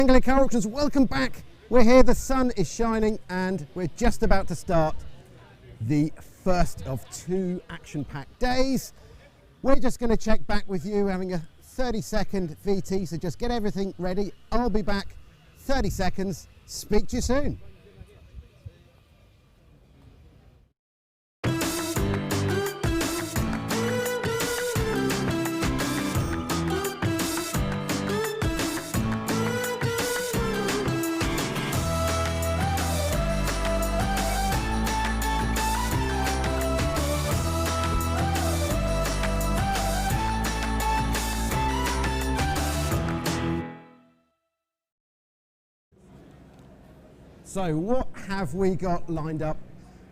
Anglia Car Auctions, welcome back. We're here, the sun is shining and we're just about to start the first of 2 action-packed days. We're just going to check back with you, having a 30-second VT, so just get everything ready. I'll be back 30 seconds. Speak to you soon. So what have we got lined up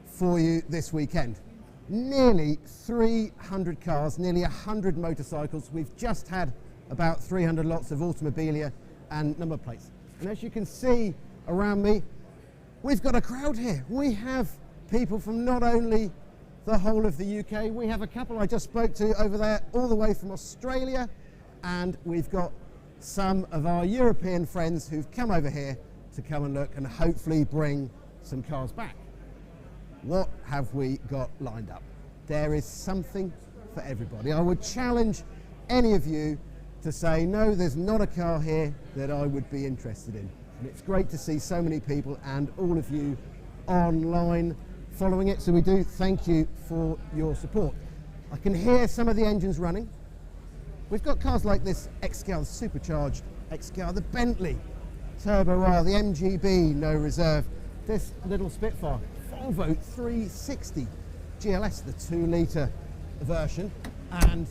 for you this weekend? Nearly 300 cars, nearly 100 motorcycles. We've just had about 300 lots of automobilia and number plates. And as you can see around me, we've got a crowd here. We have people from not only the whole of the UK, we have a couple I just spoke to over there all the way from Australia, and we've got some of our European friends who've come over here to come and look and hopefully bring some cars back. What have we got lined up? There is something for everybody. I would challenge any of you to say, no, there's not a car here that I would be interested in. And it's great to see so many people and all of you online following it. So we do thank you for your support. I can hear some of the engines running. We've got cars like this X-Car, the supercharged X-Car, the Bentley Turbo R, the MGB, no reserve, this little Spitfire, Volvo 360 GLS, the 2-litre version, and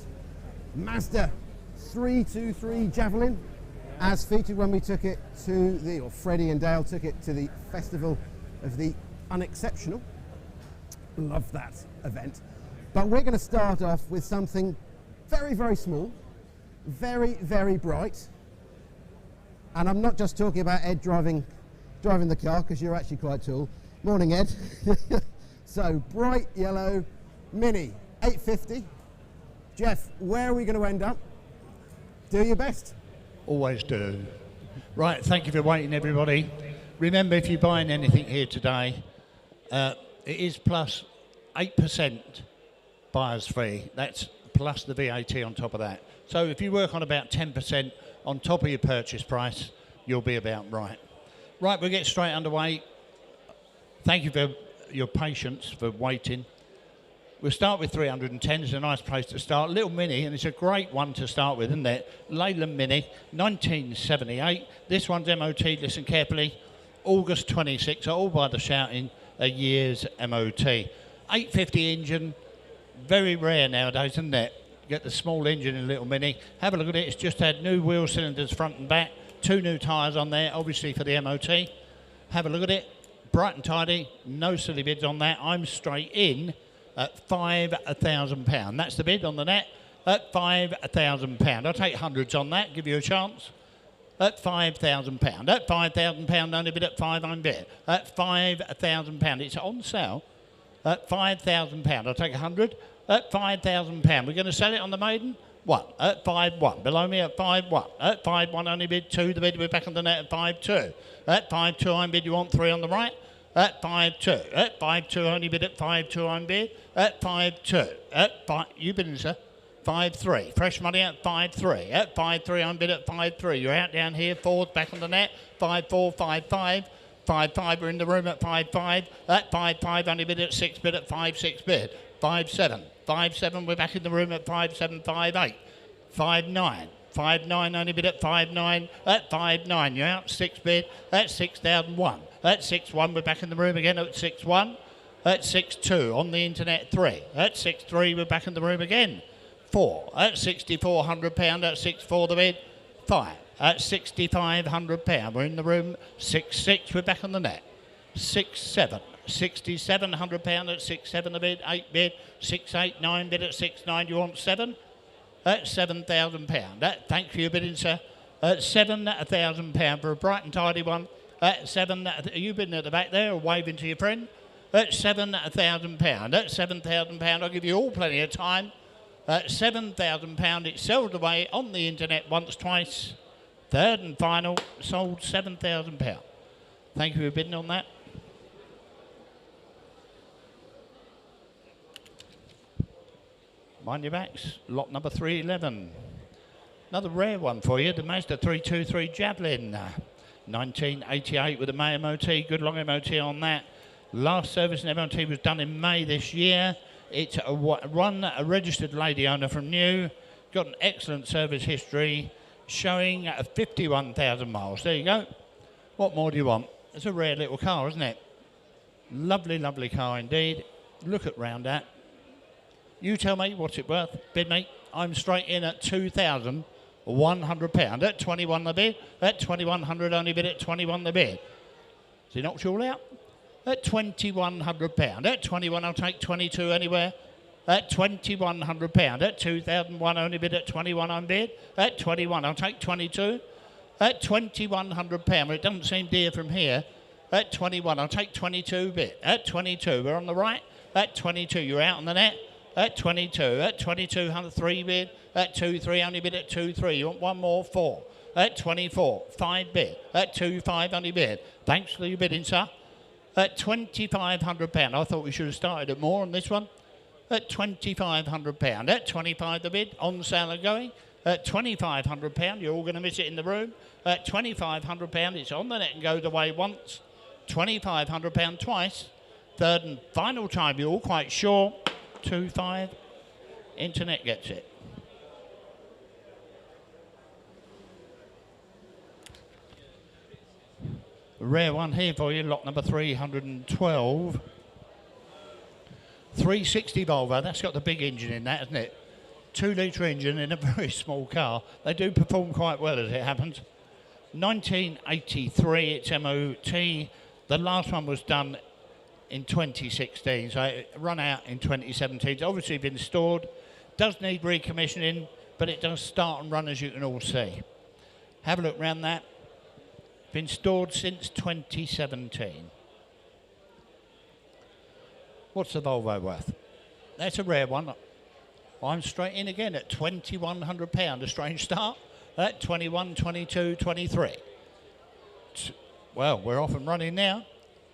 Mazda 323 Javelin, as featured when we took it to the, or Freddie and Dale took it to the Festival of the Unexceptional. Love that event. But we're going to start off with something very, very small, very, very bright. And I'm not just talking about Ed driving the car, because you're actually quite tall. Morning, Ed. So, bright yellow Mini 850. Jeff, where are we going to end up? Do your best. Always do. Right, thank you for waiting, everybody. Remember, if you're buying anything here today, it is plus 8% buyer's fee. That's plus the VAT on top of that. So if you work on about 10% on top of your purchase price, you'll be about right. Right, we'll get straight underway. Thank you for your patience for waiting. We'll start with 310. It's a nice place to start. Little Mini, and it's a great one to start with, isn't it? Leyland Mini, 1978. This one's MOT, listen carefully. August 26, all by the shouting, a year's MOT. 850 engine, very rare nowadays, isn't it? Get the small engine in a Little Mini. Have a look at it. It's just had new wheel cylinders front and back, 2 new tyres on there, obviously for the MOT. Have a look at it. Bright and tidy. No silly bids on that. I'm straight in at £5,000. That's the bid on the net at £5,000. I'll take hundreds on that. Give you a chance. At £5,000. At £5,000. Only bid at 5. I'm bid at £5,000. It's on sale at £5,000. I'll take 100. At £5,000. We're going to sell it on the maiden? 1. At 5-1. Below me at 5-1. At 5-1 only bid 2. The bid, we're back on the net at 5-2. At 5-2 I'm bid, you want 3 on the right? At 5-2. At 5-2 only bid at 5-2 I'm bid. At 5-2. At 5, you bidding, sir? 5-3. Fresh money at 5-3. At 5-3 I'm bid at 5-3. You're out down here, 4's back on the net. 5-4, 5-5. 5-5, we're in the room at 5-5. At 5-5 only bid at 6 bid at 5-6 bid. 5-7. 5-7, we're back in the room at 5-7, 5-8. 5-9. 5-9, only bid at 5-9. At 5-9, you're out 6 bid at 6,001. At 6-1, we're back in the room again at 6-1. At 6-2, on the internet 3. At 6-3, we're back in the room again. 4. At 6,400 £100. At 6-4, the bid. 5. At 6,500 £100. We're in the room. 6-6, we're back on the net. 6-7. 6,700 £100 at 6-7 the bid, 8 bid, 6-8, 9 bid at 6-9. You want 7? At £7,000. Thank you for your bidding, sir. At £7,000 for a bright and tidy one. At 7, are you bidding at the back there or waving to your friend? At £7,000. At £7,000, I'll give you all plenty of time. £7,000, it's sold away on the internet once, twice, Third and final, sold £7,000. Thank you for bidding on that. Mind your backs, lot number 311. Another rare one for you, the Mazda 323 Javelin. 1988 with a May MOT, good long MOT on that. Last service and MOT was done in May this year. It's a registered lady owner from New. Got an excellent service history, showing 51,000 miles. There you go. What more do you want? It's a rare little car, isn't it? Lovely, lovely car indeed. Look at round that. You tell me what's it worth. Bid me. I'm straight in at £2,100. At 21 the bid. At 2,100 only bid at 21 the bid. Has he knocked you all out? At £2,100. At 21 I'll take 22 anywhere. At £2,100. At 2,001 only bid at 21 on bid. At 21 I'll take 22. At £2,100. Well, it doesn't seem dear from here. At 21 I'll take 22 bid. At 22 we're on the right. At 22 you're out on the net. At 22, at 22, 103 bid. At 2-3, only bid at 2-3. You want one more, 4. At 24, 5 bid. At 2-5, only bid. Thanks for your bidding, sir. At £2,500. I thought we should have started at more on this one. At £2,500. At 25 the bid. On sale and going. At £2,500. You're all going to miss it in the room. At £2,500. It's on the net and goes away once. £2,500 twice. Third and final time. You're all quite sure. 2-5. Internet gets it. A rare one here for you, lot number 312. 360 Volvo, that's got the big engine in that, hasn't it? 2-litre engine in a very small car. They do perform quite well as it happens. 1983, it's MOT. The last one was done in 2016, so it run out in 2017. It's obviously been stored, does need recommissioning, but it does start and run, as you can all see. Have a look round that. Been stored since 2017. What's the Volvo worth? That's a rare one. I'm straight in again at £2,100. A strange start. At 21, 22, 23. Well, we're off and running now.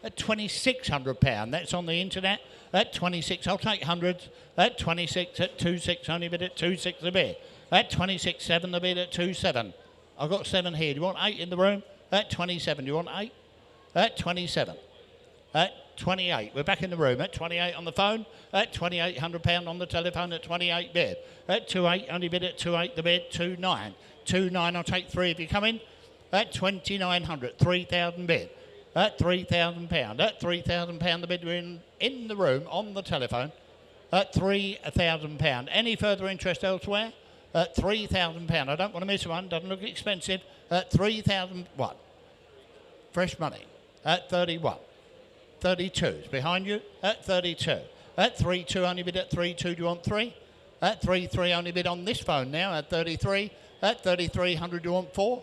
At £2,600. That's on the internet. At 26, I'll take hundreds. At 26, at 2.6, only bid at 2.6 a bid. At 26.7 the bid at 2.7. I've got 7 here. Do you want 8 in the room? At 27. Do you want 8? At 27. At 28. We're back in the room. At 28 on the phone. At £2,800 on the telephone. At 28 bid. At 2.8, only bid at 2.8 the bid. 2.9. 2.9, I'll take 3 if you come in. At 2,900. 3,000 bid. At £3,000. At £3,000 the bid. We're in the room on the telephone. At £3,000. Any further interest elsewhere? At £3,000. I don't want to miss one. Doesn't look expensive. At 3,000. What? Fresh money. At 31. 32 is behind you. At 32. At 3.2 only bid at 3.2. Do you want 3? At 3.3 only bid on this phone now. At 33. At 3,300. Do you want 4?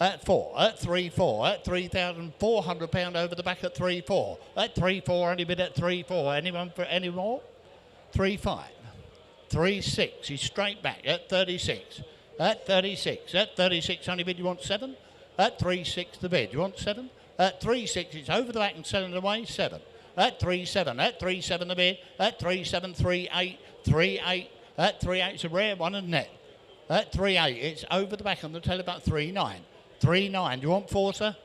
At 4, at 3.4, at £3,400 over the back at 3.4, at 3.4 only bid at 3.4. Anyone for any more? 3.5, 3.6. He's straight back at 36, at 36, at 36 only bid. You want 7? At 3.6 the bid. You want 7? At 3.6 it's over the back and selling away 7. At 3.7, at 3.7 the bid. At 3.7, 3.8, 3.8. At 3.8 it's a rare one, isn't it? At 3.8 it's over the back on the telephone. 3.9. 3.9. Do you want 4, sir?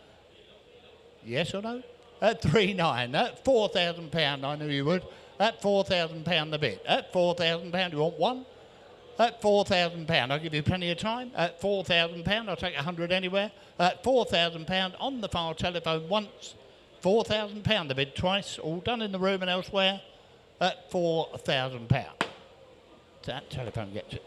Yes or no? At 3.9. At £4,000. I knew you would. At £4,000 the bid. At £4,000. Do you want 1? At £4,000. I'll give you plenty of time. At £4,000. I'll take 100 anywhere. At £4,000 on the file telephone once. £4,000 the bid twice. All done in the room and elsewhere. At £4,000. That telephone gets it.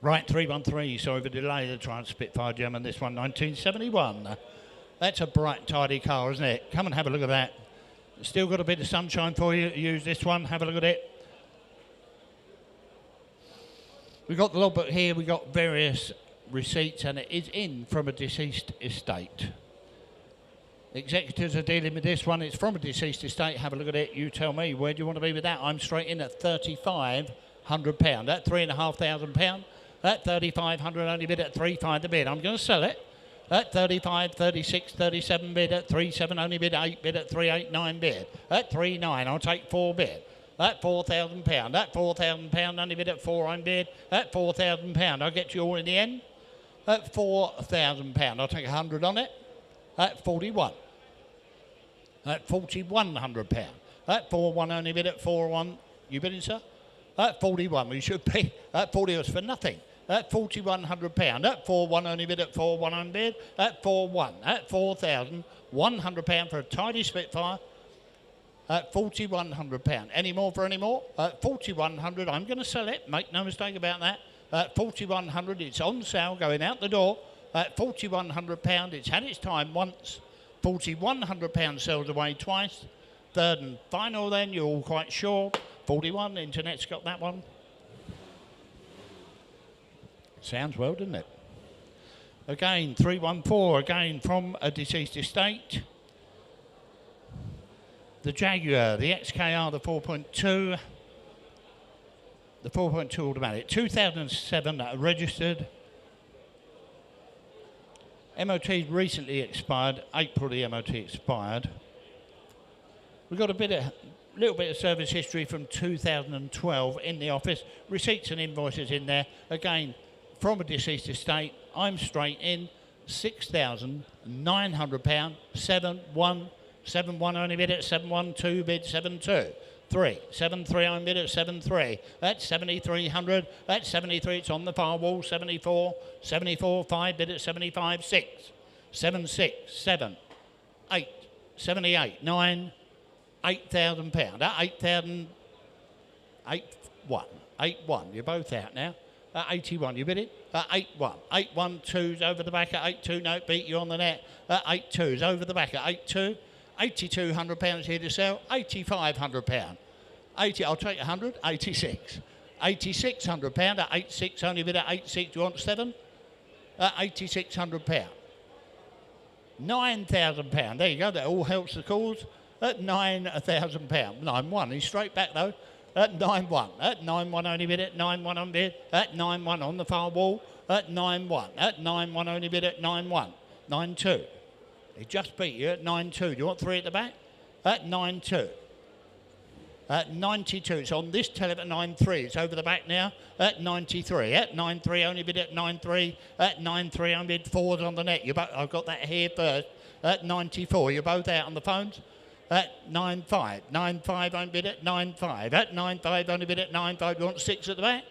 Right, 313, sorry for the delay, the Triumph Spitfire German, this one 1971. That's a bright, tidy car, isn't it? Come and have a look at that. Still got a bit of sunshine for you. Use this one, have a look at it. We've got the logbook here, we've got various receipts, and it is in from a deceased estate. Executors are dealing with this one. It's from a deceased estate. Have a look at it. You tell me, where do you want to be with that? I'm straight in at £3,500. That £3,500. That 3,500 only bid at 3.5 the bid. I'm going to sell it. At 35, 36, 37 bid at 3.7 only bid, 8 bid at 3.89 bid. At 3.9 I'll take 4 bid. At £4,000. That £4,000 only bid at 4 on bid. At £4,000 I'll get you all in the end. At £4,000 I'll take 100 on it. At 41. At £4,100. At 4.1 only bid at 4.1. You bidding, sir? At 41 we should be. At 40 was for nothing. At £4,100. At 4.1 only bid at 4.1 on bid. At 4.1. At £4,100 for a tidy Spitfire. At £4,100. Any more for any more? At 4,100 I'm going to sell it. Make no mistake about that. At 4,100 it's on sale, going out the door. At £4,100 it's had its time once. £4,100 sells away twice. Third and final then, you're all quite sure. 41, internet's got that one. Sounds well, doesn't it? Again, 314, again from a deceased estate. The Jaguar, the XKR, the 4.2. The 4.2 automatic. 2007 registered. MOT recently expired. April the MOT expired. We've got a little bit of service history from 2012 in the office. Receipts and invoices in there. Again, from a deceased estate, I'm straight in, £6,900, 7.1 only bid at 7.1, 2 bid 7.2, 3, 7.3 I'm bid at 7.3, that's 7,300, that's 73, it's on the far wall, 74, 5 bid at 75, 6, 7.6, 7, 8, 78, 9, £8,000, 8,000, 8.1, you're both out now. 81, you bid it? 8.1. 8.1, 2's over the back at 8.2. No, beat you on the net. 8.2's over the back at 8.2. £8,200 here to sell. £8,500. 80, I'll take 100. 86. £8,600 at 8.6. Only bid at 8.6. You want 7? £8,600. £9,000. There you go. That all helps the cause. At £9,000. 9.1. He's straight back though. At 9.1. At 9.1 only bid at 9.1 on bid. At 9.1 on the far wall. At 9.1. At 9.1 only bid at 9.1. 9.2. He just beat you at 9.2. Do you want 3 at the back? At 9.2. At 92. It's on this tele at 9.3. It's over the back now. At 93. At 9.3 only bid at 9.3. At 9.3 only bid 4's on the net. I've got that here first. At 94. You're both out on the phones. At 9.5. 9.5 only bid at 9.5. At 9.5 only bid at 9.5. You want 6 at the back?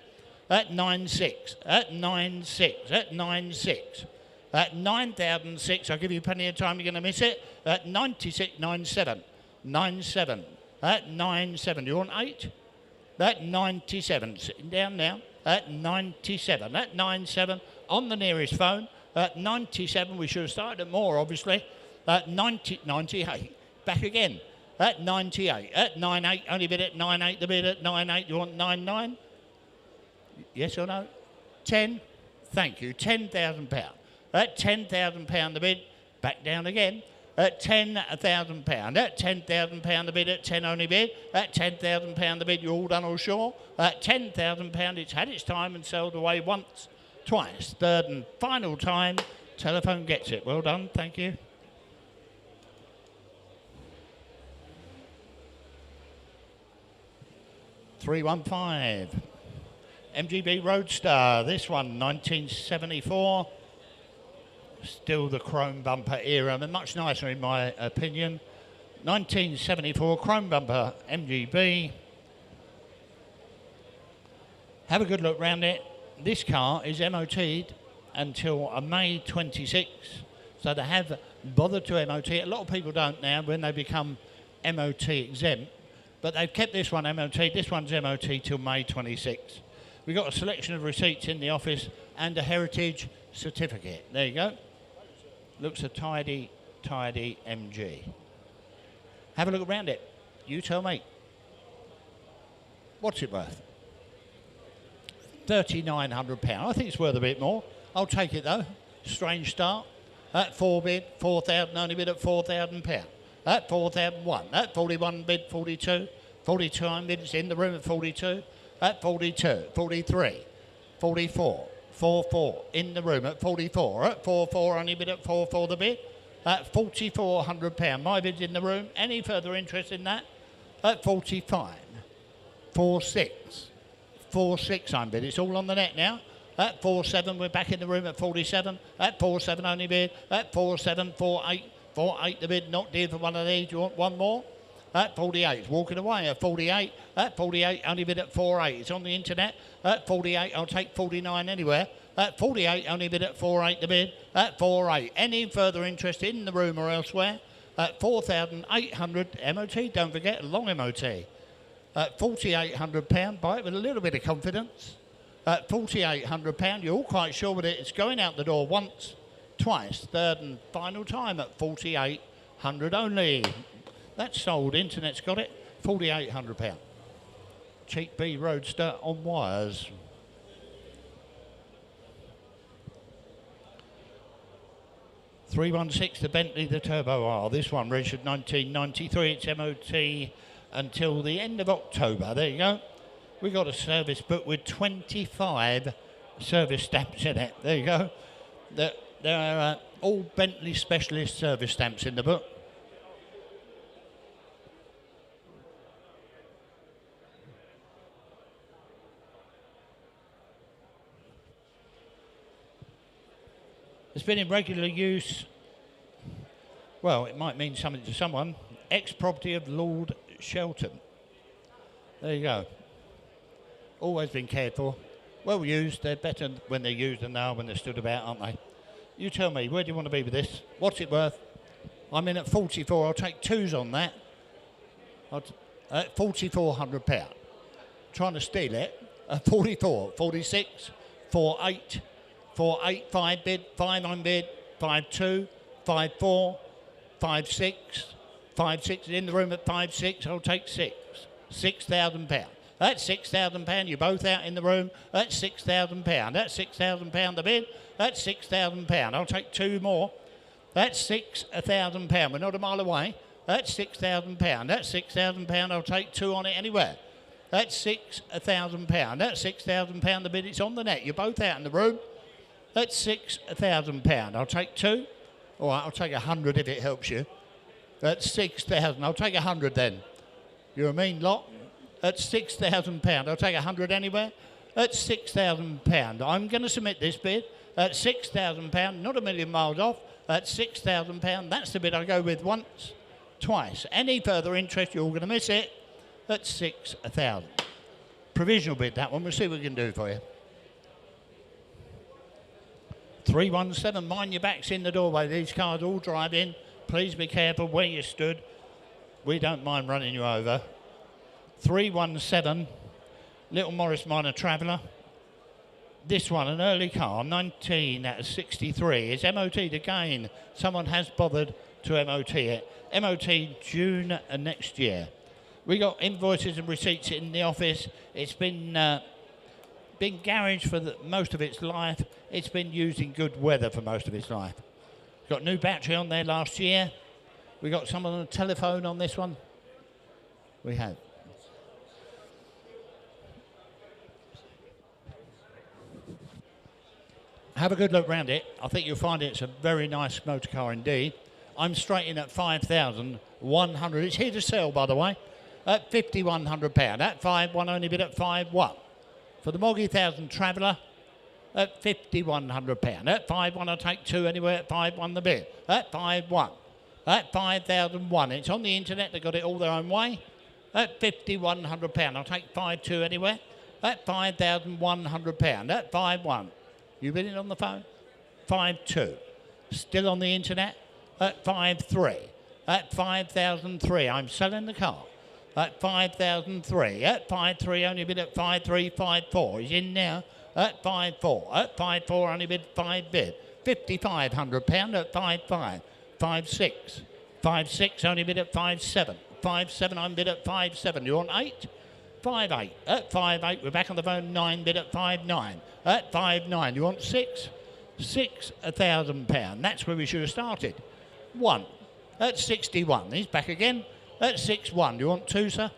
At 9.6. At 9.6. At 9.6. At 9,006. I'll give you plenty of time. You're going to miss it. At 96. 9.7. 9.7. At 9.7. You want 8? At 97. Sitting down now. At 97. At 9.7. On the nearest phone. At 97. We should have started at more, obviously. At 98. Back again. At 98. At 9.8. Only bid at 9.8. The bid at 9.8. You want 9.9? Yes or no? 10? Thank you. £10,000. At £10,000 the bid. Back down again. At £10,000. At £10,000 the bid. At 10 only bid. At £10,000 the bid. You're all done or sure? At £10,000 it's had its time and sold away once, twice. Third and final time. Telephone gets it. Well done. Thank you. .315 MGB Roadster, this one 1974, still the chrome bumper era, but much nicer in my opinion. 1974 chrome bumper MGB. Have a good look round it. This car is MOT'd until May 26, so they have bothered to MOT. A lot of people don't now when they become MOT exempt. But they've kept this one MOT. This one's MOT till May 26. We've We've got a selection of receipts in the office and a heritage certificate. There you go. Looks a tidy, tidy MG. Have a look around it. You tell me. What's it worth? £3,900. I think it's worth a bit more. I'll take it though. Strange start. At 4 bid, 4,000, only bid at £4,000. At 4,001. At 41 bid, 42. 42 bids in the room at 42. At 42, 43, 44, 44 in the room at 44. At 44, only bid at 44 the bid. At £4,400. My bid's in the room. Any further interest in that? At 45, 46, 46 I'm bid. It's all on the net now. At 47, we're back in the room at 47. At 47 only bid. At 47, 48, 48 the bid. Not dear for one of these. You want one more? At 48, walking away at 48. At 48, only bid at 48. It's on the internet. At 48, I'll take 49 anywhere. At 48, only bid at 48 the bid. At 48. Any further interest in the room or elsewhere? At 4,800 MOT. Don't forget, a long MOT. At £4,800, buy it with a little bit of confidence. At £4,800, you're all quite sure with it. It's going out the door once, twice, third and final time at £4,800 only. That's sold. Internet's got it. £4,800. Cheap B Roadster on wires. .316, the Bentley, the Turbo R. This one registered 1993. It's MOT until the end of October. There you go. We got a service book with 25 service stamps in it. There you go. There are all Bentley specialist service stamps in the book. It's been in regular use. Well, it might mean something to someone. Ex-property of Lord Shelton. There you go. Always been cared for. Well used. They're better when they're used than they are when they're stood about, aren't they? You tell me, where do you want to be with this? What's it worth? I'm in at 44. I'll take twos on that. At £4,400. Trying to steal it. At 44, 46, 48, 48, 5 bid, 5 on bid, 5-2, 5-4, 5-6, 5-6 in the room at 5-6. I'll take six. £6,000. That's £6,000. You're both out in the room. That's £6,000. That's £6,000 the bid. That's £6,000. I'll take two more. That's £6,000. We're not a mile away. That's £6,000. That's £6,000. I'll take two on it anywhere. That's £6,000. That's £6,000 the bid. It's on the net. You're both out in the room. That's £6,000. I'll take two. All right, I'll take 100 if it helps you. That's 6,000. I'll take 100 then. You're a mean lot. That's £6,000. I'll take 100 anywhere. That's £6,000. I'm going to submit this bid at £6,000, not a million miles off. That's £6,000. That's the bid I go with once, twice. Any further interest, you're all going to miss it. That's £6,000. Provisional bid, that one. We'll see what we can do for you. 317, mind your backs in the doorway. These cars all drive in. Please be careful where you stood. We don't mind running you over. 317, Little Morris Minor Traveller. This one, an early car, 19 out of 63. It's MOT'd again. Someone has bothered to MOT it. MOT June next year. We got invoices and receipts in the office. It's been garaged for most of its life. It's been used in good weather for most of its life. Got new battery on there last year. We got someone on the telephone on this one. We have. Have a good look round it. I think you'll find it's a very nice motor car indeed. I'm straight in at 5,100. It's here to sell, by the way, at £5,100. At 5-1 only bid at 5-1. For the Moggy 1000 Traveller, at £5,100. At 5-1, I'll take two anywhere. At 5-1 the bid. At 5-1. At 5,001. It's on the internet. They got it all their own way. At £5,100. I'll take 5-2 anywhere. At £5,100. At 5-1. You bidding on the phone? 5-2. Still on the internet? At 5-3. At 5,003. I'm selling the car. At 5,003. At 5,300, only bid at 5,354. He's in now. At 5,400. At 5,400, only bid 5 bid. £5,500 at 5,500. 5,600. 5,600, only bid at 5,700. 5,700, I'm bid at 5,700. You want 8? 5,800. At 5,800, we're back on the phone. 9 bid at 5,900. At 5,900, you want 6? 6, £1,000. That's where we should have started. 1. At 61. He's back again. At 6,100. Do you want 2, sir?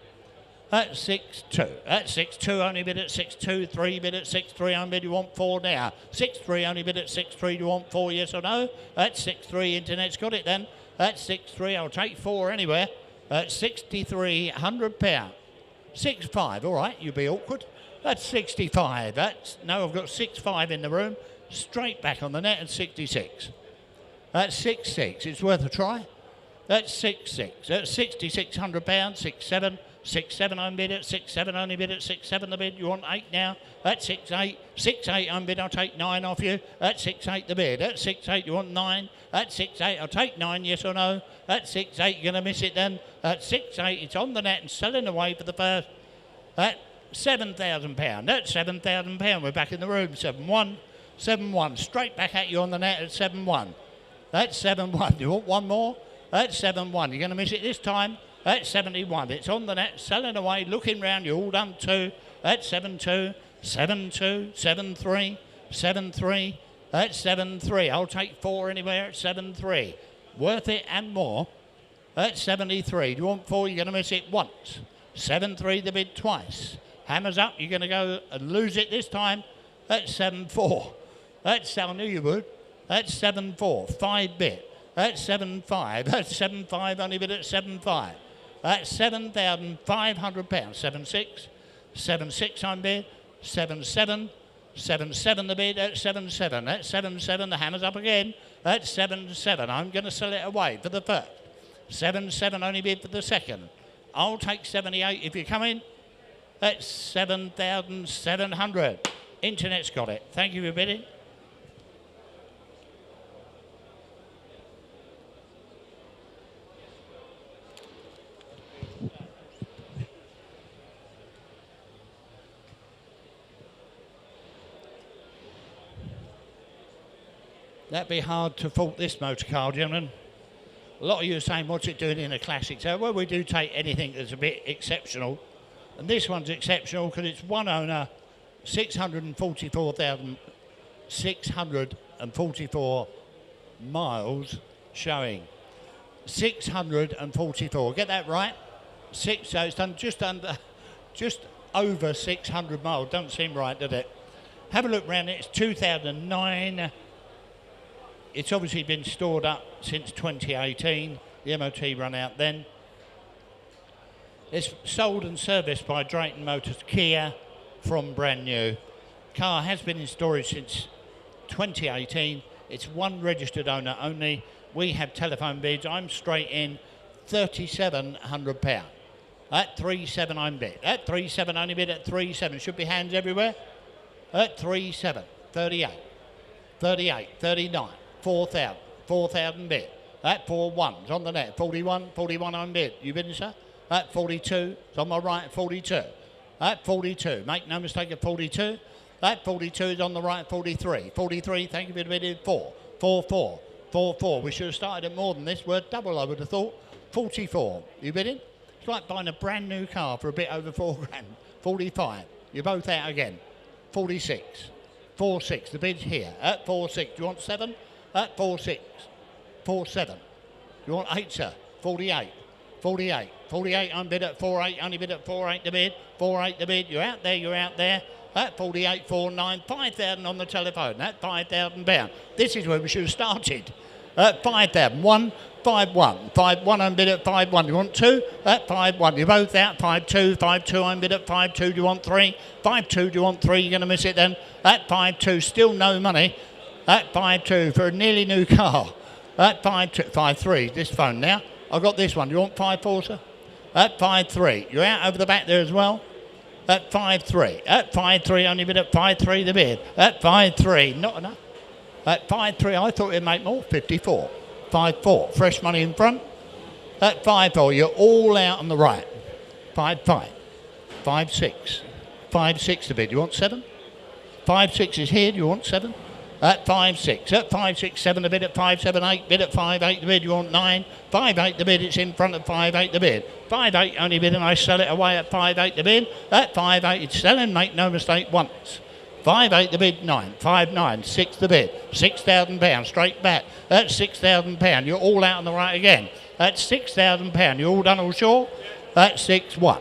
At 6,200. At 6,200, only bid at 6,200. 3 bid at 6,300. Bid. You want 4 now? 6,300, only bid at 6,300. Do you want 4? Yes or no? At 6,300. Internet's got it then. At 6,300. I'll take 4 anywhere. At £6,300. 6,500. All right, you'll be awkward. That's 65. That's no, I've got 6,500 in the room. Straight back on the net at 66. That's 6,600. It's worth a try. That's 6,600. That's £6,600. 6,700. 6,700 I'm bid at 6,700. Only bid at 6,700 the bid. You want 8 now? At 6,800. 6,800 I'm bid. I'll take 9 off you. At 6,800 the bid. At 6,800 you want 9. At 6,800 I'll take 9. Yes or no? At 6,800 you're going to miss it then. At 6,800 it's on the net and selling away for the first. At £7,000. At £7,000 we're back in the room. 7,100. 7,100. Straight back at you on the net at 7,100. That's 7,100. You want one more? That's 7,100. You're going to miss it this time. That's 71. It's on the net, selling away, looking round. You're all done 2. That's 7,200. 7,200. 7,300. 7,300. That's 7,300. I'll take 4 anywhere at 7,300. Worth it and more. That's 73. Do you want 4? You're going to miss it once. 7,300 the bid twice. Hammers up. You're going to go and lose it this time. That's 7,400. That's, I knew you would. That's 7,400. 5 bid. That's 7,500. That's 7,500. Only bid at 7,500. That's £7,500. 7,600. 7,600 I'm bid. 7,700. 7,700 the bid. That's 7,700. That's 7,700. The hammer's up again. That's 7,700. I'm going to sell it away for the first. 7,700 only bid for the second. I'll take 78 if you come in. That's 7,700. Internet's got it. Thank you for bidding. That'd be hard to fault this motor car, gentlemen. A lot of you are saying, what's it doing in a classic? So, well, we do take anything that's a bit exceptional. And this one's exceptional because it's one owner, 644 miles showing. 644. Get that right? So it's done just over 600 miles. Don't seem right, does it? Have a look round it. It's 2009. It's obviously been stored up since 2018. The MOT run out then. It's sold and serviced by Drayton Motors Kia from brand new. Car has been in storage since 2018. It's one registered owner only. We have telephone bids. I'm straight in £3,700. At 3,700 I'm bid. At 3,700 only bid at 3,700. Should be hands everywhere. At 3,700. 38. 38. 39. 4,000. 4,000 bid. At 4,100 on the net. 41. 41 I'm bid. You bidding, sir? At 42. It's on my right at 42. At 42. Make no mistake at 42. At 42 is on the right at 43. 43. Thank you for the bidding. 4. 4, 4. 4, 4. We should have started at more than this. We're double, I would have thought. 44. You bidding? It's like buying a brand new car for a bit over £4,000. 45. You're both out again. 46. 4,600. The bid's here. At 4,600. Do you want 7? At 4,600. 4,700. Do you want 8, sir? 48. 48. 48. I'm bid at 4,800. Only bid at 4,800 the bid. 4,800 the bid. You're out there. You're out there. At 48, 4,900. 5,000 on the telephone. At £5,000. This is where we should have started. At 5,000. 1, 5,1. 5,1 I'm bid at 5,1. You want 2? At 5,1. You're both out. 5,2. 5,2 I'm bid at 5,2. Do you want 3? 5,2. Do you want 3? You're going to miss it then. At 5,2. Still no money. At 5,2 for a nearly new car. At 5,2. 5,3. This phone now. I've got this one. Do you want 5,4, sir? At 5,3. You're out over the back there as well. At 5,3. At 5,3. Only bid at 5,3 the bid. At 5,3. Not enough. At 5,3. I thought it'd make more. 54. 5,4. Fresh money in front. At 5,4. You're all out on the right. 5-5. 5-6. 5-6 the bid. You want 7? 5-6 is here. Do you want 7? At 5-6. At 5-6, 7 the bid. At 5-7-8. Bid at 5-8 the bid. You want 9? 5-8 the bid. It's in front of 5-8 the bid. 5-8 only bid, and I sell it away at 5-8 the bid. At 5-8 it's selling. Make no mistake once. 5-8 the bid. 9. 5-9. 6 the bid. £6,000 straight back. At £6,000. You're all out on the right again. At £6,000. You're all done all sure? At 6-1.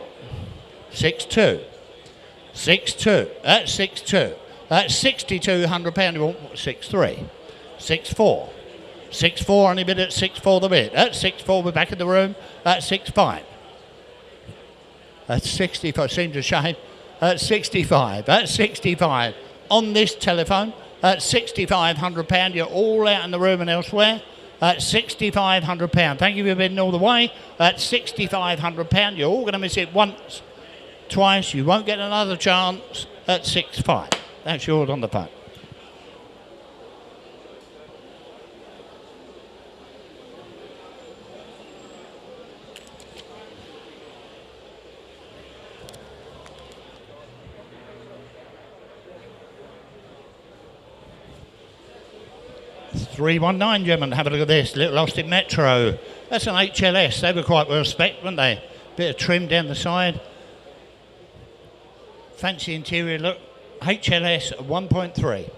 6-2. 6-2. At 6-2. That's £6,200. You want 6-3. 6-4. 6-4 only bid at 6-4 the bid. At 6-4 we're back in the room. At 6-5. That's 65. Seems a shame. At 65. At 65. On this telephone. At £6,500. You're all out in the room and elsewhere. At £6,500. Thank you for bidding all the way. At £6,500. You're all going to miss it once, twice. You won't get another chance. At 6-5. That's yours on the phone. $319, gentlemen. Have a look at this. Little Austin Metro. That's an HLS. They were quite well spec'd, weren't they? Bit of trim down the side. Fancy interior look. HLS 1.3.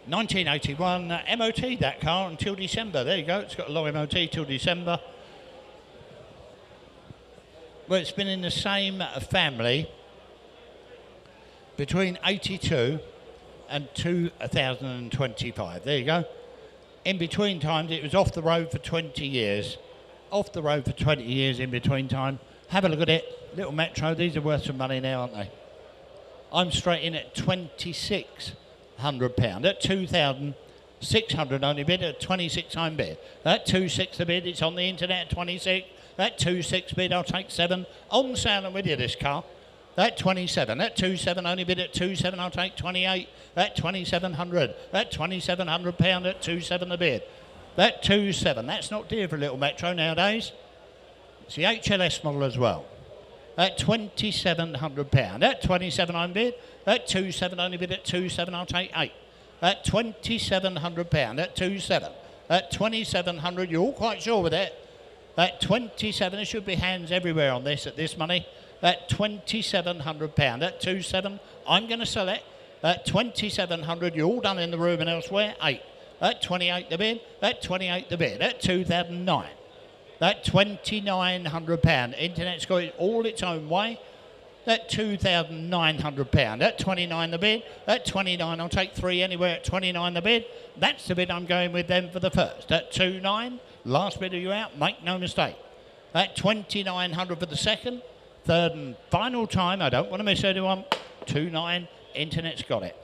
1981 MOT that car until December. There you go. It's got a low MOT till December. Well, it's been in the same family between 82 and 2025. There you go. In between times, it was off the road for 20 years. Off the road for 20 years in between time. Have a look at it. Little Metro. These are worth some money now, aren't they? I'm straight in at £2,600. At 2,600 only bid. At 26 I'm bid. At 2.6 the bid. It's on the internet at 26. At 2.6 bid. I'll take 7. On sale and with you this car. At 27. At 2.7 only bid. At 2.7 I'll take 28. At 2,700. At £2,700. At 2.7 the bid. At 2.7. That's not dear for a little Metro nowadays. It's the HLS model as well. At £2,700. At 27 I'm bid. At 2.7 only bid. At 2.7 I'll take 8. At £2,700. At 2.7. At 2,700. You're all quite sure with it. At 27. There should be hands everywhere on this at this money. At £2,700. At 2.7 I'm going to sell it. At 2,700. You're all done in the room and elsewhere. 8. At 28 the bid. At 28 the bid. At 2009. At £2,900. Internet's got it all its own way. At £2,900. At 29 the bid. At 29 I'll take 3 anywhere. At 29 the bid. That's the bid I'm going with them for the first. At 2.9. Last bid of you out. Make no mistake. At 2,900 for the second. Third and final time. I don't want to miss anyone. 2.9. Internet's got it.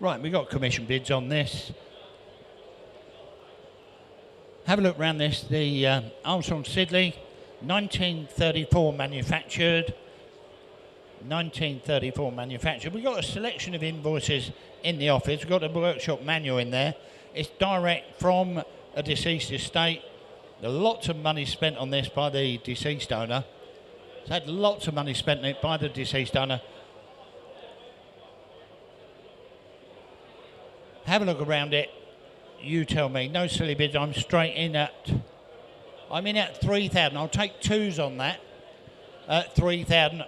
Right, we've got commission bids on this. Have a look around this. The Armstrong Siddeley, 1934 manufactured. 1934 manufactured. We've got a selection of invoices in the office. We've got a workshop manual in there. It's direct from a deceased estate. There are lots of money spent on this by the deceased owner. It's had lots of money spent on it by the deceased owner. Have a look around it. You tell me. No silly bids. I'm straight in at. I'm in at 3,000. I'll take 2s on that. At 3,000,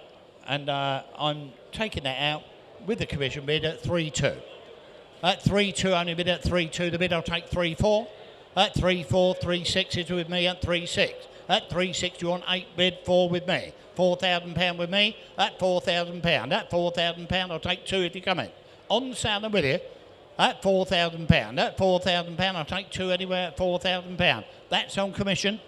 and I'm taking that out with the commission bid at 3.2. At 3.2, only bid at 3.2. The bid I'll take 3.4. At 3.4, 3.6 is with me at 3.6. At 3.6, you want 8 bid, 4 with me. £4,000 with me at £4,000. At £4,000, I'll take 2 if you come in. On sale and with you. At £4,000. At £4,000, I'll take 2 anywhere at £4,000. That's on commission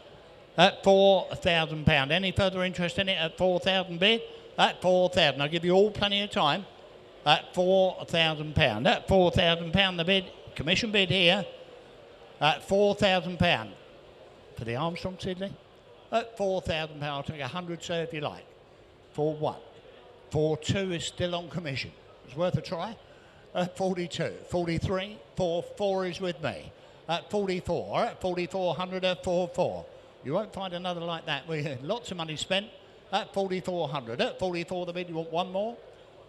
at £4,000. Any further interest in it at 4,000 bid? At 4,000. I'll give you all plenty of time. at £4,000. At £4,000 the bid, commission bid here at £4,000 for the Armstrong Sidley. At £4,000, I'll take 100, so if you like. 4-1. 4-2 is still on commission. It's worth a try. At 42, 43, 4 is with me. At 44, at 4,400, at 4-4. You won't find another like that. We had lots of money spent. At 4,400, at 44 the bid, you want one more?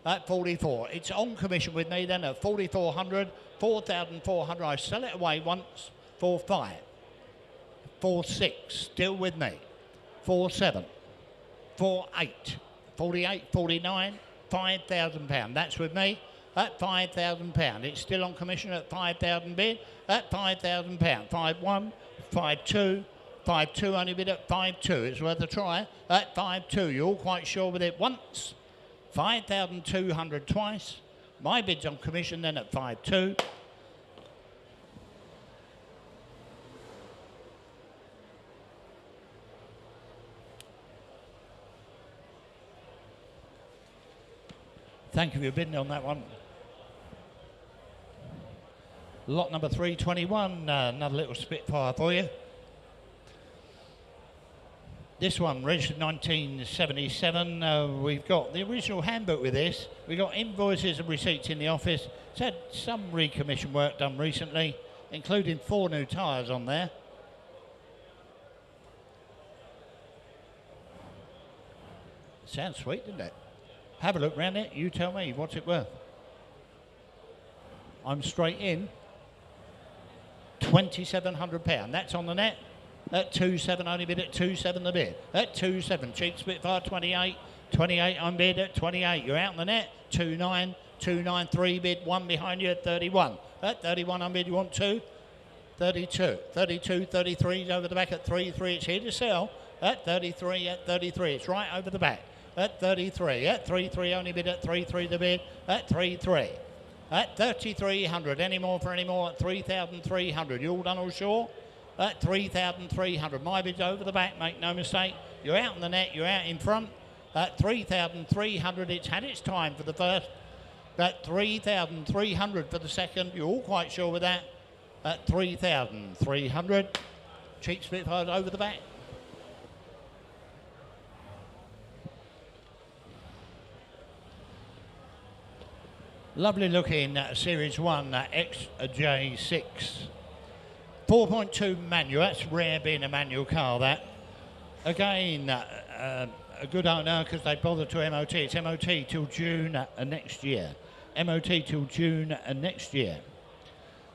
At 44, it's on commission with me then at 4,400, 4,400, I sell it away once, 4-5. 4-6, still with me. 4-7, 4-8, 48, 49, £5,000. That's with me at £5,000. It's still on commission at 5,000 bid at £5,000. 5-1, 5-2, 5-2 only bid at 5-2. It's worth a try at 5-2. You're all quite sure with it once. 5,200 twice. My bid's on commission then at 5-2. Thank you for your bidding on that one. Lot number 321, another little Spitfire for you. This one, registered 1977. We've got the original handbook with this. We've got invoices and receipts in the office. It's had some recommission work done recently, including 4 new tyres on there. Sounds sweet, doesn't it? Have a look round it. You tell me, what's it worth? I'm straight in. £2,700. That's on the net. At 2-7, only bid at 2-7 the bid. At 2-7, cheap Spitfire 28. 28, I'm bid at 28. You're out on the net. 2-9, 2-9, 3 bid, 1 behind you at 31. At 31, I'm bid, you want 2? 32, 32, 33 is over the back at 3-3. It's here to sell. At 33, at 33, it's right over the back. At 33, at 3-3, only bid at 3-3 the bid. At 3-3. At 3,300, any more for any more at 3,300. You all done all sure? At 3,300. My bid's over the back, make no mistake. You're out in the net, you're out in front. At 3,300, it's had its time for the first. At 3,300 for the second. You're all quite sure with that. At 3,300. Cheap Spitfires over the back. Lovely looking Series 1 XJ6. 4.2 manual, that's rare being a manual car that. Again, a good owner because they bother to MOT. It's MOT till June next year. MOT till June next year.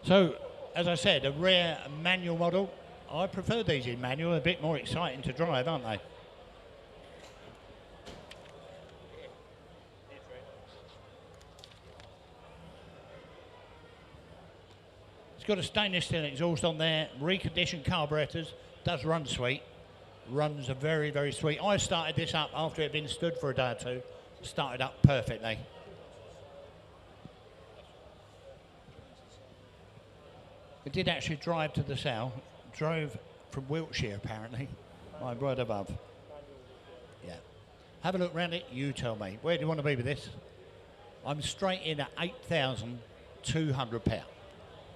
So, as I said, a rare manual model. I prefer these in manual, a bit more exciting to drive, aren't they? Got a stainless steel exhaust on there, reconditioned carburetors, does run sweet, runs very, very sweet. I started this up after it had been stood for a day or two, started up perfectly. It did actually drive to the south, drove from Wiltshire apparently, my word above. Yeah. Have a look round it, you tell me. Where do you want to be with this? I'm straight in at £8,200.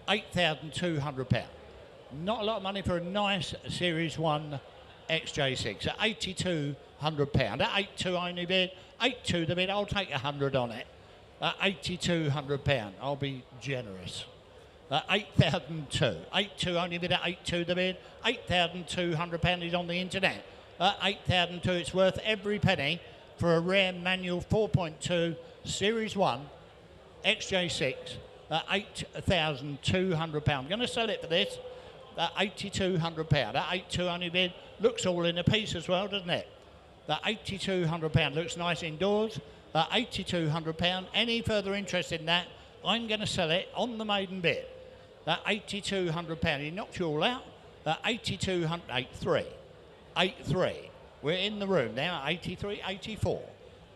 £8,200. Not a lot of money for a nice Series 1 XJ6 at £8,200. At 8.2 only bid, 8.2 the bid, I'll take 100 on it. At £8,200, I'll be generous. At 8,002, 8.2 only bid at 8.2 the bid, £8,200 is on the internet. At 8,002, it's worth every penny for a rare manual 4.2 Series 1 XJ6. £8,200. I'm going to sell it for this at £8,200. At 8.2 only bid, looks all in a piece as well, doesn't it? That £8,200 looks nice indoors. At £8,200. Any further interest in that, I'm going to sell it on the maiden bid. At £8,200. He knocked you all out. At 8,200, 8.3. 8.3. We're in the room now at 83, 84.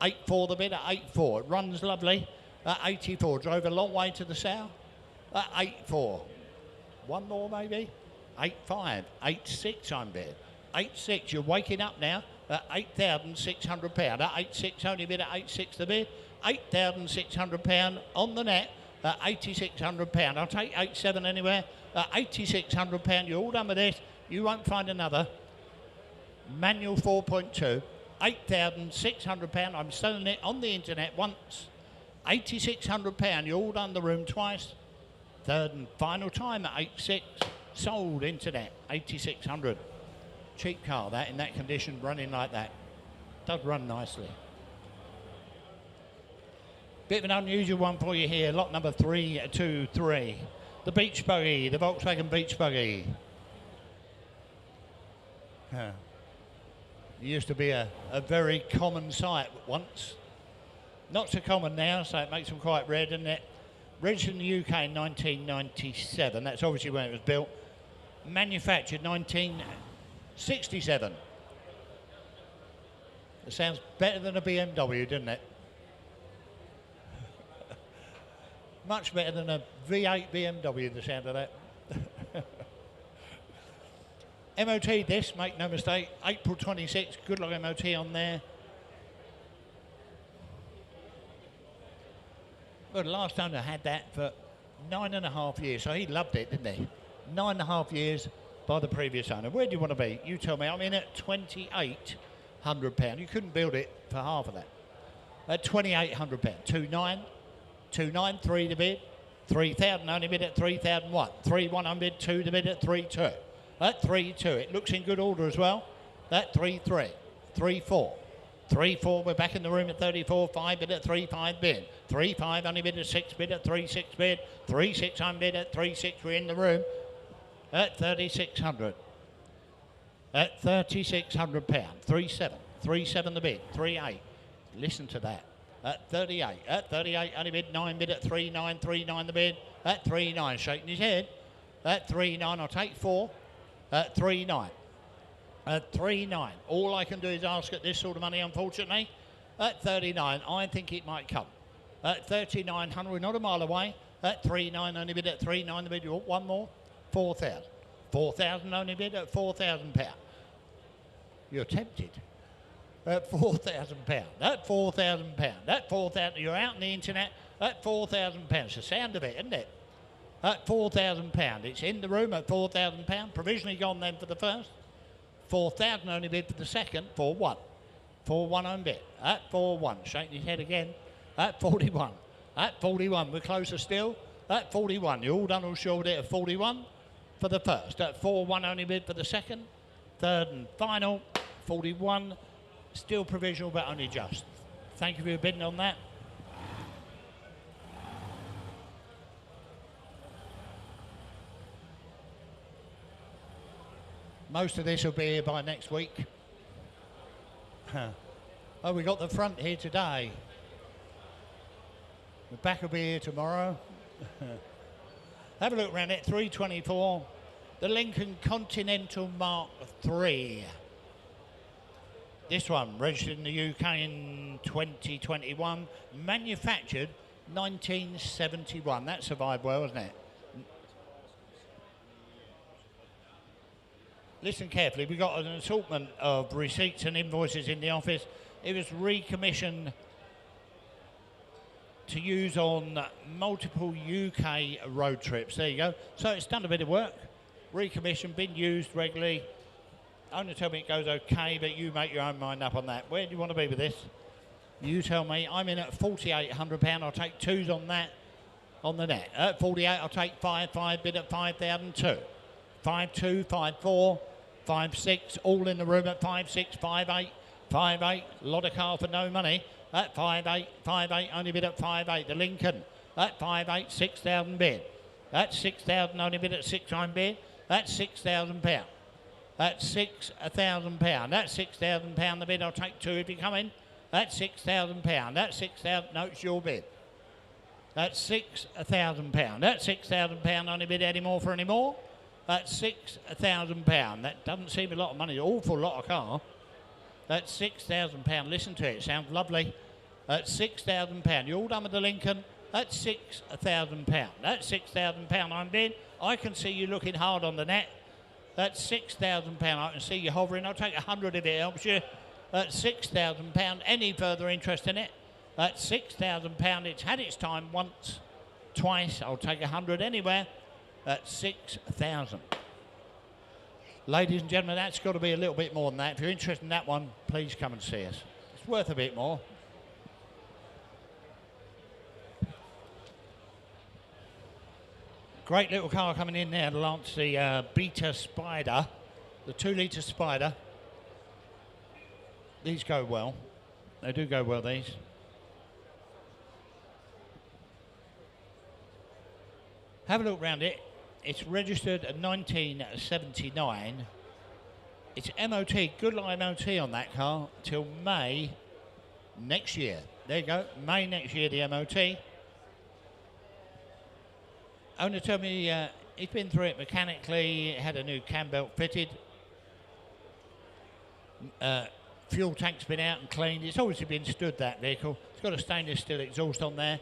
8.4 the bid at 8.4. It runs lovely. At 84, drove a long way to the south. At 8.4, one more maybe. 8.5, 8.6 I'm bid. 8.6, you're waking up now. At £8,600. At 8.6 only bid at 8.6 the bid. £8,600 on the net at £8,600. I'll take 87 anywhere at £8,600. You're all done with this. You won't find another. Manual 4.2, £8,600. I'm selling it on the internet once. £8,600. You're all done the room twice. Third and final time at 86. Sold internet, 8,600. Cheap car, that in that condition, running like that. Does run nicely. Bit of an unusual one for you here. Lot number 323. The beach buggy, the Volkswagen beach buggy. It used to be a very common sight once. Not so common now, so it makes them quite rare, doesn't it? Registered in the UK in 1997. That's obviously when it was built. Manufactured 1967. It sounds better than a BMW, doesn't it? Much better than a V8 BMW, the sound of that. MOT this, make no mistake, April 26. Good luck MOT on there. Well, the last owner had that for 9.5 years, so he loved it, didn't he? 9.5 years by the previous owner. Where do you want to be? You tell me. I'm in at £2,800. You couldn't build it for half of that. At £2,800. 2,9, 3 to bid. 3,000 only bid at 3,001. 3,100, 2 to bid at 3,2. At 3,2. It looks in good order as well. At 3,3. 3,4. 3,4, we're back in the room at 34, 5 bid at 3,5 bid. 3,5 only bid at 6 bid at 3,6 bid. 3,6 unbid at 3,6, we're in the room at 3,600. At £3,600. 3,7. 3,7 the bid. 3,8. Listen to that. At 38. At 38 only bid 9 bid at 3,9. 3,9 the bid. At 3,9 shaking his head. At 3,9 I'll take 4. At 3,9. At 3,9. All I can do is ask at this sort of money, unfortunately. At 39, I think it might come. At 3,900, we're not a mile away. At 3,9, only bid at 3,9 the bid. You want one more? 4,000. 4,000 only bid at £4,000. You're tempted. At £4,000. At £4,000. At 4,000. You're out on the internet. At £4,000. It's the sound of it, isn't it? At £4,000. It's in the room at £4,000. Provisionally gone then for the first. 4,000 only bid for the second. 4,1. 4,1 on bid. At 4,1. Shaking his head again. At 41. At 41. We're closer still. At 41. You're all done all sure with it at 41 for the first. At 4,1 only bid for the second. Third and final. 41. Still provisional, but only just. Thank you for your bidding on that. Most of this will be here by next week. Oh, we got the front here today. The back will be here tomorrow. Have a look around it. 324. The Lincoln Continental Mark III. This one registered in the UK in 2021. Manufactured 1971. That survived well, hasn't it? Listen carefully, we've got an assortment of receipts and invoices in the office. It was recommissioned to use on multiple UK road trips. There you go. So it's done a bit of work. Recommissioned, been used regularly. Owner tell me it goes okay, but you make your own mind up on that. Where do you want to be with this? You tell me. I'm in at £4,800. I'll take 2s on that, on the net. At 48, I'll take 5 bid at 5,002. 5,2, 5,4. 5,6, all in the room at 5,6, 5,8, 5,8. A lot of car for no money. At 5,8, 5,8, only bid at 5,8. The Lincoln at 5,8, 6,000 bid. At 6,000, only bid at 6 on bid. That's £6,000. That's £6,000. That's £6,000 the bid. I'll take 2 if you come in. That's £6,000. That's 6,000. No, it's your bid. That's £6,000. That's £6,000. Only bid any more for any more. That's £6,000. That doesn't seem a lot of money, an awful lot of car. That's £6,000. Listen to it, it sounds lovely. That's £6,000. You're all done with the Lincoln. That's £6,000. That's £6,000 I'm bid. I can see you looking hard on the net. That's £6,000. I can see you hovering. I'll take 100 if it helps you. That's £6,000. Any further interest in it? That's £6,000. It's had its time once, twice. I'll take 100 anywhere. That's 6,000. Ladies and gentlemen, that's got to be a little bit more than that. If you're interested in that one, please come and see us. It's worth a bit more. Great little car coming in there to launch the Beta Spider, the 2-litre Spider. These go well. They do go well, these. Have a look round it. It's registered in 1979. It's MOT, good line MOT on that car till May next year. There you go, May next year, the MOT. Owner told me he's been through it mechanically, had a new cam belt fitted. Fuel tank's been out and cleaned. It's obviously been stood, that vehicle. It's got a stainless steel exhaust on there.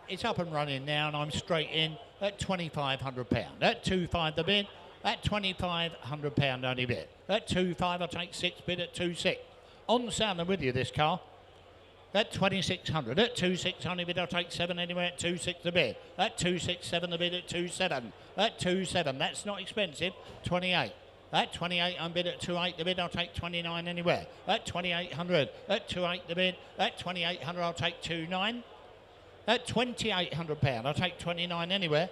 It's up and running now, and I'm straight in at £2,500. At 2.5 the bid. At £2,500 only bid. At 2.5 I'll take 6 bid at 2.6. On sale and with you this car. At 2,600. At 2.6 only bid I'll take 7 anyway at 2.6 the bid. At 2.67 the bid at 2.7. At 2.7 that's not expensive. 28. At 28 I'm bid at 2.8 the bid I'll take 29 anywhere. At 2,800. At 2.8 the bid. At 2,800 I'll take 2.9. At £2,800, I'll take 29 anywhere.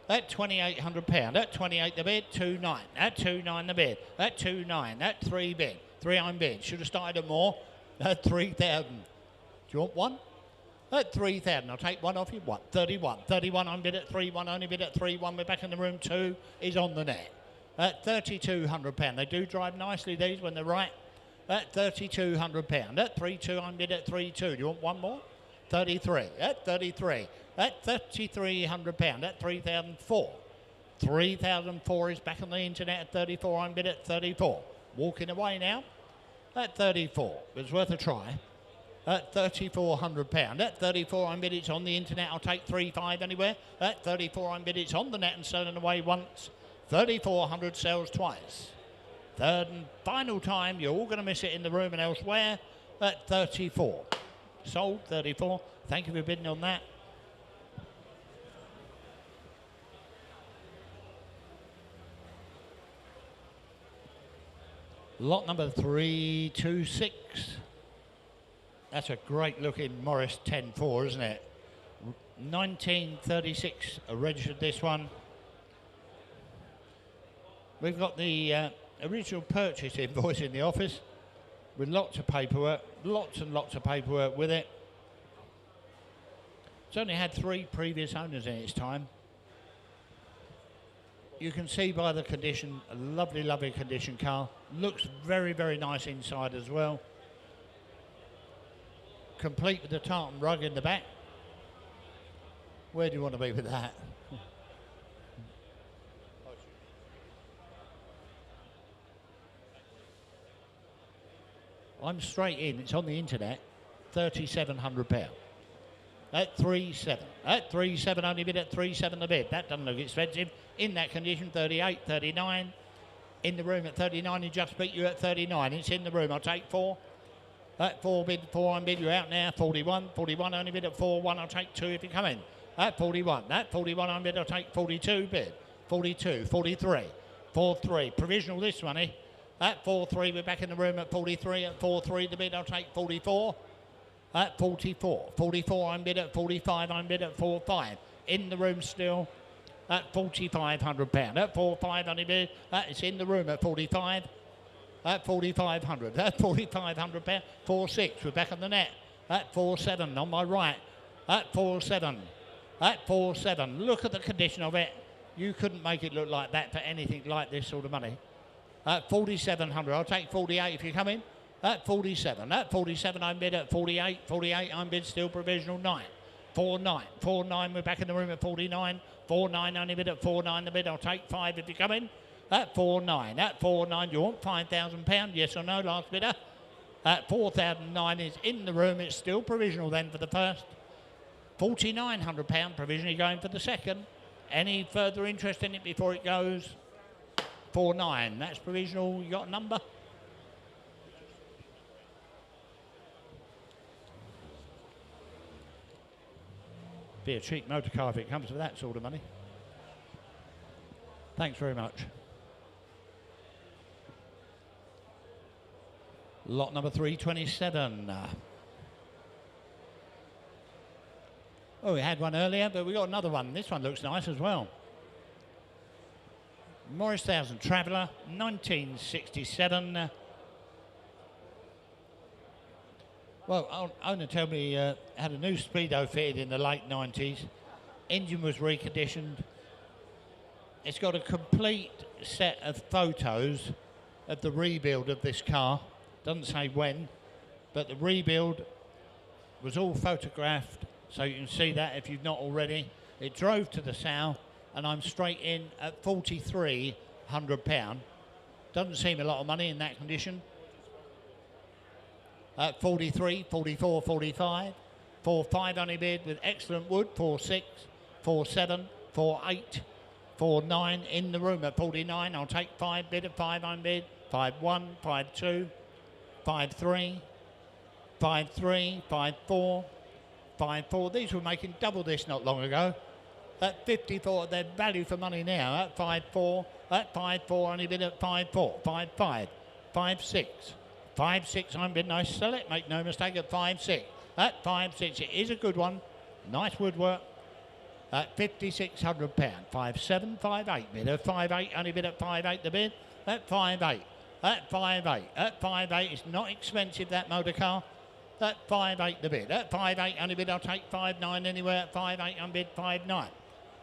At £2,800, at 28 the bid, 2.9. At 2.9 the bid, at 2.9, at 3 bid, 3 I'm bid. Should have started at more. At 3,000. Do you want one? At 3,000, I'll take one off you. What? 31. 31 I'm bid at 3.1, only bid at 3.1. We're back in the room. 2 is on the net. At £3,200, they do drive nicely these when they're right. At £3,200, at 3.2 I'm bid at 3.2. Do you want one more? 33, at 33, at £3,300, at 3,004. 3,004 is back on the internet at 34, I'm bid at 34. Walking away now at 34, it was worth a try. At £3,400, at 34 I'm bid, it's on the internet, I'll take 3.5 anywhere. At 34 I'm bid, it's on the net and selling away once. 3,400 sells twice. Third and final time, you're all going to miss it in the room and elsewhere, at 34. Sold 34. Thank you for bidding on that. Lot number 326. That's a great looking Morris 10.4, isn't it? 1936 registered this one. We've got the original purchase invoice in the office, with lots of paperwork, lots and lots of paperwork with it. It's only had 3 previous owners in its time. You can see by the condition, a lovely, lovely condition car. Looks very, very nice inside as well. Complete with the tartan rug in the back. Where do you want to be with that? I'm straight in, it's on the internet, £3,700. At 3.7. At 3.7 only bid at 3.7 the bid. That doesn't look expensive. In that condition, 38, 39. In the room at 39, he just beat you at 39. It's in the room, I'll take 4. At 4 bid, 4 on bid, you're out now. 41, 41 only bid at 4.1, I'll take 2 if you come in. At 41, at 41 on bid, I'll take 42 bid. 42, 43, 4.3. Provisional this one, eh? At 4.3, we're back in the room at 43. At 4.3 the bid, I'll take 44. At 44. 44 I'm bid at 45. I'm bid at 4.5. In the room still at £4,500. At 4.5 only bid. It's in the room at 45. At 4,500. At £4,500. 4.6. We're back on the net. At 4.7 on my right. At 4.7. At 4.7. Look at the condition of it. You couldn't make it look like that for anything like this sort of money. At 4,700, I'll take 48 if you come in. At 47, at 47 I'm bid at 48, 48 I'm bid still provisional 9. 4.9, 4.9 we're back in the room at 49, 4.9 only bid at 4.9 the bid, I'll take 5 if you come in. At 4.9, you want £5,000, yes or no, last bidder? At 4,009 is in the room, it's still provisional then for the first. £4,900 provisionally going for the second. Any further interest in it before it goes? 4.9, that's provisional. You got a number? Be a cheap motor car if it comes to that sort of money. Thanks very much. Lot number 327. Oh, we had one earlier, but we got another one. This one looks nice as well. Morris 1000 Traveller, 1967. Well, owner told me had a new speedo fitted in the late 90s. Engine was reconditioned. It's got a complete set of photos of the rebuild of this car. Doesn't say when, but the rebuild was all photographed, so you can see that if you've not already. It drove to the Sow, and I'm straight in at £4,300. Doesn't seem a lot of money in that condition. At 43, 44, 45, 45 only bid with excellent wood, 46, 47, 48, 49 in the room at 49. I'll take 5 bid at 5 on bid, 5-1, 5-2, 5-3, 5-3, 5-4, 5-4. These were making double this not long ago. At 54, their value for money now. At 5-4, at 5-4, only bid at 5-4, 5-5, 5-6, 5-6. I'm bidding. I sell it. Make no mistake. At 5-6, at 5-6. It is a good one. Nice woodwork. At £5,600. 5-7, 5-8 bid at 5-8. Only bid at 5-8. The bid at 5-8. At 5-8. At 5-8. It's not expensive, that motor car. At 5-8 the bid. At 5-8 only bid. I'll take 5-9 anywhere. At 5-8 on bid. 5-9.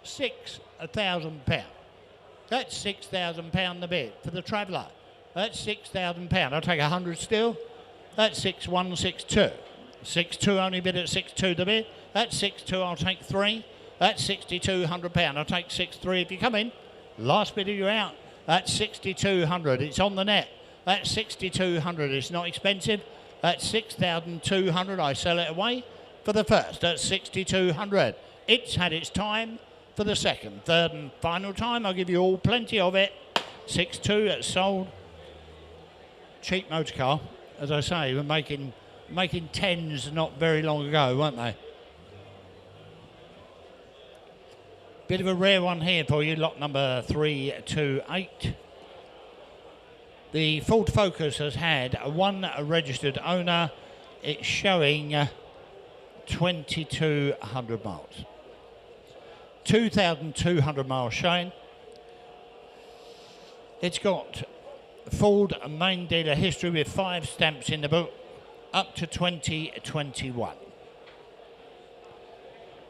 £6,000. That's £6,000 the bid for the Traveller. That's £6,000. I'll take 100 still. That's 6-1, 6-2. 6-2 only bid at 6-2 the bid. That's 6-2. I'll take 3. That's £6,200. I'll take 6-3 if you come in. Last bid of you out. That's 6,200. It's on the net. That's 6,200. It's not expensive. That's 6,200. I sell it away for the first. That's 6,200. It's had its time for the second, third and final time. I'll give you all plenty of it. 6-2, it's sold. Cheap motor car. As I say, we're making tens not very long ago, weren't they? Bit of a rare one here for you, lot number 328. The Ford Focus has had one registered owner. It's showing 2,200 miles. 2,200 miles showing. It's got Ford main dealer history with 5 stamps in the book up to 2021.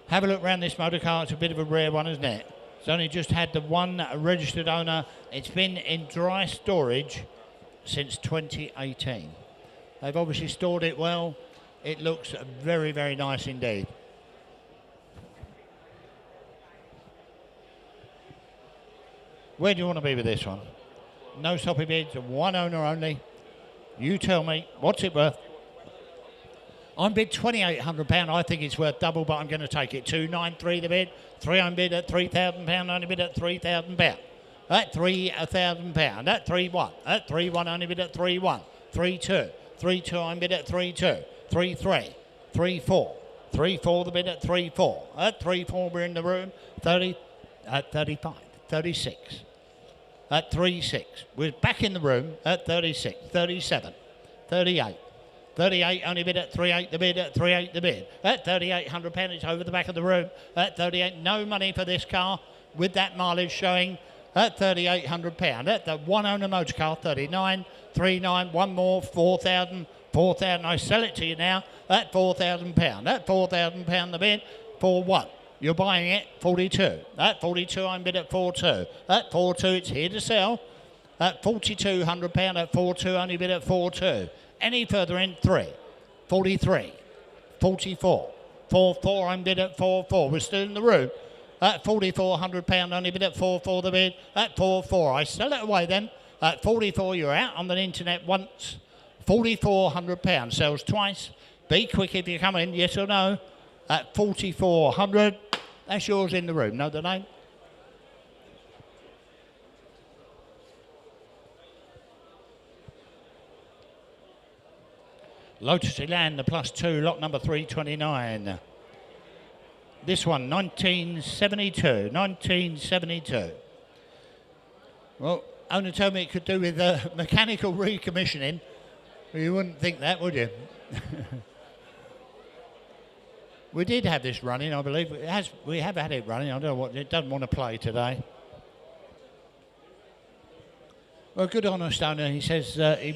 Have a look around this motor car. It's a bit of a rare one, isn't it? It's only just had the one registered owner. It's been in dry storage since 2018. They've obviously stored it well. It looks very, very nice indeed. Where do you want to be with this one? No soppy bids, one owner only. You tell me, what's it worth? I'm bid £2,800. I think it's worth double, but I'm going to take it. 293 the bid. 3 on bid at £3,000. Only bid at £3,000. At £3,000. At 3-1. At 3-1. Only bid at 3-1. 3-2. 3-2 on bid at 3-2. 3-3. 3-4. 3-4 the bid at 3-4. At 3-4 we're in the room. 30. At 35. 36. At 3-6. We're back in the room at 36. 37. 38. 38 only bid at 3.8 the bid at 3.8 the bid. At £3,800 it's over the back of the room. At 38 no money for this car with that mileage showing at £3,800. At the one owner motor car 39, 39, one more 4,000, 4,000. I sell it to you now at £4,000. At £4,000 the bid for one. You're buying it 42. At 42 I'm bid at 4.2. At 4.2 it's here to sell. At £4,200 at 4.2 only bid at 4.2. Any further in 3, 43, 44, 4.4 I'm bid at 4.4. We're still in the room. At £4,400 only bid at 4.4 the bid. At 4.4 I sell it away then. At 44 you're out on the internet once. £4,400 sells twice. Be quick if you come in, yes or no. At 4,400 that's yours in the room. Know the name? Lotus Elan, the +2, lot number 329. This one, 1972. 1972. Well, owner told me it could do with mechanical recommissioning. Well, you wouldn't think that, would you? We did have this running, I believe. We have had it running. I don't know what it doesn't want to play today. Well, good honest owner. He says he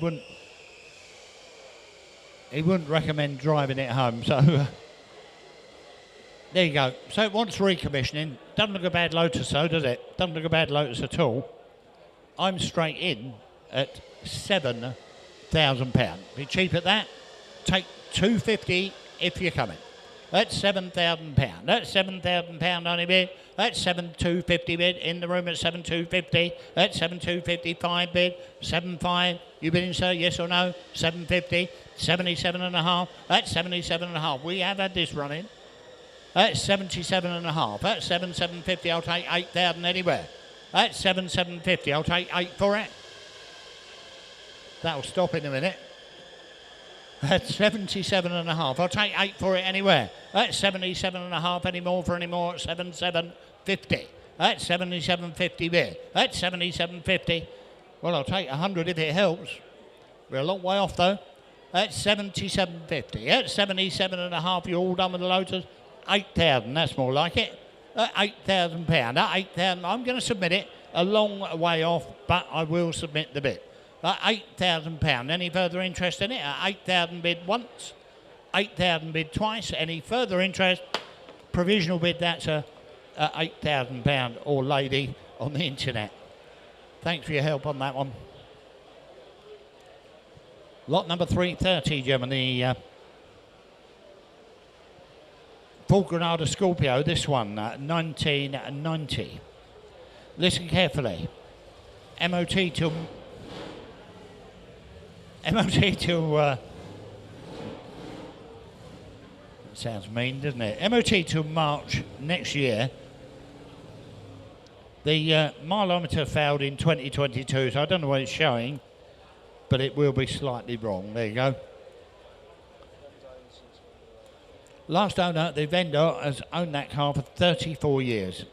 wouldn't recommend driving it home. So there you go. So it wants recommissioning. Doesn't look a bad Lotus, though, does it? Doesn't look a bad Lotus at all. I'm straight in at £7,000. Be cheap at that. Take $250 if you're coming. That's £7,000. That's £7,000 only bid. That's 7,250 bid in the room at 7,250. That's 7,255 bid. 7,500. You bidding, sir? Yes or no? 750. 77.5. That's 77.5. We have had this running. That's 77.5. That's 7,750. I'll take 8,000 anywhere. That's 7,750. I'll take 8 for it. That'll stop in a minute. That's 77.5. I'll take 8 for it anywhere. That's 77.5 anymore for anymore at 7,750. That's 77.50 bid. That's 77.50. Well, I'll take 100 if it helps. We're a long way off though. That's 77.50. That's 77.5. You're all done with the Lotus. 8,000. That's more like it. £8,000. At 8,000. I'm going to submit it. A long way off, but I will submit the bid. £8,000. Any further interest in it? 8,000 bid once, 8,000 bid twice. Any further interest? Provisional bid. That's a £8,000 or lady on the internet. Thanks for your help on that one. Lot number 330, gentlemen. The Ford Granada Scorpio. This one, 1990. Listen carefully. MOT till. Sounds mean, doesn't it? MOT till March next year. The mileometer failed in 2022, so I don't know what it's showing, but it will be slightly wrong. There you go. Last owner, the vendor, has owned that car for 34 years.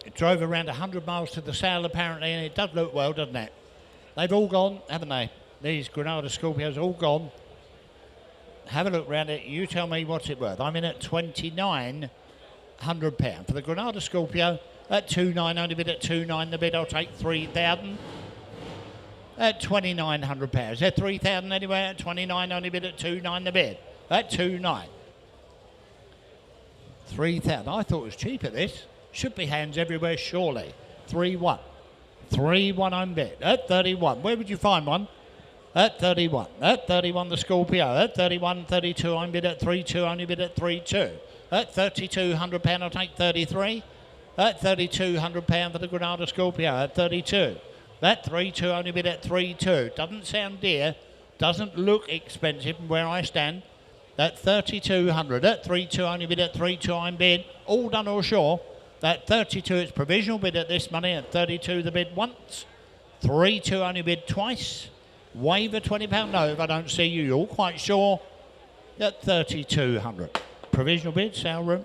It drove around 100 miles to the sale, apparently, and it does look well, doesn't it? They've all gone, haven't they? These Granada Scorpios all gone. Have a look round it. You tell me what's it worth. I'm in at £2,900 for the Granada Scorpio. At 2,900, only bid at 2,900 the bid. I'll take 3,000. At £2,900. Is there 3,000 anywhere? At 29, only bid at 2,900 the bid. At 2,900. 3,000. I thought it was cheap at this. Should be hands everywhere, surely. 3,100. 3,100 I'm bid. At 31. Where would you find one? At 31. At 31 the Scorpio. At 31, 32 I'm bid at 3,200. Only bid at 3,200. At £3,200 I'll take 33. At £3,200 for the Granada Scorpio. At 32. That 3,200 only bid at 3,200. Doesn't sound dear. Doesn't look expensive from where I stand. At 3,200. At 3,200 only bid at 3,200 I'm bid. All done or sure. That 32 it's provisional bid at this money. At 32 the bid once. 3,200 only bid twice. Waiver £20 no if I don't see you. You're all quite sure. At 3,200. Provisional bid, sale room.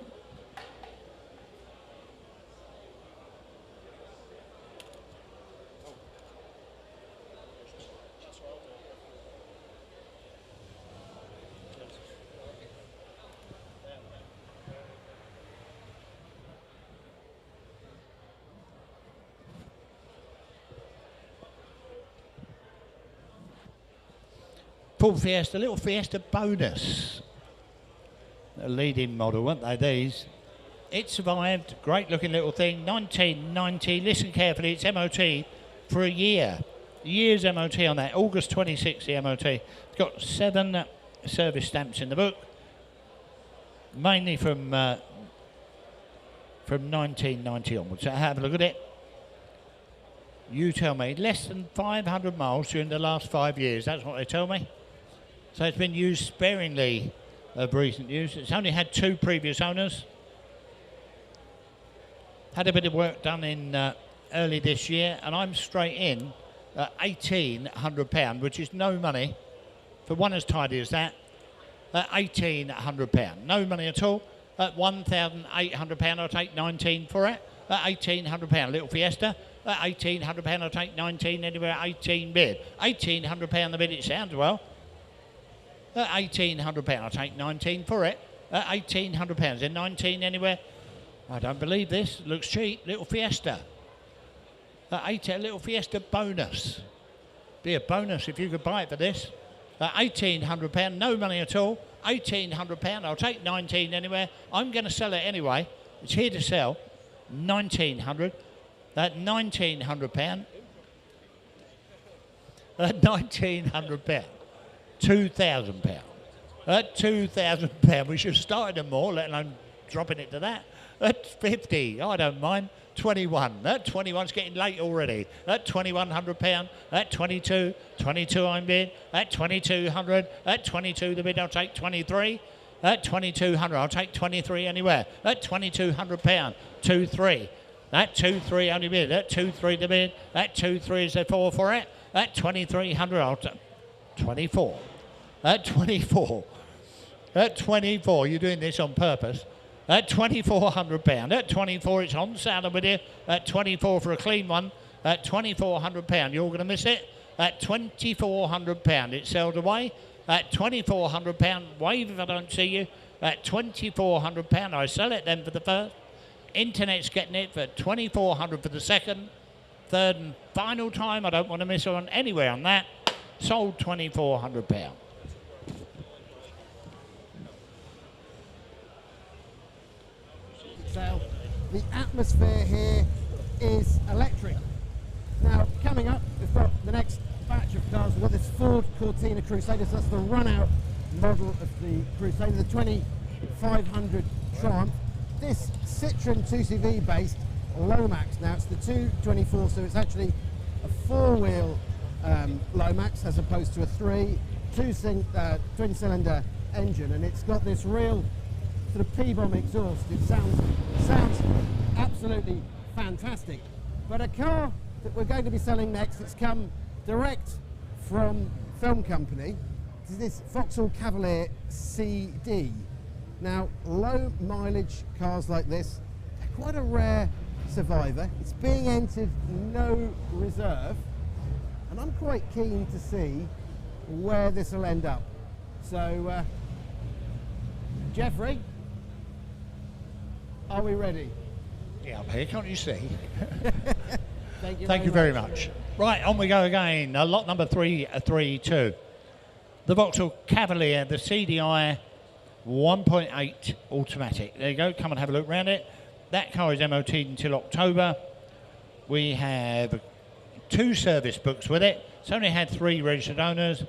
Ford Fiesta, little Fiesta bonus. A leading model, weren't they, these? It survived, great looking little thing, 1990. Listen carefully, it's MOT for a year. Year's MOT on that, August 26, the MOT. It's got 7 service stamps in the book, mainly from 1990 onwards. So have a look at it. You tell me, less than 500 miles during the last 5 years, that's what they tell me. So it's been used sparingly of recent use. It's only had 2 previous owners. Had a bit of work done in early this year, and I'm straight in at £1,800, which is no money for one as tidy as that. At £1,800, no money at all. At £1,800, I'll take 19 for it. At £1,800, little Fiesta. At £1,800, I'll take 19 anywhere at 18 bid. £1,800 the bid, it sounds well. At £1,800, I'll take 19 for it. At £1,800, then 19 anywhere. I don't believe this. Looks cheap. Little Fiesta. At 18, little Fiesta bonus. Be a bonus if you could buy it for this. At £1,800, no money at all. £1,800, I'll take 19 anywhere. I'm going to sell it anyway. It's here to sell. 1,900. At £1,900. At £1,900. £2,000. At £2,000, we should have started them more, let alone dropping it to that. At 50, I don't mind. 21. That 21's getting late already. At £2,100. At 22. 22 I'm bid. At 2,200. At 22 the bid, I'll take 23. At 2,200, I'll take 23 anywhere. At £2,200. 2-3. At 2-3 only bid. At 2-3 the bid. At 2-3 is there 4 for it. At 2,300, I'll take 24. At 24. At 24, you're doing this on purpose. At £2,400. At 24, it's on sale with you. At 24 for a clean one. At £2,400, you're going to miss it. At £2,400, it sells away. At £2,400, wave if I don't see you. At £2,400, I sell it then for the first. Internet's getting it for £2,400 for the second. Third and final time, I don't want to miss on anywhere on that. Sold £2,400. Sale. The atmosphere here is electric. Now, coming up, we've got the next batch of cars. We've got this Ford Cortina Crusader, so that's the run-out model of the Crusader, the 2500 Triumph. This Citroen 2CV based Lomax, now it's the 224, so it's actually a four-wheel Lomax as opposed to a twin-cylinder engine, and it's got this real sort of P-bomb exhaust. It sounds absolutely fantastic. But a car that we're going to be selling next, it's come direct from film company. This is this Vauxhall Cavalier CD. Now, low mileage cars like this, they're quite a rare survivor. It's being entered no reserve, and I'm quite keen to see where this will end up. So, Jeffrey, are we ready? Yeah, I'm here, can't you see? Thank you very much. Right, on we go again. Lot number 332. The Vauxhall Cavalier, the CDI 1.8 automatic. There you go, come and have a look around it. That car is MOT'd until October. We have 2 service books with it. It's only had 3 registered owners.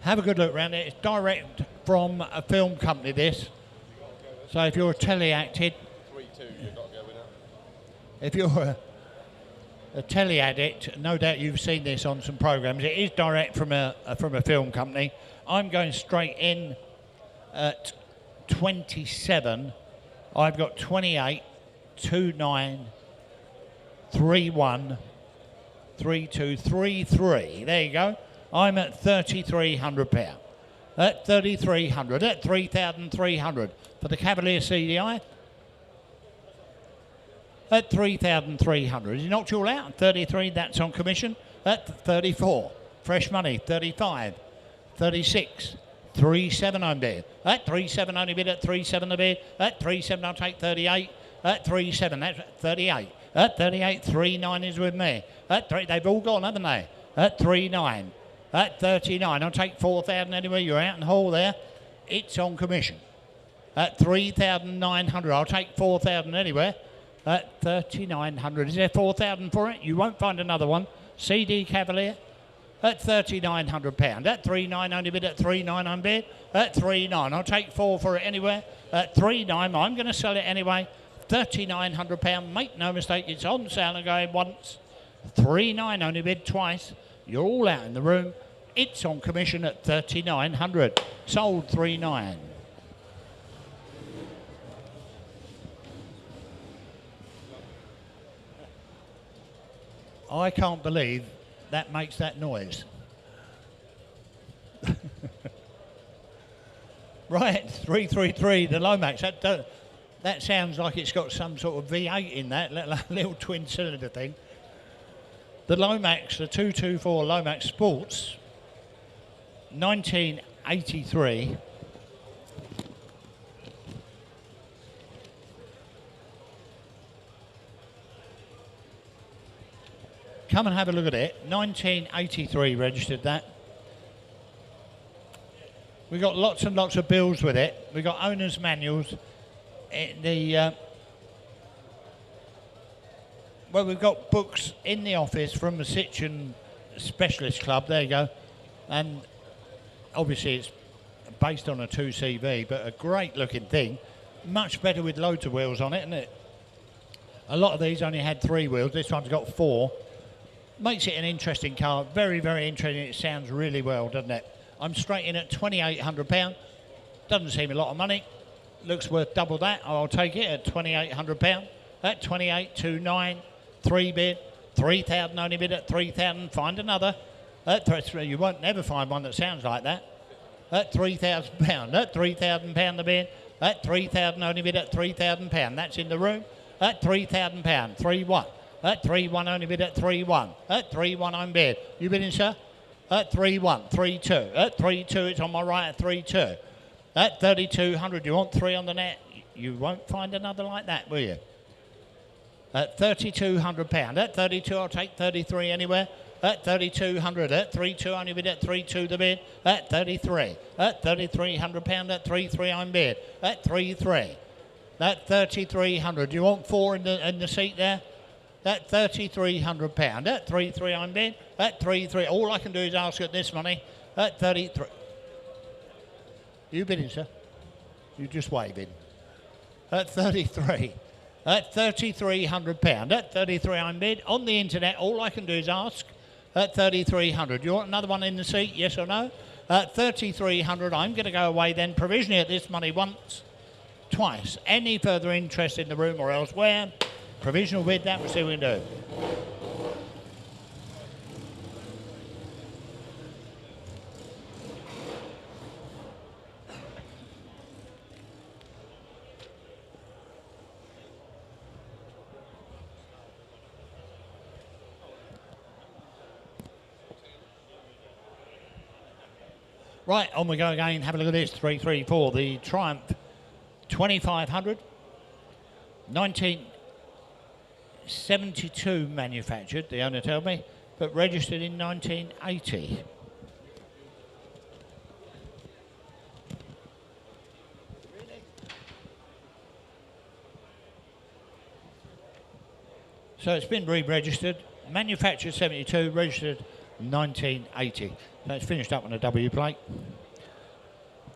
Have a good look around it. It's direct from a film company, this. So if you're a telly-acted... 3-2, you've got to go with that. If you're a telly addict, no doubt you've seen this on some programs. It is direct from a film company. I'm going straight in at 27. I've got 28, 29, 31, 32, 33. There you go. I'm at £3,300. At 3,300. At 3,300 for the Cavalier CDI. At 3,300. He knocked you all out. 33, that's on commission. At 34, fresh money. 35, 36, 37 I'm bid. At 37 only bid. At 37 the bid. At 37 I'll take 38. At 37, that's 38. At 38, 39 is with me. At 3, they've all gone, haven't they? At 39. At 39, I'll take 4,000 anyway. You're out in hall there. It's on commission. At 3,900, I'll take 4,000 anywhere. At 3,900, is there 4,000 for it? You won't find another one. CD Cavalier at £3,900. At 3,900 only bid. At 3,900 I'm bid. At 3,900, I'll take 4 for it anywhere. At 3,900, I'm going to sell it anyway. £3,900. Make no mistake, it's on sale and going once. 3,900 only bid twice. You're all out in the room. It's on commission at 3,900. Sold 3,900. I can't believe that makes that noise. Right, 333, the Lomax. That sounds like it's got some sort of V8 in that, little twin cylinder thing. The Lomax, the 224 Lomax Sports, 1983. Come and have a look at it. 1983 registered that. We got lots and lots of bills with it. We got owner's manuals. Well, we've got books in the office from the Sitchin Specialist Club. There you go. And obviously it's based on a 2CV, but a great looking thing. Much better with loads of wheels on it, isn't it? A lot of these only had 3 wheels. This one's got 4. Makes it an interesting car. Very, very interesting. It sounds really well, doesn't it? I'm straight in at £2,800. Doesn't seem a lot of money. Looks worth double that. I'll take it at £2,800. At 2829, 3 bid, 3,000 only bid at 3,000. Find another. At you won't never find one that sounds like that. At £3,000. At £3,000 the bid. At 3,000 only bid at £3,000. That's in the room. At £3,000. 3-1. At 3-1 only bid at 3-1. At 3-1 I'm bid. You bidding, sir? At 3-1, 3-2. At 3-2 it's on my right at 3-2. At 3,200 you want 3 on the net. You won't find another like that, will you? At £3,200. At 32 I'll take 33 anywhere. At 3,200. At 3-2 only bid at 3-2 the bid. At 33. At £3,300. At 3-3 I'm bid. At 3-3. At 3,300. You want 4 in the seat there? At £3,300. At 3-3 I'm bid. At 3-3. All I can do is ask at this money. At 33. You bidding, sir? You just waving. At 33. At £3,300. At 33 I'm bid. On the internet, all I can do is ask. At 3,300. You want another one in the seat? Yes or no? At 3,300 I'm going to go away then provisionally at this money once, twice. Any further interest in the room or elsewhere? Provisional bid, that we'll see what we can do. Right, on we go again. Have a look at this. 334, the Triumph 2500, 1972 manufactured, the owner told me, but registered in 1980. So it's been re-registered, manufactured 72, registered 1980. So it's finished up on a W plate.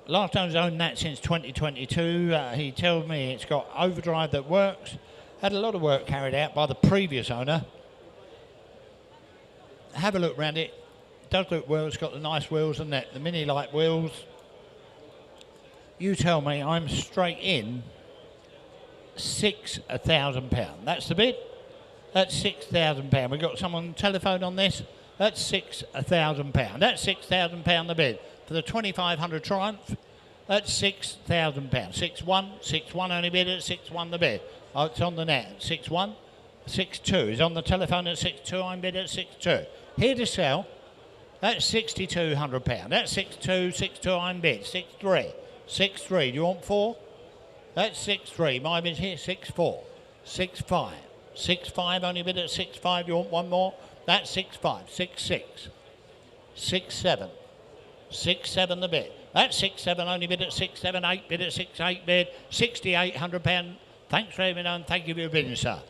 Last owner's owned that since 2022. He told me it's got overdrive that works. Had a lot of work carried out by the previous owner. Have a look around it. Does look well. It's got the nice wheels and that, the mini light wheels. You tell me, I'm straight in £6,000. That's the bid. That's £6,000. We've got someone on telephone on this. That's £6,000. That's £6,000 the bid. For the 2500 Triumph, that's £6,000. 6-1, 6-1 only bid at 6-1 the bid. Oh, it's on the net. 6-1, 6-2. He's on the telephone at 6-2. I'm bid at 6-2. Here to sell, that's £6,200. That's 6-2, 6-2. I'm bid. 6-3, 6-3. Do you want 4? That's 6-3. My bid's here. 6-4, 6-5, 6-5. Only bid at 6-5. You want one more? That's 6-5, 6-6, 6-7, 6-7 the bid. That's 6-7 only bid at 6-7, 8 bid at 6-8 bid, £6,800. Thanks for having me on. Thank you for your business, sir.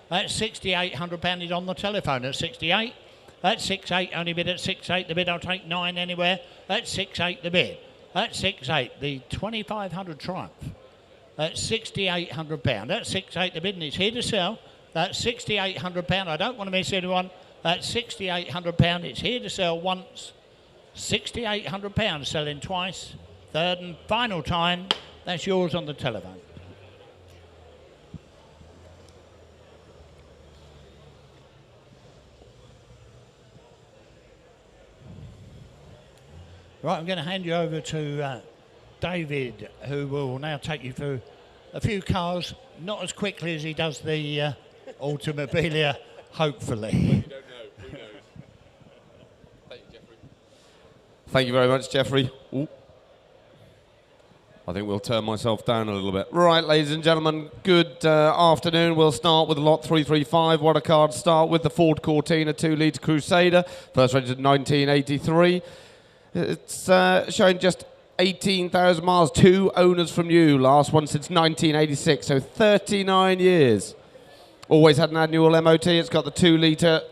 That's £6,800 is on the telephone at 68. That's 6-8 only bid at 6-8 the bid. I'll take 9 anywhere. That's 6-8 the bid. That's 6-8. The 2500 Triumph. That's £6,800. That's 6-8 the bid, and it's here to sell. That's £6,800. I don't want to miss anyone. That's £6,800. It's here to sell once. £6,800 selling twice. Third and final time. That's yours on the telephone. Right, I'm going to hand you over to David, who will now take you through a few cars, not as quickly as he does the Automobilia, hopefully. You don't know. Who knows? Thank you, Jeffrey. Thank you very much, Jeffrey. Ooh. I think we'll turn myself down a little bit. Right, ladies and gentlemen, good afternoon. We'll start with lot 335. What a card to start with. The Ford Cortina 2-litre Crusader, first registered 1983. It's showing just 18,000 miles, 2 owners from you. Last one since 1986, so 39 years. Always had an annual MOT. It's got the 2-litre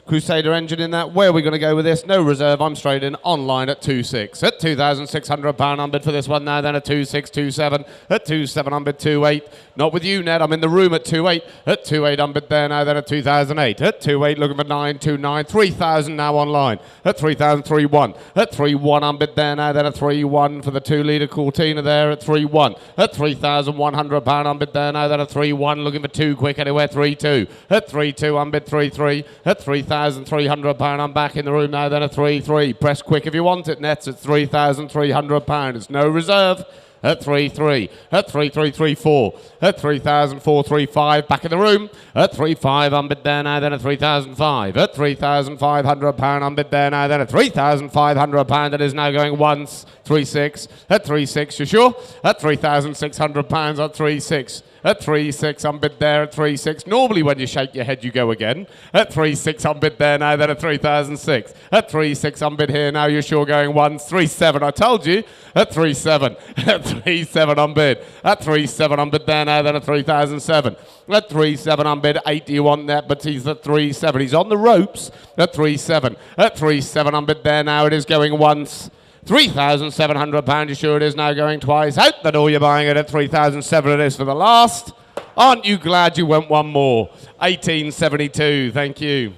Crusader engine in that. Where are we going to go with this? No reserve. I'm straight in. Online at 2.6. At £2,600 on bid for this one now. Then at 2.6, 2.7. At 2.7 on bid 2.8. Not with you, Ned. I'm in the room at 2.8. At 2.8 on bid there now. Then at 2008. At 2.8 looking for 9.29. 3,000 now online. At 3,000, 3.1. At 3.1 on bid there now. Then at 3.1 for the 2-litre Cortina there at 3.1. At £3,100 on bid there now. Then at 3.1 looking for 2 quick anywhere. 3.2. At 3.2 on bid 3.3. At 3,300 £3,300 I'm back in the room now. Then a 3.3. Press quick if you want it. Nets at £3,300. It's no reserve. At 3.3. At 3.334. At 3,435. Back in the room. At 3.5 on bid there now. Then at 3,005. At £3,500 on bid there now. Then at £3,500. That is now going once. 3.6. At 3.6. You sure? At £3,600 at 3.6. At 3.6 on bid there at 3.6. Normally when you shake your head you go again. At 3.6 on bid there now, then at 3,006. At 3.6 on bid here now, you're sure going once. 3.7, I told you. At 3.7. At 3.7 on bid. At 3.7 on bid there now, then at 3,007. At 3.7 on bid. 8 do you want that? But he's at 3.7. He's on the ropes. At 3.7. At 3.7 on bid there now, it is going once. £3,700, you sure it is now going twice. Out the door, you're buying it at 3,007 it is for the last. Aren't you glad you went one more? 1872, thank you.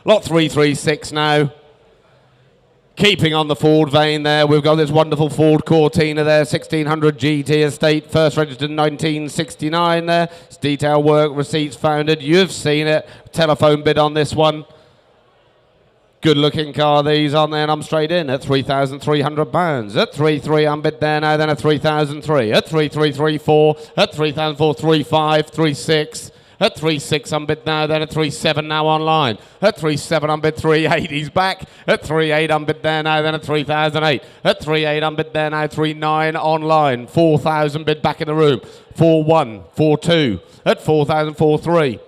Lot 336 now. Keeping on the Ford vein there, we've got this wonderful Ford Cortina there, 1600 GT estate, first registered in 1969 there. It's detail work, receipts founded, you've seen it. Telephone bid on this one. Good looking car these on there, and I'm straight in at £3,300. At 3.3 I'm bid there now, then at 3,003. At 3.334. At 3,435. 3.6. At 3.6 I'm bid now, then at 3.7 now online. At 3.7 I'm bid 3.8, he's back. At 3.8 I'm bid there now, then at 3,008. At 3.8 I'm bid there now, 3.9 online. 4,000 bid back in the room. 4.1, 4.2. At 4,043.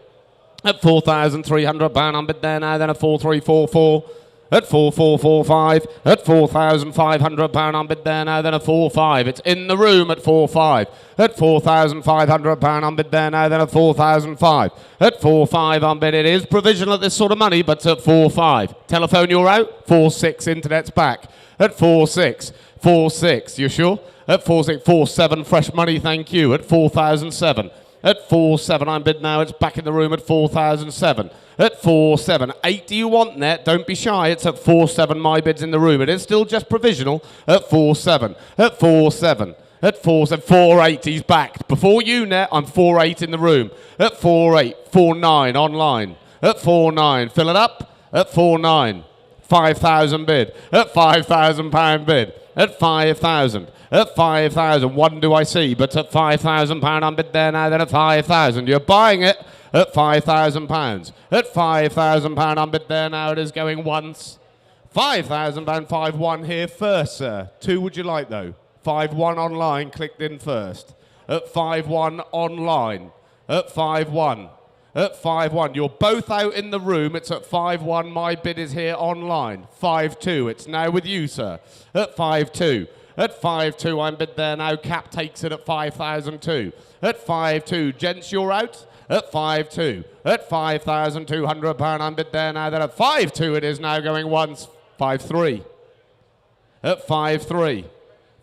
At £4,300 on bid there now, then at 4,344. At 4,445. At £4,500 on bid there now, then at 4.5. It's in the room at 4.5. At £4,500 on bid there now, then at 4,005. At 4.5 on bid, it is provisional at this sort of money, but at 4.5. Telephone, you're out. 4.6, internet's back. At 4.6. 4.6, you sure? At 4.6. 4.7, fresh money, thank you. At 4,007. At 4.7 I'm bid now, it's back in the room at 4,007. At 4.7, 8 do you want net? Don't be shy, it's at 4.7 my bid's in the room. It is still just provisional at 4.7. At 4.7. At 4.7, 4.8 he's back. Before you net, I'm 4.8 in the room. At 4.8, 4.9 online. At 4.9, fill it up. At 4.9, 5,000 bid. At £5,000 bid. At 5,000. At 5,000, one do I see, but at £5,000 I'm bid there now, then at 5,000. You're buying it at £5,000. At £5,000 I'm bid there now, it is going once. £5,000, 5.1 here first, sir. 2 would you like, though? 5.1 online, clicked in first. At 5.1 online. At 5.1. At 5.1. You're both out in the room. It's at 5.1. My bid is here online. 5.2. It's now with you, sir. At 5.2. At 5.2, I'm bid there now. Cap takes it at 5,002. At 5.2, gents, you're out. At 5.2. At £5,200, I'm bid there now. Then at 5.2, it is now going once. 5.3. At 5.3.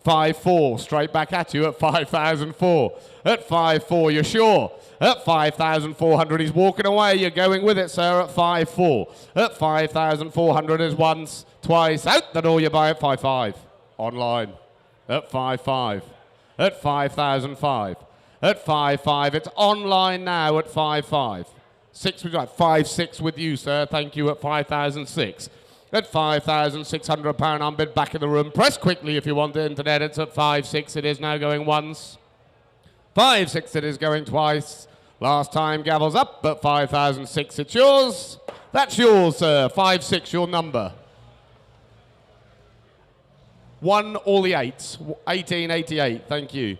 5.4, straight back at you at 5,004. At 5.4, you're sure? At 5,400, he's walking away. You're going with it, sir, at 5.4. At 5,400 is once, twice. Out the door, you buy at 5.5. Online. At 5.5. At 5,005. At 5.5. It's online now at 5.5. 6 would you like? 5.6 with you, sir. Thank you at 5,006. At £5,600 unbid, back in the room. Press quickly if you want the internet. It's at 5-6. It is now going once. 5-6 it is going twice. Last time Gavel's up at 5,006. It's yours. That's yours, sir. 5-6, your number. 1, all the 8s. 1888, thank you.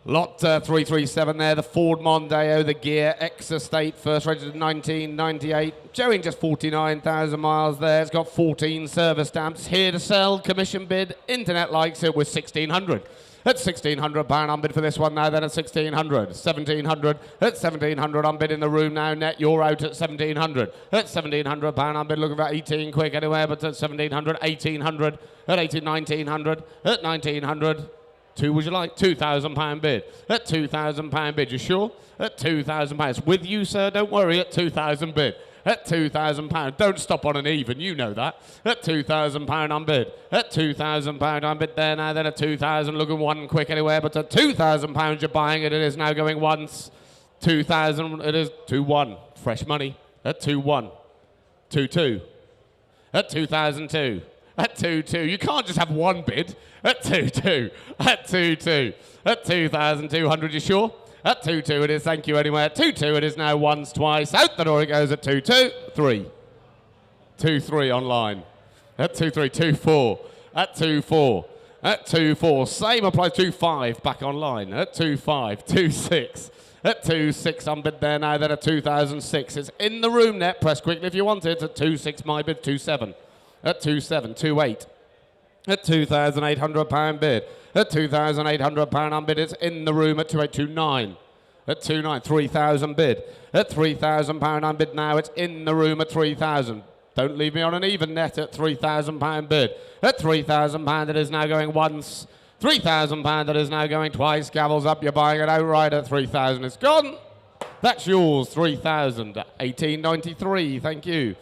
Lot 337 there, the Ford Mondeo, the Gear X Estate, first registered 1998. Showing just 49,000 miles there. It's got 14 service stamps. Here to sell, commission bid. Internet likes it with 1,600. At £1,600 unbid for this one now, then at 1,600. 1,700. At 1,700 unbid in the room now, net. You're out at 1,700. At £1,700 unbid, looking for 18 quick anywhere, but at 1,700. 1,800. At 1,900. At 1,900. Two, would you like? £2,000 bid. At £2,000 bid, you sure? At £2,000. It's with you, sir, don't worry, at £2,000 bid. At £2,000. Don't stop on an even, you know that. At £2,000 unbid. At £2,000 unbid there now, then at 2,000, looking one quick anywhere, but at £2,000 you're buying it. It is now going once. 2,000, it is 2-1. Fresh money. At 2-1. 2-2. At 2,002. At 2-2. You can't just have one bid. At 2-2. At 2-2. At 2,200, you sure? At 2-2 it is, thank you anyway. At 2-2 it is now once, twice. Out the door it goes at 2-2. 3. 2-3 online. At 2-3. 2-4. At 2-4. At 2-4. Same applies. 2-5 back online. At 2-5. 2-6. At 2-6 unbid there now, then at 2,006. It's in the room net. Press quickly if you want it. At 2-6 my bid. 2-7. At 2-7. 2-8. At £2,800 bid. At £2,800 unbid, it's in the room at 2,829. At 2,9, 3,000 bid. At £3,000 unbid now, it's in the room at 3,000. Don't leave me on an even net at £3,000 bid. At £3,000 it is now going once. £3,000 it is now going twice. Gavel's up, you're buying it outright at 3,000. It's gone. That's yours, 3,000. 1893, thank you.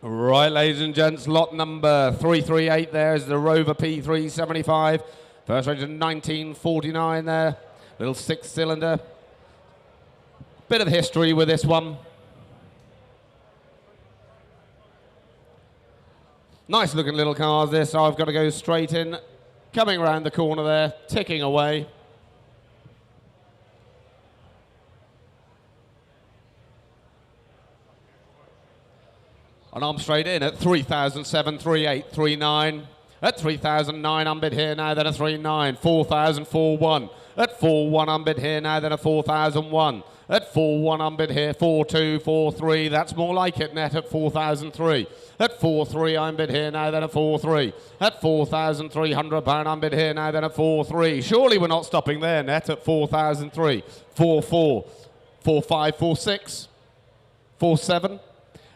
Right, ladies and gents, lot number 338 there is the Rover P375. First registered in 1949 there. Little 6-cylinder. Bit of history with this one. Nice looking little cars this. I've got to go straight in. Coming around the corner there, ticking away. And I'm straight in at 3,007, 38, 39. At 3,009 unbid here now, then a 39. 4,000, 4,1. At 4,1 unbid here now, then a 4,001. At 4,1 unbid here, 4,2, 4,3. That's more like it net at 4,003. At 4,3 unbid here now, then a 4,3. At £4,300 unbid here now, then a 4,3. Surely we're not stopping there net at 4,003. 4,4. 4,5, 4,6. 4,7.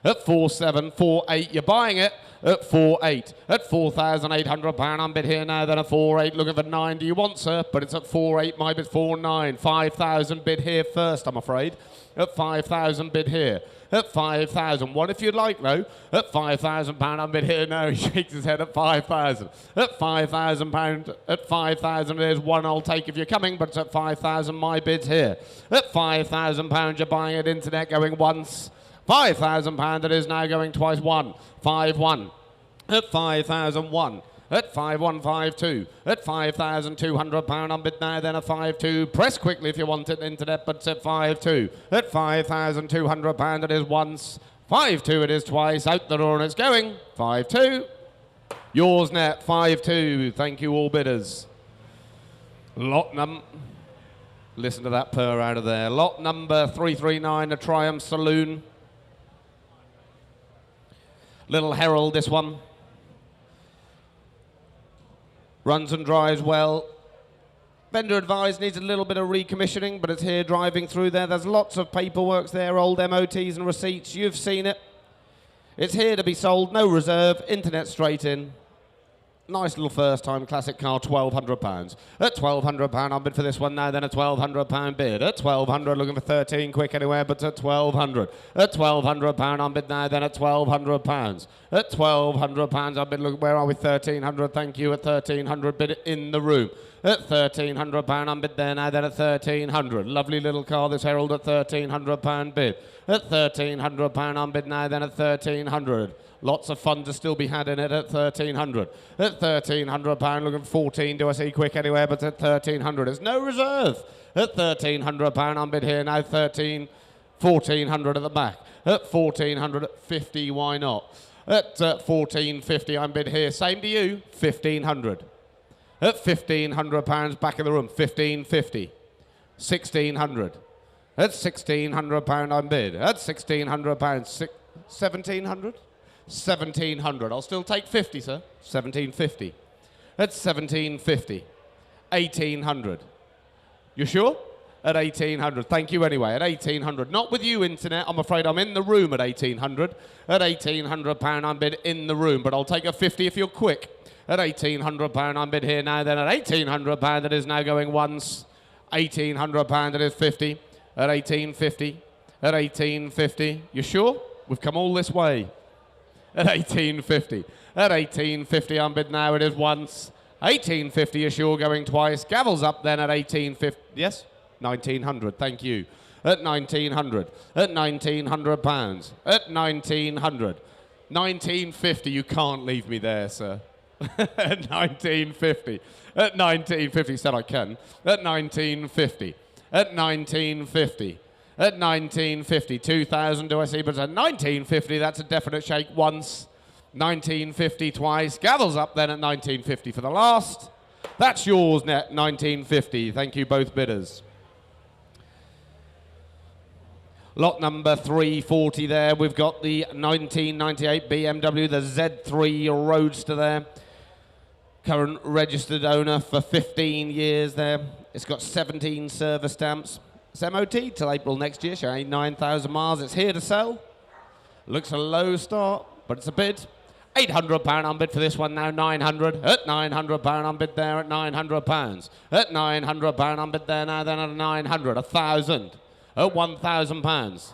At 4,7, 4,8, you're buying it at 4,8. At £4,800 unbid here now, then a 4,8, looking for 9. Do you want, sir? But it's at 4,8, my bid's 4,9. 5,000 bid here first, I'm afraid. At 5,000 bid here. At 5,000. One if you'd like, though. At £5,000 unbid here. No, he shakes his head at 5,000. At £5,000. At 5,000 there's one I'll take if you're coming, but it's at 5,000 my bid's here. At £5,000 you're buying it, internet going once. £5,000 it is now going twice. 1, 5, 1. At 5,001. At 5,152. At £5,200 unbid now, then a 5,2. Press quickly if you want it, internet, but it's at 5,2. At £5,200 it is once. 5,2 it is twice. Out the door and it's going. 5,2. Yours net, 5,2. Thank you all bidders. Lot number... Listen to that purr out of there. Lot number 339, a Triumph Saloon. Little Herald, this one. Runs and drives well. Vendor advised needs a little bit of recommissioning, but it's here driving through there. There's lots of paperwork there, old MOTs and receipts. You've seen it. It's here to be sold, no reserve, internet straight in. Nice little first-time classic car, £1,200. At £1,200, I'm bid for this one now, then a £1,200 bid. At £1,200, looking for 13 quick anywhere, but at £1,200. At £1,200, I'm bid now, then at £1,200. At £1,200, I'm bid, look, where are we? 1,300, thank you. At 1,300, bid in the room. At £1,300, I'm bid there now, then at 1,300. Lovely little car, this Herald, at £1,300 bid. At £1,300, I'm bid now, then at 1,300. Lots of fun to still be had in it at 1,300. At £1,300, looking 14, do I see quick anywhere, but at 1,300. There's no reserve. At £1,300, I'm bid here now, 1,400 at the back. At 1,400, at 50, why not? At 1,450, I'm bid here, same to you, 1,500. At £1,500, back in the room, 1,550. 1,600. At £1,600, I'm bid. At £1,600, 1,700? 1,700. I'll still take 50, sir. 1,750. At 1,750. 1,800. You sure? At 1,800. Thank you anyway. At 1,800. Not with you, Internet. I'm afraid I'm in the room at 1,800. At £1,800, I'm bid in the room, but I'll take a 50 if you're quick. At £1,800, I'm bid here now. Then at £1,800, it is now going once. £1,800, it is 50. At 1,850. At 1,850. You sure? We've come all this way. At 1,850. At 1,850, I'm bid now. It is once. 1,850, you're sure, going twice. Gavels up then at 1,850. Yes? 1,900, thank you. At 1,900. At £1,900. At 1,900. 1,950, you can't leave me there, sir. At 1,950. At 1,950, said I can. At 1,950. At 1,950. At 1,950, 2,000 do I see, but at 1,950, that's a definite shake once. 1,950 twice. Gavels up then at 1,950 for the last. That's yours, net 1,950. Thank you, both bidders. Lot number 340 there. We've got the 1998 BMW, the Z3 Roadster there. Current registered owner for 15 years there. It's got 17 service stamps. It's MOT till April next year, showing 9,000 miles. It's here to sell. Looks a low start, but it's a bid. £800 on bid for this one now, 900. At £900 on bid there at £900. At £900 on bid there now, then at 900. 1,000. At £1,000.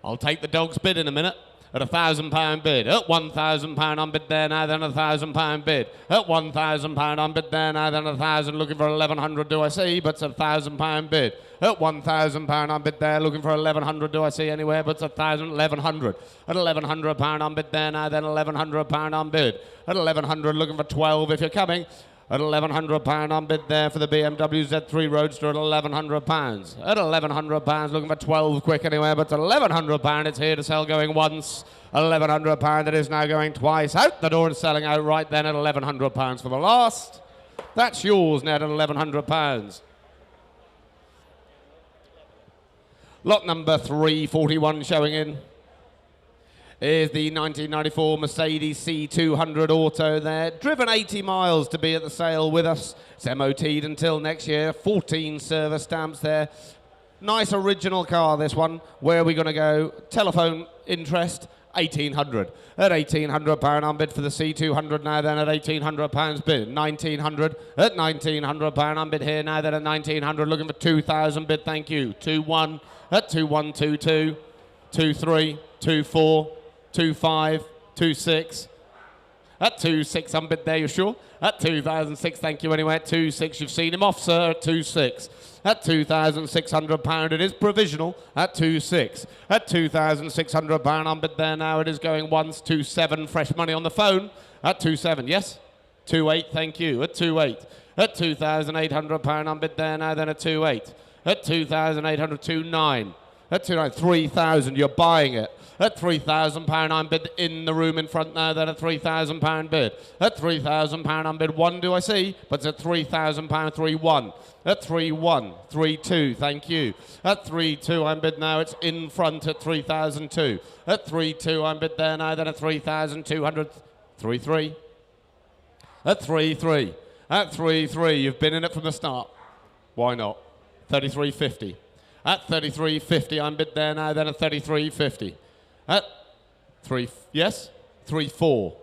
I'll take the dog's bid in a minute. At £1,000 bid. At £1,000 on bid there now, then £1,000 bid. At £1,000 on bid there now, then 1,000. Looking for 1,100, do I see? But it's a £1,000 bid. At £1,000 on bid there, looking for 1,100, do I see anywhere? But it's 1,000, 1,100. At £1,100 on bid there now, then £1,100 on bid. At 1,100, looking for 12 if you're coming. At £1,100 on bid there for the BMW Z3 Roadster at £1,100. At £1,100, looking for 12 quick anywhere, but at £1,100, it's here to sell going once. £1,100, it is now going twice. Out the door and selling out right then at £1,100 for the last. That's yours, net at £1,100. Lot number 341 showing in is the 1994 Mercedes C200 Auto there. Driven 80 miles to be at the sale with us. It's MOT'd until next year. 14 service stamps there. Nice original car, this one. Where are we going to go? Telephone interest, 1,800. At £1,800 on bid for the C200 now, then at £1,800 bid. 1,900. At £1,900 on bid here now, then at 1,900. Looking for 2,000 bid, thank you. 2-1. At 2-1, 2-2. 2-3. 2-4. 2-5, 2-6. At 2-6, I'm bid there, you sure? At 2,006, thank you anyway. At 2-6, you've seen him off, sir, at 2-6. At £2,600, it is provisional. At 2-6. At £2,600, I'm bid there now. It is going once. 2-7, fresh money on the phone. At 2-7, yes? 2-8, thank you. At 2-8. At £2,800, I'm bid there now, then at 2-8. At 2,800, 2-9. At 2-9, 3,000, you're buying it. At £3,000, I'm bid in the room in front now, then at £3,000 bid. At £3,000, I'm bid 1, do I see? But it's at £3,000, 3-1. At 3-1, 3-2, thank you. At 3-2, I'm bid now, it's in front at 3,002. At 3-2, I'm bid there now, then at 3,200, 3-3. At 3-3. At 3-3, you've been in it from the start. Why not? 33.50. At 33.50, I'm bid there now, then at 33.50. At 3, yes? 3-4.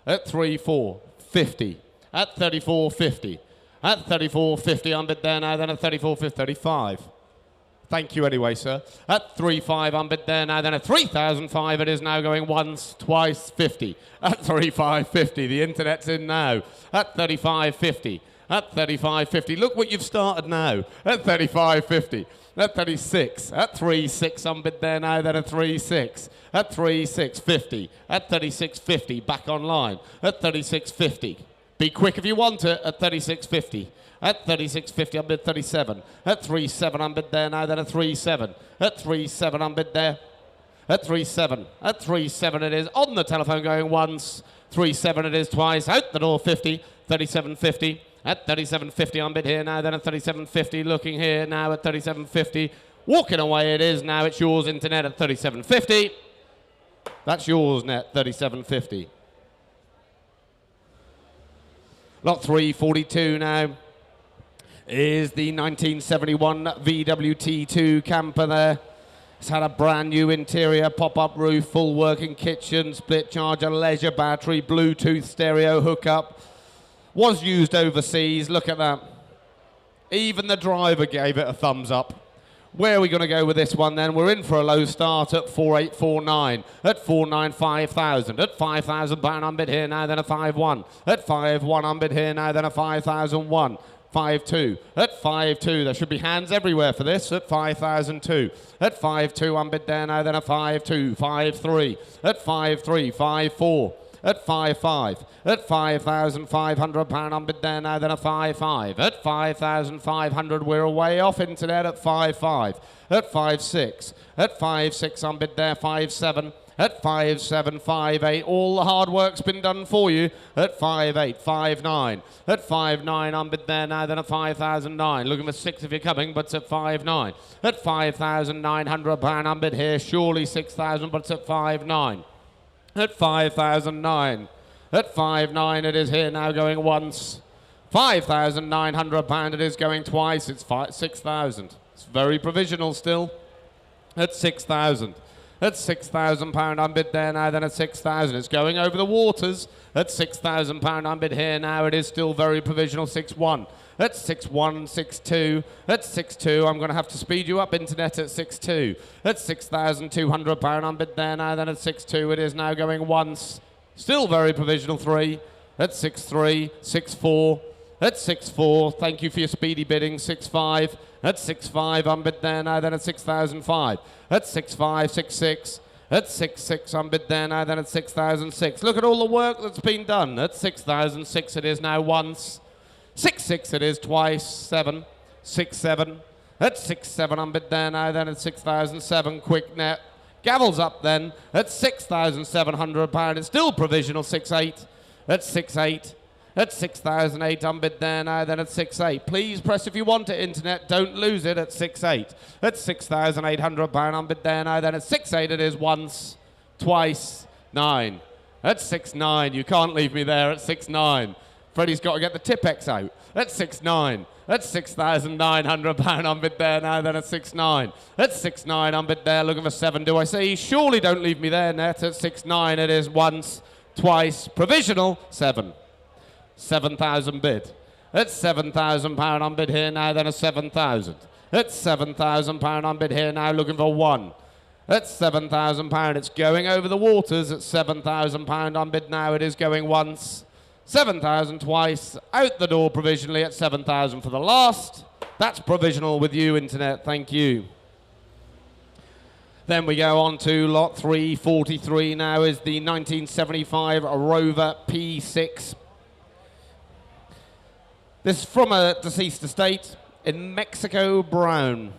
At 3-4. 34.50. At 34.50. At 34.50 unbid there now, then at 34.50, 35. Thank you anyway, sir. At 3.5 unbid there now, then at 3,005 it is now going once, twice, 50. At 35.50, the internet's in now. At 35.50. At 35.50, look what you've started now. At 35.50. At 36. At 3.6 unbid there now, then at 3.6. At 3.650. At 36.50, back online. At 36.50. Be quick if you want it. At 36.50. At 36.50 unbid 37. At 3.7 unbid there now, then at 3.7. At 3.7 unbid there. At 3.7. At 3.7 it is on the telephone going once. 3.7 it is twice. Out the door 50. 37.50. At 37.50 unbid here now, then at 37.50. Looking here now at 37.50. Walking away it is now. It's yours, internet, at 37.50. That's yours, net, 37.50. Lot 342 now is the 1971 VWT2 camper there. It's had a brand new interior, pop-up roof, full working kitchen, split charger, leisure battery, Bluetooth stereo hookup. Was used overseas, look at that. Even the driver gave it a thumbs up. Where are we going to go with this one then? We're in for a low start at 4,849. At 4,9, 5,000. At £5,000 unbid here now, then a 5,1. At 5,1 unbid here now, then a 5,001. 5.2. At 5.2, there should be hands everywhere for this. At 5,002. At 5.2 unbid there now, then a 5.2. 5.3. At 5.3, 5.4. At 5.5. At £5,500 unbid there now, then a 5.5. At 5,500, we're away off internet at 5.5. At 5.6. At 5.6 unbid there, 5.7. At 5.7, 5.8, all the hard work's been done for you. At 5.8, 5.9. At 5.9 unbid there now, then a 5,009. Looking for 6 if you're coming, but it's at 5.9. At £5,900 unbid here, surely 6,000, but it's at 5.9. At 5,009. At 5.9 it is here now going once. £5,900 it is going twice. It's 6,000. It's very provisional still. At 6,000. At £6,000 unbid there now, then at 6,000. It's going over the waters. At £6,000 unbid here now, it is still very provisional. 6.1. At 6.1, 6.2. At 6.2, I'm going to have to speed you up, internet, at 6.2. At £6,200 unbid there now, then at 6.2, it is now going once. Still very provisional. 3. At 6.3, 6.4. At 6.4, thank you for your speedy bidding. 6.5. At 6.5 unbid there now, then at 6,005. At 6.5, 6.6. At 6.6 unbid there now, then at 6,006. Look at all the work that's been done. At 6,006 it is now once. 6.6 it is twice. 7. 6.7. At 6.7 unbid there now, then at 6,007. Quick net. Gavels up then. At £6,700. It's still provisional. 6.8. At 6.8. At 6,008 unbid there now, then at 6.8. Please press if you want it, internet. Don't lose it at 6.8. At £6,800 unbid there now, then at 6.8 it is once, twice, 9. At 6.9, you can't leave me there at 6.9. Freddie's got to get the Tipex out. At 6.9. At £6,900 unbid there now, then at 6.9. At 6.9 unbid there, looking for 7, do I see? Surely don't leave me there, net. At 6.9 it is once, twice, provisional, 7. 7,000 bid. At £7,000 unbid here now, then a 7,000. At £7,000 unbid here now, looking for 1. At £7,000, it's going over the waters. At £7,000 unbid now, it is going once. 7,000 twice, out the door provisionally at 7,000 for the last. That's provisional with you, internet, thank you. Then we go on to lot 343 now is the 1975 Rover P6. This is from a deceased estate in Mexico Brown.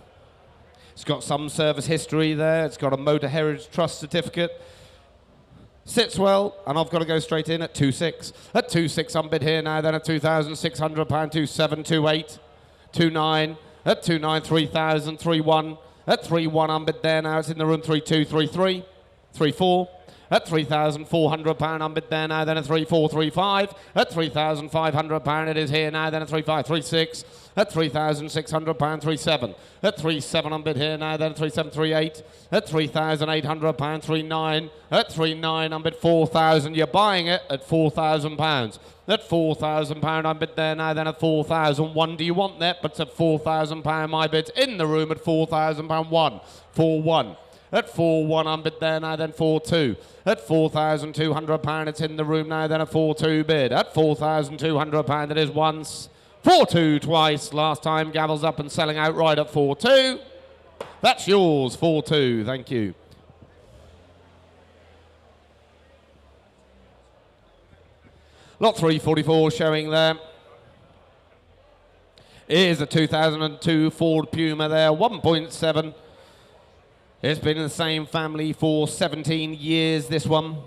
It's got some service history there. It's got a Motor Heritage Trust certificate. Sits well, and I've got to go straight in at 2.6. At 2.6 unbid here now, then at £2,600, 2.7, 2.8, 2.9. At 2.9, 3,000, 3.1. At 3.1 unbid there now, it's in the room 3.2, 3.3, 3.4. at £3,400 unbid there now, then a 3435 at £3,500 it is here now, then a 3536 at £3,600 37 at 37 unbid here now, then a 3738 at £3,800 39 at 39 unbid 4,000. You're buying it at £4,000. At £4,000 unbid there now, then at 4,001. Do you want that? But at £4,000 my bid's in the room at £4,000 1 4-1. At 4-1 unbid there now, then 4-2. At £4,200 it's in the room now, then a 4-2 bid. At £4,200 it is once. 4-2 twice. Last time gavels up and selling outright at 4-2. That's yours, 4-2. Thank you. Lot 344 showing there. Here's a 2002 Ford Puma there, 1.7. It's been in the same family for 17 years, this one.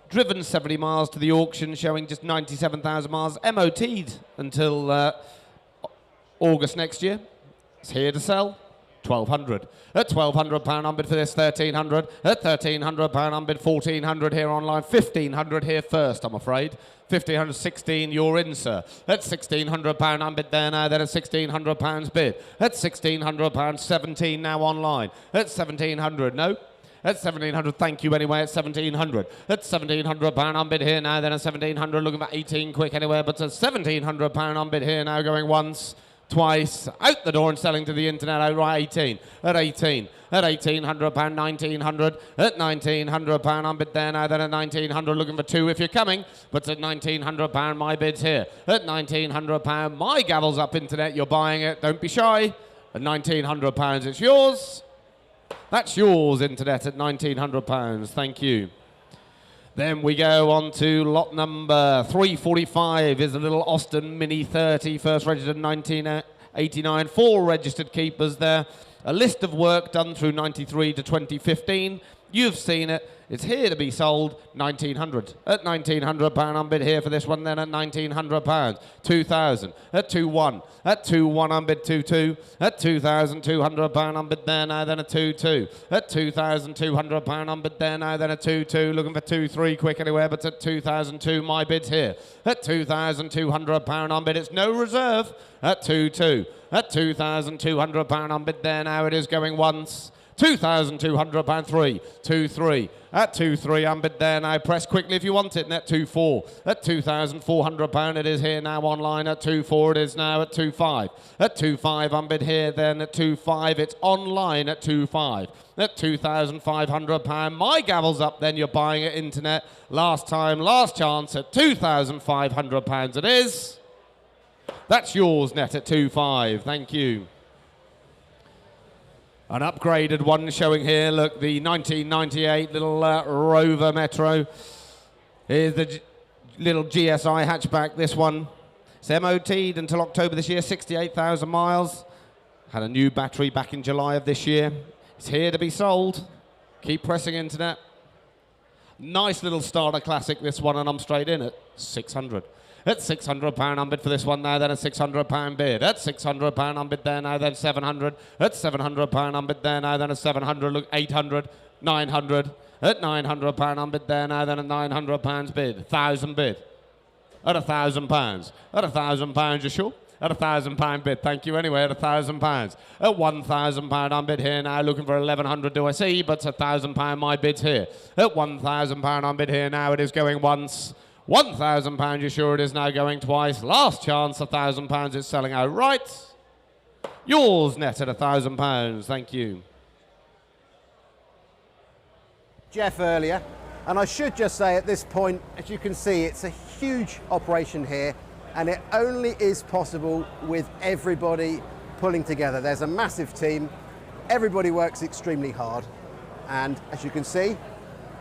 Driven 70 miles to the auction, showing just 97,000 miles. MOT'd until August next year. It's here to sell. 1,200. At £1,200 unbid for this, 1,300. At £1,300 unbid, 1,400 here online. 1,500 here first, I'm afraid. 1,500, 16, you're in, sir. At £1,600 unbid there now, then at £1,600 bid. At £1,600, 17 now online. At 1,700, no. At 1,700, thank you anyway, at 1,700. At £1,700 unbid here now, then at 1,700, looking for 18 quick anywhere, but at £1,700 unbid here now, going once, twice, out the door and selling to the internet outright. 18 at 18 at £1,800, 1,900 at £1,900 unbid there now, then at 1,900 looking for two if you're coming, but at £1,900 my bid's here. At £1,900 my gavel's up internet, you're buying it, don't be shy. At £1,900 it's yours. That's yours internet at £1,900, thank you. Then we go on to lot number 345 is a little Austin Mini 30, first registered in 1989. 4 registered keepers there. A list of work done through 93 to 2015. You've seen it. It's here to be sold, 1,900. At £1,900 unbid here for this one then at £1,900. 2,000. At 2-1. At 2-1 unbid 2-2. At £2,200 unbid there now then a 2-2. At £2,200 unbid there now then a 2-2. Looking for 2-3 quick anywhere, but at 2,002 my bid's here. At £2,200 unbid, it's no reserve. At 2-2. At £2,200 unbid there now, it is going once. £2,200 3, 2-3. At 2-3 unbid there now. Press quickly if you want it. And at 2-4. At £2,400 it is here now online. At 2-4 it is now at 2-5. At 2-5 unbid here then at 2-5. It's online at 2-5. At £2,500. My gavel's up then. You're buying it internet. Last time, last chance at £2,500 it is. That's yours net at 2-5. Thank you. An upgraded one showing here, look, the 1998 little Rover Metro. Here's the little GSI hatchback, this one. It's MOT'd until October this year, 68,000 miles. Had a new battery back in July of this year. It's here to be sold. Keep pressing internet. Nice little starter classic, this one, and I'm straight in at 600. At £600 unbid for this one now, then a £600 bid. At £600 unbid there now, then 700. At £700 unbid there now, then a 700. Look, 800, 900. At £900 unbid there now, then a £900 bid. 1,000 bid. At £1,000. At £1,000, you sure? At £1,000 bid, thank you anyway, at £1,000. At £1,000 unbid here now, looking for 1,100 do I see, but at £1,000 my bid's here. At £1,000 unbid here now, it is going once. £1,000, you're sure it is now going twice. Last chance, £1,000 is selling outright. Yours net at £1,000, thank you. Jeff earlier, and I should just say at this point, as you can see, it's a huge operation here, and it only is possible with everybody pulling together. There's a massive team, everybody works extremely hard, and as you can see,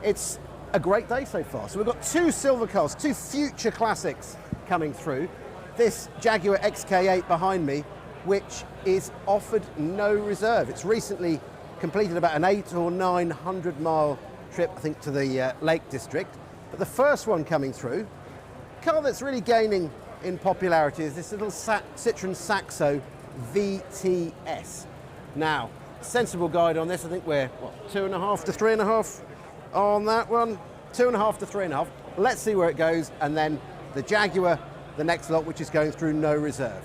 it's a great day so far. So we've got 2 silver cars, 2 future classics coming through. This Jaguar XK8 behind me, which is offered no reserve. It's recently completed about an 800 or 900 mile trip, I think, to the Lake District. But the first one coming through, a car that's really gaining in popularity is this little Citroen Saxo VTS. Now, sensible guide on this, I think we're, what, 2.5 to 3.5 on that one. 2.5 to 3.5. Let's see where it goes, and then the Jaguar, the next lot, which is going through no reserve.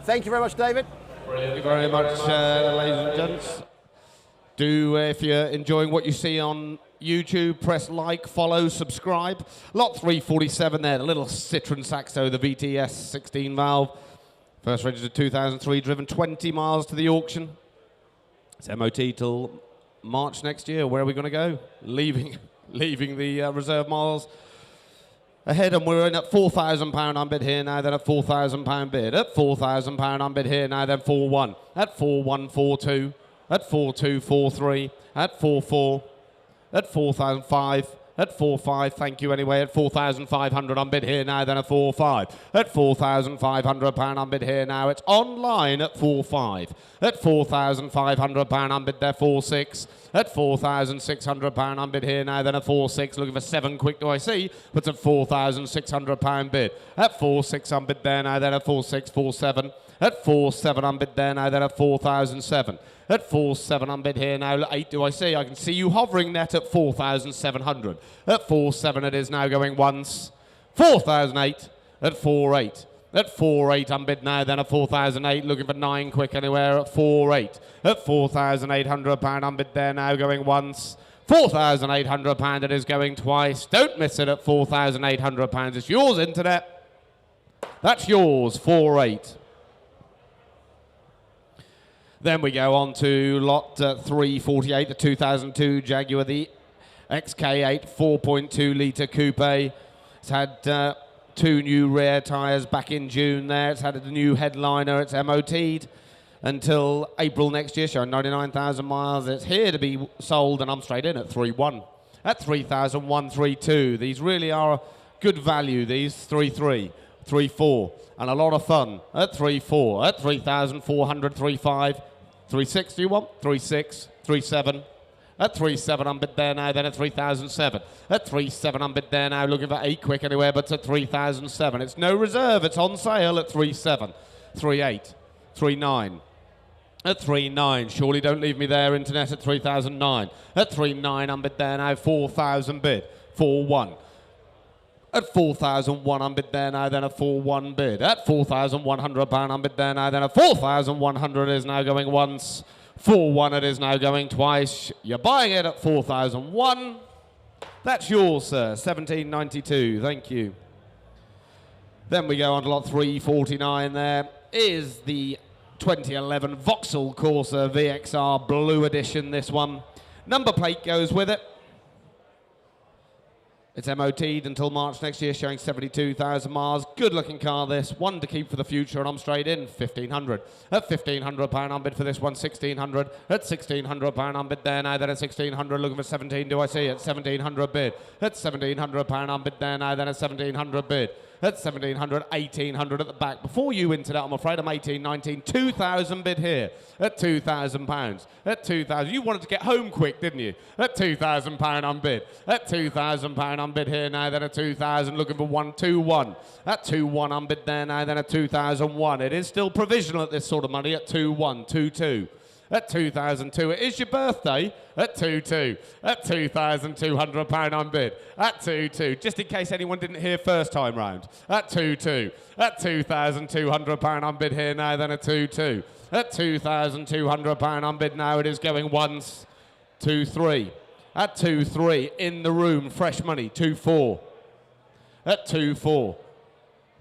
Thank you very much, David. Thank you very much, ladies and gents. Do, if you're enjoying what you see on YouTube, press like, follow, subscribe. Lot 347 there, the little Citroen Saxo, the VTS 16 valve. First registered 2003, driven 20 miles to the auction. It's MOT till March next year. Where are we going to go? Leaving the reserve miles ahead, and we're in at £4,000 unbid here now, then a £4,000 bid. At £4,000 unbid here now, then 4-1. At 4-1-4-2. At 4-2-4-3. At 4-4. At 4,005. At 4-5, thank you anyway, at 4,500 unbid here now, then a 4-5. At £4,500 unbid here now, it's online at 4-5. At £4,500 unbid there, 4-6. At £4,600 unbid here now, then a 4-6. Looking for 7 quick, do I see? But at £4,600 bid. At 4-6 unbid there now, then a 4-6, 4-7. At 4-7 unbid there now, then a 4,007. At 4-7 unbid here now, 8 do I see? I can see you hovering net at 4,700. At 4-7 it is now going once. 4,008. At 4-8. At 4-8 unbid now, then a 4,008. Looking for 9 quick anywhere at 4-8. At £4,800 unbid there now going once. £4,800 it is going twice. Don't miss it at £4,800. It's yours, Internet. That's yours, 4-8. Then we go on to lot 348, the 2002 Jaguar, the XK8 4.2 litre coupe. It's had 2 new rear tyres back in June there. It's had a new headliner. It's MOT'd until April next year, showing 99,000 miles. It's here to be sold, and I'm straight in at 3-1. At 3,132. These really are good value, these 3-3, 3-4. And a lot of fun at 3-4, at 3,400, 3-5, 3-6 do you want? 3-6, 3-7, at 3-7 unbid there now, then at 3,007. At 3-7 unbid there now, looking for 8 quick anywhere, but at 3,007. It's no reserve, it's on sale at 3-7, 3-8, 3-9. At 3-9, surely don't leave me there, Internet, at 3,009. At 3-9 unbid there now, 4,000 bid, 4-1. At 4,001 unbid there now, then a 4-1 bid. At £4,100 unbid there now, then a 4,100 is now going once. 4-1 it is now going twice. You're buying it at 4,001. That's yours, sir. 1792. Thank you. Then we go on to lot 349 there. Is the 2011 Vauxhall Corsa VXR Blue Edition, this one. Number plate goes with it. It's MOT'd until March next year, showing 72,000 miles. Good looking car, this. One to keep for the future, and I'm straight in. 1,500. At £1,500 unbid for this one, 1,600. At £1,600 unbid there now, then at 1,600. Looking for 17, do I see? At 1,700 bid. At £1,700 unbid there now, then at 1,700 bid. At 1,700, 1,800 at the back. Before you Internet, I'm afraid I'm 18, 19, 2,000 bid here. At £2,000. At 2,000. You wanted to get home quick, didn't you? At £2,000 unbid. At £2,000 unbid here now, then at 2,000. Looking for 121. At 2-1 unbid there now, then at 2,001. It is still provisional at this sort of money at 2-1, 2-2. At 2,002. It is your birthday. At 2-2. At £2,200 unbid. At 2-2. Just in case anyone didn't hear first time round. At 2-2. At £2,200 unbid here now, then at 2-2. At £2,200 unbid now, it is going once. 2-3. At 2-3. In the room. Fresh money. 2-4. At 2-4.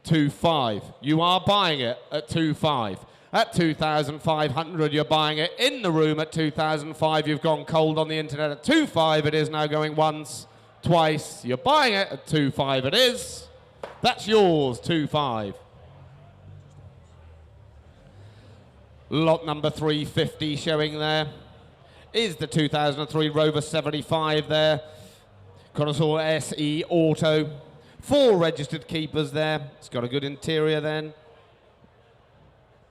2-5. You are buying it at 2-5. At 2,500, you're buying it in the room at 2,005. You've gone cold on the Internet at 2.5. It is now going once, twice. You're buying it at 2.5. It is. That's yours, 2.5. Lot number 350 showing there is the 2003 Rover 75 there. Connoisseur SE Auto. 4 registered keepers there. It's got a good interior then.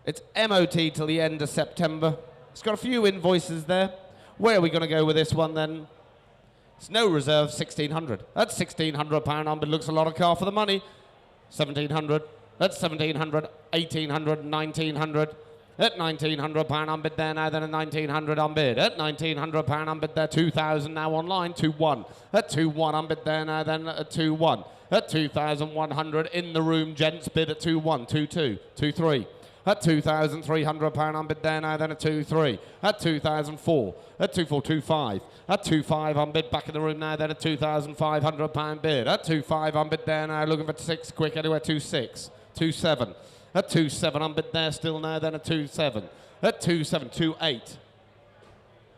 It's MOT till the end of September. It's got a few invoices there. Where are we going to go with this one then? It's no reserve, 1,600. That's £1,600 unbid. Looks a lot of car for the money. 1,700. That's 1,700. 1,800. 1,900. At £1,900 on bid there now, then at 1,900 on bid. At £1,900 on bid there, 2,000 now online, 2-1. At 2-1 on bid there now, then at 2-1. At 2,100 in the room, gents bid at 2-1, 2-2, 2-3. At £2,300 on bid there now, then at 2-3. At 2,004. At 2-4, 2-5. At 2-5 on bid back in the room now, then at £2,500 bid. At 2-5 on bid there now, looking for 6 quick anywhere, 2-6, 2-7. At 2-7 on bid there still now, then at 2-7. At 2-7, 2-8.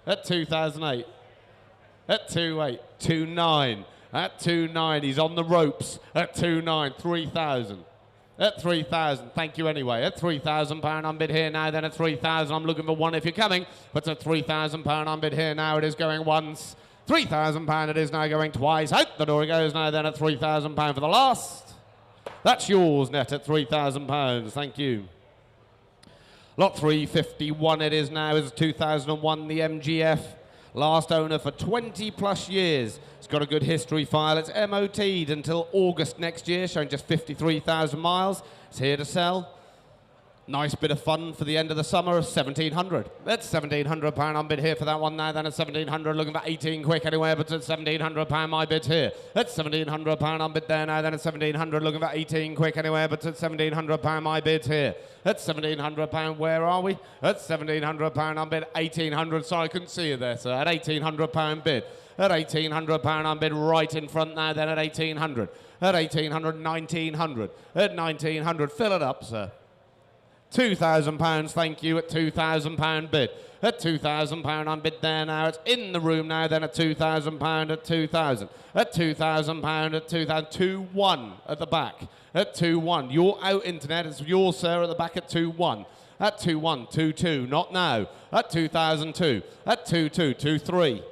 At 2008. At 2-8, 2-9. At 2-9, he's on the ropes. At 2-9, 3,000. At 3,000, thank you anyway. At £3,000 on bid here now, then at 3,000, I'm looking for one if you're coming. But at £3,000 on bid here now, it is going once. £3,000 it is now going twice. Out the door it goes now, then at £3,000 for the last. That's yours, net at £3,000. Thank you. Lot 351 it is now, is 2001, the MGF. Last owner for 20 plus years. It's got a good history file. It's MOT'd until August next year, showing just 53,000 miles. It's here to sell. Nice bit of fun for the end of the summer, 1,700. That's £1,700 on bid here for that one now, then at 1,700, looking for 18 quick anywhere, but at £1,700 my bid here. That's £1,700 on bid there now, then at 1,700, looking for 18 quick anywhere, but at £1,700 my bid here. That's £1,700, where are we? At £1,700 on bid, 1,800, sorry, I couldn't see you there, sir, at £1,800 bid. At £1,800 on bid, right in front now, then at 1,800. At 1,800, 1,900. At 1,900, fill it up, sir. £2,000, thank you, at £2,000 bid. At £2,000 on bid there now. It's in the room now, then at £2,000 at 2,000. At £2,000 at 2,000. 2-1 at the back. At 2-1. You're out, internet. It's yours, sir, at the back at 2-1. At 2-1. 2-2. Not now. At 2,002. At 2-2. 2-3.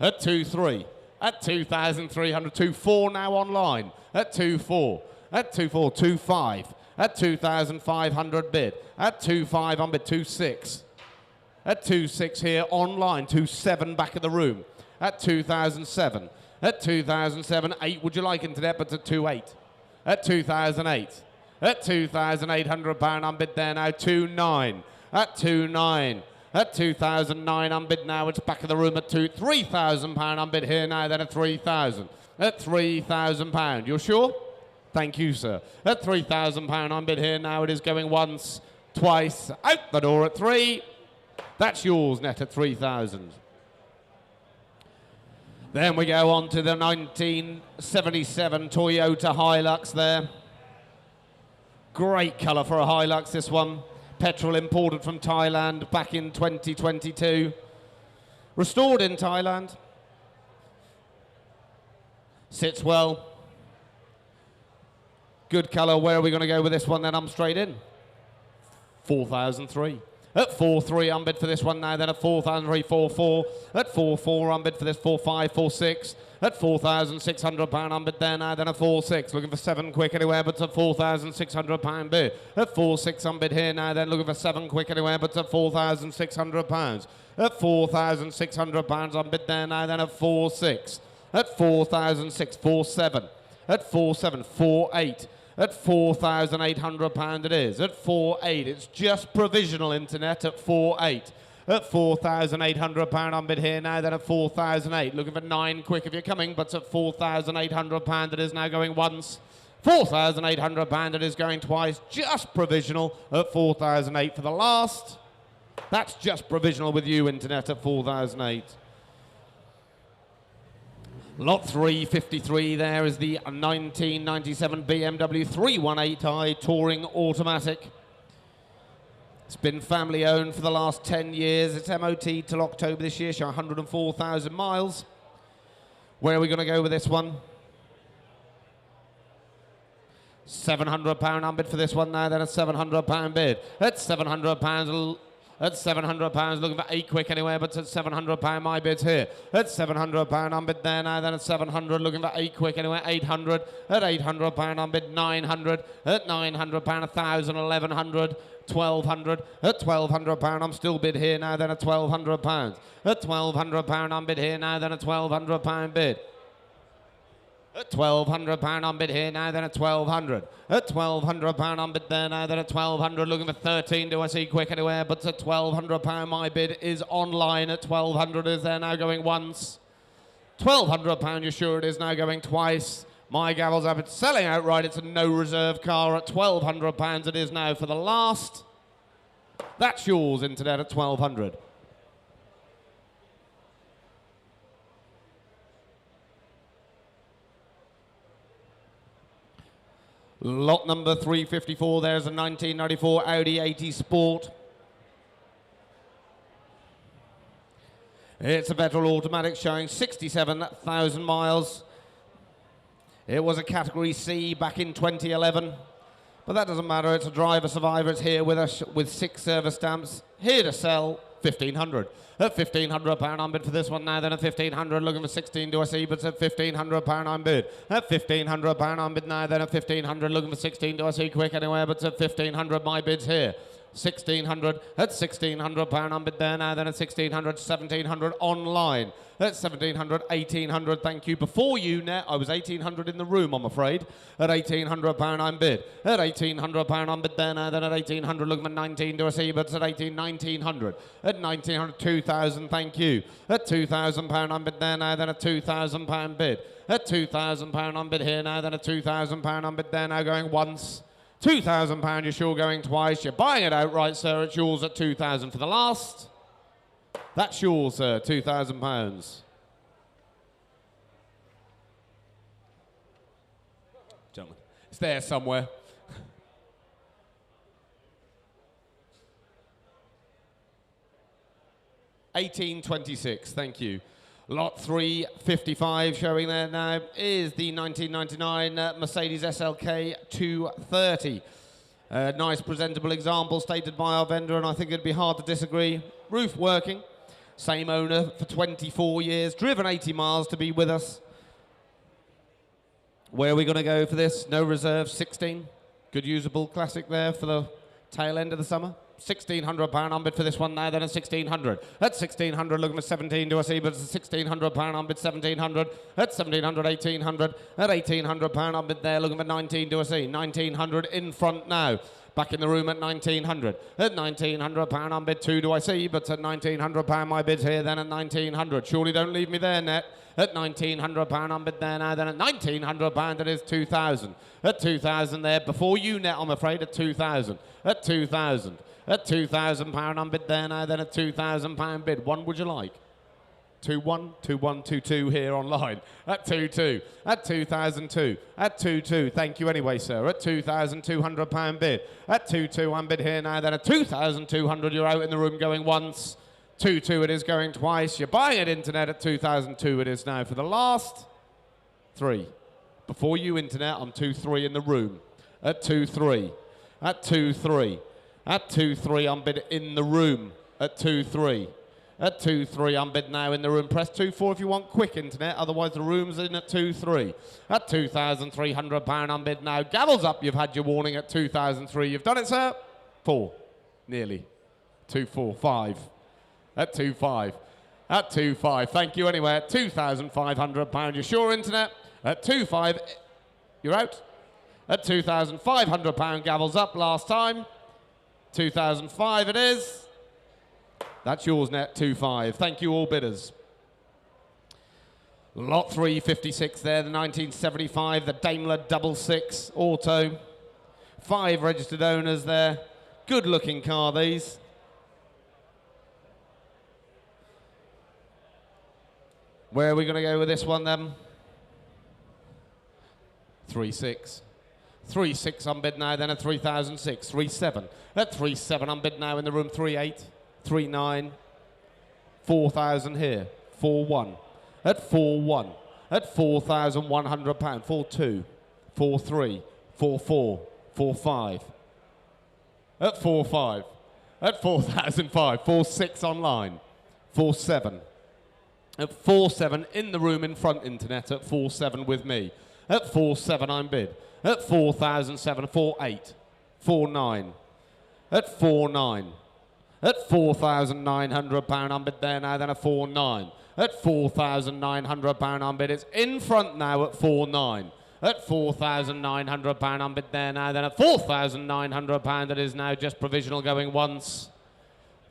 At 2-3. At 2,300. 2-4 now online. At 2-4. At 2-4. 2-5. At 2,500 bid. At 2.5 on bid. 2.6. At 2.6 here online. 2.7 back of the room. At 2,007. At 2,007. 8 would you like internet, but at 2.8. At 2,008. At 2,800 pound on bid there now. 2.9. At 2.9. At 2,009 on bid now. It's back of the room at 3,000 pound on bid here now. Then at 3,000. At 3,000 pound. You're sure? Thank you, sir. At £3,000 on bid here now, it is going once, twice, out the door at 3. That's yours, net at 3,000. Then we go on to the 1977 Toyota Hilux there. Great colour for a Hilux, this one. Petrol imported from Thailand back in 2022. Restored in Thailand. Sits well. Good colour. Where are we going to go with this one then? I'm straight in. 4,003. At 4.3 on bid for this one now, then at 4,003, 4.4. At 4.4 on bid for this, 4.5, 4.6. At £4,600 on bid there now, then at 4.6. Looking for 7 quick anywhere, but at £4,600 bid. At 4.6 on bid here now, then looking for 7 quick anywhere, but at £4,600. At £4,600 on bid there now, then at 4.6. At 4,006, 4.7. At 4.7, 4.8. At £4,800 it is. At 4.8, it's just provisional internet at 4.8. At £4,800 on bid here now, then at 4,008. Looking for 9 quick if you're coming, but at £4,800 it is now going once. £4,800 it is going twice. Just provisional at 4,008 for the last. That's just provisional with you, internet, at 4,008. Lot 353 there is the 1997 BMW 318i Touring Automatic. It's been family owned for the last 10 years. It's MOT till October this year, showing 104,000 miles. Where are we going to go with this one? £700 on bid for this one now, then a £700 bid. At £700, at £700, looking for 8 quick anywhere, but at £700 my bid's here. At £700 on bid there now, then at 700, looking for 8 quick anywhere, 800. At £800 on bid, 900. At £900, 1,000, 1,100, 1,200. At £1,200, I'm still bid here now, then at £1,200. At £1,200 on bid here now, then at £1,200 bid. At £1,200 on bid here now, then at 1,200. At £1,200 on bid there now, then at 1,200. Looking for 13. Do I see quick anywhere? But at £1,200, my bid is online. At 1,200 is there now going once. £1,200, you're sure it is now going twice. My gavel's up. It's selling outright. It's a no reserve car at £1,200. It is now for the last. That's yours, internet, at 1,200. Lot number 354, there's a 1994 Audi 80 Sport. It's a petrol automatic showing 67,000 miles. It was a category C back in 2011, but that doesn't matter. It's a driver survivor. It's here with us with 6 service stamps. Here to sell 1,500. At £1,500 on bid for this one now, then at 1,500, looking for 16, do I see, but it's at £1,500 on bid. At £1,500 on bid now, then at 1,500, looking for 16, do I see, quick anywhere, but it's at 1,500, my bid's here. 1,600, at £1,600 on bid there now, then at 1,600, 1,700 online. At 1,700, 1,800, thank you. Before you, net, I was 1,800 in the room, I'm afraid. At £1,800 on bid. At £1,800 on bid there now, then at 1,800, looking for 19, do I see, but it's at 1,900. At 1,900, 2,000, thank you. At £2,000 on bid there now, then at £2,000 bid. At £2,000 on bid here now, then at £2,000 on bid there now, going once. £2,000, you're sure going twice. You're buying it outright, sir. It's yours at 2,000 for the last. That's yours, sir. £2,000. Gentlemen, it's there somewhere. $18.26. Thank you. Lot 355 showing there now is the 1999 Mercedes SLK 230. Nice presentable example stated by our vendor, and I think it'd be hard to disagree. Roof working, same owner for 24 years, driven 80 miles to be with us. Where are we going to go for this? No reserve, 16. Good usable classic there for the tail end of the summer. £1,600 on bid for this one now, then at 1,600. At 1,600, looking for 17, do I see, but it's a £1,600 on bid, 1,700. At 1,700, 1,800. At £1,800 on bid there, looking for 19, do I see, 1,900 in front now. Back in the room at 1,900. At £1,900 on bid 2, do I see, but at £1,900 my bid's here, then at 1,900. Surely don't leave me there, net. At £1,900 on bid there now, then at £1,900 it is 2,000. At 2,000 there, before you, net, I'm afraid, at 2,000. At 2,000. At £2,000 on bid there now, then at £2,000 bid. One would you like? 2-1, 2-1, 2-2 here online. At 2-2, at 2,002, at 2-2. Thank you anyway, sir. At £2,200 bid. At 2-2 on bid here now, then at 2,200. You're out in the room going once. 2-2 it is going twice. You're buying it, internet, at 2,002 it is now for the last 3. Before you, internet, I'm 2-3 in the room. At 2-3, at 2-3. At 2-3 on bid in the room. At 2-3. At 2-3 on bid now in the room. Press 2-4 if you want quick, internet. Otherwise the room's in at 2-3. At £2,300 on bid now. Gavels up. You've had your warning at 2,003. You've done it, sir. 4. Nearly. 2-4. 5. At 2-5. At 2-5. Thank you anyway. At £2,500. You're sure, internet? At 2-5. You're out. At £2,500. Gavels up last time. 2005 it is. That's yours, net, 2-5. Thank you, all bidders. Lot 356 there, the 1975, the Daimler 66 Auto. 5 registered owners there. Good looking car, these. Where are we going to go with this one then? 3-6. 3-6 on bid now, then at 3,006. 3-7. At 3-7 on bid now in the room. 3-8. 3-9. 4,000 here. 4-1. At 4-1. At £4,100. 4-2. 4-3. 4-4. 4-5. At 4-5. At 4,005. 4-6 online. 4-7. At 4-7 in the room in front, internet. At 4-7 with me. At 4-7 I'm bid. At 4,007, 4-8, 4-9, at 4-9, At £4,900 unbid there now, then a 4.9. At £4,900 unbid. It's in front now at 4.9. At £4,900 unbid there now, then at £4,900 it is now just provisional going once.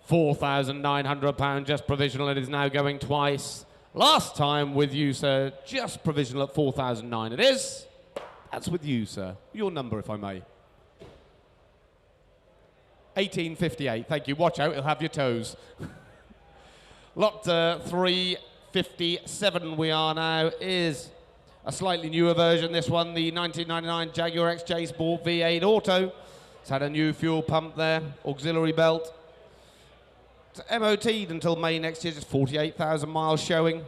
£4,900 just provisional, it is now going twice. Last time with you, sir, just provisional at 4,009 it is. That's with you, sir. Your number, if I may. 1858, thank you. Watch out, it'll have your toes. Lot 357 we are now is a slightly newer version. This one, the 1999 Jaguar XJ Sport V8 Auto. It's had a new fuel pump there, auxiliary belt. It's MOT'd until May next year, just 48,000 miles showing.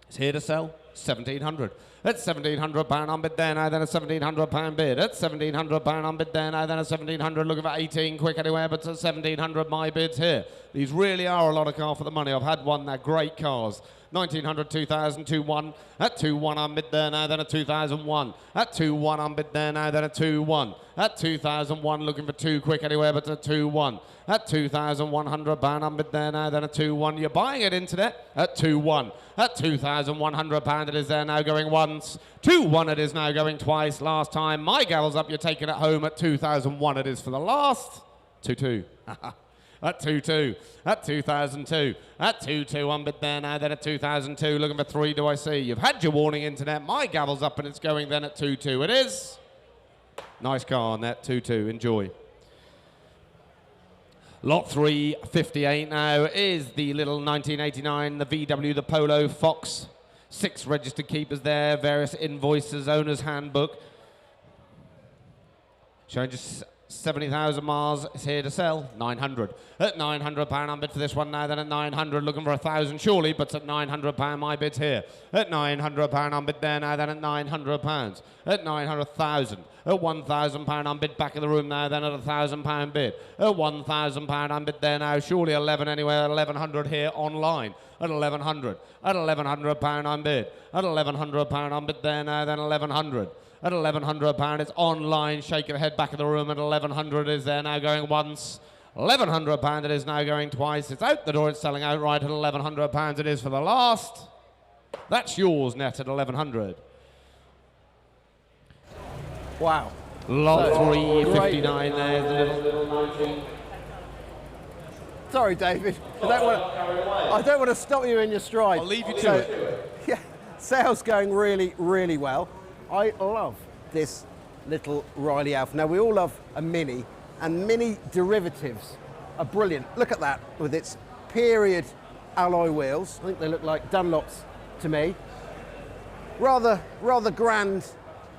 It's here to sell, 1,700. At £1,700 unbid there now, then a £1,700 bid. At £1,700 unbid there now, then a £1,700. Looking for 18 quick anywhere, but at £1,700 my bid's here. These really are a lot of car for the money. I've had one, they're great cars. 1900, 2000, 2-1. At 2-1 unbid there now, then a 2001. At 2-1 unbid there now, then a 2-1. At 2001, looking for 2 quick anywhere, but a 2-1. At £2,100 unbid there now, then a 2-1. You're buying it, internet, at 2-1. At £2,100 it is there now going once. 2-1 it is now going twice. Last time, my gavel's up, you're taking it home at 2001 it is for the last. 2-2. At 2-2, at 2002, at 2-2 unbid there now, then at 2002, looking for 3 do I see. You've had your warning, internet, my gavel's up and it's going then at 2-2. It is. Nice car on that, 2-2, enjoy. Lot 358 now is the little 1989, the VW, the Polo Fox. 6 registered keepers there, various invoices, owner's handbook. Showing just 70,000 miles, it's here to sell, 900. At £900 unbid for this one now, then at 900, looking for 1,000 surely, but at £900 my bid's here. At £900 unbid there now, then at £900. At 900,000. At £1,000 unbid back in the room now, then at £1,000 bid. At £1,000 unbid there now, surely 11 anywhere, 1,100 here online. At 1,100. At £1,100 unbid. At £1,100 unbid there now, then 1,100. At £1,100, it's online, shaking the head back in the room. At 1,100 is there now going once. £1,100 it is now going twice. It's out the door, it's selling outright at £1,100 it is for the last. That's yours, net, at 1,100. Wow. Lot 359 there, the little 19. Sorry, David. I don't want to stop you in your stride. I'll leave you to it. Yeah, sales going really, really well. I love this little Riley Alfa. Now, we all love a Mini, and Mini derivatives are brilliant. Look at that, with its period alloy wheels. I think they look like Dunlops to me. Rather grand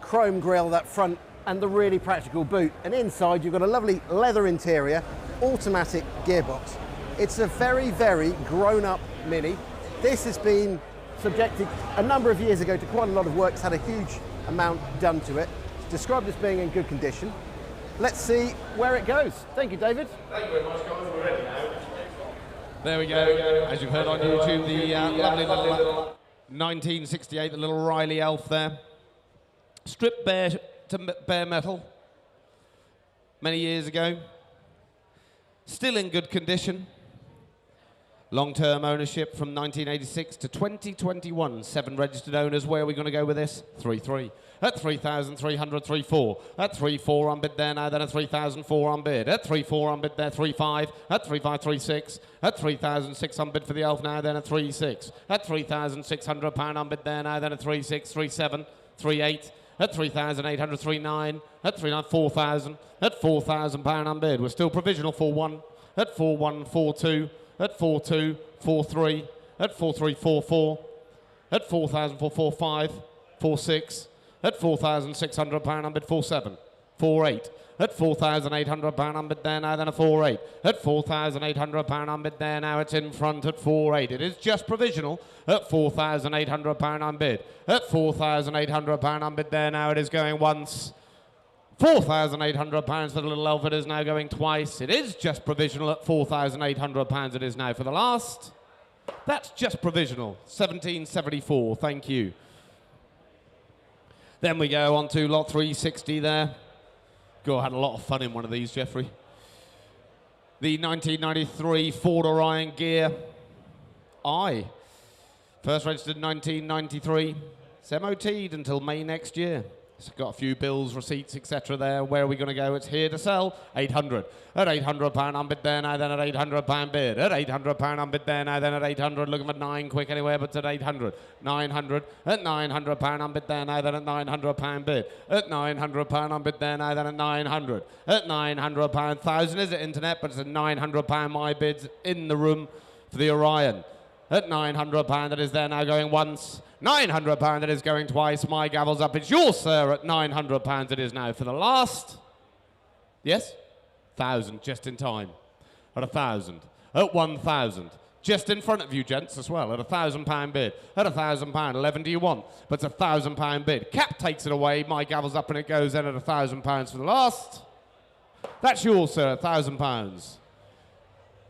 chrome grille, that front, and the really practical boot. And inside, you've got a lovely leather interior, automatic gearbox. It's a very, very grown-up Mini. This has been subjected a number of years ago to quite a lot of work. It's had a huge amount done to it. It's described as being in good condition. Let's see where it goes. Thank you, David. Thank you very much, guys. We're ready now. There we go. As you've heard on YouTube, the lovely little 1968, the little Riley Elf there. Stripped bare to bare metal many years ago. Still in good condition. Long-term ownership from 1986 to 2021. 7 registered owners. Where are we going to go with this? 3-3. At 3,300, 3-4. At 3-4 unbid there now, then at 3,004 unbid. At 3-4 unbid there, 3-5. At 3-5, 3-6. At 3,006 unbid for the Elf now, then at 3-6. At £3,600 unbid there now, then at 3-6, 3-7, 3-8. At 3,800, 3-9. At 3-9, 4,000. At £4,000 unbid. We're still provisional 4-1. At 4-1, 4-2. At 4-2, 4-3, at 4-3, 4-4, at 4,000, 4-4-5, 4-6, at £4,600 unbid, 4-7, 4-8, at £4,800 unbid there now, then a 4-8, at £4,800 unbid there now, it's in front at 4-8. It is just provisional at £4,800 unbid. At £4,800 unbid there now, it is going once. £4,800 for the little Elf, it is now going twice. It is just provisional at £4,800 it is now for the last. That's just provisional, 1774, thank you. Then we go on to lot 360 there. God, I had a lot of fun in one of these, Jeffrey. the 1993 Ford Orion Gear I. First registered in 1993. It's MOT'd until May next year. It's got a few bills, receipts, etc. there. Where are we going to go? It's here to sell. 800. At £800 unbid there now, then at £800 bid. At £800 unbid there now, then at 800. Looking for 9 quick anywhere, but at 800. 900. At £900 unbid there now, then at £900 bid. At £900 unbid there now, then at 900. At £900, 1,000 is it internet, but it's a £900 my bids in the room for the Orion. At £900 that is there now going once. £900 that is going twice. My gavel's up. It's yours, sir. At £900 it is now for the last. Yes? 1,000 just in time. At 1,000. At 1,000. Just in front of you, gents, as well. At £1,000 bid. At £1,000. 11 do you want? But it's £1,000 bid. Cap takes it away. My gavel's up and it goes in at £1,000 for the last. That's yours, sir. £1,000.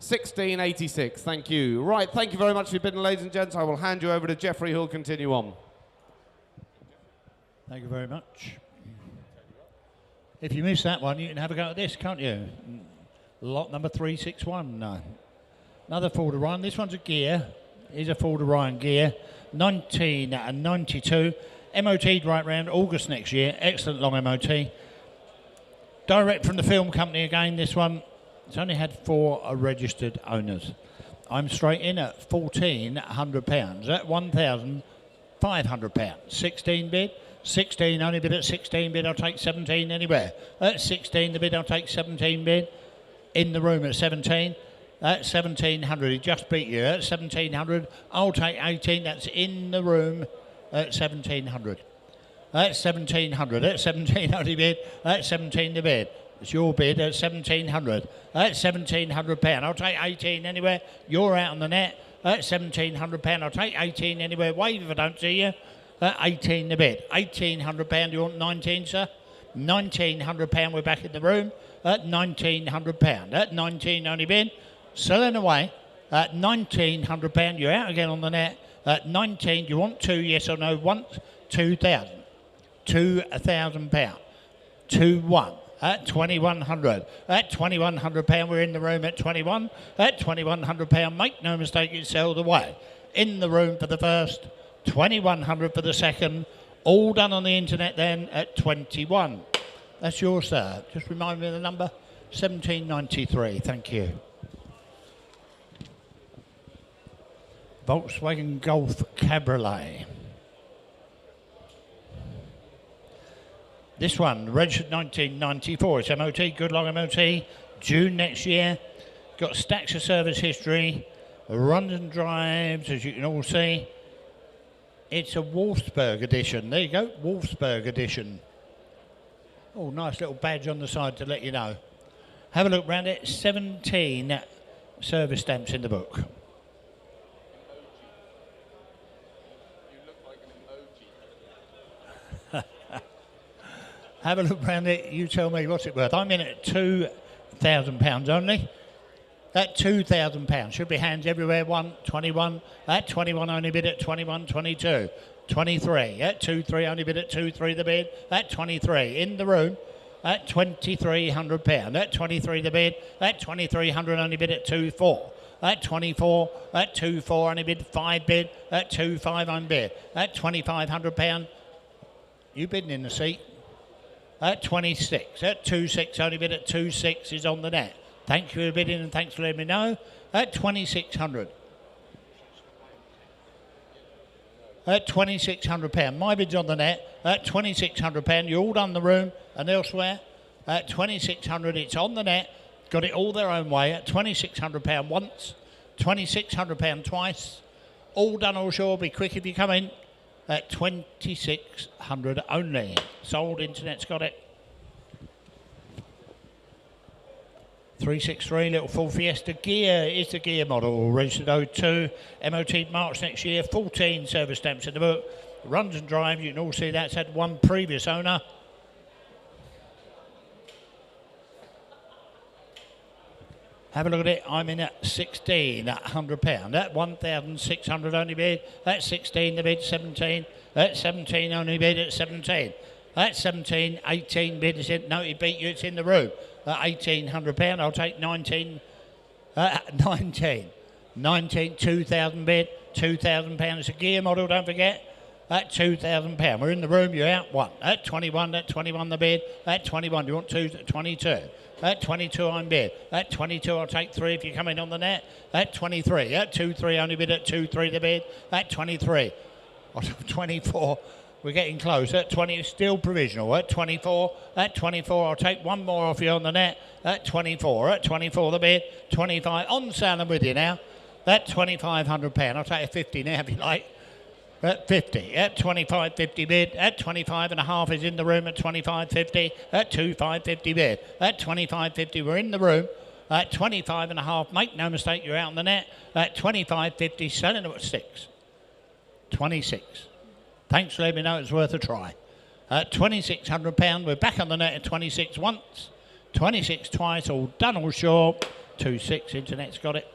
1686, thank you. Right, thank you very much for your bidding, ladies and gents. I will hand you over to Jeffrey, who will continue on. Thank you very much. If you missed that one, you can have a go at this, can't you? Lot number 361. Another Ford Orion. This one's a gear. It's a Ford Orion gear. 1992. MOT'd right round August next year. Excellent long MOT. Direct from the film company again, this one. It's only had 4 registered owners. I'm straight in at £1,400. At £1,500. 16 bid. 16 only bid at 16 bid. I'll take 17 anywhere. At 16 the bid. I'll take 17 bid. In the room at 17. At 1,700. He just beat you. At 1,700. I'll take 18. That's in the room at 1,700. At 1,700. At 17 only bid. At 17 the bid. It's your bid at 1,700. At £1,700. I'll take 18 anywhere. You're out on the net. At £1,700. I'll take 18 anywhere. Wave if I don't see you. At 18 the bid. £1,800. You want 19, sir? £1,900. We're back in the room. At £1,900. At 19 only bid. Selling away. At £1,900. You're out again on the net. At 19. You want 2? Yes or no? Once. 2,000. £2,000. 2-1. At 2,100. At £2,100, we're in the room at 21. At £2,100, make no mistake, it's sold away. In the room for the first, 2,100 for the second. All done on the internet then at 21. That's yours, sir. Just remind me of the number. 1793. Thank you. Volkswagen Golf Cabriolet. This one, registered 1994. It's MOT, good long MOT. June next year. Got stacks of service history. Runs and drives, as you can all see. It's a Wolfsburg edition. There you go, Wolfsburg edition. Oh, nice little badge on the side to let you know. Have a look round it. 17 service stamps in the book. Have a look round it, you tell me what's it worth. I'm in at £2,000 only. At £2,000. Should be hands everywhere. 21. At 21 only bid at 21, 22. 23. At 23 only bid at 23 the bid. At 23. In the room. At £2,300. At 23 the bid. At 2,300 only bid at 24. At 24. At 24 only bid 5 bid. At 25 on bid. At £2,500. You bidding in the seat. At 26. At 26 only bid at 26 is on the net. Thank you for bidding and thanks for letting me know. At 2,600. At £2,600. My bid's on the net. At £2,600. You're all done the room and elsewhere. At 2,600. It's on the net. Got it all their own way. At £2,600 once. £2,600 twice. All done all sure. Be quick if you come in. At 2,600 only. Sold, internet's got it. 363, little full Fiesta gear. It's the gear model. Registered 02. MOT March next year. 14 service stamps in the book. Runs and drives, you can all see that's had one previous owner. Have a look at it. I'm in at £1,600. At 1,600 only bid. At 16 the bid. 17. At 17 only bid. At 17. At 17, 18 bid. No, he beat you. It's in the room. At £1,800. I'll take 19. 19. 19, 2,000 bid, £2,000. It's a gear model, don't forget. At £2,000. We're in the room, you're out 1. At 21, at 21 the bid. At 21, you want 2, 22. At 22, I'm bid. At 22, I'll take 3 if you come in on the net. At 23, at 2, 3, only bid at 2, 3 the bid. At 23, I'll take 24. We're getting close. At 20, still provisional. At 24, I'll take 1 more off you on the net. At 24 the bid. 25, on sale and with you now. At £2,500. I'll take a 50 now if you like. At 50, at 25.50 bid, at 25.5 is in the room at 25.50, at 25.50 bid, at 25.50 we're in the room, at 25.5, make no mistake, you're out on the net, at 25.50, selling it at 6, 26. Thanks for letting me know it's worth a try. At £2,600, we're back on the net at 26 once, 26 twice, all done, all sure, 26, internet's got it.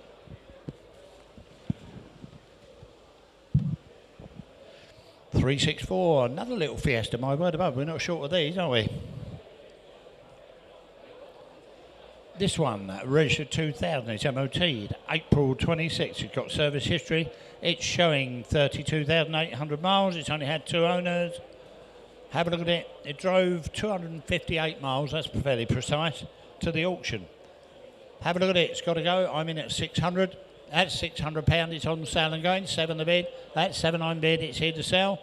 364, another little Fiesta, my word above. We're not short of these, are we? This one, registered 2000, it's MOT'd, April 26. It's got service history. It's showing 32,800 miles. It's only had 2 owners. Have a look at it. It drove 258 miles, that's fairly precise, to the auction. Have a look at it. It's got to go. I'm in at 600. That's £600. It's on sale and going. 7 the bid. That's 7 on bid. It's here to sell.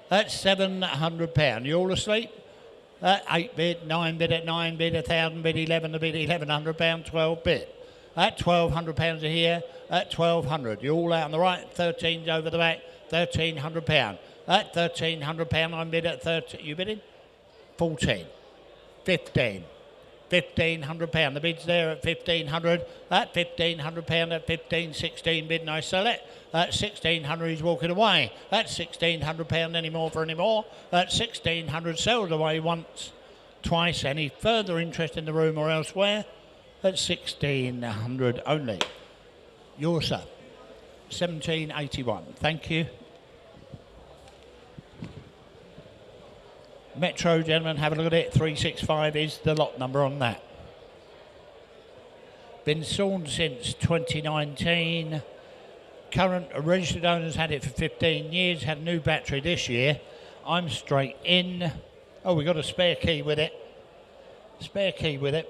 That's £700. You all asleep? 8 bid, 9 bid at 9 bid, 1,000 bid, 11 the bid, £1,100, 12 bid. At £1,200 are here. At 1,200. You all out on the right. 13's over the back. £1,300. At £1,300, I'm bid at 30. You bidding? 14. 15. £1,500. The bid's there at 1,500. At £1,500, at 15, 16 bid, and I sell it. At 1,600, he's walking away. At £1,600, any more for any more. At 1,600, sells away once, twice. Any further interest in the room or elsewhere? At 1,600 only. Yours, sir. 1781. Thank you. Metro, gentlemen, have a look at it. 365 is the lot number on that. Been sold since 2019. Current registered owners had it for 15 years. Had a new battery this year. I'm straight in. Oh, we got a spare key with it. Spare key with it.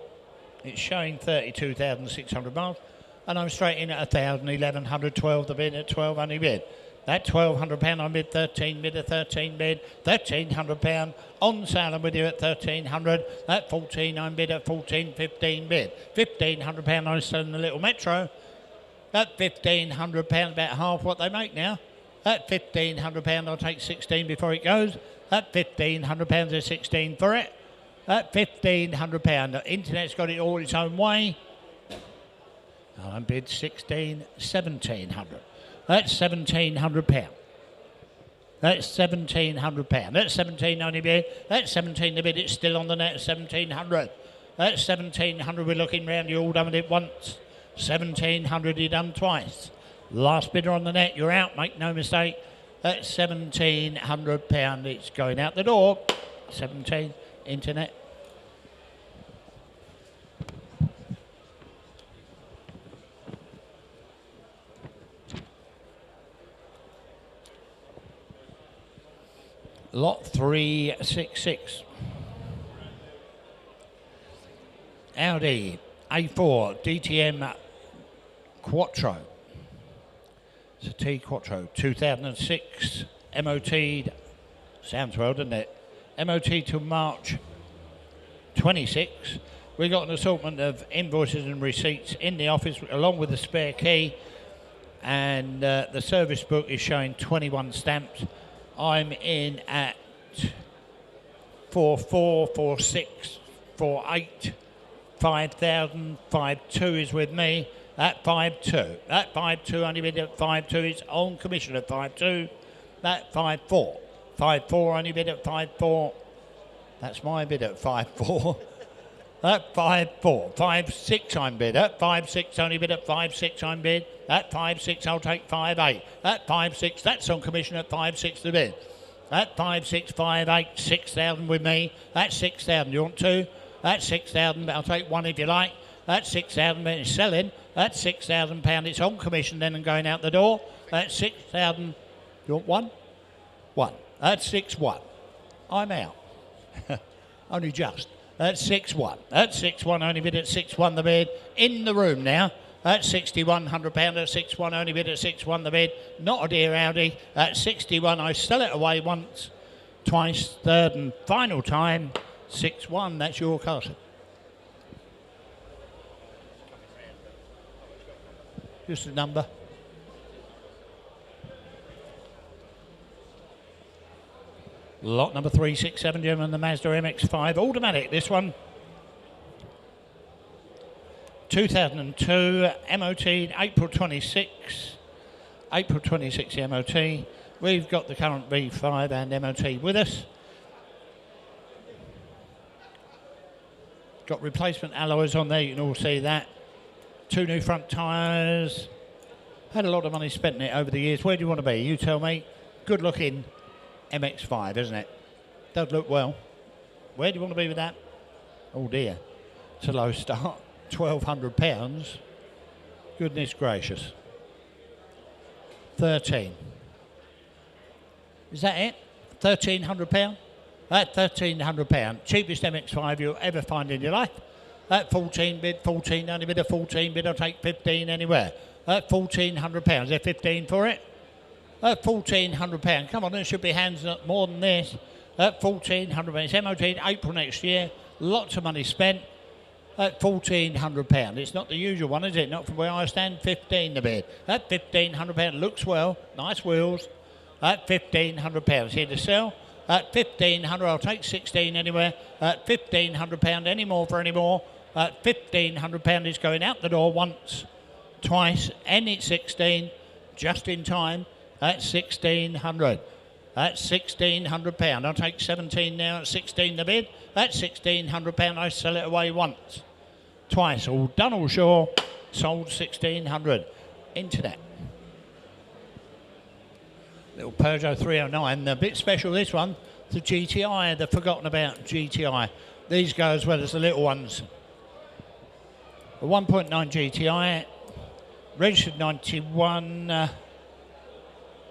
It's showing 32,600 miles. And I'm straight in at 1,000, 1,100, 12 the bid, at 12 only bid. That £1,200 I bid, 13 bid, a 13 bid, £1,300 on sale and with you at 1,300. At 14 I bid at 14, 15 bid, £1,500 I sell in the little Metro. At £1,500, about half what they make now. At £1,500 I'll take 16 before it goes. At £1,500 there's 16 for it. At £1,500, the internet's got it all its own way. I bid 16, 1,700. That's £1,700. That's £1,700. That's 17 only bid. That's 17 the bid. It's still on the net. 1,700. That's 1,700. We're looking round. You all done with it once. 1,700. You done twice. Last bidder on the net. You're out. Make no mistake. That's £1,700. It's going out the door. 17. Internet. Lot 366. Audi A4 DTM Quattro. It's a T Quattro, 2006, MOT'd, sounds well, doesn't it? MOT till March 26. We got an assortment of invoices and receipts in the office along with the spare key, and the service book is showing 21 stamps. I'm in at 44, 46, 48, 5,000, 52 is with me at 52. That 52 only bid at 52 is on commission at 52. That 54. 54 only bid at 54. That's my bid at 54. At 54. 56 I'm bid at 56 only bid at 56 I'm bid. At 56 I'll take 58. At 56 that's on commission at 56 the bid. At 56, 58, 6,000 with me. At 6,000 you want 2? At 6,000 I'll take 1 if you like. At 6,000, it's selling. At £6,000, it's on commission then and going out the door. At 6,000, you want one? One. At 6-1, I'm out. Only just. At 6-1. At 6-1, only bid at 6-1 the bid. In the room now. At £6,100 at 6-1, only bid at 6-1 the bid. Not a dear Audi. At 61, I sell it away once, twice, third and final time. 6-1, that's your castle. Just a number. Lot number 367, gentlemen, the Mazda MX-5 automatic. This one, 2002, MOT, April 26. April 26, MOT. We've got the current V5 and MOT with us. Got replacement alloys on there, you can all see that. 2 new front tyres. Had a lot of money spent in it over the years. Where do you want to be? You tell me. Good looking MX-5, isn't it? Does look well. Where do you want to be with that? Oh dear. It's a low start. £1,200. Goodness gracious. 13. Is that it? £1,300? At £1,300. Cheapest MX-5 you'll ever find in your life. At 14 bid, 14, only bid a 14 bid, I'll take 15 anywhere. At £1,400, they're 15 for it. At £1,400, come on, there should be hands up more than this. At £1,400, it's MOT April next year, lots of money spent. At £1,400, it's not the usual one, is it? Not from where I stand, 15 the bid. At £1,500, looks well, nice wheels. At £1,500, here to sell. At £1,500, I'll take 16 anywhere. At £1,500, any more for any more. At £1,500, it's going out the door once, twice, and it's 16, just in time. At 1,600. At £1,600. I'll take 17 now at 16 the bid. At £1,600, I sell it away once, twice, all done, all sure. Sold 1,600. Into that. Little Peugeot 309. A bit special, this one. The GTI, the forgotten about GTI. These go as well as the little ones. A 1.9 GTI, registered 91.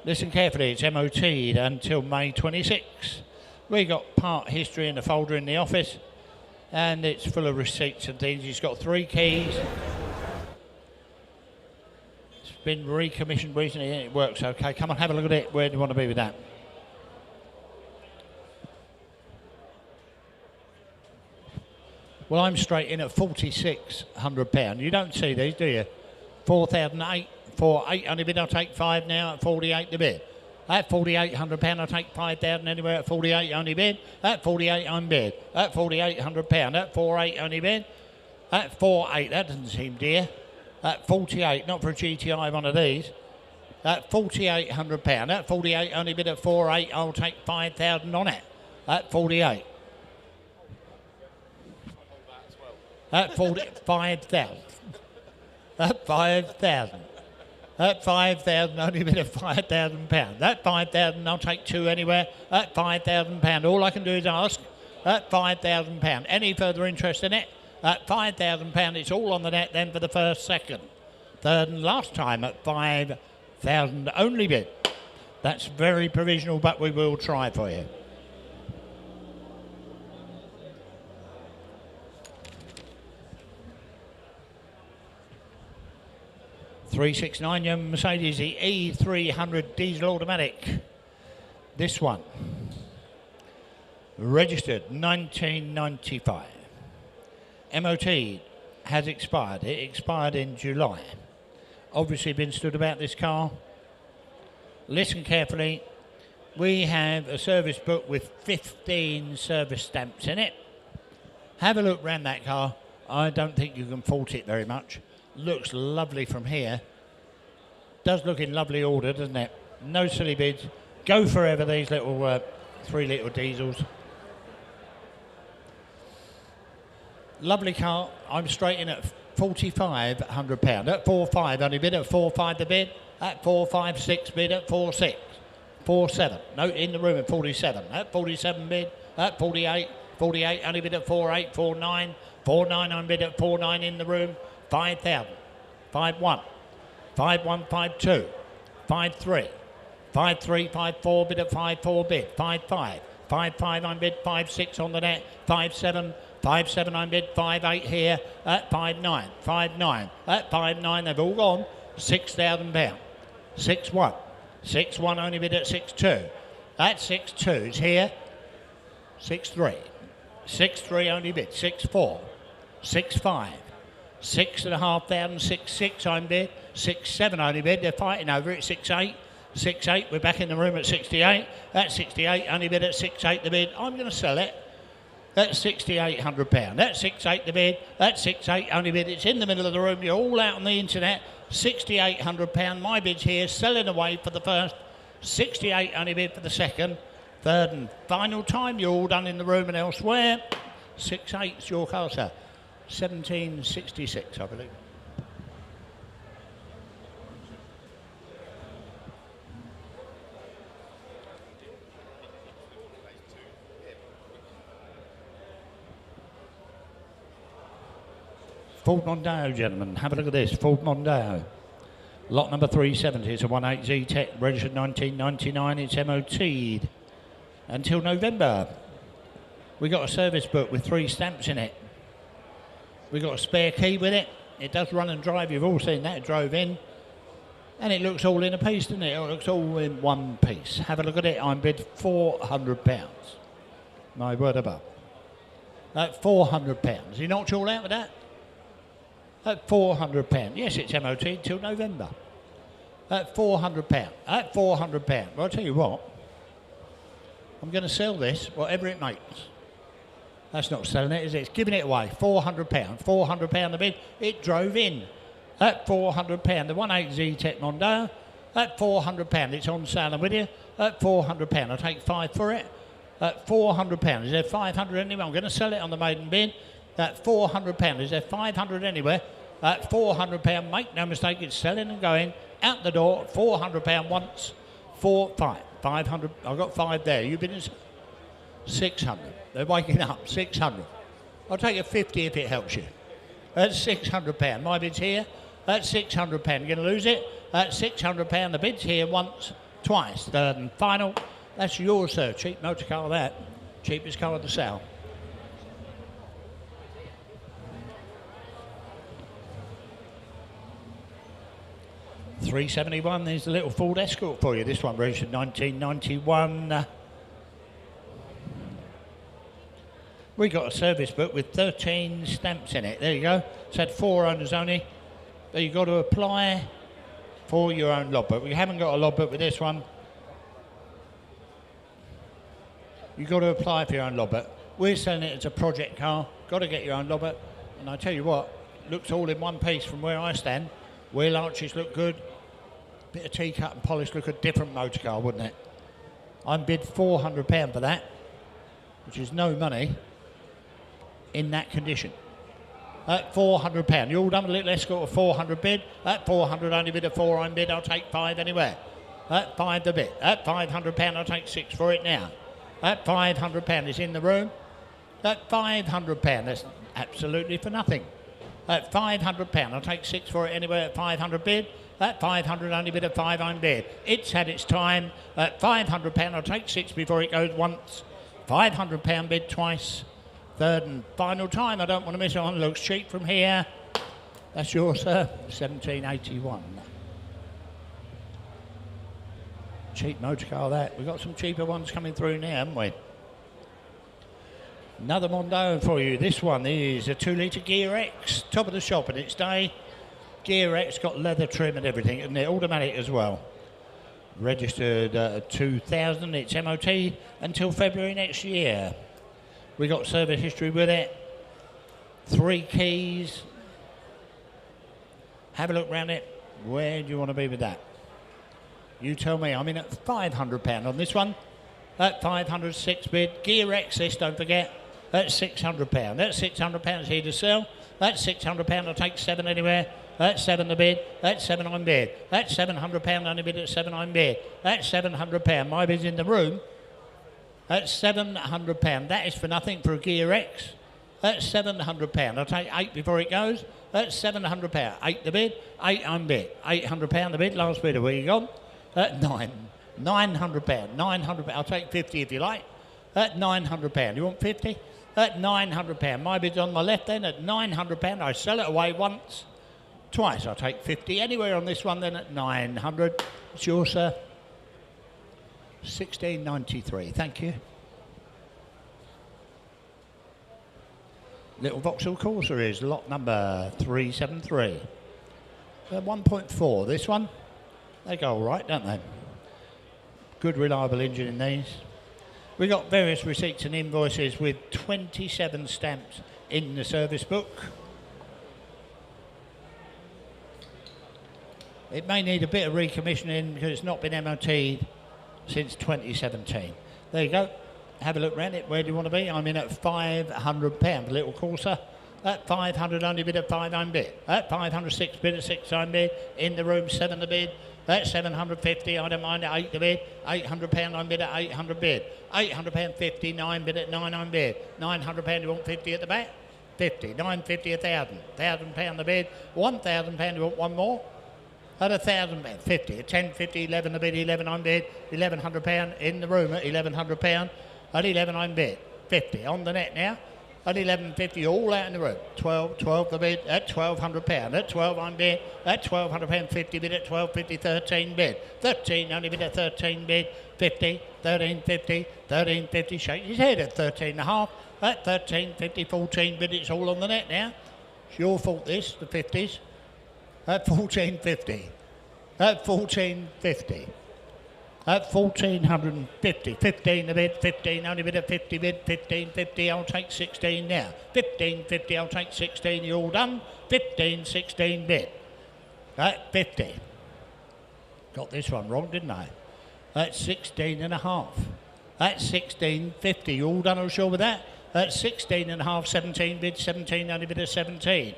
Listen carefully, it's MOT'd until May 26. We got part history in the folder in the office, and it's full of receipts and things. It's got 3 keys. It's been recommissioned recently and it works okay. Come on, have a look at it. Where do you want to be with that? Well, I'm straight in at £4,600. You don't see these, do you? 4,008. 4,800 only bid, I'll take 5 now at 48 the bid. At £4,800, I'll take 5,000 anywhere at 48 only bid. At 48 on bid. At £4,800, at 48 only bid. At 48, that doesn't seem dear. At 48, not for a GTI one of these. At £4,800, at 48 only bid at 48, I'll take 5,000 on it. At 48. At 45,000. At 5,000. At 5,000, only bid of £5,000. At 5,000, I'll take 2 anywhere. At £5,000, all I can do is ask. At £5,000, any further interest in it? At £5,000, it's all on the net then for the first, second, third and last time at 5,000 only bid. That's very provisional, but we will try for you. .369 young Mercedes, the E300 diesel automatic. This one, registered 1995. MOT has expired. It expired in July. Obviously been stood about this car. Listen carefully. We have a service book with 15 service stamps in it. Have a look round that car. I don't think you can fault it very much. Looks lovely from here. Does look in lovely order, doesn't it? No silly bids. Go forever, these little 3-litre diesels. Lovely car. I'm straight in at £4,500. At 4,500 only bid. At 4,500 the bid. At 4,560 bid. At 4,600. 4,700. Note in the room at 47. At 47 bid. At 48. 48 only bid at 4,800. 4,900. 4.9 I'm bid at 4.9 in the room. 5,000. 5.1. 5.1, 5.2. 5.3. 5.3, 5.4 bid at 5.4 bid. 5.5. 5.5 I'm bid. 5.6 on the net. 5.7. 5.7 I'm bid. 5.8 here at 5.9. 5.9 at 5.9. They've all gone. £6,000. 6.1. 6.1 only bid at 6.2. At 6.2 is here. 6.3. 6.3 only bid. 6.4. 6.5. 6,500. 6.6 I'm bid. 6.7 only bid. They're fighting over it. 6.8. 6.8. We're back in the room at 68. At 68 only bid at 6.8 the bid. I'm going to sell it. That's £6,800. That's 6.8 the bid. That's 6.8 only bid. It's in the middle of the room. You're all out on the internet. £6,800. My bid's here. Selling away for the first. 68 only bid for the second. Third and final time. You're all done in the room and elsewhere. 6.8's your car, sir. 1766, I believe. Ford Mondeo, gentlemen. Have a look at this. Ford Mondeo. Lot number 370. It's a 1.8Z Tech, registered 1999. It's MOT'd until November. We got a service book with 3 stamps in it. We got a spare key with it. It does run and drive. You've all seen that. It drove in. And it looks all in a piece, doesn't it? It looks all in one piece. Have a look at it. I'm bid £400. My word above. At £400. You knocked you all out with that? At £400. Yes, it's MOT until November. At £400. At £400. Well, I'll tell you what. I'm going to sell this, whatever it makes. That's not selling it, is it? It's giving it away. £400. £400 a bid. It drove in. At £400. The 1.8Z Tech Mondeo. At £400. It's on sale with you. At £400. I'll take 5 for it. At £400. Is there 500 anywhere? I'm going to sell it on the maiden bid. At £400. Is there 500 anywhere? At £400. Make no mistake, it's selling and going. Out the door. £400 once. 4, 5. 500. I've got 5 there. You've been in 600. They're waking up. 600. I'll take a 50 if it helps you. At £600. My bid's here. At £600. You're going to lose it. At £600. The bid's here once, twice. Third and final. That's yours, sir. Cheap motor car, that. Cheapest car of the sale. £371. There's the little Ford Escort for you. This one registered 1991. We got a service book with 13 stamps in it. There you go. It's had 4 owners only. But you've got to apply for your own logbook. We haven't got a logbook with this one. You've got to apply for your own logbook. We're selling it as a project car. Got to get your own logbook. And I tell you what, looks all in one piece from where I stand. Wheel arches look good. Bit of teacup and polish look a different motor car, wouldn't it? I'm bid £400 for that, which is no money in that condition. At £400. You're all done with a little Escort of 400 bid. At 400 only bid a 4 I'm bid. I'll take 5 anywhere. At 5 the bid. At £500 I'll take 6 for it now. At £500 it's in the room. At £500 that's absolutely for nothing. At £500 I'll take 6 for it anywhere. At 500 bid. At 500 only bid a 5 I'm bid. It's had its time. At £500 I'll take 6 before it goes once. £500 bid twice. Third and final time. I don't want to miss on. Looks cheap from here. That's yours, sir. 1781. Cheap motor car, that. We've got some cheaper ones coming through now, haven't we? Another Mondeo for you. This one is a 2-litre Gear X. Top of the shop in its day. Gear X, got leather trim and everything, and they're automatic as well. Registered 2000. It's MOT until February next year. We got service history with it. 3 keys. Have a look round it. Where do you want to be with that? You tell me. I'm in at £500 on this one. At 506 bid. Gear X this, don't forget. That's £600. That's £600 here to sell. That's £600. I'll take 7 anywhere. That's 7 the bid. That's 7 I'm bid. That's £700 only bid at 7 I'm bid. That's £700. My bid's in the room. That's £700. That is for nothing for a Gear X. That's £700. I'll take 8 before it goes. That's £700. 8 the bid. 8 I'm bid. £800 the bid. Last bidder, where you gone? At 9. £900. £900. I'll take 50 if you like. At £900. You want 50? At £900. My bid's on my left then at £900. I sell it away once, twice. I'll take 50 anywhere on this one then at 900. It's yours, sir. 1693. Thank you. Little Vauxhall Corsa is lot number 373. 1.4. This one, they go all right, don't they? Good reliable engine in these. We got various receipts and invoices with 27 stamps in the service book. It may need a bit of recommissioning because it's not been MOT'd since 2017. There you go. Have a look around it. Where do you want to be? I'm in at £500, little Corsa. At 500, only bid at 5 I'm bid. At 506, bid at 6 I'm bid. In the room, 7 the bid. At 750, I don't mind at 8 the bid. £800 I'm bid at 800 bid. £800 50, 9 bid at 9 I'm bid. £900 you want 50 at the back? 50, 950, 1,000. £1,000 the bid. £1,000 you want one more? At £1,000, 50, at 1050, 11 the bid, 11 I'm bid. £1,100 in the room at £1,100. At 11 I'm bid. 50 on the net now. At 11.50 all out in the room. 12 the bid at £1,200. At 12 I'm bid. At £1,200 50 bid at 12.50 13 bid. 13 only bid at 13 bid. 50 13.50 13.50 shakes his head at 13.5. At 13.50 14 bid. It's all on the net now. It's your fault this, the 50s. At 14.50. At 14.50. At 1,450, 15 the bid, 15 only bid at 50 bid, 15.50, I'll take 16 now. 15.50, I'll take 16, you all done? 15, 16 bid. At 50. Got this one wrong, didn't I? At 16.5. At 16.50, you all done, all sure with that? At 16.5, 17 bid, 17 only bid at 17.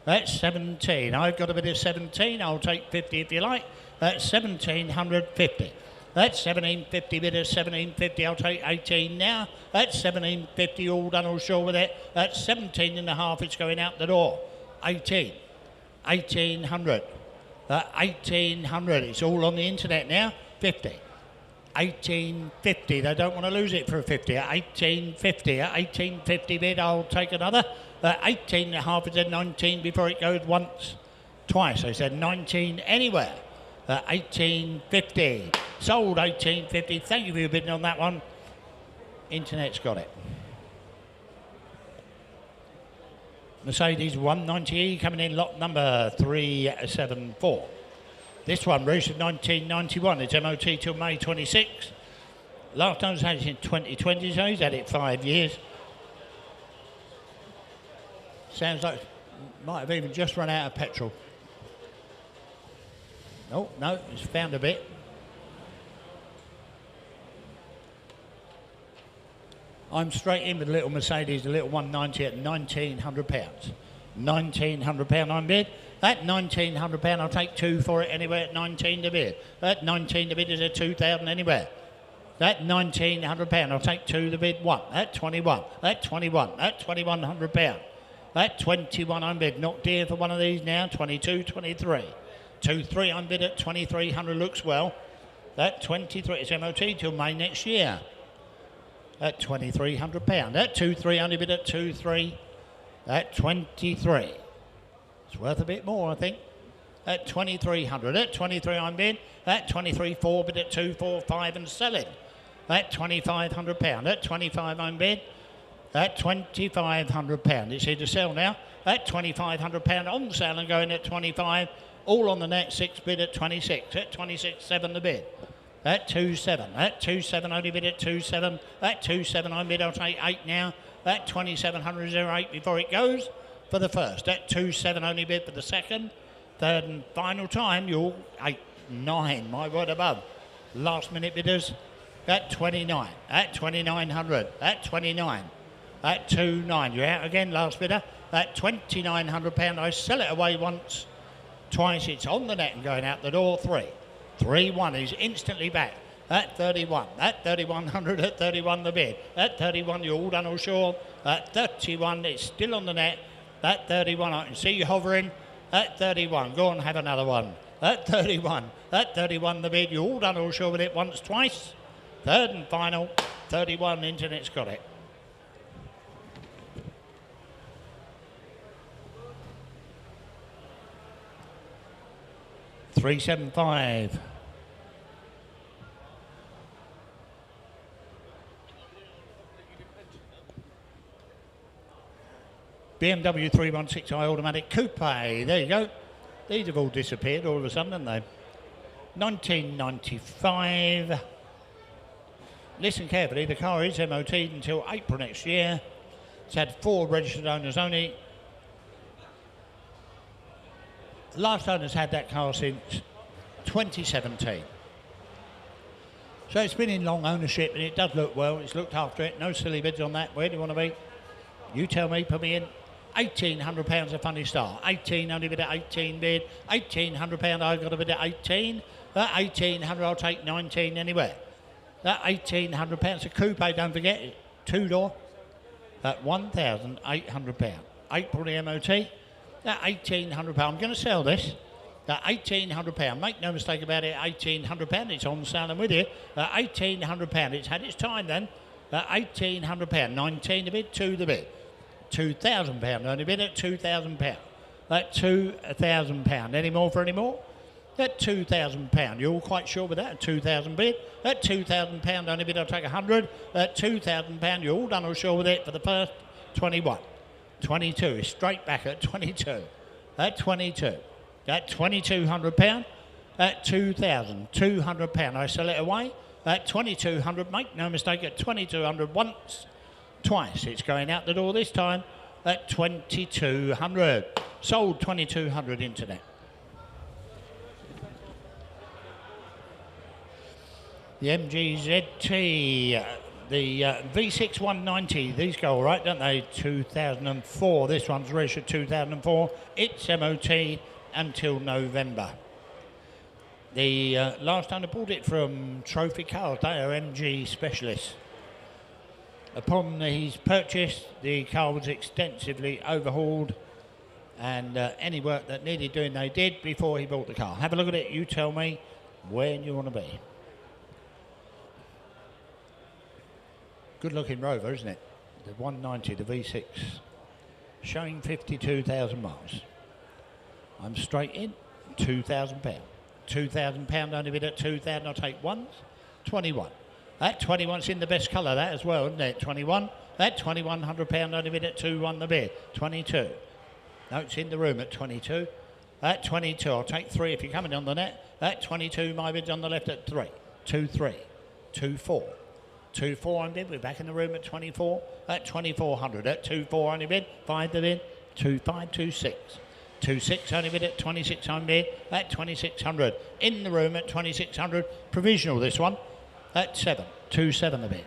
At 17, I've got a bid of 17, I'll take 50 if you like. At 1,750. That's 17.50 bid at 17.50. I'll take 18 now. That's 17.50. All done, all sure with it. At 17.5, it's going out the door. 18. 1,800. 1,800. It's all on the internet now. 50. 18.50. They don't want to lose it for a 50. At 18.50. At 18.50 bid, I'll take another. At 18.5, it said 19 before it goes once. Twice. I said 19 anywhere. 18.50. Sold 18.50. Thank you for your bidding on that one. Internet's got it. Mercedes 190E coming in lot number 374. This one registered 1991. It's MOT till May 26. Last time was had it in 2020, so he's had it 5 years. Sounds like might have even just run out of petrol. Oh, no, it's found a bit. I'm straight in with a little Mercedes, a little 190 at £1,900. £1,900 I'm bid. At £1,900 I'll take 2 for it anywhere at 19 to bid. At 19 to bid is at 2,000 anywhere. At £1,900 I'll take 2 to bid 1. At 21. At 21. At £2,100. At 21 I'm bid. Not dear for one of these now. 22, 23. 2-3 I'm bid at 2,300 looks well. At 23 it's MOT till May next year. At £2,300. At 2-3 only bid at 2-3. At 23. It's worth a bit more I think. At 2,300. At 23 I'm bid. At 23.4 bid at 245 and selling. At £2,500. At 25 I'm bid. At £2,500. It's here to sell now. At £2,500 on sale and going at 25. All on the net, 6 bid at 26. At 26, 7 the bid. At 2.7. At 2.7 only bid at 2.7. At 2.7 I bid, I'll take 8 now. At 2,700 08 before it goes for the first. At 2.7 only bid for the second. Third and final time, you'll 8, 9, my word above. Last minute bidders at 29. At 2,900. At 29. At 2.9. You're out again, last bidder. At £2,900. I sell it away once. Twice it's on the net and going out the door. 3. 3-1 is instantly back at 31. At 3,100. At 31 the bid. At 31 you're all done all sure. At 31, it's still on the net. At 31, I can see you hovering. At 31, go on, have another one. At 31, the bid. You're all done, all sure with it once, twice. Third and final, 31, Internet's got it. $375. BMW 316i automatic coupe. There you go. These have all disappeared all of a sudden, haven't they? 1995. Listen carefully, the car is MOT until April next year. It's had 4 registered owners only. The last owner's had that car since 2017. So it's been in long ownership and it does look well. It's looked after it. No silly bids on that. Where do you want to be? You tell me, put me in. £1,800 a funny start. 18, only bid at 18 bid. £1,800, I've got a bid at 18. That 1,800, I'll take 19 anywhere. That £1,800 a coupe, don't forget it. 2-door at £1,800. April the MOT. That £1,800, I'm going to sell this. That £1,800, make no mistake about it, £1,800, it's on sale and with you. That £1,800, it's had its time then. That £1,800, 19 the bid, 2 the bid. £2,000 only bid at £2,000. That £2,000. Any more for any more? That £2,000. You're all quite sure with that? £2,000 bid. That £2,000 only bid. I'll take 100. That £2,000. You're all done or sure with it for the first 21. 22 is straight back at 22. At 22. At £2,200. At £2,200. I sell it away. At 2,200. Make no mistake. At 2,200 once. Twice. It's going out the door this time at 2,200. Sold 2,200 Internet. The MGZT, the V6 190, these go all right, don't they? 2004. This one's registered 2004. It's MOT until November. The last owner bought it from Trophy Cars. They are MG specialists. Upon his purchase, the car was extensively overhauled and any work that needed doing they did before he bought the car. Have a look at it, you tell me where you want to be. Good looking Rover, isn't it? The 190, the V6, showing 52,000 miles. I'm straight in, £2,000. £2,000 only bid at 2,000, I'll take ones, 21. That 21's in the best colour, that as well, isn't it? 21. That £2,100 only bid at 2-1 the bid. 22. No, it's in the room at 22. At 22, I'll take 3 if you're coming on the net. At 22, my bid's on the left at 3. 2-3. 2-4. 2-4 on bid. We're back in the room at 24. At 2,400. At 2-4 only bid. 5 the bid. 2-5, 2-6. 2-6 only bid at 2,600 bid. At 2,600. In the room at 2,600. Provisional this one. At 7, 2-7 the bid,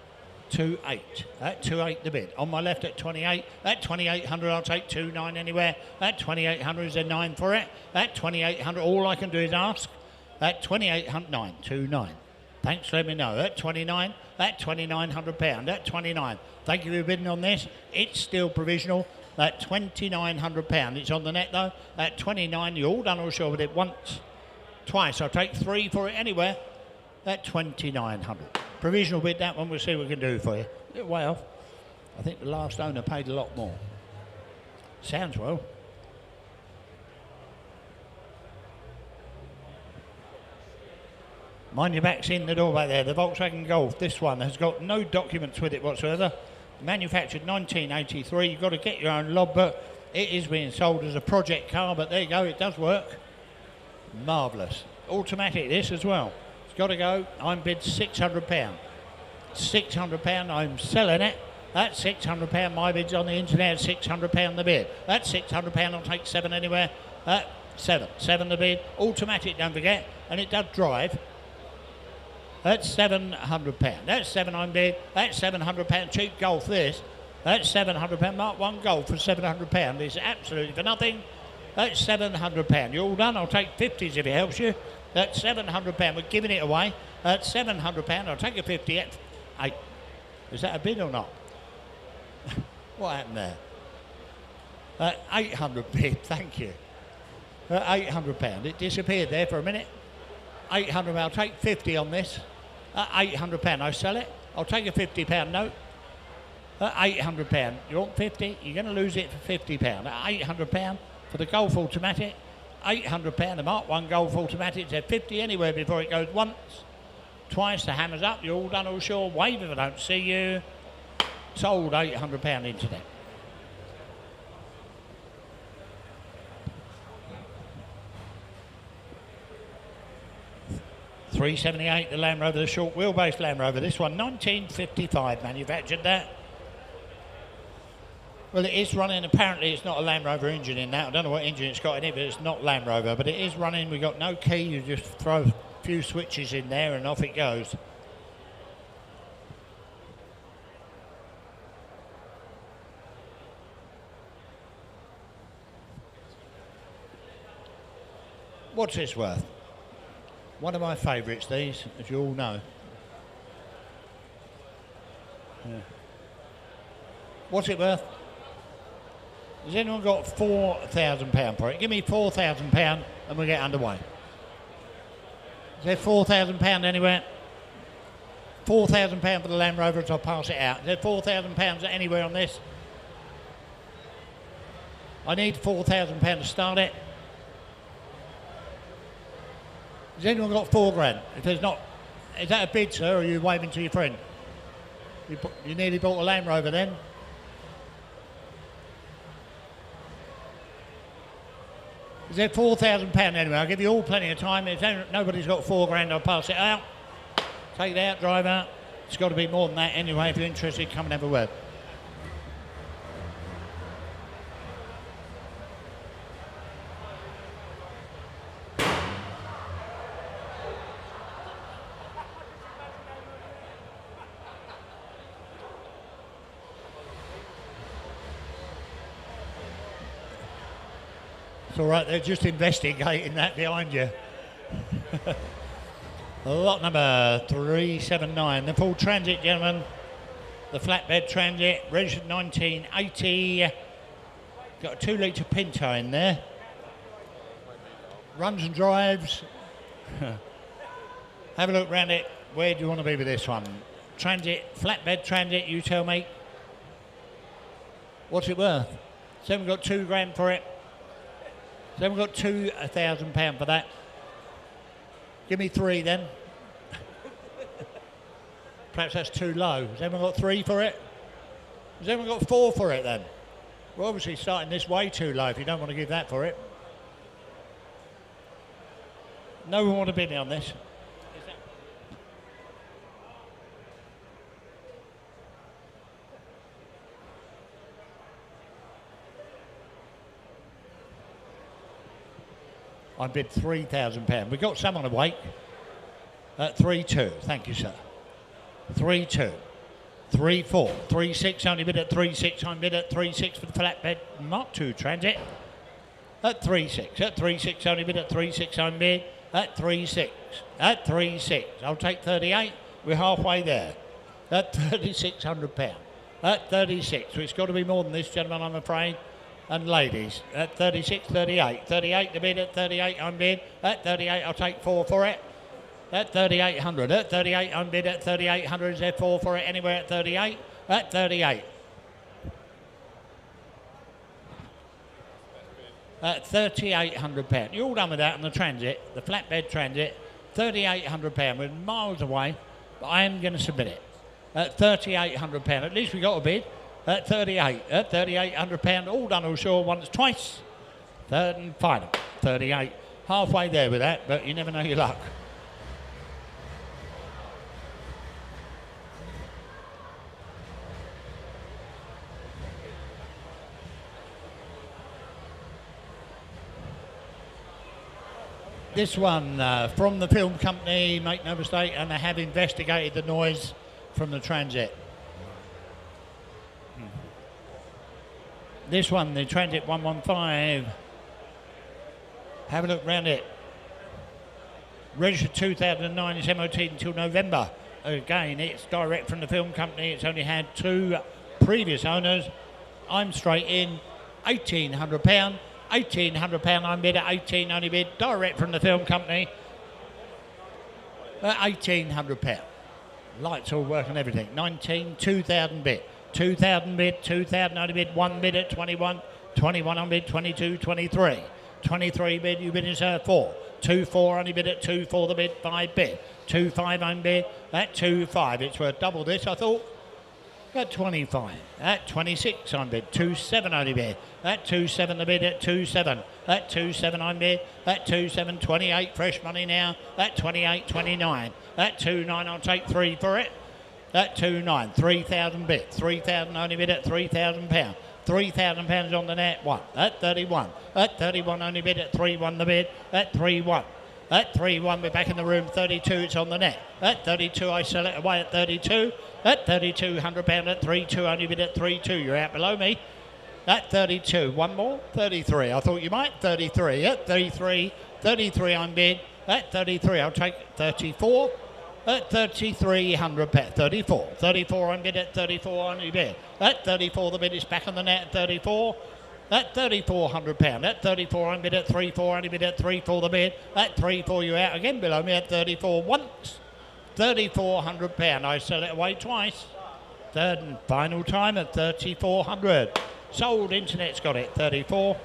2-8, at 2-8 the bid. On my left at 28, at 2,800 I'll take 2-9 anywhere. At 2,800 is a 9 for it. At 2,800 all I can do is ask. At 2,800, 9, 2-9. Thanks, let me know. At 29, at £2,900. At 29, thank you for bidding on this. It's still provisional. At £2,900. It's on the net though. At 29, you're all done or sure with it once, twice. I'll take 3 for it anywhere. At 2,900. Provisional bid, that one, we'll see what we can do for you. A little way off. I think the last owner paid a lot more. Sounds well. Mind your back's in the door back there. The Volkswagen Golf, this one has got no documents with it whatsoever. Manufactured 1983. You've got to get your own logbook. It is being sold as a project car, but there you go, it does work. Marvellous. Automatic this as well. Got to go. I'm bid £600. £600. I'm selling it. That's £600. My bid's on the internet. £600 the bid. That's £600. I'll take 7 anywhere. 7 the bid. Automatic, don't forget, and it does drive. That's £700. That's 7 I'm bid. That's £700. Cheap Golf this. That's £700. Mark 1 Golf for £700. It's absolutely for nothing. That's £700. You're all done. I'll take 50s if it helps you. That's £700. We're giving it away. At £700. I'll take a 50 at 8. Is that a bid or not? What happened there? 800 bid, thank you. £800. It disappeared there for a minute. 800, I'll take 50 on this. £800, I sell it. I'll take a £50 note. £800. You want 50? You're going to lose it for £50. £800 for the Golf Automatic. £800, the Mark 1 Golf Automatic. They're 50 anywhere before it goes once. Twice, the hammer's up. You're all done, all sure. Wave if I don't see you. Sold £800 internet. £378, the Land Rover, the short wheelbase Land Rover. This one, 1955, manufactured that. Well, it is running. Apparently, it's not a Land Rover engine in that. I don't know what engine it's got in it, but it's not Land Rover. But it is running. We've got no key. You just throw a few switches in there and off it goes. What's this worth? One of my favourites, these, as you all know. Yeah. What's it worth? Has anyone got £4,000 for it? Give me £4,000 and we'll get underway. Is there £4,000 anywhere? £4,000 for the Land Rover, so I'll pass it out. Is there £4,000 anywhere on this? I need £4,000 to start it. Has anyone got £4,000? If there's not, is that a bid, sir, or are you waving to your friend? You nearly bought a Land Rover then? Is there £4,000 anyway? I'll give you all plenty of time. If nobody's got £4,000, I'll pass it out. Take it out, drive out. It's got to be more than that anyway. If you're interested, come and have a word. It's all right, they're just investigating that behind you. Lot number 379, the full Transit, gentlemen. The flatbed Transit, registered 1980. Got a 2-litre Pinto in there. Runs and drives. Have a look round it. Where do you want to be with this one? Transit, flatbed Transit, you tell me. What's it worth? So we've got £2,000 for it. So we've got £2,000 for that. Give me 3 then. Perhaps that's too low. Has anyone got 3 for it? Has anyone got 4 for it then? We're obviously starting this way too low if you don't want to give that for it. No one want to bid me on this. I bid £3,000. We've got someone awake at 3-2. Thank you, sir. 3-2. 3-4. 3-6. Only bid at 3-6. I'm bid at 3-6 for the flatbed Mark 2 Transit. At 3-6. At 3-6. Only bid at 3-6. I'm bid at 3-6. At 3-6. I'll take 38. We're halfway there. At £3,600. At 36. So it's got to be more than this, gentlemen, I'm afraid. And ladies, at 36, 38. 38 to bid at 38, I'm bid. At 38, I'll take 4 for it. At 3,800. At 38, I'm bid at 3,800. Is there 4 for it anywhere at 38? At 38. At £3,800. You're all done with that on the Transit, the flatbed Transit. £3,800. We're miles away, but I am going to submit it. At £3,800. At least we got a bid. At 38, at £3,800, all done all sure, once, twice. Third and final, 38. Halfway there with that, but you never know your luck. This one from the film company, make no mistake, and they have investigated the noise from the Transit. This one, the Transit 115. Have a look round it. Registered 2009, it's MOT until November. Again, it's direct from the film company. It's only had 2 previous owners. I'm straight in. £1,800. £1,800 I'm bid at 18 only bid. Direct from the film company. At £1,800. Lights all work and everything. 19, 2,000 bid. 2,000 bid, 2,000 only bid. 1 bid at 21. 21 on bid, 22, 23. 23 bid, you bid is 4. 2-4 only bid at 2-4 the bid, 5 bid. 2-5 on bid at 2-5. It's worth double this, I thought. At 25. At 26 on bid, 2-7 only bid. At 2-7 the bid at 2-7. At 2-7 on bid. At 2-7, 28 fresh money now. At 28, 29. At 2-9 I'll take 3 for it. At 2-9, 3,000 bid. 3,000 only bid at £3,000. £3,000 on the net, 1 at 31. At 31 only bid at 3-1 the bid. At 3-1. At 3-1 we're back in the room. 32 it's on the net. At 32 I sell it away at 32. At 32 £100 at 3-2 only bid at 3-2. You're out below me. At 32 one more. 33 I thought you might. 33 at 33. 33 on bid. At 33 I'll take 34. At 33 £100. 34. 34 on bid at 34 only bid. At 34 the bid is back on the net at 34. At 34 £100. At 34 on bid at 3-4 only bid at 3-4 the bid. At 3-4 you're out again below me at 34 once. 34 £100. I sell it away twice. Third and final time at 3400. Sold. Internet's got it. 34.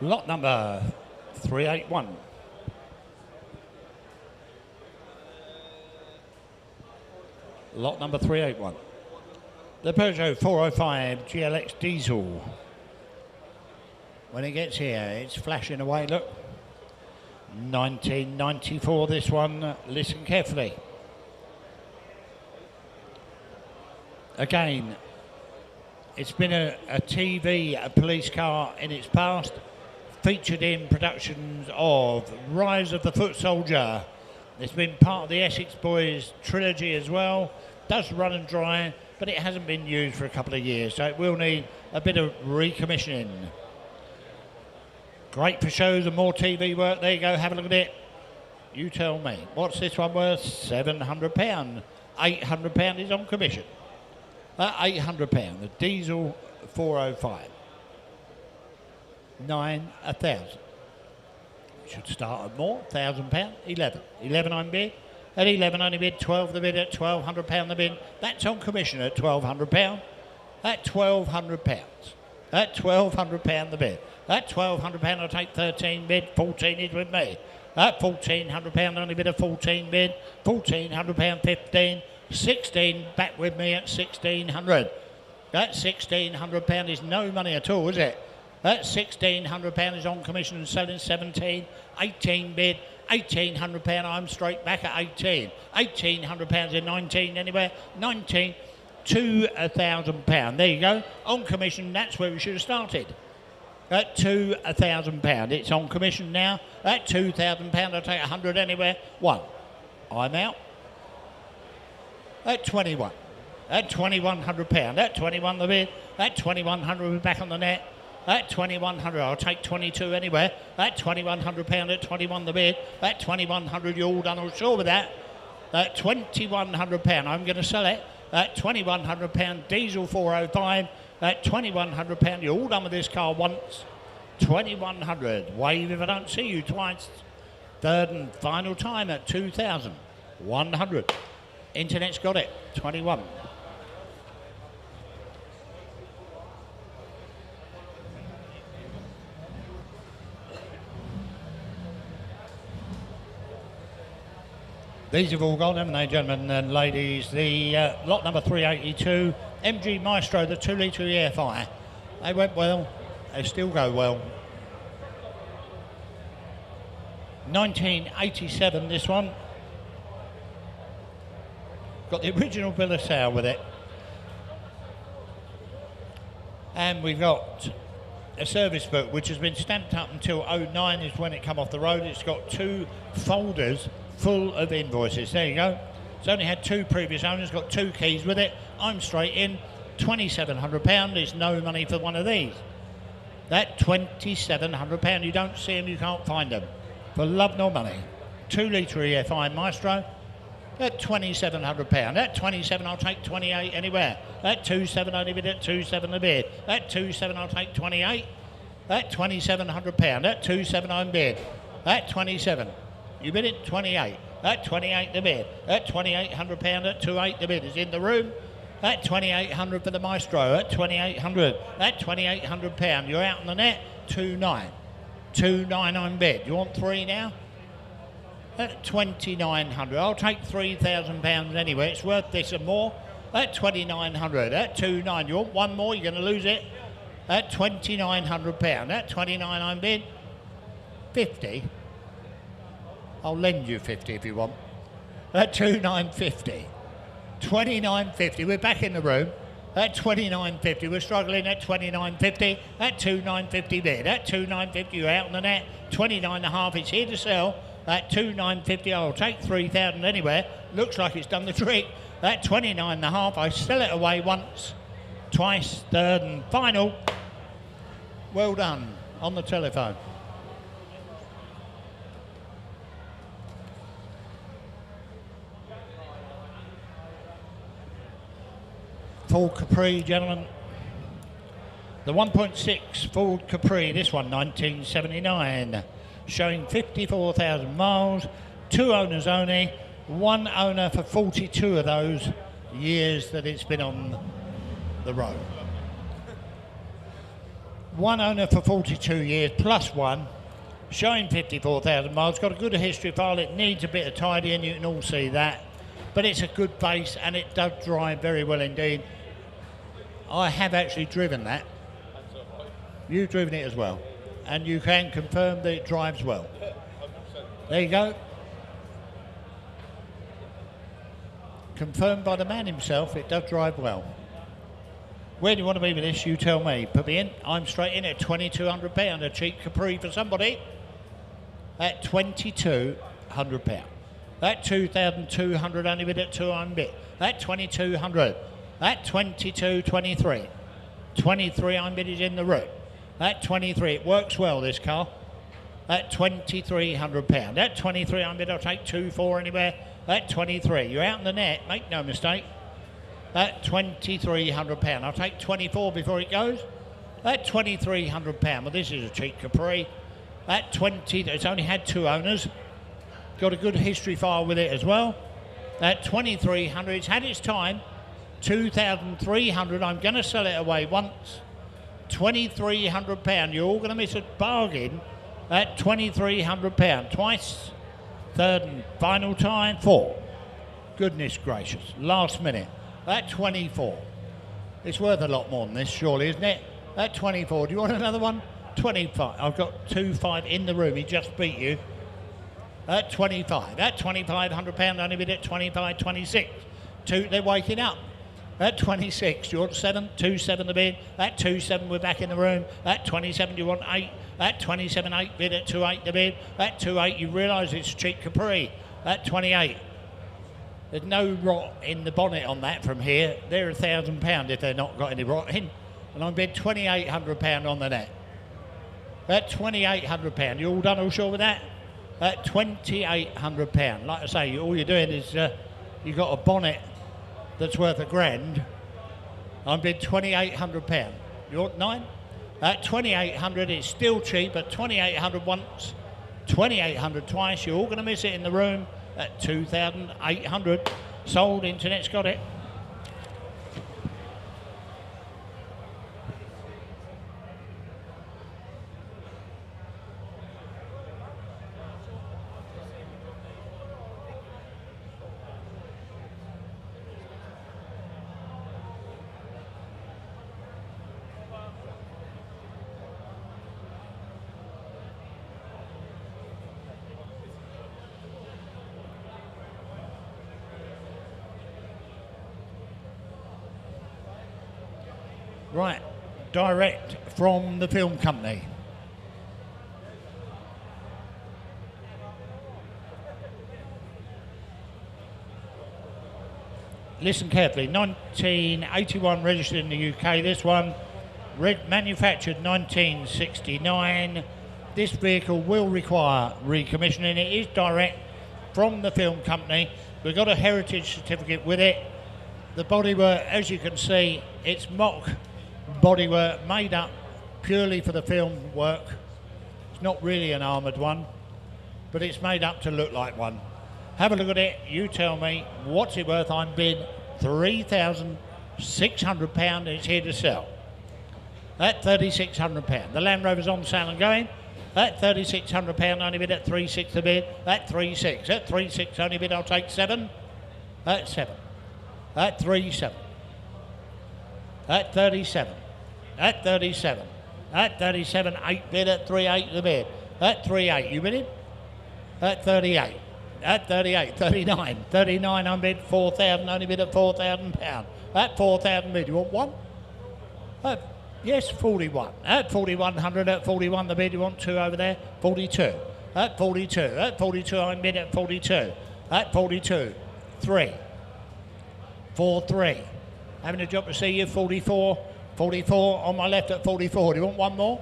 Lot number 381. Lot number 381. The Peugeot 405 GLX diesel. When it gets here, it's flashing away, look. 1994 this one, listen carefully. Again, it's been a TV, a police car in its past. Featured in productions of Rise of the Foot Soldier. It's been part of the Essex Boys trilogy as well. Does run and dry, but it hasn't been used for a couple of years, so it will need a bit of recommissioning. Great for shows and more TV work. There you go, have a look at it. You tell me. What's this one worth? £700. £800 is on commission. £800. The diesel 405. 9,000. Should start at more. £1,000. 11. 11 on bid. At 11 only bid. 12 the bid at £1,200 the bid. That's on commission at £1,200. At £1,200. At £1,200 the bid. At £1,200 I'll take 13 bid. 14 is with me. At £1,400 only bid at 14 bid. £1,400 15. 16 back with me at 1,600. That £1,600 is no money at all, is it? That £1,600 is on commission and selling 17. 18 bid. £1,800 I'm straight back at 18. £1,800 in 19 anywhere. 19 to £1,000. There you go. On commission, that's where we should have started. At £2,000. It's on commission now. At £2,000 I'll take 100 anywhere. 1. I'm out. At 21. At £2,100. At 21 the bid. At 2,100 we're back on the net. At 2,100 I'll take 22 anywhere. At £2,100 at 21 the bid. At 2,100 you're all done, I'm sure with that. At £2,100 I'm going to sell it. At £2,100 diesel 405. At £2,100 you're all done with this car once. 2,100. Wave if I don't see you twice. Third and final time at 2,100. Internet's got it. 21. These have all gone, haven't they, gentlemen and ladies? The lot number 382, MG Maestro, the 2-litre EFI. They went well. They still go well. 1987, this one. Got the original bill of sale with it. And we've got a service book which has been stamped up until 09 is when it come off the road. It's got 2 folders full of invoices. There you go. It's only had 2 previous owners, got 2 keys with it. I'm straight in. £2,700 is no money for one of these. That £2,700, you don't see them, you can't find them. For love nor money. 2 litre EFI Maestro. At £2,700. At 27, I'll take 28 anywhere. At 27, I'll leave it at 27 a bid. At 27, I'll take 28. At £2,700. At 27, I'm bid. At 27, you bid it 28. At 28 the bid. At £2,800. At 28 the bid is in the room. At 2,800 for the Maestro. At 2,800. At £2,800. You're out on the net. 2,9. 2,9 I'm bid. You want 3 now? At 2,900. I'll take £3,000 anyway. It's worth this and more. At 2,900. At 2,9. You want 1 more? You're going to lose it. At £2,900. At 29 I'm bid. 50. I'll lend you 50 if you want. At 2,950. 29.50. We're back in the room. At 29.50. We're struggling at 29.50. At 2,950 bid. At 2,950 you're out on the net. 29.5. It's here to sell. At 2,950 I'll take 3,000 anywhere. Looks like it's done the trick. At 29.5 I sell it away once, twice, third and final. Well done on the telephone. Ford Capri, gentlemen. The 1.6 Ford Capri, this one 1979, showing 54,000 miles, 2 owners only, 1 owner for 42 of those years that it's been on the road. 1 owner for 42 years plus 1, showing 54,000 miles, got a good history file. It needs a bit of tidying, you can all see that, but it's a good base and it does drive very well indeed. I have actually driven that. You've driven it as well, and you can confirm that it drives well. There you go. Confirmed by the man himself, it does drive well. Where do you want to be with this? You tell me. Put me in. I'm straight in at £2,200. A cheap Capri for somebody. At £2,200. At 2,200 only bid at 2 I'm bid. At 2,200. At 22.23. 23 I'm bid is in the room. At 23, it works well this car. At £2,300. At 23 I'm bid, I'll take 2.4 anywhere. At 23, you're out in the net, make no mistake. At £2,300. I'll take 24 before it goes. At £2,300. Well, this is a cheap Capri. At 20, it's only had 2 owners. Got a good history file with it as well. At 2,300, it's had its time. 2,300, I'm going to sell it away once. £2,300. You're all going to miss a bargain at £2,300. Twice, third and final time, 4. Goodness gracious, last minute. At 24. It's worth a lot more than this, surely, isn't it? At 24. Do you want another one? 25. I've got 2.5 in the room. He just beat you. At 25. At £2,500, only bid at 25, 26. 2, they're waking up. At 26, you want 7, 2.7 the bid. At 2.7, we're back in the room. At 27, you want 8. At 27, 8 bid at 2.8 the bid. At 2.8, you realise it's cheap Capri. At 28, there's no rot in the bonnet on that from here. They're £1,000 if they're not got any rot in. And I'm bid £2,800 on the net. At £2,800, you all done, all sure with that? At £2,800. Like I say, all you're doing is you've got a bonnet that's worth £1,000. I'm bid £2,800. You want 9? At 2,800, it's still cheap. At 2,800 once, 2,800 twice. You're all going to miss it in the room at 2,800. Sold. Internet's got it. Right, direct from the film company. listen carefully. 1981 registered in the UK. This one, manufactured 1969. This vehicle will require recommissioning. It is direct from the film company. We've got a heritage certificate with it. The bodywork, as you can see, it's mock bodywork made up purely for the film work. It's not really an armoured one, but it's made up to look like one. Have a look at it. You tell me what's it worth. I'm bid £3,600 and it's here to sell. At £3,600. The Land Rover's on sale and going. At £3,600, only bid at 3.6 a bid. At 3.6. At 3.6 only bid, I'll take 7. At 7. At 3.7. At 37. At 37. At 37, 8 bid at 3.8 the bid. At 3.8, you bidding? At 38. At 38, 39. 39 on bid, 4,000, only bid at £4,000. At 4,000 bid, you want one? Yes, 41. At 4,100, at 41 the bid, you want 2 over there? 42. At 42. At 42, I'm bid at 42. At 42, 3. 4, 3. Having a job to see you, 44. 44 on my left at 44. Do you want one more?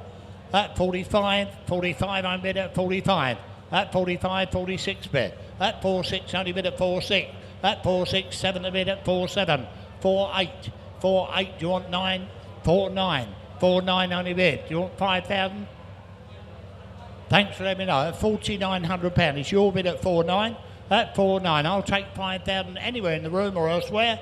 At 45. 45, I'm bid at 45. At 45, 46 bid. At 46, only bid at 46. At 46, 7 the bid at 47. 48. 48, do you want 9? 49. 49 only bid. Do you want 5,000? Thanks for letting me know. At £4,900. It's your bid at 49. At 49, I'll take 5,000 anywhere in the room or elsewhere.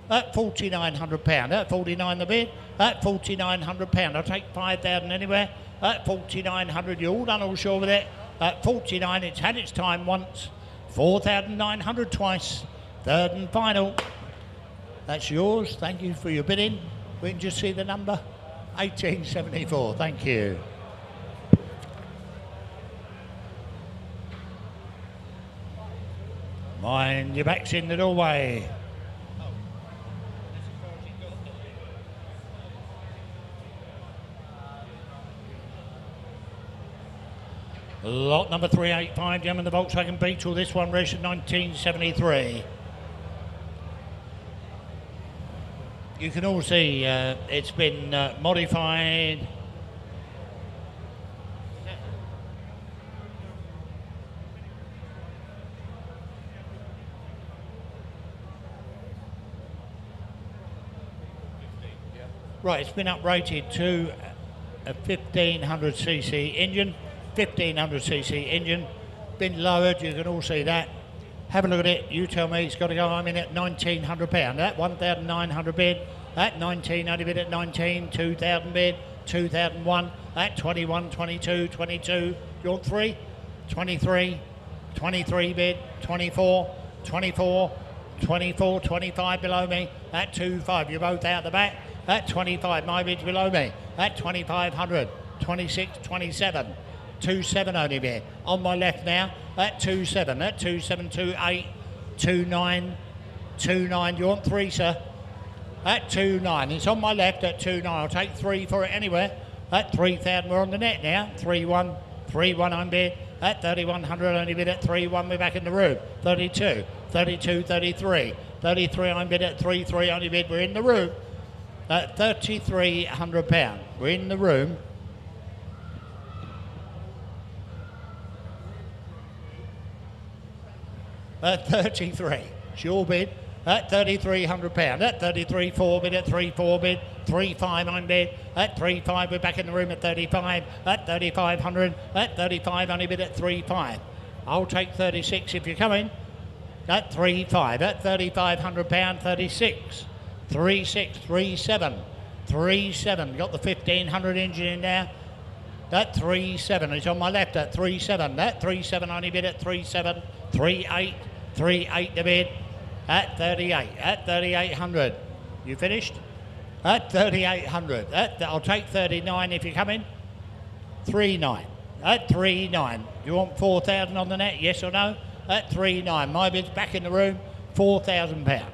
At £4,900. At 49 the bid. At £4,900. I'll take 5,000 anywhere. At 4,900, you're all done, all sure with it. At 49, it's had its time once. 4,900 twice. Third and final. That's yours. Thank you for your bidding. We can just see the number. 1874. Thank you. Mind your back's in the doorway. Lot number 385, gentlemen, the Volkswagen Beetle. This one registered 1973. You can all see it's been modified. Right, it's been uprated to a 1500cc engine. 1500cc engine, been lowered, you can all see that. Have a look at it, you tell me it's got to go. I'm in at £1,900. At 1,900 bid, at 19, only bid at 19, 2,000 bid, 2001, at 21, 22, 22, you want 3? 23, 23 bid, 24, 24, 24, 25 below me, at 25, you're both out the back, at 25, my bid's below me, at 2,500, 26, 27. 27 only bid. On my left now, at 27, at 27, 28, 29, 29. Do you want 3, sir? At 29. It's on my left at 29. I'll take 3 for it anywhere. At 3,000, we're on the net now. 3-1, 3-1 I'm bid. At 3,100, only bid at 3-1. We're back in the room. 32, 32, 33. 33, I'm bid at 3-3, only bid. We're in the room. At £3,300. We're in the room. At 33, it's your bid. At £3,300. At 33, 4 bid. At 3-4 bid. 3-5 I'm bid. At 3-5 we're back in the room at 35. At 3,500. At 35 only bid at 3-5. I'll take 36 if you're coming. At 3-5. At £3,500. 36. 3-6. 3-7. 3-7. Got the 1500 engine in there. At 3-7. It's on my left at 3-7. At 3-7 only bid at 3-7. 3-8. 3-8 the bid. At 38. At 3,800. You finished? At 3,800. I'll take 39 if you're coming. 3-9. At 3-9. You want 4,000 on the net? Yes or no? At 3-9. My bid's back in the room. £4,000.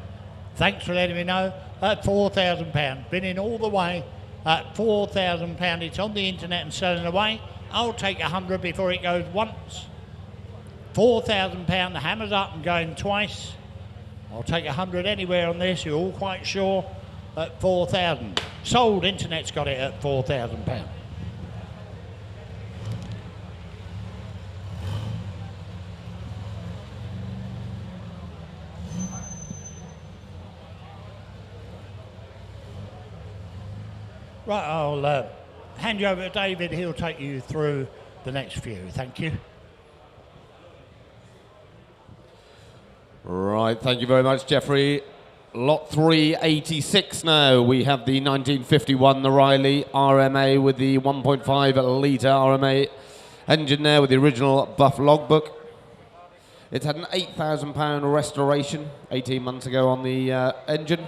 Thanks for letting me know. At £4,000. Been in all the way. At £4,000. It's on the internet and selling away. I'll take 100 before it goes once. £4,000. The hammer's up and going twice. I'll take 100 anywhere on this. You're all quite sure at 4,000. Sold. Internet's got it at £4,000. Right, I'll hand you over to David. He'll take you through the next few. Thank you. Right, thank you very much, Jeffrey. Lot 386 now. We have the 1951, the Riley RMA with the 1.5 litre RMA engine there with the original buff logbook. It's had an £8,000 restoration 18 months ago on the engine.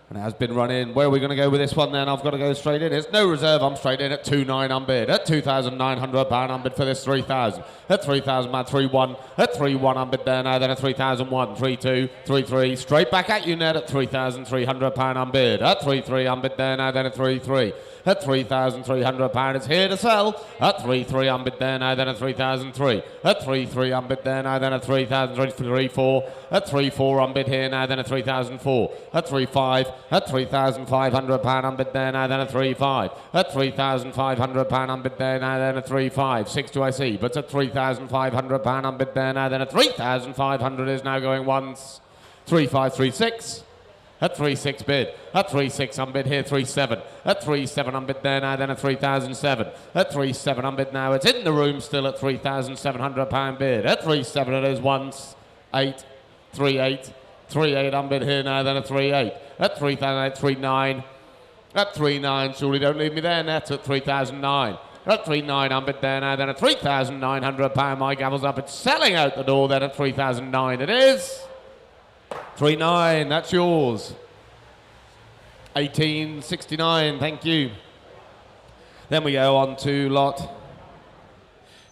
And it has been run in. Where are we going to go with this one then? I've got to go straight in. It's no reserve. I'm straight in at 2.9 unbid. At £2,900 unbid for this 3,000. At 3,000 man 3.1. At 3.1 unbid there now. Then at 3,001. 3.2. 3.3. Straight back at you net at £3,300 unbid. At 3.3 unbid there now. Then at 3.3. At £3,300 it's here to sell. At 3.3 unbid there now. Then at 3,003. At 3.3 unbid there now. Then at 3,003. At 3.4 unbid here now. Then at 3,004. At 3.5. At £3,500 unbid there now, then a 3.5. At £3,500 unbid there now, then a 3.5. 6 do I see, but at £3,500 unbid there now, then a 3,500 is now going once. 3.536. At 3.6 bid. At 3.6 unbid here, 3.7. At 3.7 unbid there now, then a 3,007. At 3.7 unbid now, it's in the room still at £3,700 bid. At 3.7 it is once. 8. 3.8. 3.8 unbid here now, then a 3.8. At 3,008, 3.9. At 3.9, surely don't leave me there, net at 3,009. At 3.9 unbid there now, then a £3,900. My gavel's up. It's selling out the door then at 3,009. It is. 3.9, that's yours. 1869, thank you. Then we go on to lot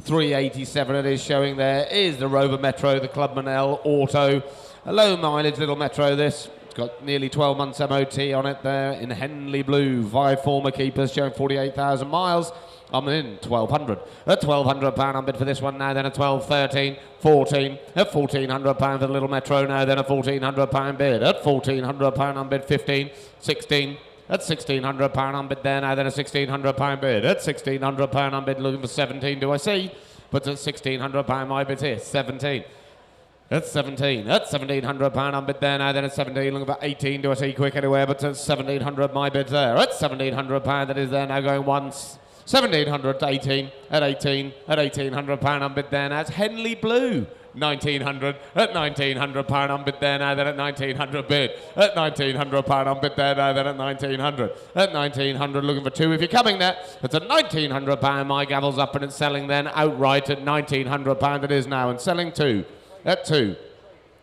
387. It is showing there is the Rover Metro, the Clubman L Auto. A low mileage little Metro this. It's got nearly 12 months MOT on it there in Henley Blue. 5 former keepers showing 48,000 miles. I'm in 1,200. At £1,200 unbid for this one now, then a 12, 13, 14. At £1,400 for the little Metro now, then a £1,400 bid. At £1,400 unbid, 15, 16. At £1,600 unbid there now, then a £1,600 bid. At £1,600 unbid, looking for 17, do I see? But at £1,600 my bid here, 17. At 17. At £1,700 unbid there now, then at 17, looking for 18, do I see quick anywhere? But at 1,700 my bid there. At £1,700 that is there now going once. 1,700 to 18. At 18. At £1,800 unbid there now. It's Henley Blue. 1,900. At £1,900 unbid there now, then at 1,900 bid. At £1,900 unbid there now, then at 1,900. At 1,900 looking for 2 if you're coming there. It's at £1,900. My gavel's up and it's selling then outright at £1,900 it is now and selling 2. At 2.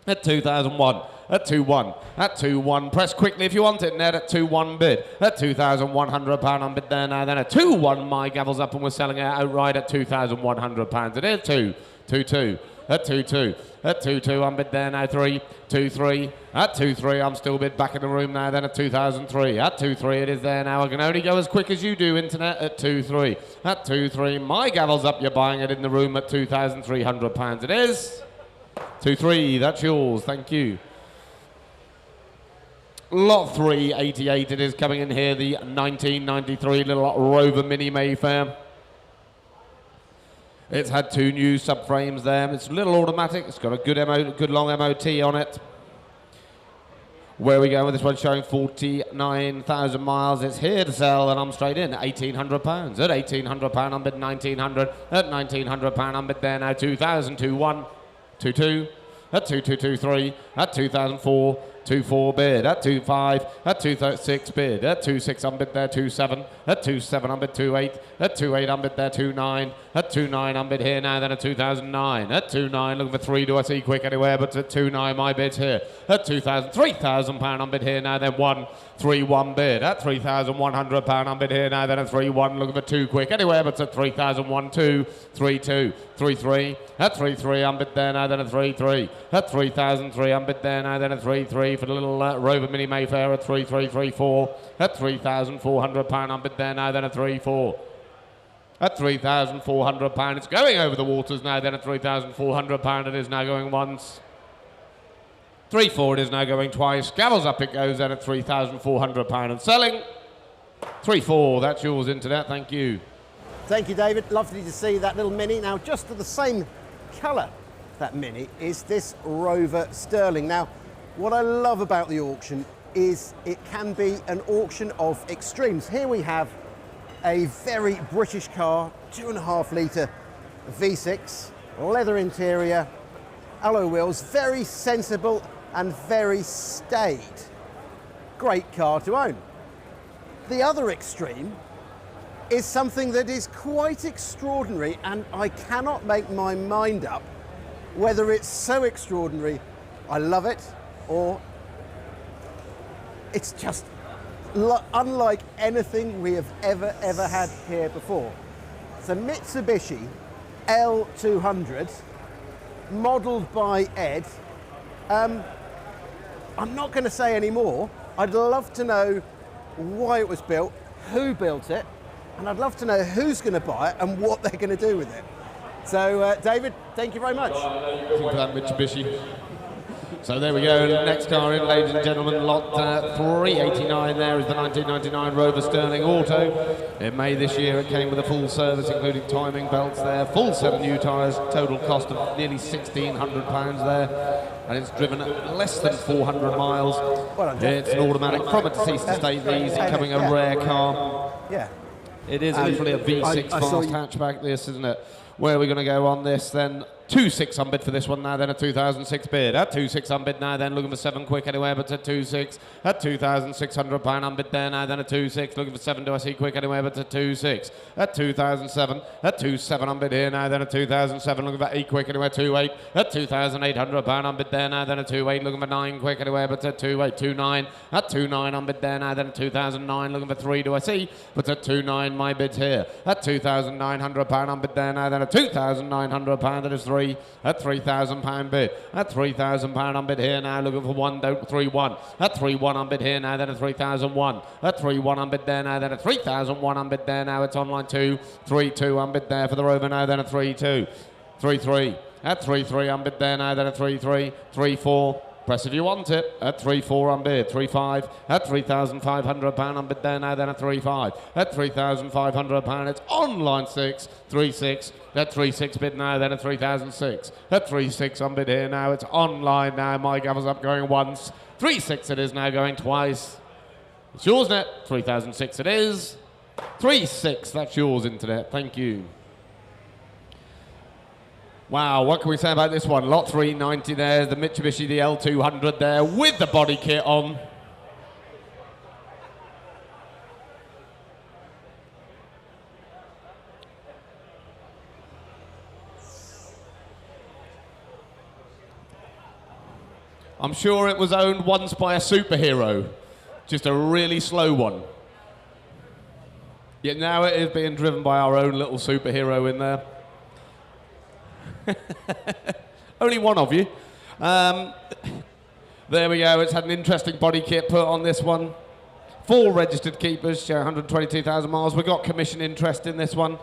At 2,001. At 2.1. At 2.1. Press quickly if you want it, Ned. At 2.1 bid. At £2,100 unbid there now. Then at 2.1. My gavel's up and we're selling it outright at £2,100. It is 2. 2.2. At 2.2. At 2.2 unbid there now. 3. 2.3. At 2.3 I'm still bid back in the room now. Then at 2,003. At 2.3 it is there now. I can only go as quick as you do, internet. At 2.3. At 2.3. My gavel's up. You're buying it in the room at £2,300. It is. 2.3, that's yours, thank you. Lot 388, it is coming in here, the 1993 little Rover Mini Mayfair. It's had 2 new subframes there. It's a little automatic, it's got a good long MOT on it. Where are we going with this one? Showing 49,000 miles. It's here to sell, and I'm straight in at £1,800. At £1,800, I'm bid 1,900. At £1,900, I'm bid there now 2,000, 2.1. 2.2, at 2.223, at 2004, 2.4 bid, at 2.5, at 2.6 bid, at 2.6 unbid there, 2.7, at 2.7 unbid 2.8, at 2.8 unbid there, 2.9, at 2.9 unbid here now, then at 2009, at 2.9 looking for 3, do I see quick anywhere, but at 2.9 my bid's here, at 2,000, £3,000 unbid here now, then 1.3.1 bid, at £3,100 unbid here now, then at 3.1 looking for 2 quick anywhere, but at 3,001, 2, 3.2, 3.3, at 3.3 unbid there now, then at 3.3, at 3,003 unbid there now, then at 3.3 for the little Rover Mini Mayfair at 3.3, 3.4, at £3,400 unbid there now, then at 3.4. at £3,400. It's going over the waters now then at £3,400. It is now going once. 3-4, it is now going twice. Gavels up it goes then at £3,400 and selling. 3-4, that's yours, Internet, thank you. Thank you, David. Lovely to see that little Mini. Now, just of the same colour, that Mini, is this Rover Sterling. Now, what I love about the auction is it can be an auction of extremes. Here we have a very British car, 2.5 litre V6, leather interior, alloy wheels, very sensible and very staid. Great car to own. The other extreme is something that is quite extraordinary, and I cannot make my mind up whether it's so extraordinary I love it or it's just unlike anything we have ever had here before. It's a Mitsubishi L200 modelled by Ed. I'm not going to say any more. I'd love to know why it was built, who built it, and I'd love to know who's going to buy it and what they're going to do with it. So, David, thank you very much. Thank you for that, Mitsubishi. So there we go, next car in, ladies and gentlemen, lot 389 there is the 1999 Rover Sterling Auto. In May this year it came with a full service including timing belts there, full set of new tyres, total cost of nearly £1,600 there, and it's driven at less than 400 miles. It's an automatic from a deceased estate, these becoming a rare car. Yeah. It is literally a V6 fast hatchback, this, isn't it? Where are we going to go on this then? 2.6 on bid for this one now, then a 2006 bid. At 2.6 on bid now, then looking for 7 quick anywhere, but at 2.6. At £2,600 on bid there now, then a 2.6. Looking for 7, do I see quick anywhere, but at 2.6. At 2,007. At 2.7 on bid here now, then a 2,007. Looking for 8 quick anywhere, 2.8. At £2,800 on bid there now, then a 2.8. Looking for 9 quick anywhere, but at 2.8. 2.9. At 2.9 on bid there now, then a 2,009. Looking for 3, do I see, but at 2.9 my bid's here. At £2,900 on bid there now, then a £2,900. That is 3. At £3,000 bid. At £3,000 on bid here now, looking for 1, don't 3-1. At 3-1 on bid here now, then a 3,001. At 3-1 on bid there now, then a 3,001 on bid there now. It's online 2, 3-2 on bid there for the Rover now, then a 3-2. 3-3. At 3-3 on bid there now, then a 3-3. 3-4. Press if you want it. At 3-4 on bid. 3-5. At £3,500 on bid there now, then at 3-5. At £3,500. It's online 6. 3-6. At 3-6 bid now, then at 3,006. At 3-6 on bid here now. It's online now. My gavel's up going once. 3-6 it is now going twice. It's yours, net. 3,006 it is. 3-6. That's yours, Internet. Thank you. Wow, what can we say about this one? Lot 390 there, the Mitsubishi, the L200 there, with the body kit on. I'm sure it was owned once by a superhero, just a really slow one. Yet now it is being driven by our own little superhero in there. Only one of you. There we go. It's had an interesting body kit put on this one. 4 registered keepers, share 122,000 miles. We've got commission interest in this one.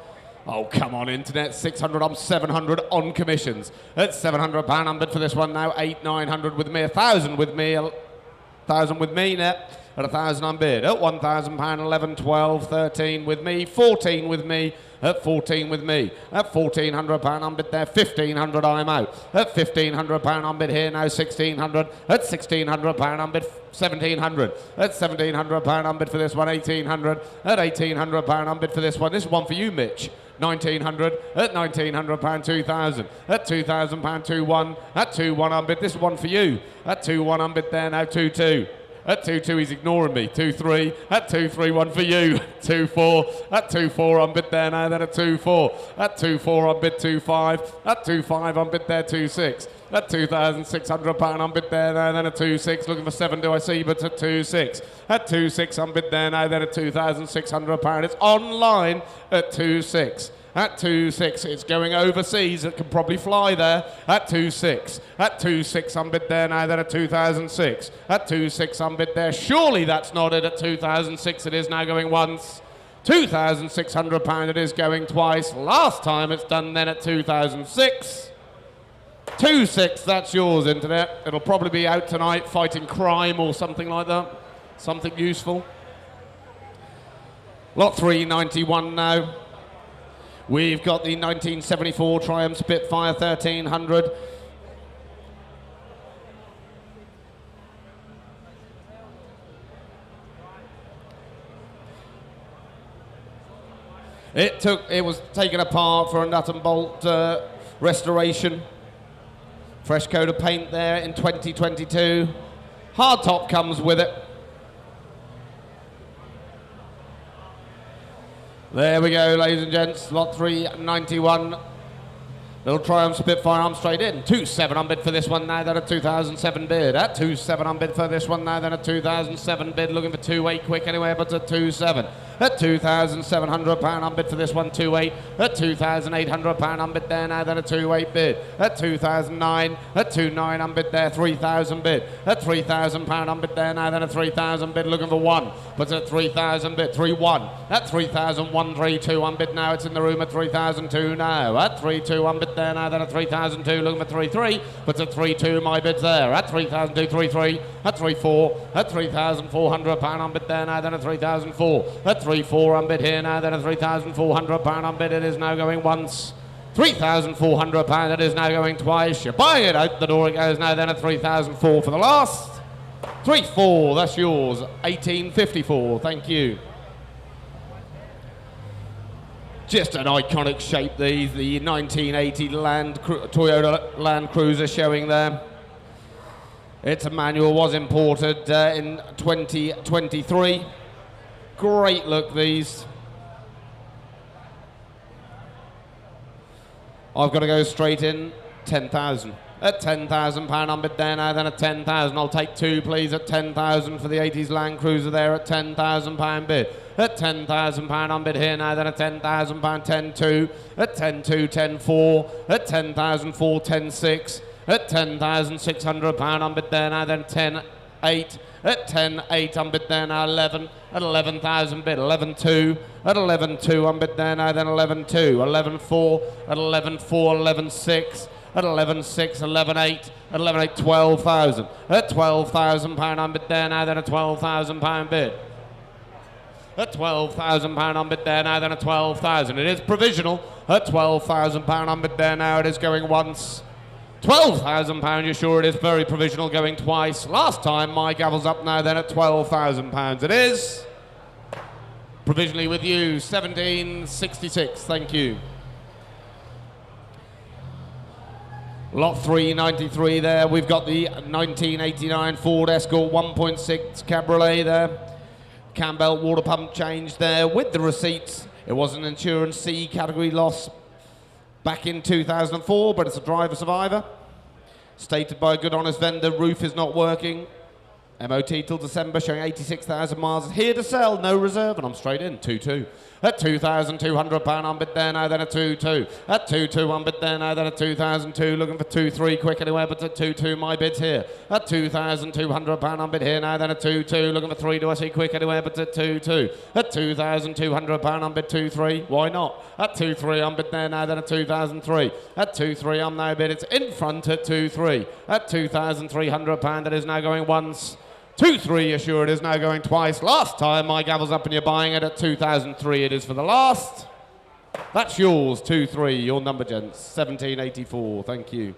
Oh, come on, Internet. 600 on 700 on commissions. It's £700 on bid for this one now. 8,900 with me. 1,000 with me. 1,000 with me, net. At 1,000 on bid. At £1,000, 11, 12, 13 with me. 14 with me. At 14 with me. At £1,400 on bid there. 1,500 I'm out. At £1,500 on bid here now. 1,600. At £1,600 on bid. 1,700. At £1,700 on bid for this one. 1,800. At £1,800 on bid for this one. This is one for you, Mitch. 1,900. At £1,900, 2,000. At £2,000, 2-1. At 2-1 on bid. This is one for you. At 2-1 on bid there now. 2-2. At 2-2, he's ignoring me. 2-3. At 2-3, one for you. 2-4. At 2-4 on bid there now, then at 2-4. At 2-4 on bid 2-5. At 2-5 on bid there, 2-6. At £2,600 on bid there now, then at 2-6. Looking for 7, do I see, but at 2-6. At 2-6 on bid there now, then at £2,600. It's online at 2-6. At 2-6, it's going overseas. It can probably fly there. At 2-6. At 2-6 on bid there now, then at 2,006. At 2-6 on bid there. Surely that's not it. At 2,006 it is now going once. £2,600 it is going twice. Last time it's done then at 2006. 2-6, that's yours, Internet. It'll probably be out tonight fighting crime or something like that. Something useful. Lot 391 now. We've got the 1974 Triumph Spitfire 1300. It was taken apart for a nut and bolt restoration. Fresh coat of paint there in 2022. Hard top comes with it. There we go, ladies and gents. Lot 391. Little Triumph Spitfire arm straight in. 2.7 on bid for this one now, then a 2007 bid. At 2.7 on bid for this one now, then a 2007 bid. Looking for 2.8 quick anyway, but at 2.7. At £2,700 on bid for this one, 2.8. At £2,800 on bid there now, then a 2.8 bid. At 2,009. At 2.9 on bid there, 3,000 bid. At £3,000 on bid there now, then a 3,000 bid. Looking for 1, but at 3,000 bid, 3.1. At 3,132 on bid now. It's in the room at 3,002 now. At 3.2 on bid there now, then at 3,002, looking for 3.3, but at 3.2 my bid's there. At 3,002, 3.3, at 3.4, at £3,400 on bid there now, then at 3,004, at 3.4 on bid here now, then at £3,400 on bid. It is now going once. £3,400 it is now going twice. You buy it out the door it goes now, then at 3,004 for the last. 3.4, that's yours. 1854, thank you. Just an iconic shape, the 1980 Toyota Land Cruiser showing there. Its manual was imported in 2023. Great look, these. I've got to go straight in, 10,000. At £10,000 on bid there now, then at 10,000. I'll take 2, please, at 10,000 for the 80s Land Cruiser there at £10,000 bid. At £10,000 on bid here now, then at £10,000, 10.2. At 10.2, 10.4. At 10,004, 10.6. At £10,600 on bid there now, then 10.8. At 10.8 on bid there now, 11. At 11,000 bid, 11.2. At 11.2 on bid there now, then 11.2. 11.4. At 11.4, 11.6. At 11.6, 11.8, at 11.8, 12,000. At £12,000 on bid there now, then a £12,000 bid. At £12,000 on bid there now, then a 12,000. It is provisional. At £12,000 on bid there now, it is going once. £12,000, you're sure it is very provisional, going twice. Last time, my gavel's up now, then at £12,000. It is provisionally with you, 1766. Thank you. Lot 393 there. We've got the 1989 Ford Escort 1.6 Cabriolet there. Campbell water pump change there with the receipts. It was an Insurance C category loss back in 2004, but it's a driver survivor. Stated by a good honest vendor, roof is not working. MOT till December, showing 86,000 miles. Here to sell, no reserve, and I'm straight in, 2.2. At £2,200 on bid there now, then a 2.2. At 2.2 on bid there now, then a 2,002. Looking for 2.3 quick anywhere, but at 2.2 my bid's here. At £2,200 on bid here now, then a 2.2. Looking for 3 do I see quick anywhere, but at 2.2. At £2,200 on bid 2.3. Why not? At 2.3 on bid there now, then a 2,003. At 2.3 on now bid, it's in front at 2.3. At £2,300 that is now going once. 2.3, you're sure it is now going twice. Last time, my gavel's up and you're buying it at 2003. It is for the last. That's yours, 2.3, your number, gents. 1784, thank you.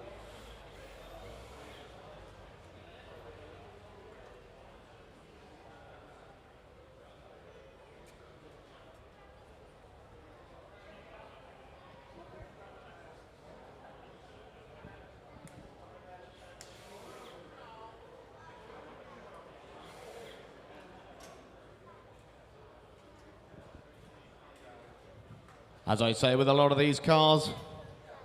As I say with a lot of these cars,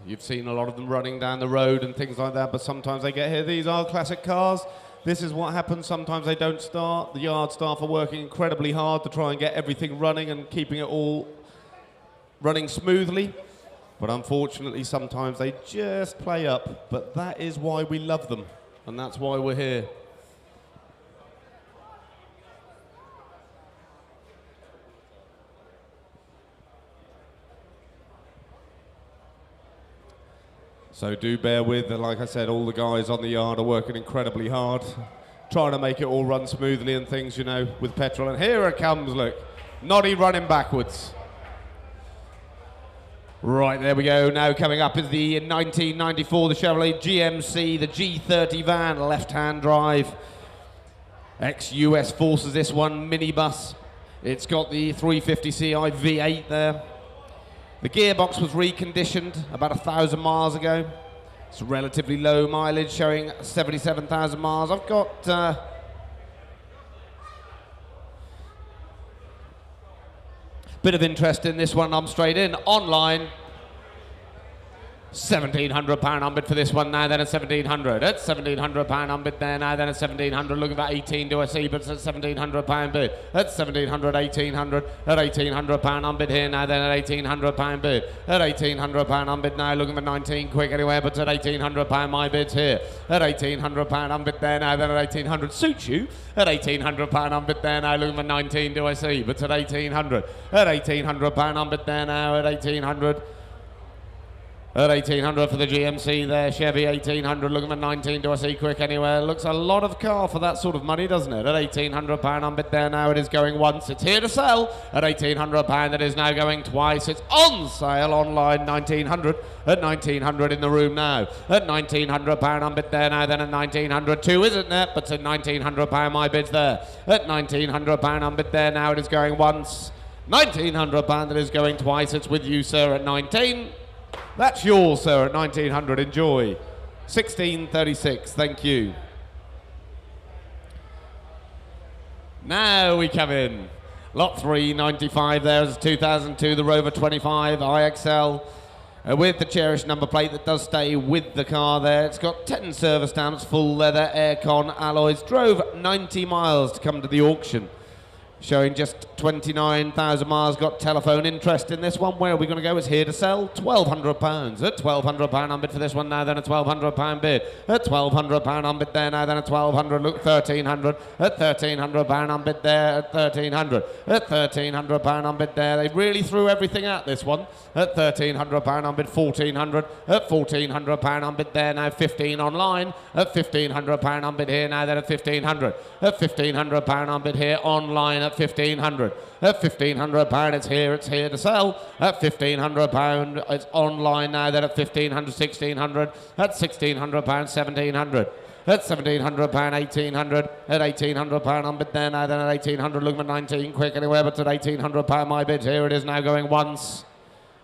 you've seen a lot of them running down the road and things like that, but sometimes they get here. These are classic cars. This is what happens. Sometimes they don't start. The yard staff are working incredibly hard to try and get everything running and keeping it all running smoothly. But unfortunately, sometimes they just play up. But that is why we love them, and that's why we're here. So do bear with, and like I said, all the guys on the yard are working incredibly hard, trying to make it all run smoothly and things, you know, with petrol. And here it comes, look, Noddy running backwards. Right, there we go. Now coming up is the 1994, the Chevrolet GMC, the G30 van, left-hand drive. Ex-US Forces, this one, minibus. It's got the 350ci V8 there. The gearbox was reconditioned about 1,000 miles ago. It's relatively low mileage, showing 77,000 miles. I've got bit of interest in this one. I'm straight in online. £1,700 unbid for this one now, then at 1,700. At £1,700 unbid there now, then at 1,700. Looking for 18, do I see, but it's at £1,700 bid. At 1,700, 1,800. At £1,800 unbid here now, then at £1,800 bid. At £1,800 unbid now, looking for 19 quick anywhere, but at £1,800 my bid's here. At £1,800 unbid there now, then at 1,800. Suits you. At £1,800 unbid there now, looking for 19, do I see, but at 1,800. At £1,800 unbid there now, at 1,800. At 1,800 for the GMC there, Chevy 1,800, looking for 19, do I see quick anywhere? Looks a lot of car for that sort of money, doesn't it? At £1,800 unbid there now, it is going once, it's here to sell. At £1,800 it is now going twice, it's on sale online, 1,900. At 1,900 in the room now. At £1,900 unbid there now, then at 1,900 too, isn't it? But at £1,900 my bid's there. At £1,900 unbid there now, it is going once. £1,900 it is going twice, it's with you, sir, at 19. That's yours, sir, at 1,900. Enjoy. 1636. Thank you. Now we come in. Lot 395 there is 2002, the Rover 25 IXL. With the cherished number plate that does stay with the car there. It's got 10 service stamps, full leather, aircon, alloys. Drove 90 miles to come to the auction. Showing just 29,000 miles, got telephone interest in this one. Where are we going to go? It's here to sell, £1,200. At £1,200 unbid for this one now, then a £1,200 bid. At £1,200 unbid there now, then a £1,200, look, £1,300. At £1,300 unbid there, at £1,300. At £1,300 unbid there. They really threw everything at this one. At £1,300 unbid, £1,400. At £1,400 unbid there now, 15 online. At £1,500 unbid here now, then at £1,500. At £1,500 unbid here online at £1,500. At £1,500 it's here to sell. At £1,500 it's online now, then at £1,500, £1,600. At £1,600 £1,700. At £1,700 £1,800. At £1,800 unbid there now, then at £1,800 looking for 19 quick anywhere, but at £1,800 my bid, here it is now going once.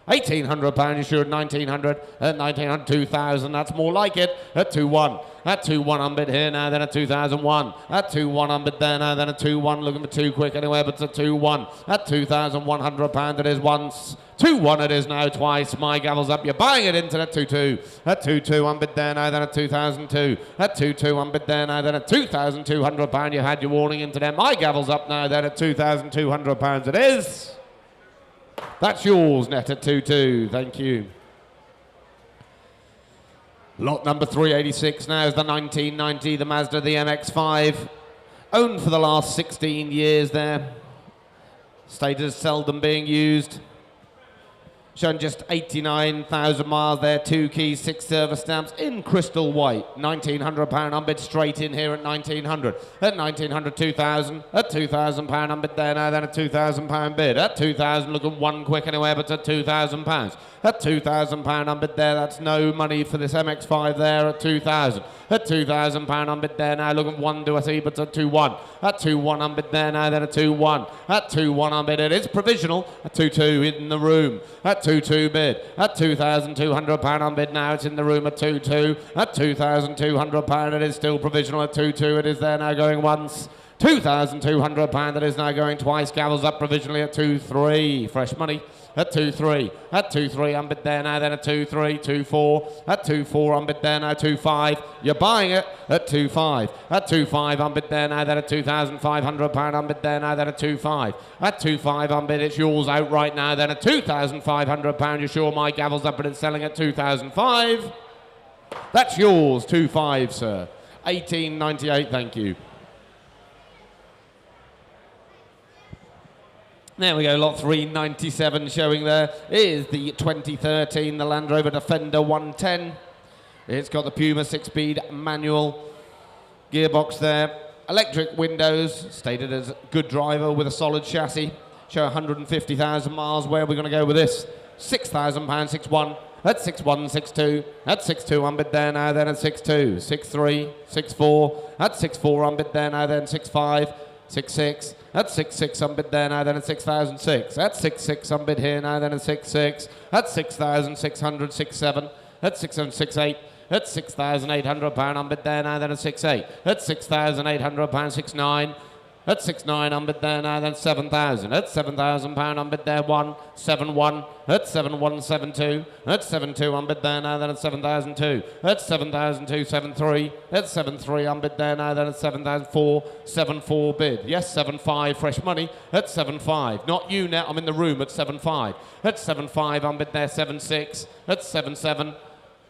£1,800 you should, 1,900. At 1,900, 2,000, that's more like it. At 2,1. At 2,1 unbid here now, then at 2,001. At 2,1 unbid there now, then at 2,1 looking for 2 quick anywhere, but at 2,1. At £2,100 it is once. 2,1 it is now twice. My gavel's up. You're buying it into at 2,2. At 2,2 unbid there now, then at 2,002. At 2,2 unbid there now, then at £2,200. You had your warning into them. My gavel's up now, then at £2,200 it is. That's yours, net at 2,2. Thank you. Lot number 386 now is the 1990, the Mazda, the MX-5. Owned for the last 16 years there. Stated as seldom being used. Shown just 89,000 miles there, 2 keys, 6 service stamps in crystal white. £1,900 unbid straight in here at 1,900. At 1,900, 2,000. At £2,000 unbid there now, then a £2,000 bid. At 2,000, looking one quick anywhere, but at £2,000. At £2,000 unbid there, that's no money for this MX-5 there at 2,000. At £2,000 unbid there now, looking one, do I see, but at 2,1. At 2,1 unbid there now, then a 2,1. At 2,1 unbid, it is provisional. At 2,2 in the room. At 2,2 bid. At £2,200 unbid now, it's in the room at 2,2. At £2,200 it is still provisional at 2,2. It is there now going once. £2,200 that is now going twice. Gavels up provisionally at 2,3. Fresh money at 2,3. At 2,3 unbid there now, then at 2,3. 2,4. At 2,4 unbid there now, 2,5. You're buying it at 2,5. At 2,5 unbid there now, then at £2,500 unbid there now, then at 2,5. At 2,5 unbid, it's yours outright now, then at £2,500. You're sure my gavel's up, but it's selling at 2,005. That's yours, 2,5, sir. 1898, thank you. There we go, lot 397 showing there is the 2013, the Land Rover Defender 110. It's got the Puma 6-speed manual gearbox there. Electric windows, stated as a good driver with a solid chassis. Show 150,000 miles. Where are we going to go with this? £6,000, 6-1. That's 6-1, 6-2. That's 6-2 on bid there now, then at 6-2. 6-3, 6-4. That's 6-4 on bid there now, then 6-5. 6-6. That's 6-6 on bid there now, then at 6,006. That's 6-6 on bid here now, then at 6-6. That's 6,600, 6-7. That's 6-8. That's £6,800 on bid there now, then at 6-8. That's £6,800, 6-9. That's 6-9 on bid there now, then 7,000. That's £7,000 on bid there, 7-1. That's 7-1, 7-2. That's 7-2 on bid there now, then at 7,002. That's 7,002, 7-3. That's 7-3 on bid there now, then at 7,004. 7-4 bid. Yes, 7-5 fresh money. That's 7-5. Not you net, I'm in the room at 7-5. That's 7-5 on bid there, 7-6. That's 7-7.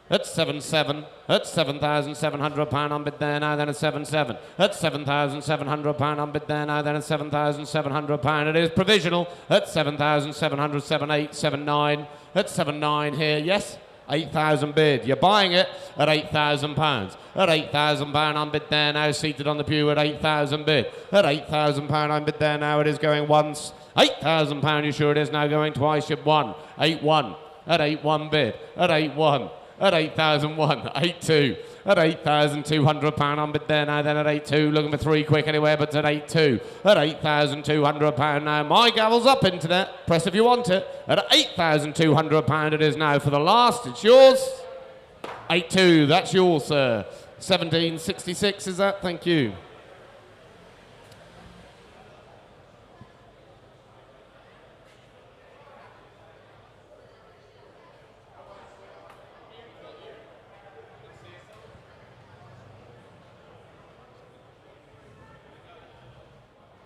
That's 7-7. That's £7,700 on bid there now, then at 7-7. That's £7,700 on bid there now, then at £7,700. It is provisional. That's 7,700, 7-8, 7-9. That's 7-9 here. Yes, 8,000 bid. You're buying it at £8,000. At £8,000 on bid there now, seated on the pew at 8,000 bid. At £8,000 on bid there now, it is going once. £8,000, you sure it is now going twice. You've won. 8-1. At 8-1 bid. At 8-1. At 8,001, 8-2, at £8,200 on bid there now, then at 8-2, looking for 3 quick anywhere, but at 8-2, at £8,200 now. My gavel's up, internet, press if you want it. At £8,200 it is now for the last, it's yours. 8-2, that's yours, sir. 1766 is that, thank you.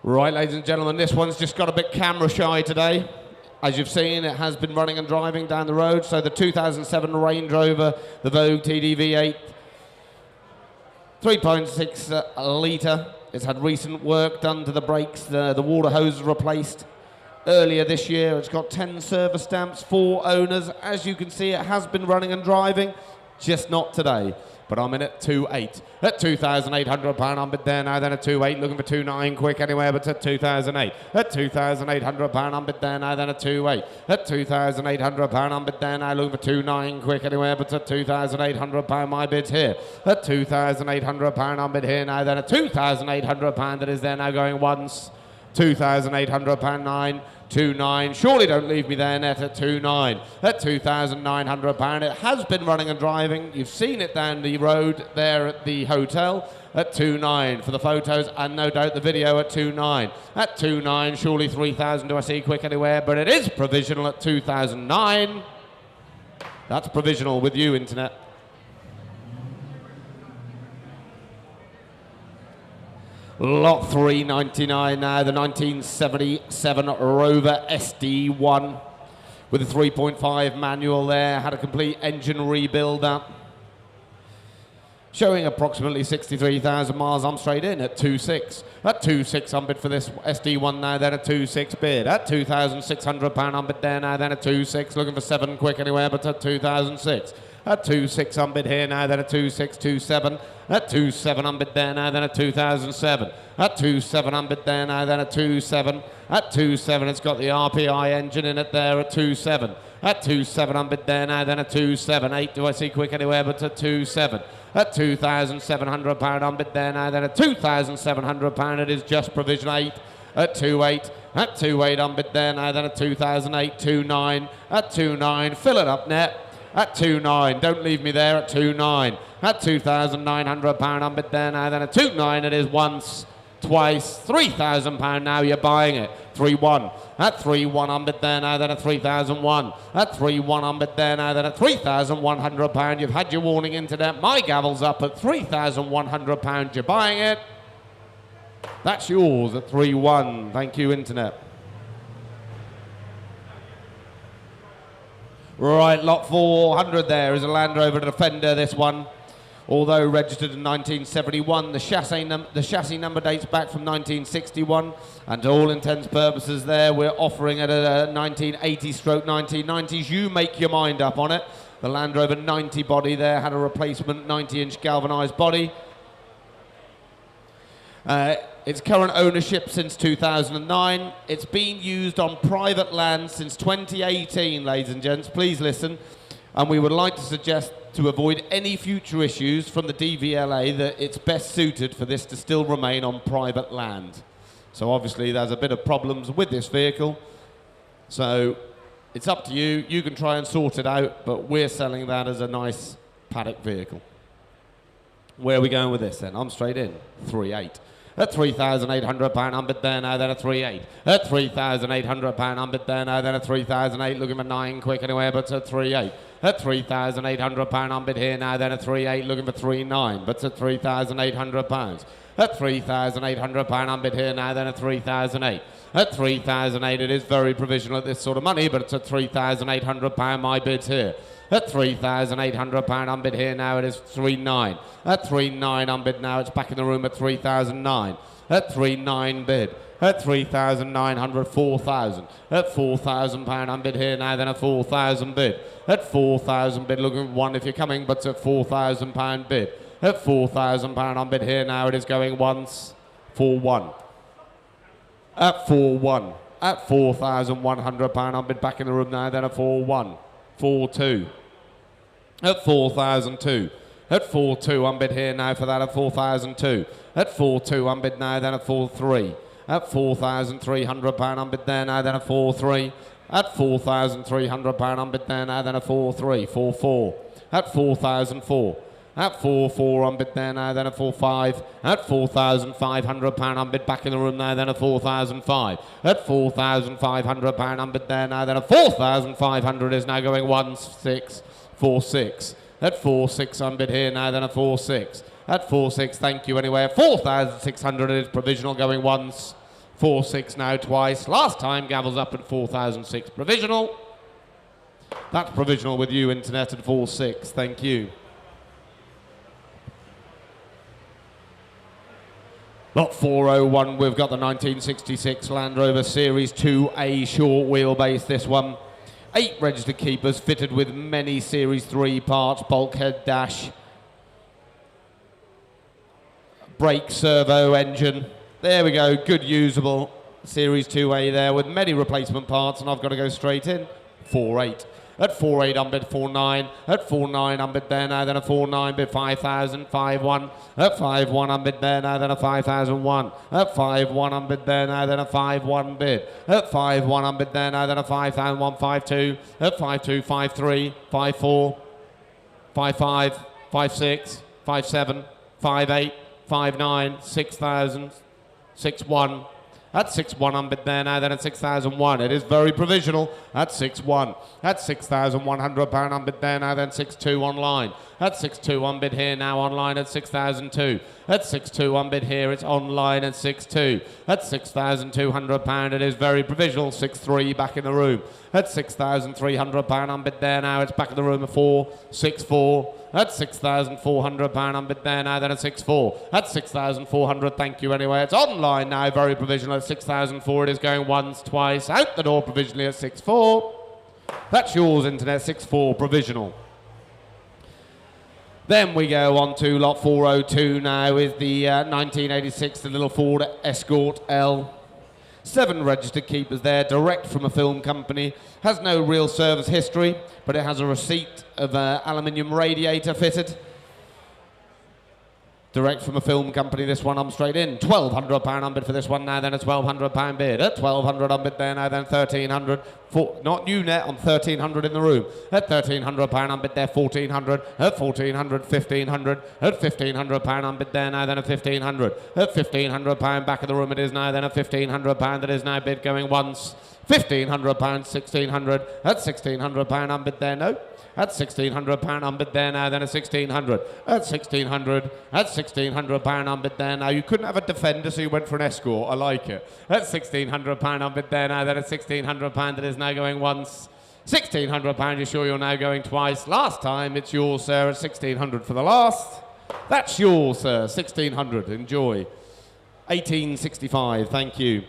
Right, ladies and gentlemen, this one's just got a bit camera shy today. As you've seen, it has been running and driving down the road. So the 2007 Range Rover, the Vogue TDV8, 3.6 litre. It's had recent work done to the brakes. The water hose was replaced earlier this year. It's got 10 service stamps, 4 owners. As you can see, it has been running and driving, just not today. But I'm in at 2.8. At £2,800 on bid there now, then at 2.8, looking for 2.9 quick anywhere, but at 2,008. At £2,800 on bid there now, then at 2.8. At £2,800 on bid there now, looking for 2.9 quick anywhere, but at £2,800 my bid's here. At £2,800 on bid here now, then at £2,800 that is there now going once. £2,800 9. 2.9. Surely don't leave me there net at 2.9. At £2,900. It has been running and driving. You've seen it down the road there at the hotel at 2.9 for the photos and no doubt the video at 2.9. At 2.9, surely 3,000 do I see quick anywhere, but it is provisional at 2009. That's provisional with you, internet. Lot 399 now, the 1977 Rover SD1 with a 3.5 manual there, had a complete engine rebuild up. Showing approximately 63,000 miles. I'm straight in at 2.6. At 2.6 on bid for this SD1 now, then at 2.6 bid. At £2,600 on bid there now, then at 2.6. Looking for 7 quick anywhere, but at 2006. At 2.6 on bid here now, then at 2.6, 2.7. At 2.7 on bid there now, then at 2007. At 2.7 on bid there now, then at 2.7. At 2.7, it's got the RPI engine in it there at 2.7. At 2.7 on bid there now, then at 2.7. 8 do I see quick anywhere, but at 2.7. At £2,700 on bid there now, then at £2,700 it is just provision 8. At 2.8. At 2.8 on bid there now, then at 2008. 2.9. At 2.9, fill it up net. At 2.9, don't leave me there at 2.9. At £2,900 on bid there now, then at 2.9 it is once, twice, £3,000 now you're buying it. 3.1. At 3.1 on bid there now, then at 3,001. At 3.1 on bid there now, then at £3,100. You've had your warning, internet. My gavel's up at £3,100. You're buying it. That's yours at 3.1. Thank you, internet. Right, lot 400 there is a Land Rover Defender, this one, Although registered in 1971, the chassis number dates back from 1961, and to all intents and purposes there, we're offering it at a 1980/1990s. You make your mind up on it. The Land Rover 90 body there had a replacement 90-inch galvanised body. Its current ownership since 2009. It's been used on private land since 2018, ladies and gents. Please listen. And we would like to suggest, to avoid any future issues from the DVLA, that it's best suited for this to still remain on private land. So obviously there's a bit of problems with this vehicle. So it's up to you. You can try and sort it out, but we're selling that as a nice paddock vehicle. Where are we going with this then? I'm straight in. 3.8. At £3,800 unbid there now, then a 3.8. At £3,800 unbid there now, then a 3,008. Looking for 9 quick anyway, but at 3.8. At £3,800 unbid here now, then a 3.8. Looking for 3.9, but at £3,800. At £3,800 unbid here now, then a 3,008. At 3,008, it is very provisional at this sort of money, but it's at £3,800 my bid's here. At £3,800 unbid here now, it is 3.9. At 3.9 unbid now, it's back in the room at 3,009. At 3.9 bid. At 3,900, 4,000. At £4,000 unbid here now, then a 4,000 bid. At 4,000 bid, looking for 1 if you're coming, but at £4,000 bid. At £4,000 unbid here now, it is going once, 4.1. At 4.1. At £4,100 unbid, back in the room now, then a 4.1. 4.2. At 4,002. At 4.2 unbid here now for that at 4,002. At 4.2 unbid now, then at 4.3. At £4,300 unbid there now, then a 4.3. At £4,300 unbid there now, then a 4.3. 4.4. At 4,004. At 4.4 unbid there now, then a 4.5. At £4,500 unbid, back in the room now, then a 4,005. At £4,500 unbid there now, then a 4,500 is now going 1.6. 4.6. At 4.6 unbid here now, then a 4.6. At 4.6, thank you anyway. At 4,600 is provisional going once. 4.6 now twice. Last time gavels up at 4,006 provisional. That's provisional with you, internet, at 4.6. Thank you. Lot 401, we've got the 1966 Land Rover Series 2A short wheelbase, this one. 8 registered keepers, fitted with many Series 3 parts, bulkhead dash, brake, servo, engine. There we go, good usable Series 2A there with many replacement parts, and I've got to go straight in. 4.8. At 4.8 unbid 4.9. At 4.9 unbid there now, then a 4.9 bid 5,000, 5.1. At 5.1 unbid there now, then a 5,001. At 5.1 unbid there now, then a 5.1 bid. At 5.1 unbid there now, then a 5,001, 5.2. At 5.2, 5.3, 5.4, 5.5, 5.6, 5.7, 5.8, 5.9, 6,000, 6.1. At 6.1 unbid there now, then at 6,001. It is very provisional at 6.1. At £6,100 unbid there now, then 6.2 online. At 6.2 unbid here now, online at 6,002. At 6.2 unbid here, it's online at 6.2. At £6,200, it is very provisional, 6.3 back in the room. At £6,300 unbid there now, it's back in the room at 6.4. At £6,400 unbid there now, then at 6.4. At 6,400, thank you anyway. It's online now, very provisional at 6,004. It is going once, twice, out the door provisionally at 6.4. That's yours, internet, 6.4 provisional. Then we go on to lot 402 now is the 1986, the little Ford Escort L. 7 registered keepers there, direct from a film company. Has no real service history, but it has a receipt of an aluminium radiator fitted. Direct from a film company, this one I'm straight in. £1,200 unbid for this one now, then a £1,200 bid. At £1,200 unbid there now, then £1,300. Not you net, on £1,300 in the room. At £1,300 unbid there, £1,400. At £1,400, £1,500. At £1,500 unbid there now, then a £1,500. At £1,500 back of the room it is now, then a £1,500 that is now bid going once. £1,500, £1,600. At £1,600 unbid there, no. At £1,600 unbid there now, then a £1,600. At £1,600. At £1,600 unbid there now. You couldn't have a Defender, so you went for an Escort. I like it. At £1,600 unbid there now, then a £1,600 that is now going once. £1,600, you're sure you're now going twice. Last time, it's yours, sir, at £1,600 for the last. That's yours, sir. 1600. Enjoy. 1865. Thank you.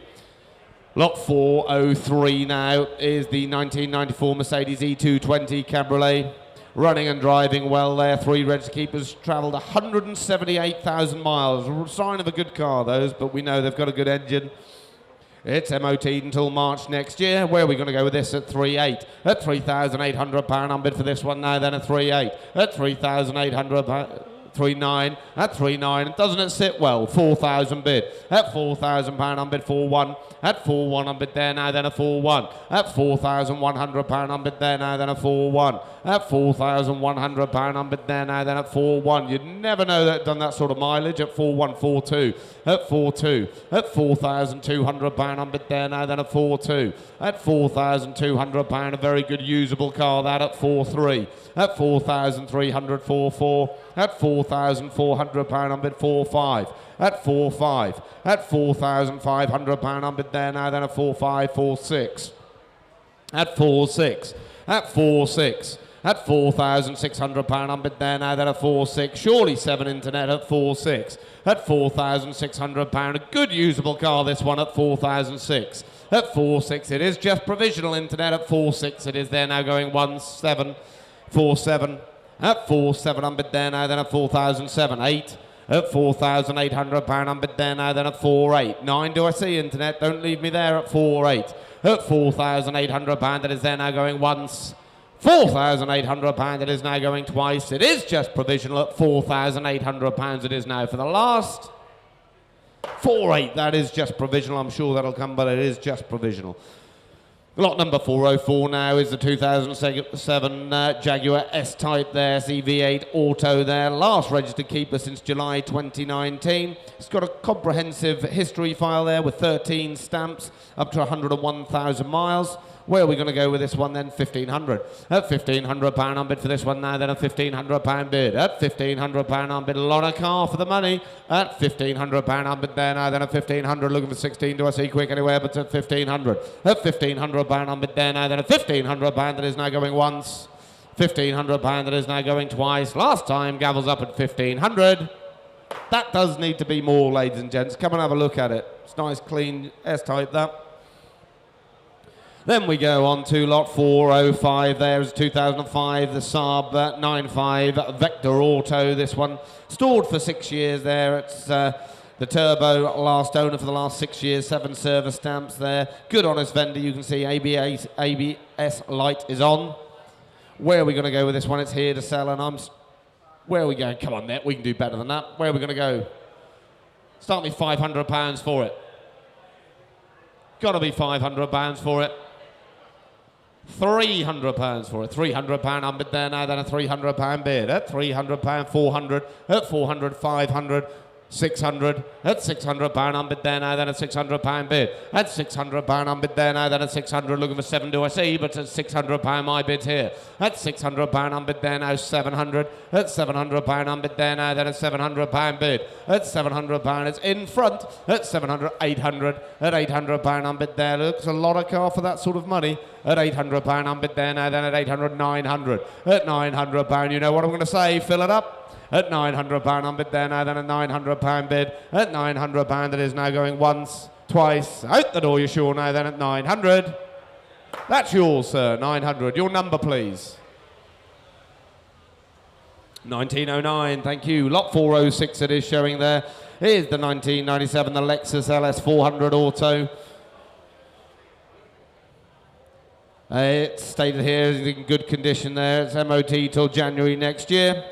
Lot 403 now is the 1994 Mercedes E220 Cabriolet. Running and driving well there. 3 registered keepers, travelled 178,000 miles. Sign of a good car, those, but we know they've got a good engine. It's MOT'd until March next year. Where are we going to go with this at 3.8? At £3,800 on bid for this one now, then at 3.8. At £3,800. 3.9 at 3.9. Doesn't it sit well? 4,000 bid at £4,000 on bid 4.1 at 4.1 on bid there now, then a 4.1 at £4,100 on bid there now, then a 4.1 at £4,100 on bid there now, then at 4.1. You'd never know that done that sort of mileage at 4.1, 4.2 at 4.2 at £4,200 on bid there now, then a 4.2 at £4,200. A very good usable car that at 4.3 at 4,300, 4.4 at £4,400 on bid 4.5 at 4.5 at £4,500 on bid there now, then a 4.5, 4.6 at 4.6 at 4.6 at £4,600 on bid there now, then a 4.6. Surely 7 Internet at 4.6 at £4,600. A good usable car, this one at 4,006 at 4.6. It is just provisional Internet at 4.6. It is there now going 1.7, 4.7 at 4.7 on bid there now, then at 4,007, 8 at £4,800 on bid there now, then at 4.8. 9 do I see, Internet? Don't leave me there at 4.8 at £4,800. That is there now going once. £4,800. It is now going twice. It is just provisional at £4,800. It is now for the last 4.8. That is just provisional. I'm sure that'll come, but it is just provisional. Lot number 404 now is the 2007 Jaguar S-Type there, CV8 Auto there. Last registered keeper since July 2019. It's got a comprehensive history file there with 13 stamps, up to 101,000 miles. Where are we going to go with this one then? 1,500. At £1,500 on bid for this one now, then a £1,500 bid. At £1,500 on bid, a lot of car for the money. At £1,500 on bid there now, then a £1,500. Looking for 16, do I see quick anywhere, but at £1,500. At £1,500 on bid there now, then a £1,500 that is now going once. £1,500 that is now going twice. Last time, gavels up at 1,500. That does need to be more, ladies and gents. Come and have a look at it. It's nice, clean S-Type, that. Then we go on to lot 405. There's 2005, the Saab 95 Vector Auto. This one stored for 6 years there. It's the turbo, last owner for the last 6 years, 7 service stamps there. Good honest vendor. You can see ABS light is on. Where are we going to go with this one? It's here to sell, and where are we going? Come on, Net, we can do better than that. Where are we going to go? Start me £500 for it. Got to be £500 for it. £300 for it. £300 on bid there now, then a £300 bid. At £300, 400. At 400, 500. 600 at £600 on bid there now, then a £600 bid. At £600 on bid there now, then a 600. Looking for 7 do I see, but at £600 my bid's here. At £600 on bid there now, 700. At £700 on bid there now, then a £700 bid. At £700 it's in front. At 700, 800. At £800 on bid there. Looks a lot of car for that sort of money. At £800 on bid there now, then at 800, 900. At £900, you know what I'm going to say, fill it up. At £900 on bid there now, then a £900 bid. At £900 that is now going once, twice, out the door you're sure now, then at 900. That's yours, sir, 900. Your number, please. 1909, thank you. Lot 406 it is showing there. Here's the 1997, the Lexus LS 400 Auto. It's stated here, it's in good condition there. It's MOT till January next year.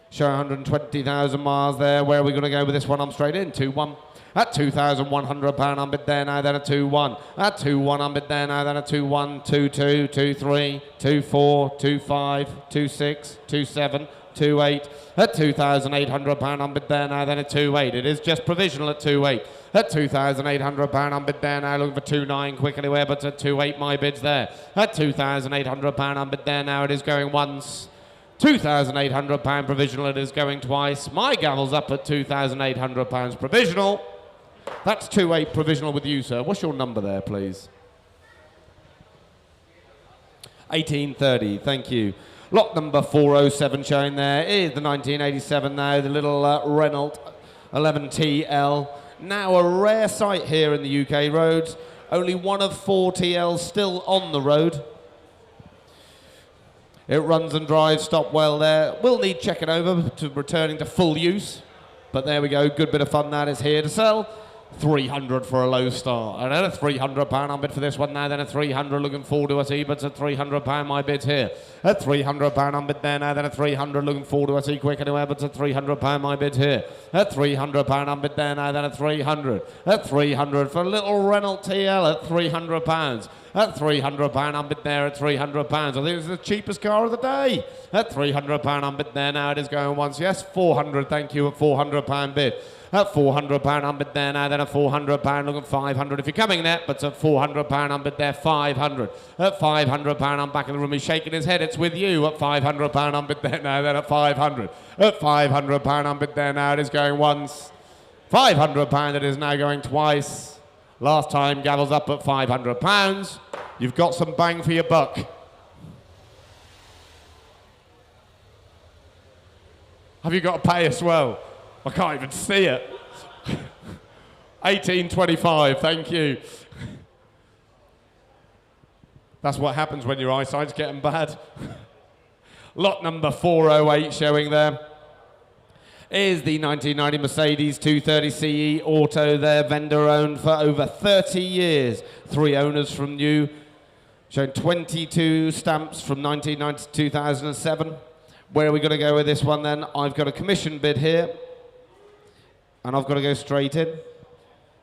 Show 120,000 miles there. Where are we going to go with this one? I'm straight in. 2-1. At £2,100 on bid there now, then a 2-1. At 2-1 on bid there now, then a 2-1, 2-2, 2-3, 2-4, 2-5, 2-6, 2-7, 2-8. At £2,800 on bid there now, then a 2-8. It is just provisional at 2-8. At £2,800 on bid there now, looking for 2-9 quick anywhere, but at 2-8 my bid's there. At £2,800 on bid there now, it is going once. £2,800 provisional, it is going twice. My gavel's up at £2,800 provisional. That's 2-8 provisional with you, sir. What's your number there, please? 1830, thank you. Lot number 407 showing there is the 1987 now, the little Renault 11TL. Now a rare sight here in the UK roads. Only one of 4 TLs still on the road. It runs and drives, stop well there. Will need checking over to returning to full use. But there we go, good bit of fun that is here to sell. 300 for a low start. And then a £300 on bid for this one now, then a 300 looking forward to us, but a £300 my bid's here. A £300 on bid there now, then a 300 looking forward to us, quick anywhere, but a £300 my bid's here. A £300 on bid there now, then a 300. A 300 for a little Renault TL at £300. At £300 on bid there at £300. I think it's the cheapest car of the day. At £300 on bid there now, it is going once. Yes, 400, thank you, at £400 bid. At £400 on bid there now, then a £400 looking 500 if you're coming there, but at £400 on bid there, 500. At £500 on back of the room, he's shaking his head, it's with you. At £500 on bid there now, then at 500. At £500 on bid there now, it is going once. £500 it is now going twice. Last time Gavel's up at £500. You've got some bang for your buck. Have you got to pay as well? I can't even see it. 18.25, thank you. That's what happens when your eyesight's getting bad. Lot number 408 showing there is the 1990 Mercedes 230 CE Auto there, vendor owned for over 30 years. 3 owners from new, showing 22 stamps from 1990 to 2007. Where are we going to go with this one then? I've got a commission bid here, and I've got to go straight in.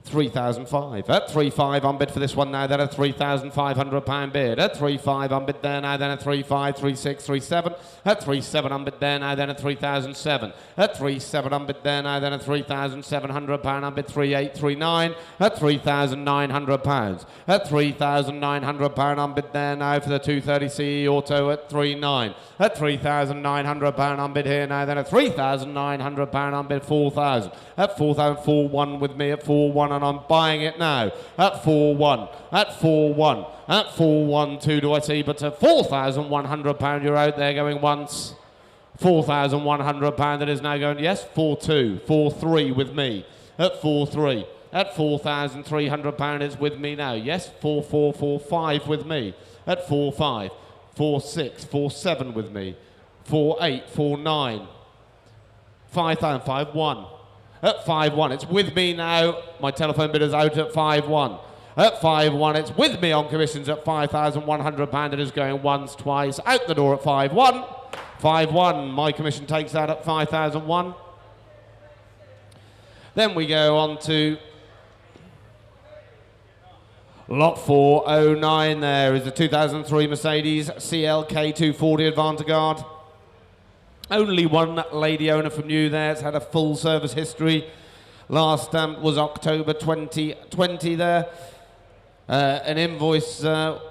3,005. At 3,500 on bid for this one now, then a £3,500 bid. At 3,500 on bid there now, then a 3,500, 3,600, 3,700. At 3,700 on bid there now, then a 3,007. At 3,700 on bid there now, then a £3,700 on bid. 3,800, 3,900. At £3,900. At £3,900 on bid there now for the 230 CE Auto at 3,900. At £3,900 on bid here now, then a £3,900 on bid. 4,000. At 4,000, 4,1 with me at 4,1. And I'm buying it now at 4-1, at 4-1, at 4-1-2 do I see, but at £4,100 you're out there going once. £4,100 that is now going, yes, 4-2, 4-3 with me at 4-3. At £4,300 it's with me now, yes, 4-4, 4-5 with me at 4-5, 4-6, 4-7 with me, 4-8, 4-9, 5,000, 5-1. At 5-1, it's with me now. My telephone bid is out at 5-1. At 5-1, it's with me on commissions at £5,100. It is going once, twice, out the door at 5-1. 5-1, my commission takes that at 5,001. Then we go on to lot 409. There is a 2003 Mercedes CLK 240 Advantage. Only one lady owner from new there. It's had a full service history. Last stamp was October 2020 there. An invoice was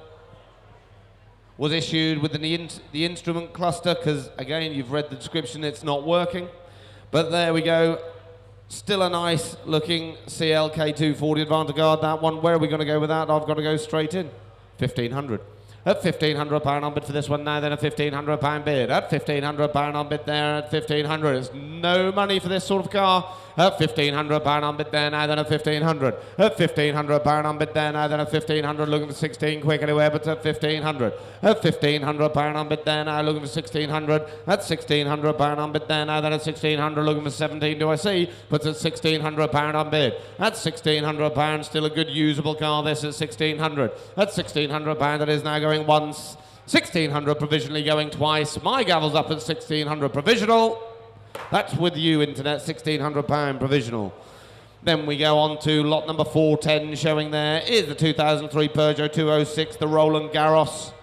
issued with the instrument cluster because, again, you've read the description, it's not working. But there we go. Still a nice looking CLK 240 Advantage, that one. Where are we going to go with that? I've got to go straight in. 1,500. At £1,500 on bid for this one now, then a £1,500 bid. At £1,500 on bid there, at 1,500. It's no money for this sort of car. At £1,500 on bid there now, then a 1,500. At £1,500 on bid there now, then a 1,500. Looking for 16 quick anywhere, but at 1,500. At £1,500 on bid there now, looking for 1,600. At £1,600 on bid there now, then a 1,600. Looking for 17 do I see, but at £1,600 on bid. At £1,600, still a good usable car. This is 1,600. At £1,600, that is now going once. 1,600 provisionally going twice. My gavel's up at 1,600 provisional. That's with you, Internet, £1,600 provisional. Then we go on to lot number 410, showing there is the 2003 Peugeot 206, the Roland Garros,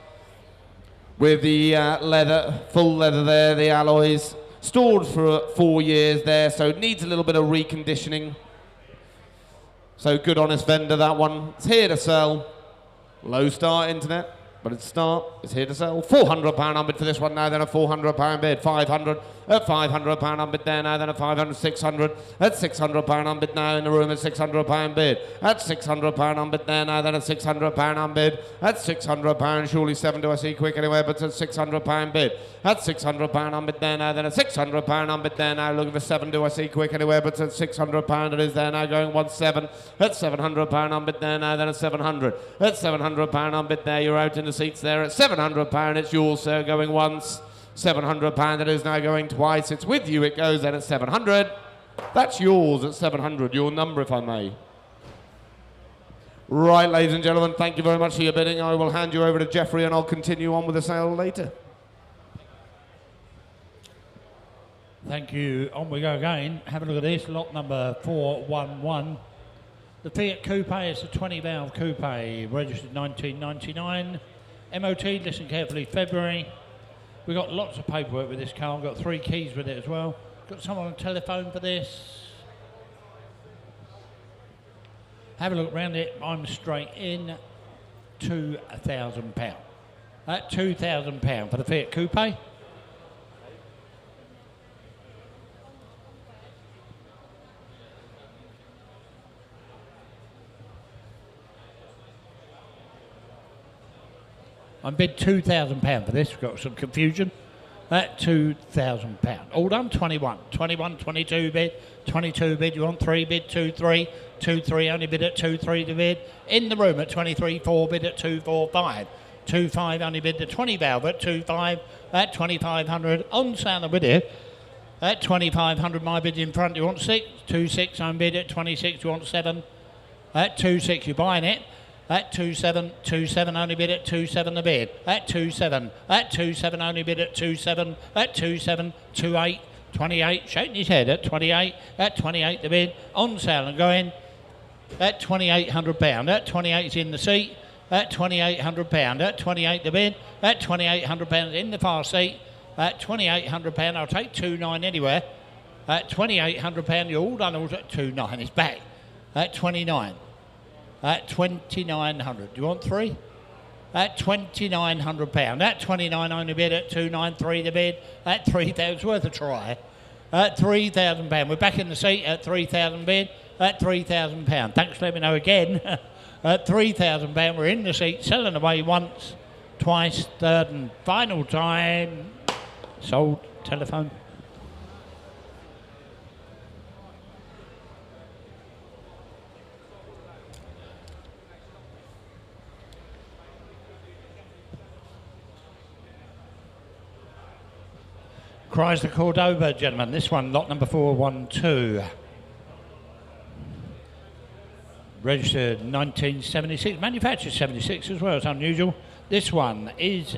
with the leather, full leather there, the alloys, stored for 4 years there, so it needs a little bit of reconditioning. So good honest vendor, that one. It's here to sell. Low start, Internet. but its start is here to sell. £400 unbid for this one now, then a £400 bid. 500 at £500 unbid there now, then a 500, 600 at £600 unbid now in the room at £600 bid. At £600 unbid there now, then a £600 unbid. At £600, surely 7 do I see quick anywhere, but it's a £600 bid. At £600 unbid there now, then a £600 unbid there now, looking for 7 do I see quick anywhere, but it's a £600 it is there now, going 1-7. At £700 unbid there now, then a 700. At £700 unbid there, you're out in the seats there. At £700, it's yours, sir, going once. £700 it is now, going twice. It's with you, it goes then at 700. That's yours at 700, your number if I may. Right, ladies and gentlemen, thank you very much for your bidding. I will hand you over to Jeffrey and I'll continue on with the sale later. Thank you. On we go again. Have a look at this. Lot number 411. The Fiat Coupe is a 20-valve coupe, registered 1999. MOT, listen carefully, February. We've got lots of paperwork with this car. We've got 3 keys with it as well. Got someone on the telephone for this. Have a look round it. I'm straight in. £2,000. At £2,000 for the Fiat Coupe. I'm bid £2,000 for this. We've got some confusion. At £2,000. All done, 21. 21, 22 bid, 22 bid. You want 3 bid, 2-3. 2-3 only bid at 2-3 to bid. In the room at 23-4 bid at 2-4-5. 2-5 only bid the 20 valve at 2-5 at 2,500. On sale with it at 2,500. My bid in front. You want 6? 2-6 on bid at 26. You want 7? At 2-6 you're buying it. At 2-7, 2-7 only bid at 2-7 the bid. At 2-7, at 2-7 only bid at 2-7, at 2-7, 2-8, 28, shaking his head at 28, at 28 the bid, on sale and going at £2,800, at 28 is in the seat, at £2,800, at 28 the bid, at £2,800 in the far seat, at £2,800, I'll take 2.9 anywhere, at £2,800, you're all done, all at 2.9, it's back, at 29. At 2,900. Do you want 3? At £2,900. At 29 only bid at 293 the bid. At 3,000 worth a try. At £3,000. We're back in the seat at 3,000 bid. At £3,000. Thanks for letting me know again. At £3,000 we're in the seat, selling away once, twice, third and final time. Sold. Telephone. Chrysler Cordova, gentlemen. This one, lot number 412. Registered 1976. Manufactured 76 as well. It's unusual. This one is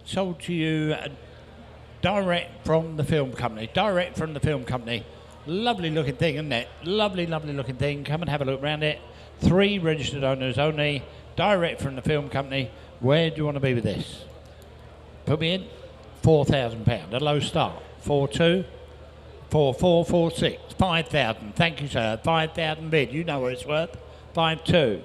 sold to you direct from the film company. Direct from the film company. Lovely looking thing, isn't it? Lovely, lovely looking thing. Come and have a look around it. 3 registered owners only. Direct from the film company. Where do you want to be with this? Put me in. £4,000, a low start. 4-2, 4-4, 4-6, 5,000. Thank you, sir. 5,000 bid. You know what it's worth. 5-2,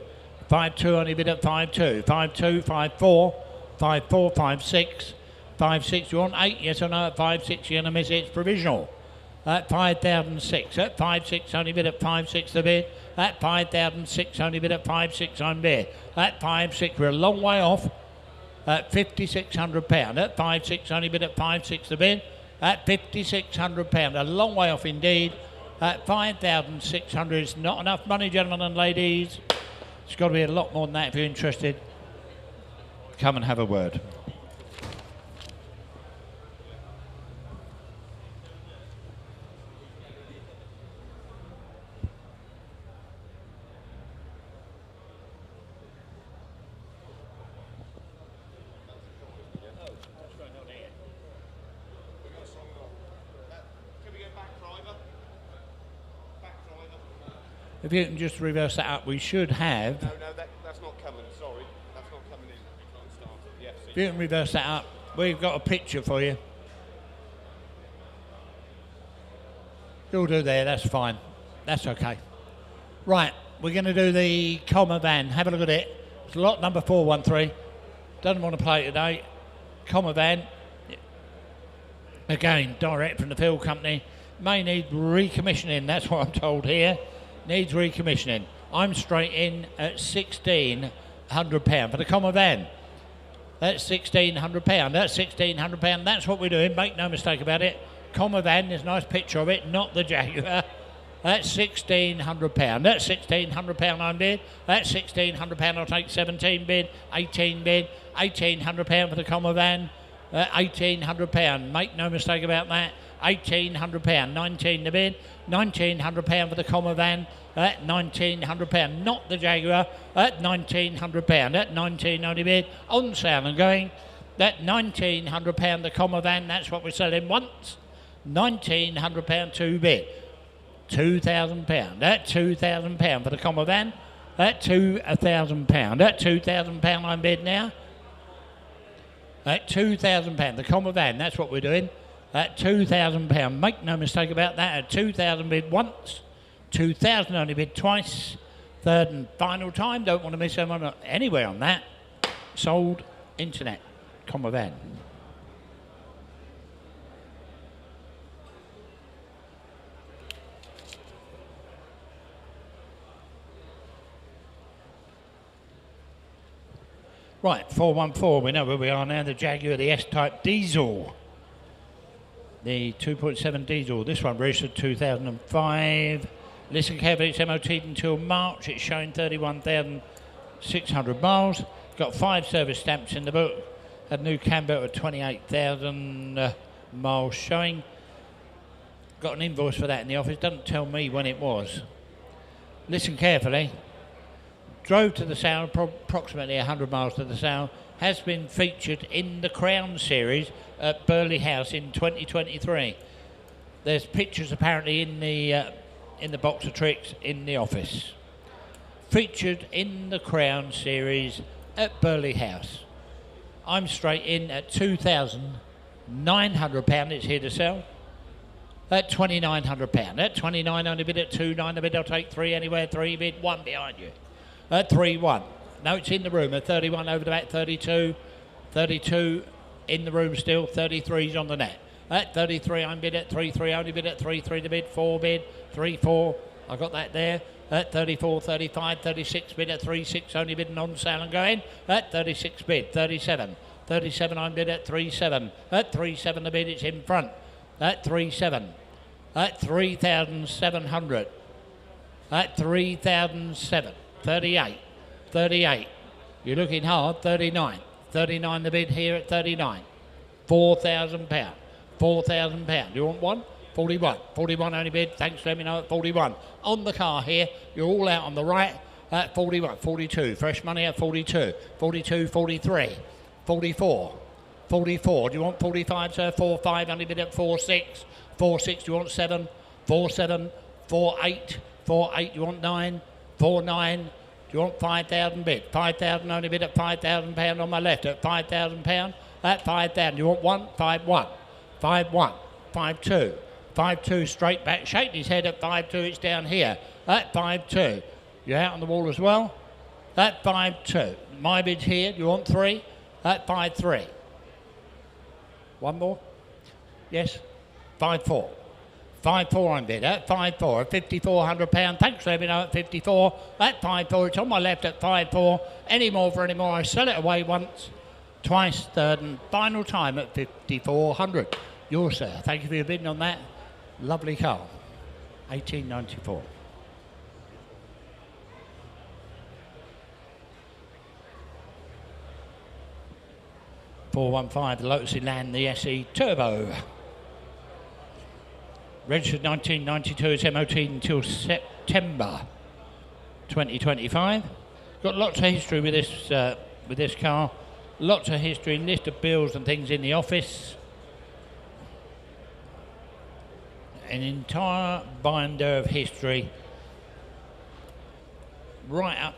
5-2 only bid at 5-2, 5-2, 5-4, 5-4, 5-6, 5-6. You want 8? Yes or no? At 5-6, you're gonna miss it. It's provisional. At 5,006. At 5-6 only bid at 5-6 the bid. At 5,006 only bid at 5-6 on bid. At 5-6 we're a long way off. At £5,600. At 5-6 only bid at 5-6 the bid. At £5,600, a long way off indeed. At 5,600 is not enough money, gentlemen and ladies. It's got to be a lot more than that if you're interested. Come and have a word. If you can just reverse that up, we should have... No, that's not coming, sorry. That's not coming in. We can't start it. Yes. If you can reverse that up, we've got a picture for you. You'll do there, that's fine. That's okay. Right, we're going to do the comma van. Have a look at it. It's lot number 413. Doesn't want to play today. Comma van. Again, direct from the field company. May need recommissioning, that's what I'm told here. Needs recommissioning. I'm straight in at £1,600 for the comma van. That's £1,600. That's £1,600. That's what we're doing. Make no mistake about it. Comma van, there's a nice picture of it, not the Jaguar. That's £1,600. That's £1,600 I'm bid. That's £1,600. I'll take 17 bid, 18 bid, £1,800 for the comma van. £1,800. Make no mistake about that. £1,800. 19 the bid. £1,900 for the comma van. £1,900. Not the Jaguar. £1,900. That 19 only bid. On sale and going. That £1,900 the comma van. That's what we're selling once. £1,900 two bid. £2,000. That £2,000 for the comma van. That £2,000. That £2,000 I'm bid now. At £2,000, the comma van, that's what we're doing. At £2,000, make no mistake about that. At £2,000 bid once, £2,000 only bid twice. Third and final time, don't want to miss anyone anywhere on that. Sold, internet, comma van. Right, 414, we know where we are now. The Jaguar, the S-Type diesel. The 2.7 diesel. This one registered 2005. Listen carefully, it's MOT'd until March. It's showing 31,600 miles. Got 5 service stamps in the book. Had a new cam belt at 28,000 miles showing. Got an invoice for that in the office. Doesn't tell me when it was. Listen carefully. Drove to the sale, approximately 100 miles to the sale, has been featured in the Crown series at Burley House in 2023. There's pictures apparently in the box of tricks in the office. Featured in the Crown series at Burley House. I'm straight in at £2,900. It's here to sell. At £2,900. At 29 only bid at 2.9 a bid. I'll take 3 anywhere. 3 bid, 1 behind you. At 3-1. No, it's in the room. At 31 over the back, 32. 32 in the room still. 33's on the net. At 33, I'm bid at 3-3. Only bid at 3-3 to bid. 4 bid. 3-4. I got that there. At 34, 35, 36 bid at 3-6. Only bidding on sale and going. At 36 bid. 37. 37, I'm bid at 3-7. At 3-7 the bid, it's in front. At 3-7. At 3,700. At 3,007. 38, 38, you're looking hard, 39, 39 the bid here at 39, £4,000, £4,000, you want one? 41, 41 only bid, thanks, let me know at 41. On the car here, you're all out on the right at 41, 42, fresh money at 42, 42, 43, 44, 44, do you want 45, sir? 45 only bid at 46, 46, do you want 7, 47, 48, 48, you want 9, 4-9, do you want 5,000 bid? 5,000 only bid at £5,000 on my left at £5,000. At 5,000, you want 1? 5-1, 5-1, 5-2, 5-2 straight back. Shake his head at 5-2, it's down here. At 5-2, you're out on the wall as well. At 5-2, my bid's here, do you want 3? At 5-3. One more? Yes? 5-4. 5-4 I'm bid at 5-4 at £5,400. Thanks for letting me know at 54. At 5-4, it's on my left at 5-4. Any more for any more, I sell it away once, twice, third and final time at 5,400. Yours, sir. Thank you for your bidding on that. Lovely car. 1894. .415, the Lotus Elan, the SE Turbo. Registered 1992, it's MOT until September 2025. Got lots of history with this car. Lots of history, list of bills and things in the office. An entire binder of history right up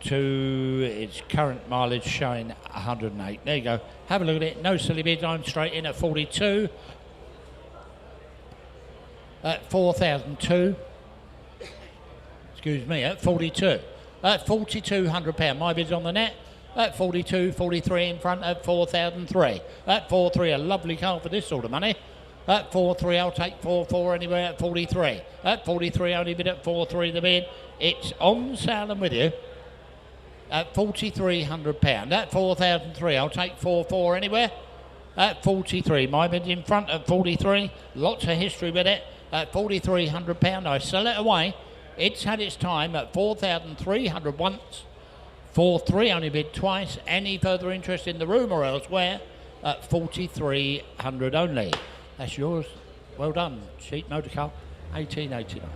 to its current mileage showing 108. There you go. Have a look at it. No silly bids. I'm straight in at 42. At 4,002. Excuse me, at 42. at £4,200. My bid's on the net at 42, 43 in front at 4,003. At 4,300, a lovely car for this sort of money. At 4,300, I'll take 4,400 anywhere at 43. At 43, only bid at 4,300 the bid. It's on sale and with you at £4,300. At 4,003, I'll take 4,400 anywhere at 43. My bid's in front at 43. Lots of history with it. At £4,300, I sell it away. It's had its time at 4,300 once. 4,300 only bid twice. Any further interest in the room or elsewhere at 4,300 only. That's yours. Well done. Cheap motor car, 1889.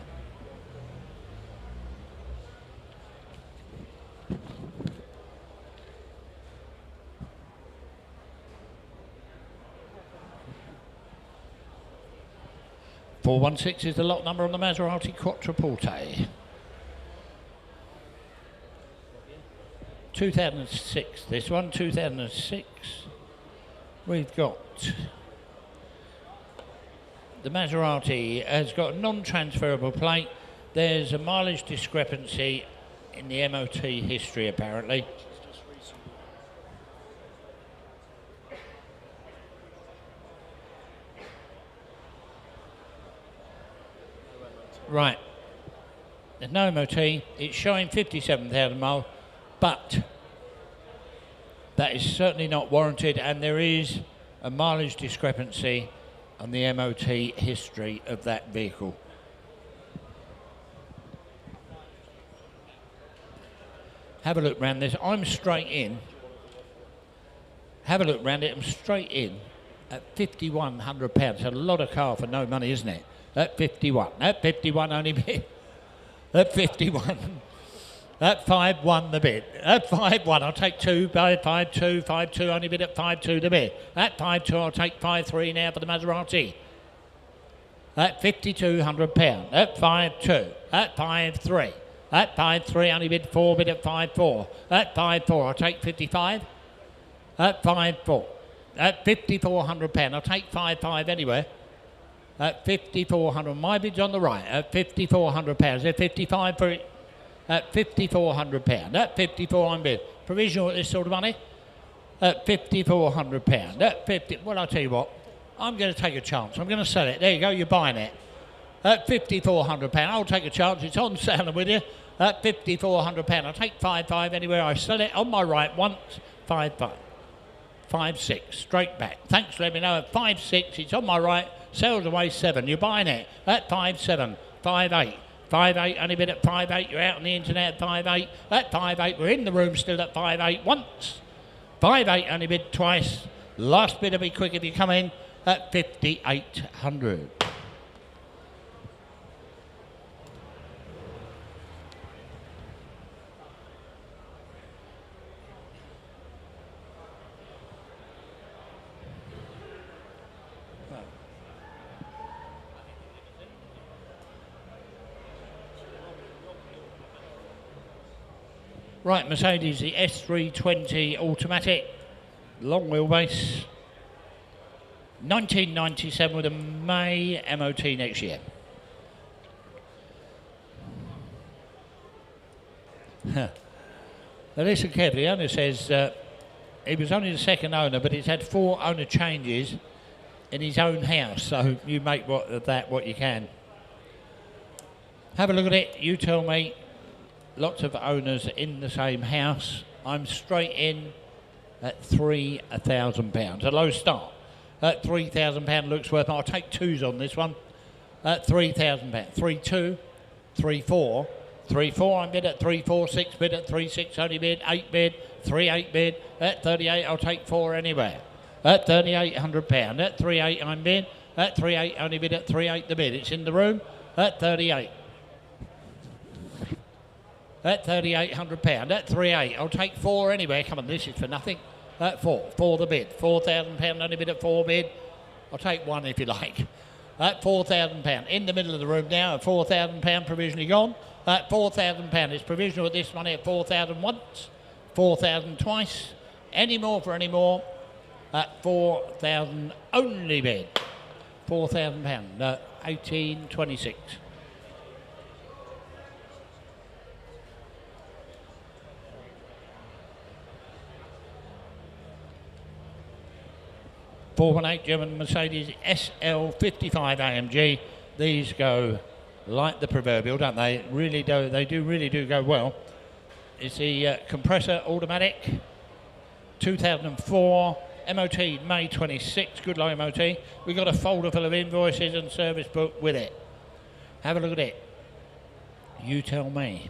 .416 is the lot number on the Maserati Quattroporte. 2006, this one, 2006. We've got the Maserati has got a non-transferable plate. There's a mileage discrepancy in the MOT history apparently. Right, there's no MOT, it's showing 57,000 miles, but that is certainly not warranted, and there is a mileage discrepancy on the MOT history of that vehicle. Have a look round this. I'm straight in. Have a look round it. I'm straight in at £5,100. A lot of car for no money, isn't it? At 51. At 51 only bid. At 51. At 5-1 the bid. At 5-1 I'll take 2 by 5-2. 5-2 only bid at 5-2 the bid. At 5-2 I'll take 5-3 now for the Maserati. At £5,200. At 5-2. At 5-3. At 5-3 only bid 4 bid at 5-4. At 5-4 I'll take 55. At 5-4. At £5,400. I'll take 5-5 anywhere. At 5,400, my bid's on the right. At £5,400. At 55 for it. At £5,400. At 54 I'm bid. Provisional at this sort of money. At £5,400. At 50. Well, I'll tell you what. I'm going to take a chance. I'm going to sell it. There you go. You're buying it. At £5,400. I'll take a chance. It's on sale with you. At £5,400. I'll take 5-5 anywhere. I sell it on my right once. 5-5. 5-6. Straight back. Thanks for letting me know. At 5-6. It's on my right. Sells away 7. You're buying it at 5-7. 5-8. 5-8. Only bid at 5-8. You're out on the internet at 5-8. At 5-8. We're in the room still at 5-8 once. 5-8. Only bid twice. Last bid will be quick if you come in at 5,800. Right, Mercedes, the S320 automatic, long wheelbase, 1997 with a May MOT next year. Now listen carefully, the owner says he was only the second owner, but he's had 4 owner changes in his own house, so you make of that what you can. Have a look at it, you tell me. Lots of owners in the same house. I'm straight in at £3,000. A low start. At £3,000 looks worth. I'll take 2s on this one. At £3,000. 3-2, 3-4, 3-4. I'm bid at 3-4, 6 bid at 3-6. Only bid 8 bid, 3-8 bid. At 38, I'll take 4 anywhere. At £3,800. At 3-8, I'm bid. At 3-8, only bid at 3-8 the bid. It's in the room. At 38. At £3,800. At 3-8, I'll take 4 anywhere. Come on, this is for nothing. At 4 the bid. £4,000 only bid at 4 bid. I'll take 1 if you like. At £4,000. In the middle of the room now at £4,000 provisionally gone. At £4,000. It's provisional at this money at 4,000 once. 4,000 twice. Any more for any more. At 4,000 only bid. £4,000. 1826. 418 German Mercedes SL55 AMG. These go like the proverbial, don't they? Really do. They really do go well. It's the compressor automatic, 2004, MOT May 26, good luck MOT. We've got a folder full of invoices and service book with it. Have a look at it. You tell me.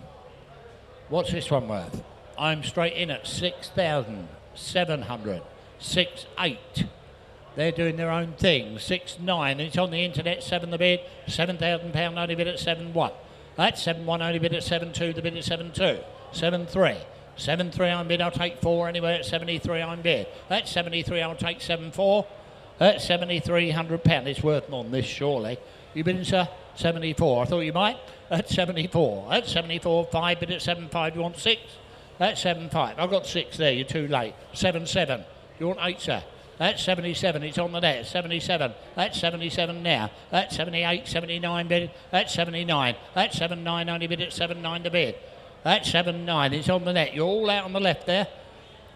What's this one worth? I'm straight in at 6,700. 6.8. They're doing their own thing. 6.9. It's on the internet. 7 the bid. £7,000 only bid at 7.1. That's 7.1 only bid at 7.2. The bid at 7.2. 7.3. 7.3 I'm bid. I'll take 4 anyway at 73 I'm bid. That's 73. I'll take 7.4. That's £7,300. It's worth more than this, surely. You bidding, sir? 74. I thought you might. That's 74. That's 74. 5 bid at 7.5. You want 6? That's 7.5. I've got 6 there. You're too late. 7.7. You want 8, sir? That's 77. It's on the net. 77. That's 77 now. That's 78. 79 bid. That's 79. That's 7.9 only bid at 7.9 to bid. That's 7.9. It's on the net. You're all out on the left there.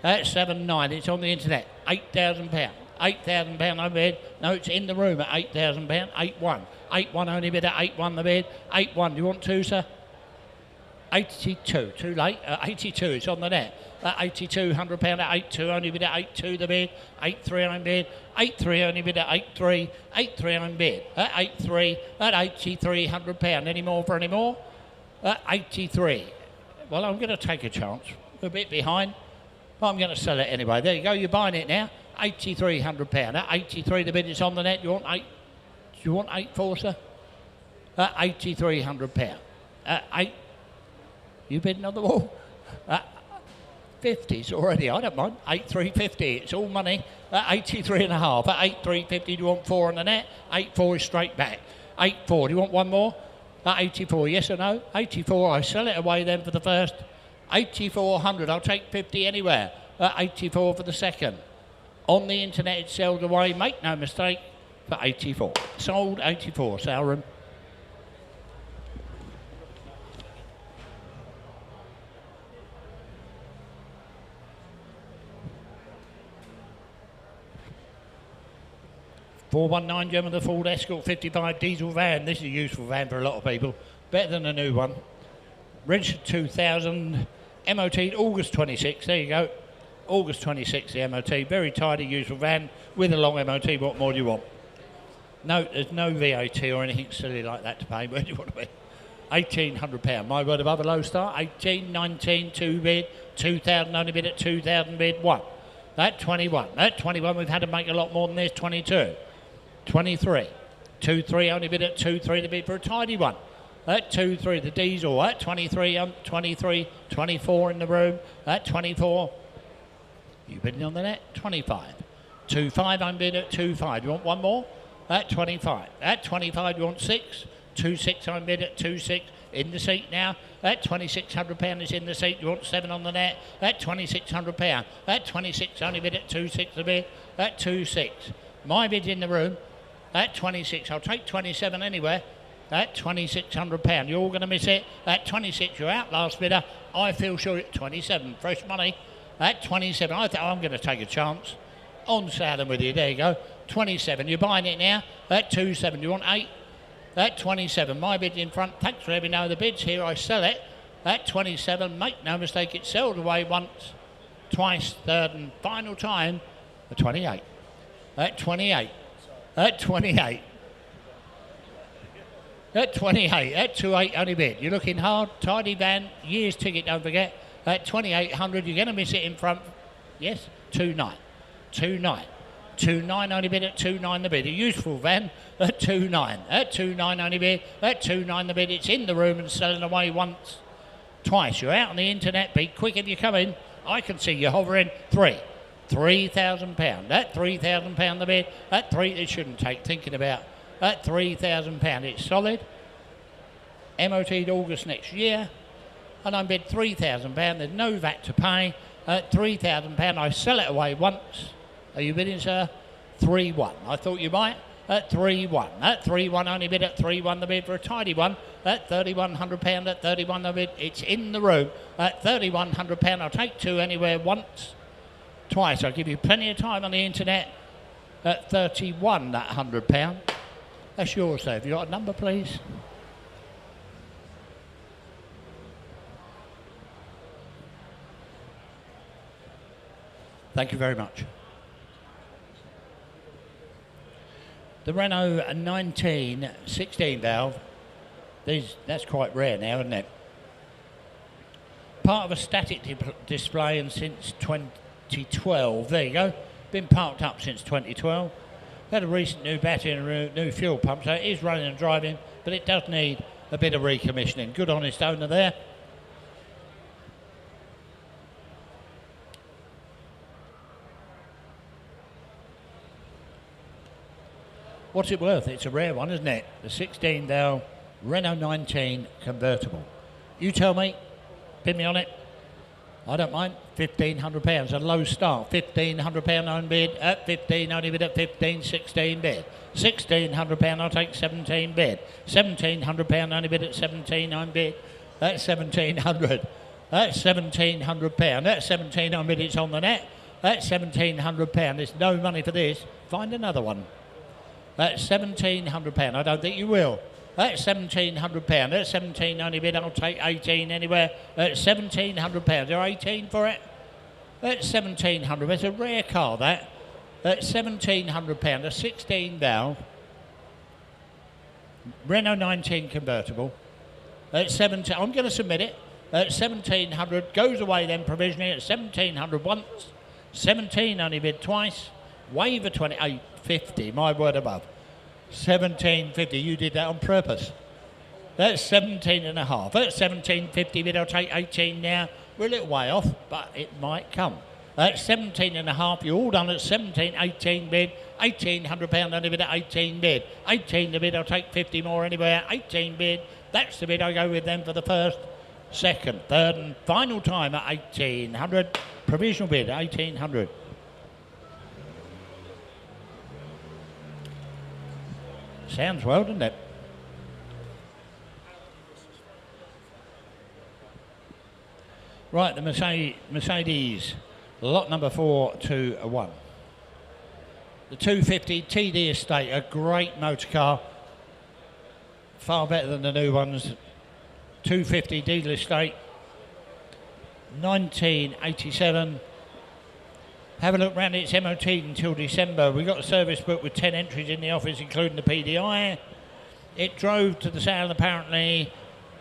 That's 7.9. It's on the internet. £8,000. £8,000 I bid. No, it's in the room at £8,000. 8.1. 8.1 only bid at 8.1 the bid. 8.1. Do you want 2, sir? 82. Too late. 82. It's on the net. £82, £100 at 8.2 only bid at 8.2 the bid. 8.3 I'm bid. 8.3 only bid at 8.3. 8.3 I'm bid. At 8.3. At 83, £100. Any more for any more? At 83. Well, I'm going to take a chance. We're a bit behind, but I'm going to sell it anyway. There you go. You're buying it now. 83, £100. At 83 the bid is on the net. You want 8? Do you want 8.4, sir? At 83, £100. At 8. You bidding on the wall? 50s already, I don't mind. 83.50, it's all money. 83.5. At 83.50, do you want 4 on the net? 8.4 is straight back. 8.4, do you want one more? At 84, yes or no? 84, I sell it away then for the first. 84.100, I'll take 50 anywhere. At 84 for the second. On the internet, it sells away, make no mistake, for 84. Sold 84, Salram. $419 German, the Ford Escort 55 diesel van. This is a useful van for a lot of people. Better than a new one. Registered 2000, MOT August 26. There you go. August 26, the MOT. Very tidy, useful van with a long MOT. What more do you want? No, there's no VAT or anything silly like that to pay. Where do you want to be? £1,800. My word above a low start. 18, 19, 2 bid. 2,000 only bid at 2,000 bid. 1. That 21. That 21 we've had to make a lot more than this. 22. 23. 2.3 only bid at 2.3 to bid for a tidy one. At 2.3 the diesel. At 23. 23. 24 in the room. At 24. You bidding on the net? 25. 2.5 I'm bid at 2.5. You want one more? At 25. At 25 you want 6. 2.6 I'm bid at 2.6. In the seat now. At £2,600 is in the seat. You want 7 on the net. At £2,600. At 26 only bid at 2.6 a bid. At 2.6. My bid's in the room. At 26. I'll take 27 anywhere. At £2,600. You're all going to miss it. At 26 you're out, last bidder. I feel sure at 27. Fresh money. At 27. I think I'm going to take a chance. On Southern with you. There you go. 27. You're buying it now. At 2.7. You want 8? At 27, my bid's in front. Thanks for letting me know the bid's here. I sell it. At 27, make no mistake, it sells away once, twice, third and final time. At 28. At 28. At 28. At 28. At 2.8 only bid. You're looking hard. Tidy van. Year's ticket, don't forget. At 2,800, you're going to miss it in front. Yes? 2.9. 2.9. 2.9 only bid at 2.9 the bid. A useful van at 2.9. At 2.9 only bid. At 2.9 the bid. It's in the room and selling away once, twice. You're out on the internet. Be quick if you come in. I can see you hovering. 3. £3,000. At £3,000 the bid. At 3. It shouldn't take thinking about. At £3,000. It's solid. MOT'd August next year. And I'm bid £3,000. There's no VAT to pay. At £3,000. I sell it away once. Are you bidding, sir? 3.1. I thought you might. At 3.1. At 3.1 only bid at 3.1 the bid for a tidy one. At £3,100. At 31 the bid. It's in the room. At £3,100. I'll take 2 anywhere once, twice. I'll give you plenty of time on the internet. at 31, that £100. That's yours, sir. Have you got a number, please? Thank you very much. The Renault 19 16 valve, that's quite rare now, isn't it? Part of a static display and since 2012. There you go. Been parked up since 2012. Had a recent new battery and a new fuel pump, so it is running and driving, but it does need a bit of recommissioning. Good honest owner there. What's it worth? It's a rare one, isn't it? The 16 valve Renault 19 convertible. You tell me. Pin me on it. I don't mind. £1,500. A low start. £1,500 on bid at 15. Only bid at 15. 16 bid. £1,600. I'll take 17 bid. £1,700. Only bid at 17. On bid. That's 1,700. That's £1,700. That's 17 on bid. It's on the net. That's £1,700. There's no money for this. Find another one. That's £1,700. I don't think you will. That's £1,700. That's 17 only bid. I'll take 18 anywhere. That's £1,700. You're 18 for it. That's £1,700. It's a rare car, that. That's £1,700. A 16 valve Renault 19 convertible. That's 17. I'm going to submit it. That's 1,700. Goes away then provisionally at 1,700 once. 17 only bid twice. Waiver 28.50. My word above. 17.50. You did that on purpose. That's 17 and a half. That's 17.50 bid. I'll take 18 now. We're a little way off, but it might come. That's 17 and a half. You're all done at 17, 18 bid. £1,800 only bid at 18 bid. 18 the bid. I'll take 50 more anywhere. 18 bid. That's the bid I go with them for the first, second, third, and final time at 1,800. Provisional bid 1,800. Sounds well, doesn't it? Right, the Mercedes, lot number 421. The 250 TD Estate, a great motor car, far better than the new ones. 250 Diesel Estate, 1987. Have a look round, it's MOT until December. We got a service book with 10 entries in the office, including the PDI. It drove to the sale apparently.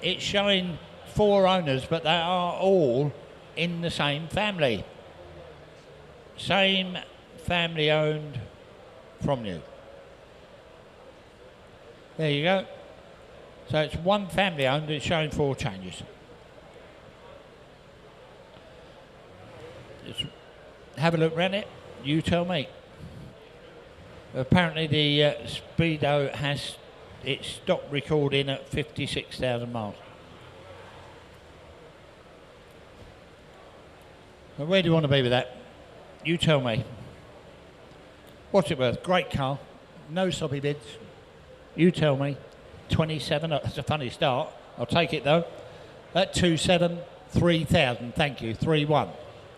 It's showing 4 owners, but they are all in the same family. Same family owned from new. There you go. So it's one family owned, it's showing 4 changes. Have a look round it, you tell me. Apparently the Speedo has its stop recording at 56,000 miles. Now where do you want to be with that? You tell me. What's it worth? Great car, no soppy bids. You tell me. 27, that's a funny start. I'll take it though. At 27, 3,000, thank you. 3-1,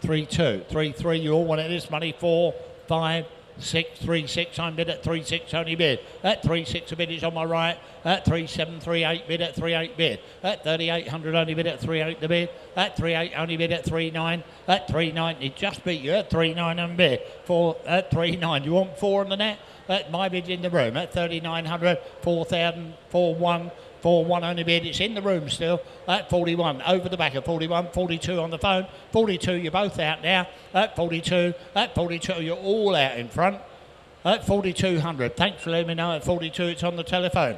3-2, 3-3, you all wanted this money. 4, 5, 6, 3-6, I'm bid at 3-6, only bid. At 3-6 a bid is on my right. At 3-7, 3-8 bid at 3-8 bid. At 3,800 only bid at 3-8 the bid. At 3-8 only bid at 3-9. At 3-9, it just beat you at 3-9 and bid. 4 at 3-9, you want 4 on the net? At my bid's in the room at 3,900, 4,000, 4-1, 4-1 only bid. It's in the room still at 41. Over the back at 41, 42 on the phone. 42, you're both out now. At 42, you're all out in front. At 4,200. Thanks for letting me know. At 42, it's on the telephone.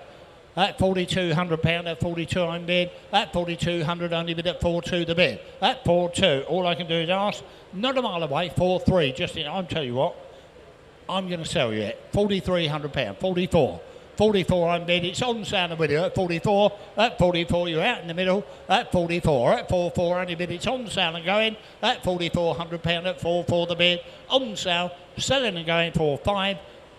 At £4,200, at 42 I'm bid. At 4,200 only bid at 4.2 the bid. At 4.2, all I can do is ask. Not a mile away, 4.3. Just in, I'll tell you what. I'm going to sell you it. £4,300, 44. 44 I'm bid. It's on sale with you at 44. At 44 you're out in the middle. At 44. At 4.4 only bid. It's on sale and going. At £4,400 at 4.4 the bid. On sale, selling and going for 5.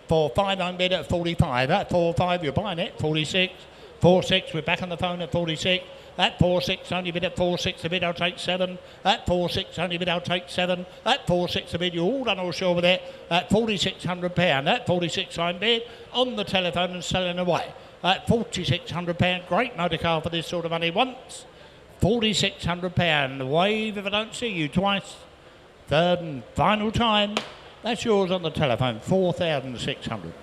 4.5 I'm bid at 45. At 4.5 you're buying it. 46. 4.6 we're back on the phone at 46. At 4-6, only bid at 4-6 a bid, I'll take 7. At 4-6, only bid, I'll take 7. At 4-6 a bid, you're all done all sure with it. At £4,600. At 46 I'm bid on the telephone and selling away. At £4,600, great motor car for this sort of money once. £4,600. Wave if I don't see you twice. Third and final time. That's yours on the telephone. 4,600.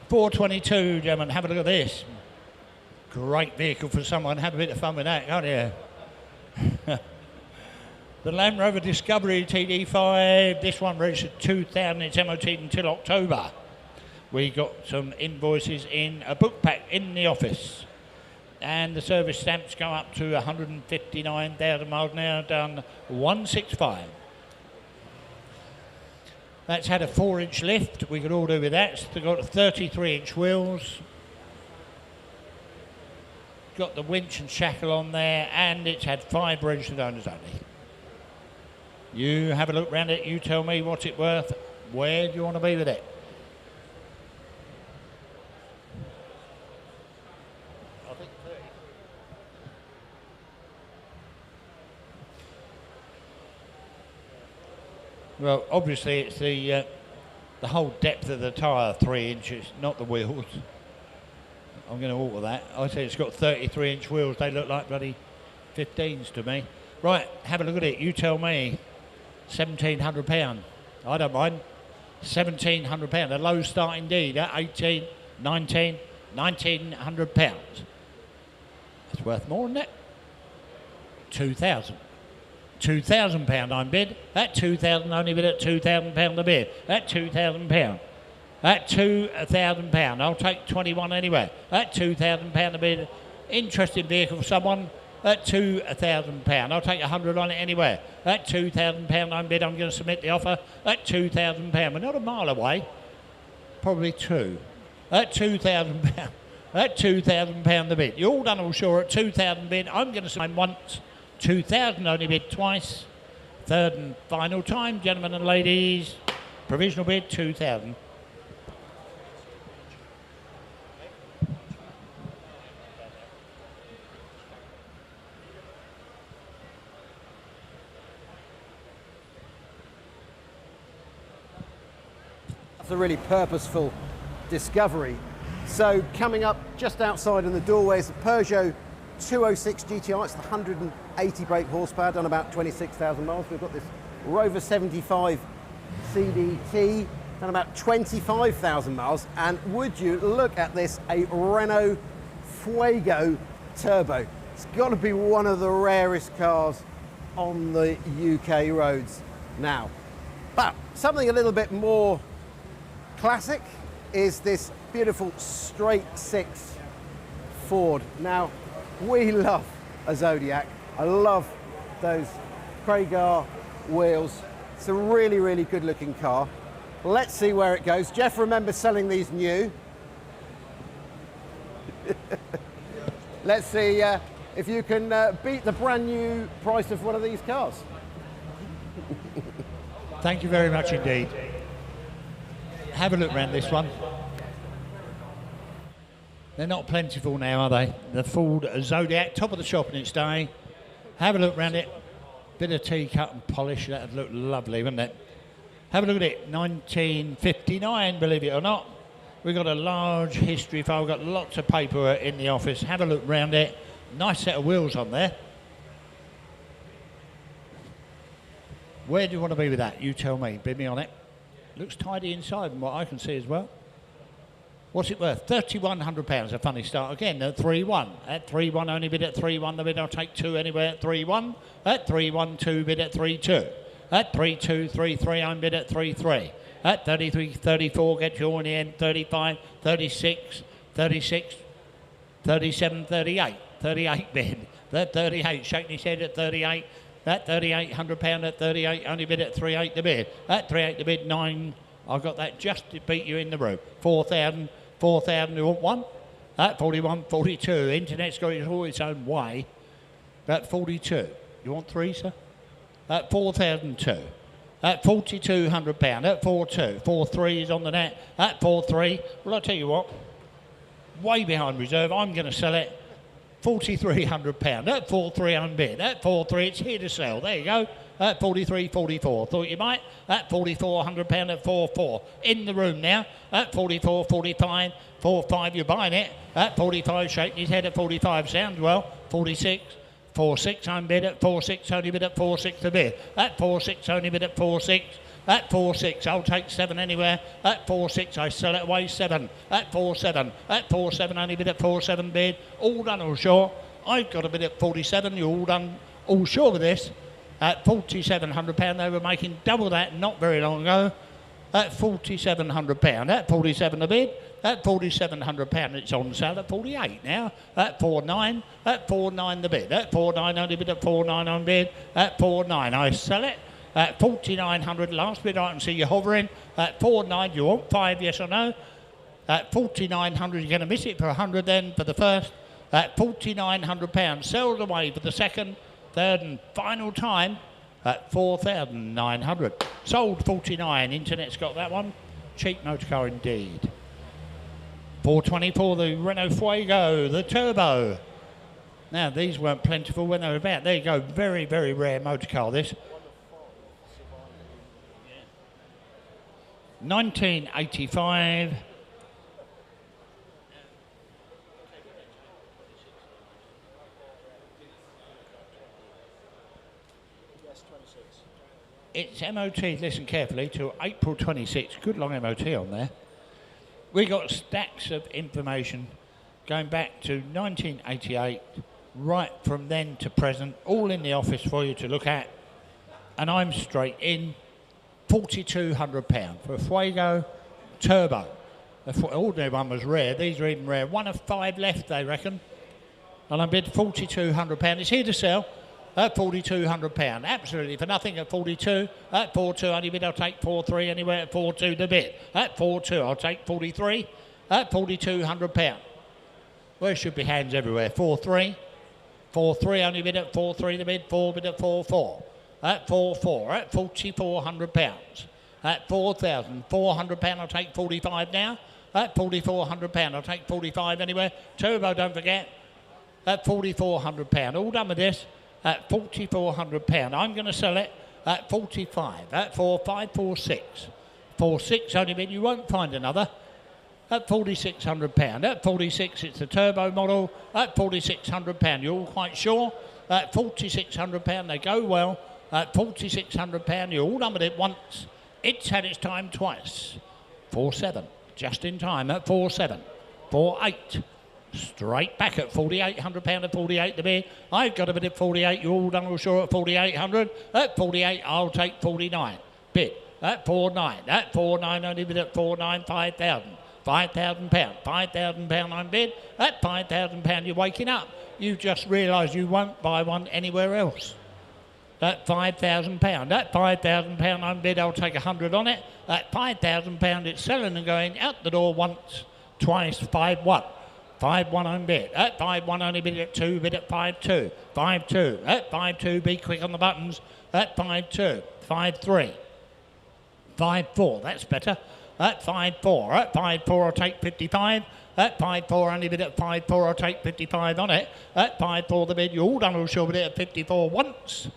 $422, gentlemen. Have a look at this. Great vehicle for someone. Have a bit of fun with that, can't you? The Land Rover Discovery TD5. This one registered 2000. It's MOT until October. We got some invoices in a book pack in the office. And the service stamps go up to 159,000 miles an hour, done 165. That's had a 4-inch lift. We could all do with that. It's got 33-inch wheels. Got the winch and shackle on there, and it's had 5 registered owners only. You have a look round it. You tell me what's it worth. Where do you want to be with it? I think 30. Well, obviously it's the whole depth of the tyre, 3 inches, not the wheels. I'm going to alter that. I say it's got 33-inch wheels. They look like bloody 15s to me. Right, have a look at it. You tell me. £1,700. I don't mind. £1,700. A low start indeed. At 18, 19, £1,900. That's worth more than that. £2,000. £2,000 I'm bid. At 2,000 only bid at £2,000 a bid. At £2,000. At £2,000. I'll take 21 anyway. At £2,000 a bid. Interesting vehicle for someone. At £2,000. I'll take 100 on it anywhere. At £2,000 I'm bid. I'm going to submit the offer. At £2,000. We're not a mile away. Probably 2. At £2,000. At £2,000 the bid. You're all done all sure at 2,000 bid. I'm going to sign once. 2,000 only bid twice. Third and final time, gentlemen and ladies. Provisional bid 2,000. It's a really purposeful discovery. So coming up just outside in the doorway is a Peugeot 206 GTI. It's the 180 brake horsepower, done about 26,000 miles. We've got this Rover 75 CDT, done about 25,000 miles. And would you look at this, a Renault Fuego Turbo. It's got to be one of the rarest cars on the UK roads now. But something a little bit more classic is this beautiful straight 6 Ford. Now, we love a Zodiac. I love those Craigar wheels. It's a really, really good looking car. Let's see where it goes. Jeff remembers selling these new. Let's see if you can beat the brand new price of one of these cars. Thank you very much indeed. Have a look around this one. They're not plentiful now, are they? The Ford Zodiac, top of the shop in its day. Have a look around it. Bit of tea-cut and polish, that'd look lovely, wouldn't it? Have a look at it, 1959, believe it or not. We've got a large history file, we've got lots of paper in the office. Have a look around it. Nice set of wheels on there. Where do you want to be with that? You tell me, bid me on it. Looks tidy inside from what I can see as well. What's it worth? £3,100, a funny start again at 3-1. At 3-1, only bid at 3-1, the bid I'll take 2 anywhere at 3-1. At 3-1, 2 bid at 3-2. At 3-2, 3-3, I'm bid at 3-3. At 33, 34, get you all in the end, 35, 36, 36, 37, 38. 38 bid. That 38, shaking his head at 38. That £3,800 at 38, only bid at 3.8 the bid. At 3.8 the bid, 9. I got that just to beat you in the room. 4,000, 4,000, you want one? At 41, 42. Internet's got it all its own way. At 42. You want 3, sir? At 4,002. At £4,200. At 4.2. 4.3 is on the net. At 4.3. Well, I'll tell you what. Way behind reserve. I'm going to sell it. £4,300. At 4.3 unbid. At 4.3 it's here to sell. There you go. At 43, 44. Thought you might. At 44, £100 at 4.4. In the room now. At 44, 45, 4.5. You're buying it. At 45, shaking his head at 45. Sounds well. 46. 4.6 unbid at 4.6, only bid at 4.6 to bid. At 4.6, only bid at 4.6. At 4.6, I'll take 7 anywhere. At 4.6, I sell it away 7. At 4.7, at 4.7, only bid at 4.7 bid. All done, all sure. I've got a bid at 47. You're all done, all sure with this. At £4,700, they were making double that not very long ago. At £4,700. At 47 a bid. At £4,700, it's on sale at 48 now. At 4.9, at 4.9 the bid. At 4.9, only bid at 4.9 on bid. At 4.9, I sell it. At 4,900, last bid I can see you hovering. At 4.9, you want 5, yes or no? At 4,900, you're going to miss it for 100 then for the first. At £4,900, sells away for the second, third and final time at 4,900. Sold 49, internet's got that one. Cheap motor car indeed. 424, the Renault Fuego, the Turbo. Now, these weren't plentiful when they were about. There you go, very, very rare motor car, this. 1985. It's MOT, listen carefully, to April 26. Good long MOT on there. We got stacks of information going back to 1988, right from then to present, all in the office for you to look at. And I'm straight in, £4,200 for a Fuego Turbo. The ordinary one was rare, these are even rare. 1 of 5 left, they reckon. And I bid £4,200. It's here to sell at £4,200. Absolutely for nothing at 42. At 4.2, only bid, I'll take 4.3 anywhere at 4.2 the bid. At 4.2, I'll take 43. At £4,200. Well, there should be hands everywhere. 4.3. 4.3, only bid at 4.3 the bid. 4 bid at 4.4. At 4.4, at £4,400. At £4,400, I'll take 45 now. At £4,400, I'll take 45 anywhere. Turbo, don't forget. At £4,400. All done with this. At £4,400. I'm going to sell it at 45. At 4.5, 4.6. 4.6 only bid, you won't find another. At £4,600. At 46, it's the turbo model. At £4,600. You're all quite sure? At £4,600, they go well. At £4,600, you're all done with it once. It's had its time twice. 4.7, just in time at 4.7. 4.8. Straight back at £4,800 at 48 the bid. I've got a bid at 48. You're all done all sure at 4,800. At 48, I'll take 49. Bid at 4.9. At 4.9, only bid at 4.9, 5,000. £5,000. £5,000 I'm bid. At £5,000, you're waking up. You just realise you won't buy one anywhere else. At £5,000. At £5,000 I'm bid, I'll take 100 on it. At £5,000, it's selling and going out the door once, twice, 5-1. 5-1 on bid. At 5-1 only bid at 2, bid at 5-2. 5-2. At 5-2, be quick on the buttons. At 5-2. 5-3. 5-4, that's better. At 5-4. At 5-4, I'll take 55. At 5-4, only bid at 5-4, I'll take 55 on it. At 5-4 the bid, you're all done all sure with it at 54 once.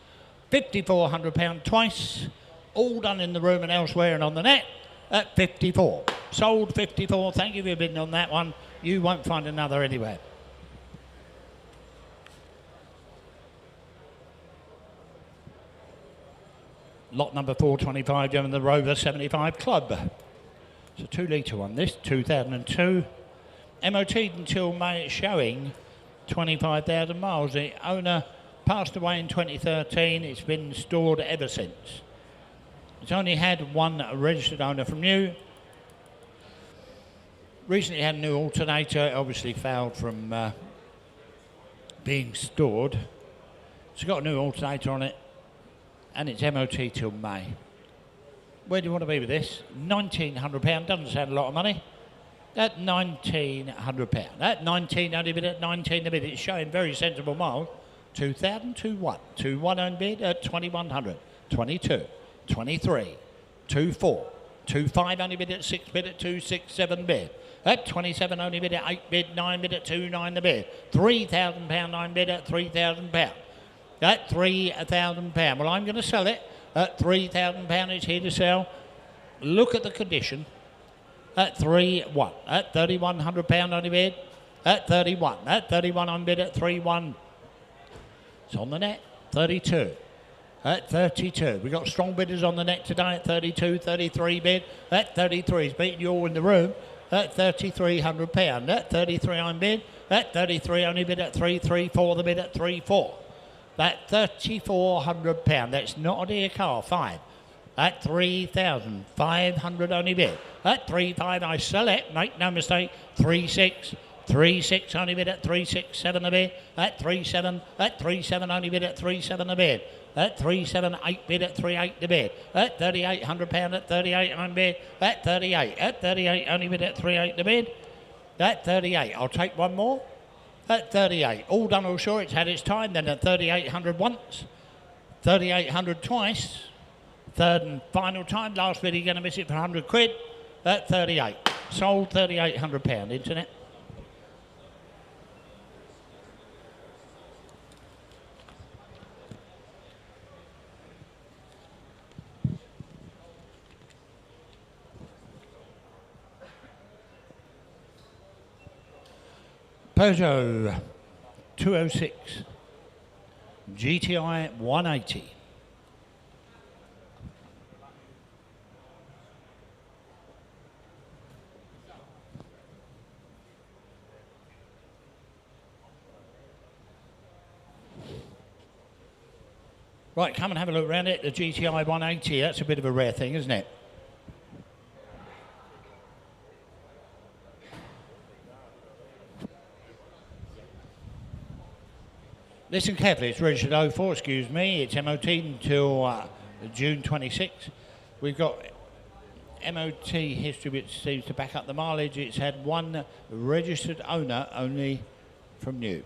£5,400 twice. All done in the room and elsewhere and on the net at 54. Sold 54. Thank you for bidding on that one. You won't find another anywhere. Lot number 425, German, the Rover 75 Club. It's a 2-litre one, this, 2002. MOT'd until May, it's showing 25,000 miles. The owner passed away in 2013. It's been stored ever since. It's only had one registered owner from new. Recently had a new alternator. It obviously failed from being stored. It's got a new alternator on it, and it's MOT till May. Where do you want to be with this? £1,900, doesn't sound a lot of money. At £1,900. At 19, only bid at 19 a bid. It's showing very sensible miles. 2,000, 2-1. 2-1 on bid at 2,100. 22, 23, 2-4. 2-5 only bid at 6 bid at 2-6-7 bid. At 27 only bid at 8 bid, 9 bid at 2-9 the bid. £3,000 9 bid at £3,000. At £3,000. Well, I'm going to sell it at £3,000. It's here to sell. Look at the condition. At 3-1. At £3,100 only bid. At 31. At 31 on bid at 3-1. It's on the net. 32. At 32. We've got strong bidders on the net today at 32, 33 bid. At 33. He's beating you all in the room. At £3,300. At 33 on bid. At 33 only bid at 3-3-4 the bid at 3-4. At £3,400. That's not a dear car. 5. At 3,500 only bid. At 3-5 I sell it. Make no mistake. 3-6. 3-6 only bid at 3-6-7 a bid. At 3-7. At 3-7 only bid at 3-7 a bid. At 3-7 8 bid at 3-8 the bid. At £3,800 at 38 on bid. At 38. At 38 only bid at 3-8 the bid. At 38. I'll take one more. At 38. All done all sure. It's had its time. Then at 3,800 once. 3,800 twice. Third and final time. Last bid, you're going to miss it for 100 quid. At 38. Sold £3,800. Internet. Peugeot 206 GTI 180. Right, come and have a look around it. The GTI 180, that's a bit of a rare thing, isn't it? Listen carefully, it's registered 04, excuse me. It's MOT until June 26. We've got MOT history which seems to back up the mileage. It's had one registered owner only from new.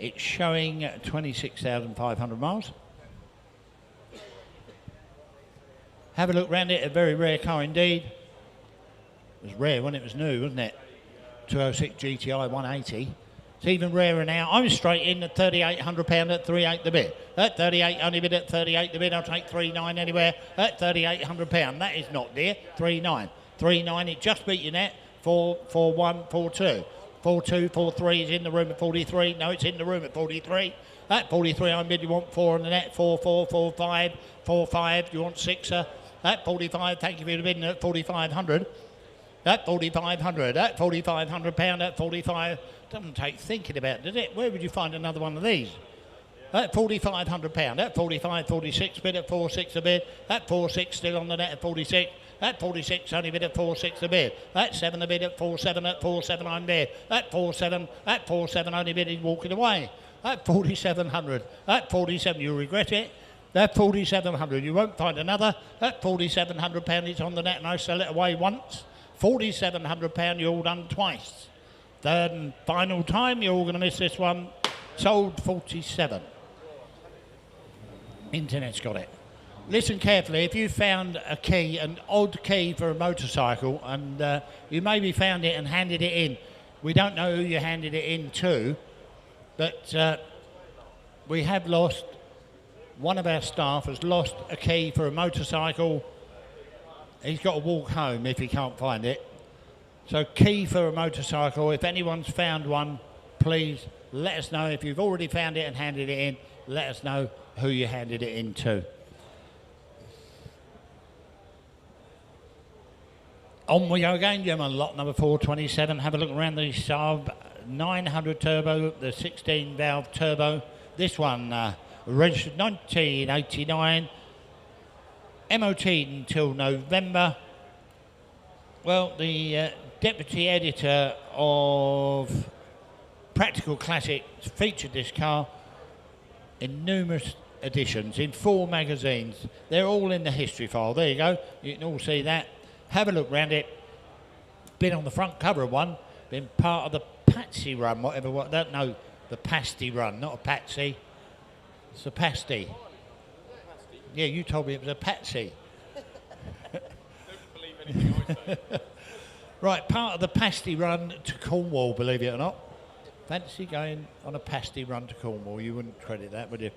It's showing 26,500 miles. Have a look round it, a very rare car indeed. It was rare when it was new, wasn't it? 206 GTI 180. It's even rarer now. I'm straight in at £3,800 at 3.8 the bid. At 38 only bid at 38 the bid. I'll take 3.9 anywhere at £3,800. That is not dear. 3.9. 3.9. It just beat your net. 4.1. 4.2. 4.2. 4.3 is in the room at 43. No, it's in the room at 43. At 43 on bid you want 4 on the net. 4.4. 4.5. 4.5. You want 6. At 45. Thank you for the bidding at 4,500. At 4,500. At £4,500. At 45. Doesn't take thinking about, does it? Where would you find another one of these? At £4,500. At 45, 46 bid at 4.6 a bid. At 4.6 still on the net at 46. At 46 only bid at 4.6 a bid. At 7 a bid at 4.7. At 4.7 on bid. At 4.7. At 4.7 only bid he's walking away. At 4,700. At 47 you'll regret it. At 4,700 you won't find another. At £4,700 it's on the net and I sell it away once. £4,700 you're all done twice. Third and final time, you're all going to miss this one. Sold 47. Internet's got it. Listen carefully. If you found a key, an odd key for a motorcycle, and you maybe found it and handed it in, we don't know who you handed it in to, but we have lost, one of our staff has lost a key for a motorcycle. He's got to walk home if he can't find it. So key for a motorcycle, if anyone's found one, please let us know. If you've already found it and handed it in, let us know who you handed it in to. On we go again, gentlemen, lot number 427. Have a look around the Saab 900 turbo, the 16 valve turbo. This one registered 1989, MOT until November. Well, the deputy editor of Practical Classics featured this car in numerous editions, in 4 magazines. They're all in the history file. There you go. You can all see that. Have a look round it. been on the front cover of one, been part of the Patsy run, whatever, what, don't know, the Pasty run, not a Patsy. It's a Pasty. Yeah, you told me it was a Patsy. Don't believe anything I say. Right, part of the Pasty run to Cornwall, believe it or not. Fancy going on a Pasty run to Cornwall. You wouldn't credit that, would you?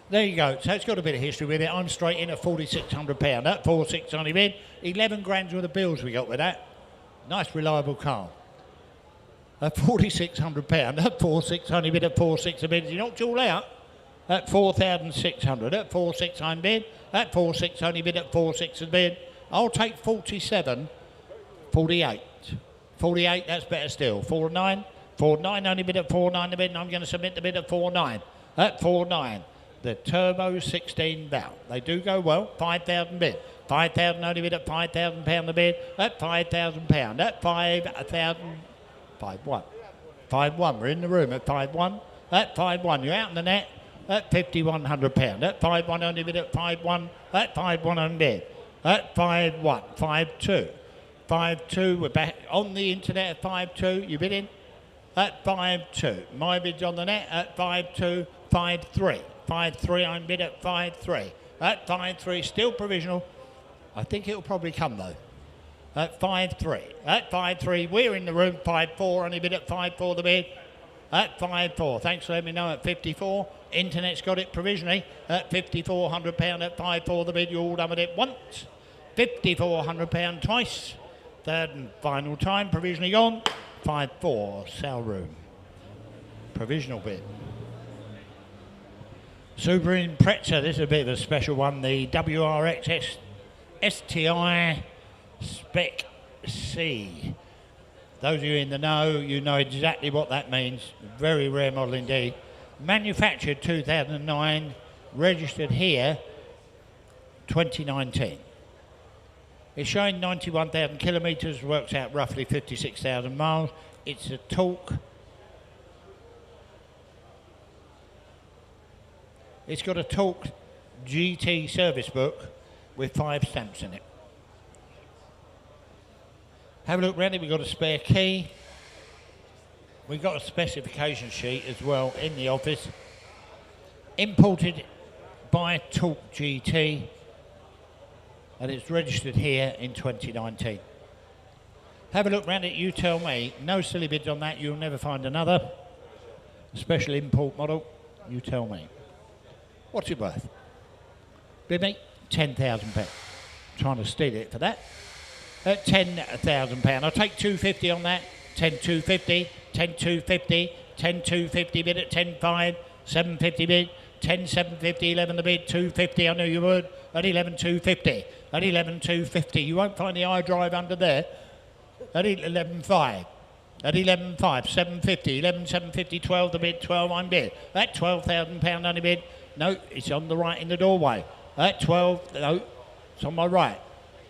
There you go. So it's got a bit of history with it. I'm straight in at £4,600. That 4,600 only bid. 11 grand's worth of bills we got with that. Nice, reliable car. At £4,600. That 4,600 only bid at 4,600 bid. You knocked you all out. At 4,600. At 4,600 bid. At 4,600 only bid at 4,600 bid. I'll take 47. 48. 48, that's better still. 49. 49 only bid at 49 the bid, and I'm going to submit the bid at 49. At 49. The Turbo 16 valve. They do go well. 5,000 bid. 5,000 only bid at £5,000 the bid. At £5,000. At 5,000. 5-1. 5-1. We're in the room at 5-1. At 5-1. You're out in the net. At £5,100. At 5-1 only bid at 5-1. At 5-1 only bid. At 5-1. 5-2. 5-2. We're back on the internet at 5-2. You bid in? At 5-2. My bid's on the net at 5-2. 5-3. 5-3. I'm bid at 5-3. At 5-3. Still provisional. I think it'll probably come though. At 5-3. At 5-3. We're in the room. 5-4. Only bid at 5-4 the bid. At 5-4. Thanks for letting me know at 54. Internet's got it provisionally at £5,400 at 5-4 the bid. You're all done with it once. £5,400 twice. Third and final time. Provisionally gone. 5-4. Sale room. Provisional bid. Subaru Impreza. This is a bit of a special one. The WRX STI Spec C. Those of you in the know, you know exactly what that means. Very rare model indeed. Manufactured 2009, registered here 2019. It's showing 91,000 kilometres, works out roughly 56,000 miles. It's a torque. It's got a torque GT service book with 5 stamps in it. Have a look round it. We've got a spare key. We've got a specification sheet as well in the office. Imported by Torque GT, and it's registered here in 2019. Have a look round it. You tell me. No silly bids on that. You'll never find another. Special import model. You tell me. What's it worth? Bid me £10,000. Trying to steal it for that. At £10,000. I'll take £250 on that. 10,250, 10,250, 10,250 bid at 10,5, 750 bid, 10,750, 11 the bid, 250. I knew you would. At 11,250, at 11,250. You won't find the iDrive under there. At 11,5, at 11,5, 750, 11,750, 12 the bid, 12 I'm bid. At £12,000 only bid. No, it's on the right in the doorway. At 12, no, it's on my right.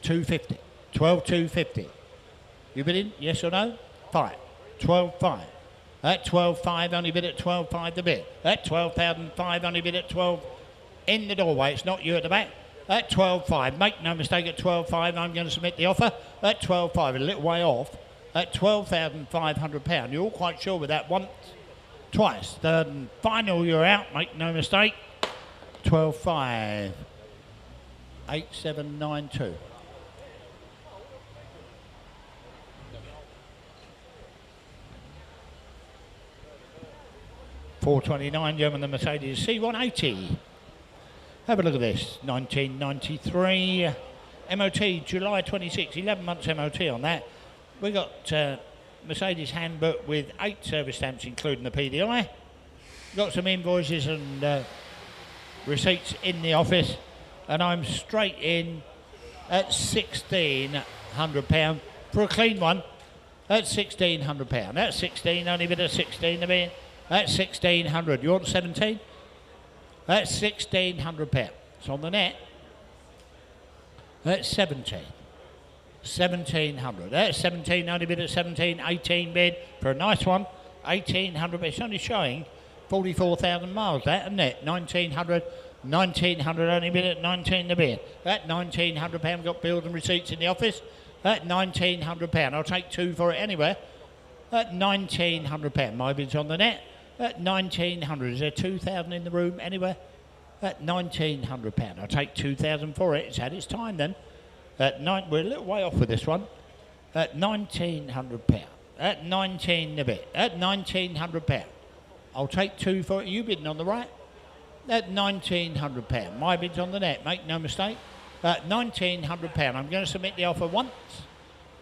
250, 12,250. You bid in? Yes or no? 5. 12.5. At 12.5 only bid at 12.5 the bid. At 12,005 only bid at 12 in the doorway. It's not you at the back. At 12.5. Make no mistake, at 12.5 I'm going to submit the offer. At 12.5, a little way off. At £12,500. You're all quite sure with that once, twice. Third and final, you're out. Make no mistake. 12.5. 8792. £429, German, the Mercedes C180. Have a look at this. 1993 MOT, July 26, 11 months MOT on that. We got Mercedes handbook with 8 service stamps, including the PDI. Got some invoices and receipts in the office, and I'm straight in at £1,600 for a clean one. At £1,600. That's 16, only bit of 16 a bit. That's 1,600. You want 17? That's £1,600. It's on the net. That's 17. 1,700. That's 17. Only bid at 17. 18 bid for a nice one. 1,800. It's only showing 44,000 miles. That, isn't it? 1,900. 1,900. Only bid at 19 the bid. At £1,900. Got bills and receipts in the office. at £1,900. I'll take 2 for it anywhere. At £1,900. My bid's on the net. At £1,900. Is there 2,000 in the room anywhere? At £1,900. I'll take 2,000 for it. It's had its time then. We're a little way off with this one. At £1,900. At 19 a bit. At £1,900. I'll take 2 for it. You bidding on the right? At £1,900. My bid's on the net. Make no mistake. At £1,900. I'm going to submit the offer once.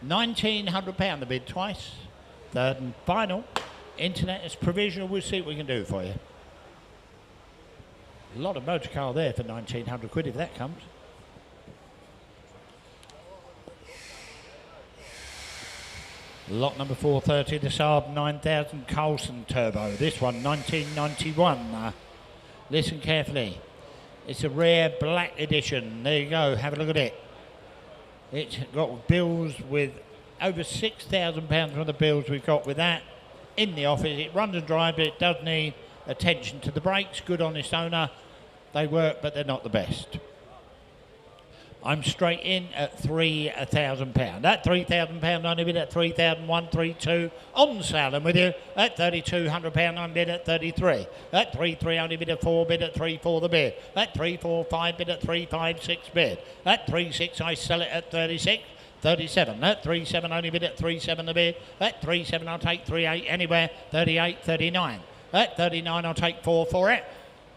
£1,900 the bid twice. Third and final. Internet is provisional. We'll see what we can do for you. A lot of motor car there for 1,900 quid if that comes. Lot number 430, the Saab 9000 Coulson Turbo. This one, 1991. Listen carefully. It's a rare black edition. There you go, have a look at it. It's got bills with over £6,000 worth of bills we've got with that in the office. It runs and drives, but it does need attention to the brakes. Good honest owner. They work, but they're not the best. I'm straight in at £3,000. That £3,000 only bid at 3,132 on sale. And with you at £3,200 I'm bid at 33. At 3,300 only bid at 4, bid at 3,400 the bid. At 3,450 bid at 3,560 bid. At 3,600 I sell it at 36. 37. At 3,700 only bid at 3,700 the bid. At 3,700 I'll take 3,800 anywhere. 38, 39. At 39 I'll take 4 for it.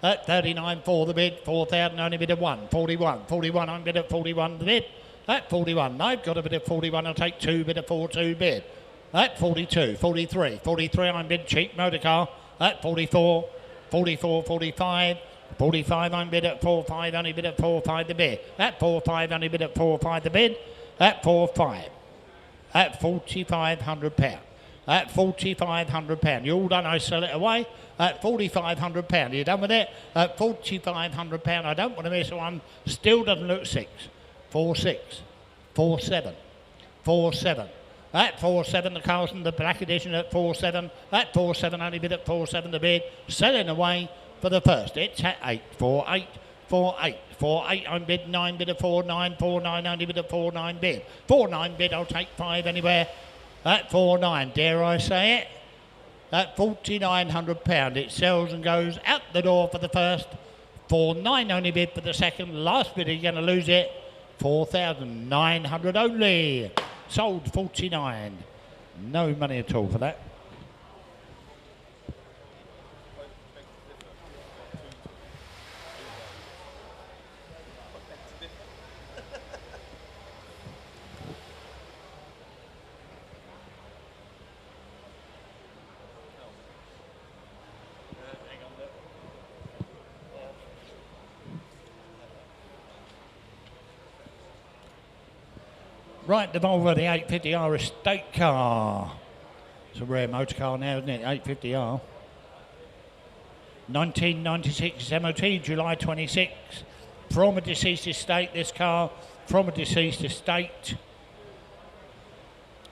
At 39 for the bid, 4,000 only bid at 1, 41, 41 I'm bid at 41 the bid. At 41, I've got a bid at 41, I'll take 2 bid at 42 bid. At 42, 43, 43 I'm bid cheap motor car. At 44, 44, 45, 45 I'm bid at 45, only bid at 45 the bid. At 45 only bid at 45 the bid. At 45, at £4,500. At £4,500. You all done, I sell it away. At £4,500. You done with it? At £4,500. I don't want to miss one. Still doesn't look 6. 4-6. 4-7. 4-7. At 4-7, the Carlson, the black edition at 4-7. At 4-7, only bid at 4-7 the bid. Selling away for the first. It's at 8. 4-8. 4-8. 4-8 I'm bid. 9 bid at 4-9. 4-9 only bid at 4-9 bid. 4-9 bid, I'll take 5 anywhere. At 4-9, dare I say it? At £4,900, it sells and goes out the door for the first. 4-9 only bid for the second. Last bid, you're going to lose it. 4,900 only. Sold 49. No money at all for that. Right, the Volvo, the 850R estate car. It's a rare motor car now, isn't it? 850R. 1996 MOT, July 26. From a deceased estate, this car. From a deceased estate.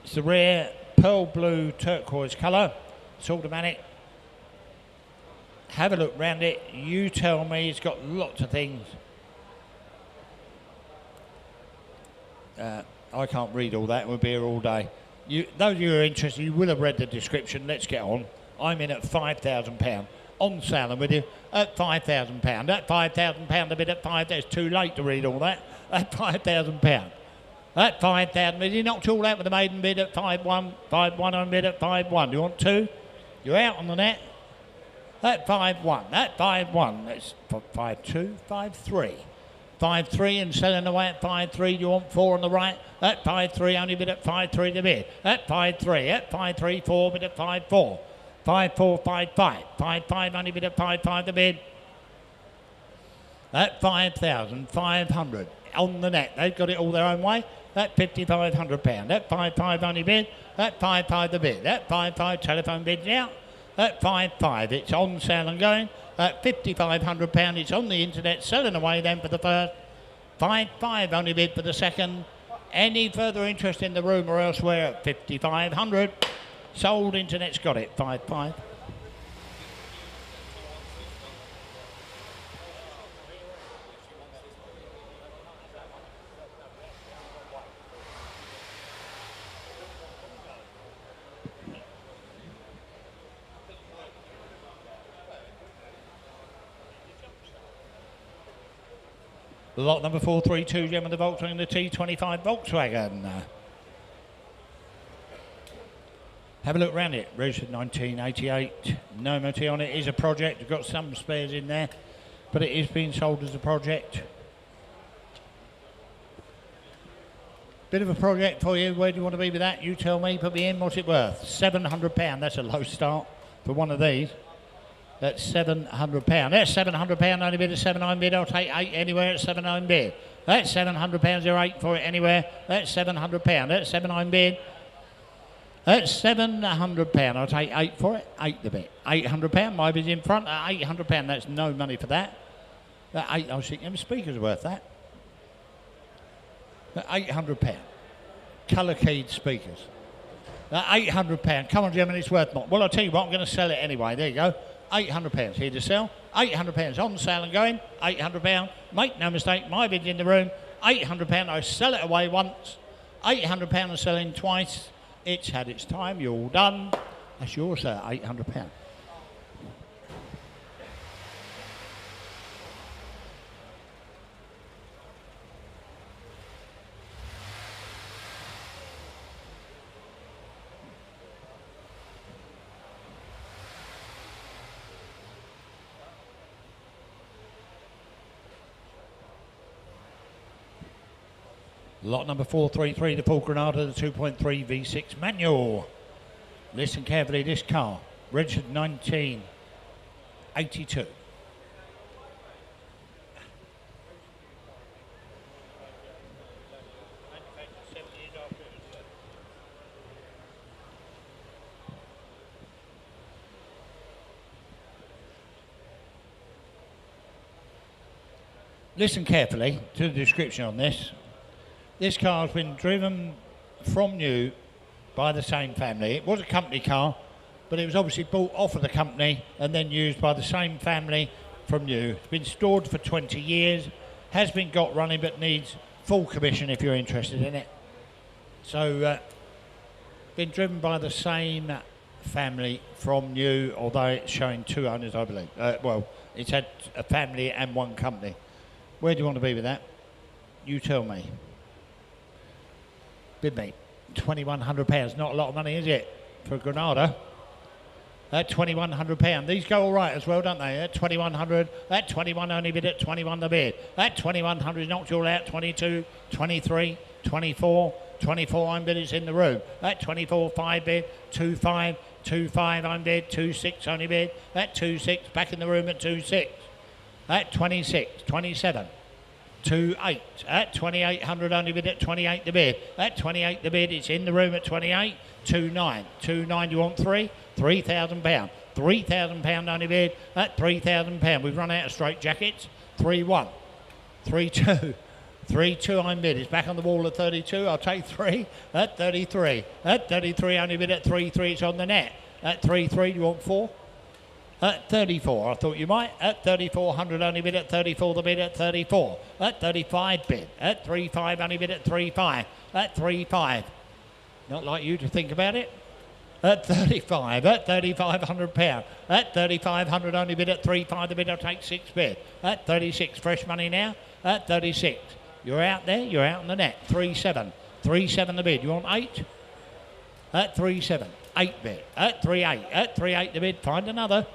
It's the rare pearl blue turquoise colour. It's automatic. Have a look round it. You tell me. It's got lots of things. I can't read all that. We'll be here all day. Those of you who are interested, you will have read the description. Let's get on. I'm in at £5,000 on sale and with you at £5,000. At £5,000 a bit at 5. It's too late to read all that. At £5,000. At 5,000. But you knocked all out with the maiden bid at 5-1. 5-1 on bid at 5-1. Do you want 2? You're out on the net. At 5-1. At 5-1. That's 5-2. 5-3. 5-3 and selling away at 5-3. You want 4 on the right? At 5-3, only bid at 5-3 the bid. At 5-3, at 5-3, 4 bid at 5-4. 5-4, 5-5. 5-5, only bid at 5-5 the bid. At 5,500 on the net. They've got it all their own way. At £5,500. At 5-5 only bid. At 5-5 the bid. At 5-5 telephone bids out. At 5-5 it's on sale and going. At £5,500 it's on the internet selling away then for the first. 5-5 only bid for the second. Any further interest in the room or elsewhere at 5,500. Sold, internet's got it. 5-5. Lot number 432, Gem of the Volkswagen, the T25 Volkswagen. Have a look around it. Registered 1988. No MOT on it. It is a project. We've got some spares in there, but it is being sold as a project. Bit of a project for you. Where do you want to be with that? You tell me. Put me in. What's it worth? £700. That's a low start for one of these. That's £700. That's £700. Only bid at 79 bid. I'll take 8 anywhere at 79 bid. That's £700. There 8 for it anywhere. That's £700. That's 79 bid. That's £700. I'll take 8 for it. 8 the bit. £800. My bid's in front at £800. That's no money for that. That 8. I was thinking the speaker's worth that. £800. Colour keyed speakers. £800. Come on, Gemini, it's worth more. Well, I'll tell you what, I'm going to sell it anyway. There you go. £800 here to sell. £800 on sale and going. £800. Make no mistake, my bid's in the room. £800. I sell it away once. £800. I'm selling twice. It's had its time. You're all done. That's yours, sir. £800. Lot number 433, the full Granada, the 2.3 V6 manual. Listen carefully, this car, registered 1982. Listen carefully to the description on this. This car's been driven from new by the same family. It was a company car, but it was obviously bought off of the company and then used by the same family from new. It's been stored for 20 years, has been got running, but needs full commission if you're interested in it. So, been driven by the same family from new, although it's showing 2 owners, I believe. Well, it's had a family and 1 company. Where do you want to be with that? You tell me. Bid me. £2,100. Not a lot of money, is it, for a Granada? At £2,100. These go all right as well, don't they? At 2,100. At 21 only bid at 21 the bid. At 2,100 knocked you all out. 22, 23, 24. 24 I'm bid, it's in the room. At 24, 5 bid. 2.5, 2.5 I'm bid. 2.6 only bid. At 2.6 back in the room at 2.6. At 26, 27. 2.8 at 2,800 only bid at 28 the bid. At 28 the bid, it's in the room at 28. 2.9, 2.9 you want £3,000. £3,000 only bid at £3,000. We've run out of straight jackets. 3.1, 3.2, 3.2 I'm bid. It's back on the wall at 32. I'll take 3 at 33. At 33 only bid at 3.3. It's on the net. At 3.3 you want 4. At 34, I thought you might. At 3,400 only bid at 34, the bid at 34. At 35 bid. At 3.5 only bid at 3.5. At 3.5. Not like you to think about it. At 35, at £3,500. At 3,500 only bid at 3.5, the bid I'll take 6 bid. At 36, fresh money now. At 36. You're out there, you're out on the net. 3.7. 3.7 the bid. You want 8? At 3.7. 8 bid. At 3.8. At 3.8 the bid. Find another.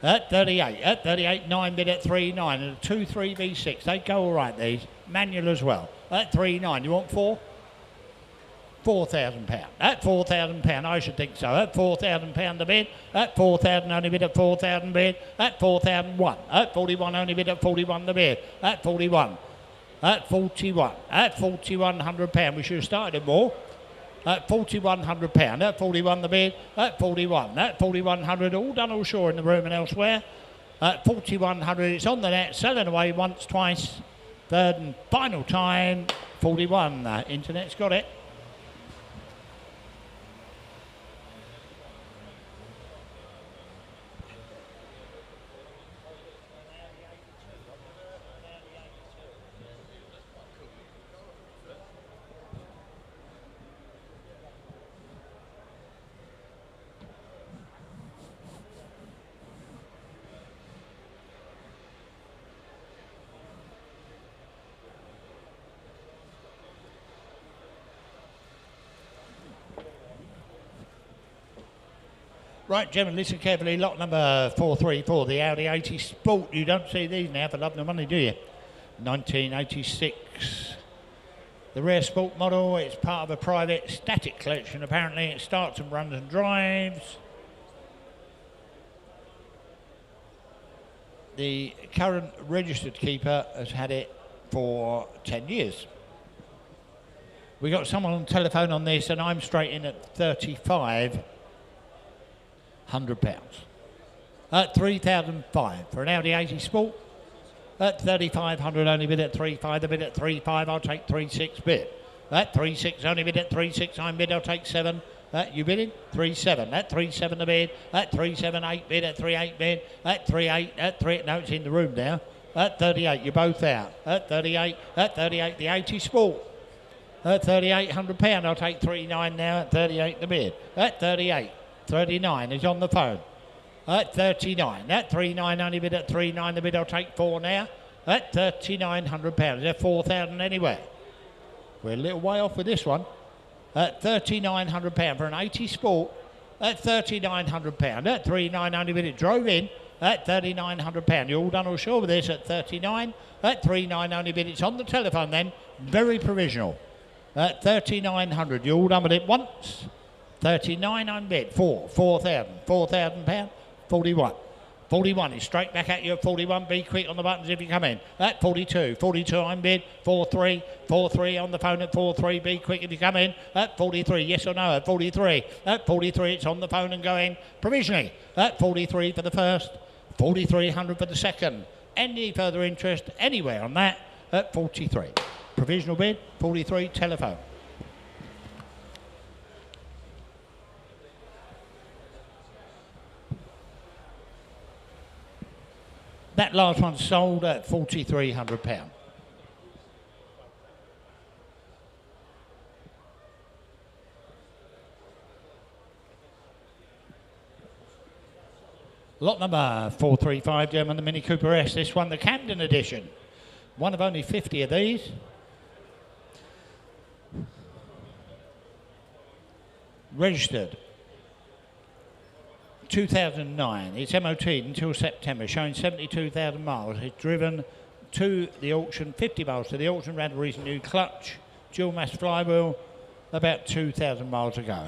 At 38, at 38, 9 bid at 3.9 and a 2.3 V6. They go all right, these. Manual as well. At 3.9, you want 4? £4,000. At £4,000, I should think so. At £4,000 the bid. At 4,000 only bid at 4,000 bid. At 4,001. At 41 only bid at 41 the bid. At 41. At 41. At £4,100. We should have started it more. At £4,100. At 41 the bid. At 41. At 4,100. All done all sure in the room and elsewhere. At 4,100. It's on the net. Selling away once, twice. Third and final time. 41. Internet's got it. Right, gentlemen, listen carefully. Lot number 434, the Audi 80 Sport. You don't see these now for love nor money, do you? 1986. The rare sport model. It's part of a private static collection, apparently. It starts and runs and drives. The current registered keeper has had it for 10 years. We got someone on the telephone on this, and I'm straight in at £3,500. At 3,005 for an Audi 80 Sport. At 3,500, only bid at 3,500. The bid at 3,500, I'll take 3,600 bid. At 3,600, only bid at 3,600, I'm bid, I'll take 7. You bidding? 3,700. At 3,700 the bid. At 3,780 bid. At 3,800 bid. At 3,800. At 3. No, it's in the room now. At 38, you're both out. At 38. At 38, the 80 Sport. At £3,800, I'll take 3,900 now. At 38 the bid. At 38. 39 is on the phone. At 39. At 3,900, only bid at 3,900 the bid. I'll take 4 now. At £3,900. Is there 4,000 anywhere? We're a little way off with this one. At £3,900 for an 80 Sport. At £3,900. At 3,900 only bid. It drove in. At £3,900. You're all done all sure with this at 39. At 3,900 only bid. It's on the telephone then. Very provisional. At 3,900. You're all done with it once. 39 on bid. 4,000. £4,000. 41. 41 is straight back at you at 41. Be quick on the buttons if you come in. At 42. 42 on bid. 4,3. 4,3 on the phone at 4,3. Be quick if you come in. At 43. Yes or no at 43. At 43 it's on the phone and going provisionally. At 43 for the first. 4,300 for the second. Any further interest anywhere on that? At 43. Provisional bid. 43 telephone. That last one sold at £4,300. Lot number 435, German, the Mini Cooper S. This one, the Camden edition. One of only 50 of these. Registered 2009. It's MOT until September, showing 72,000 miles. It's driven to the auction, 50 miles to the auction, ran a recent new clutch, dual mass flywheel, about 2,000 miles ago.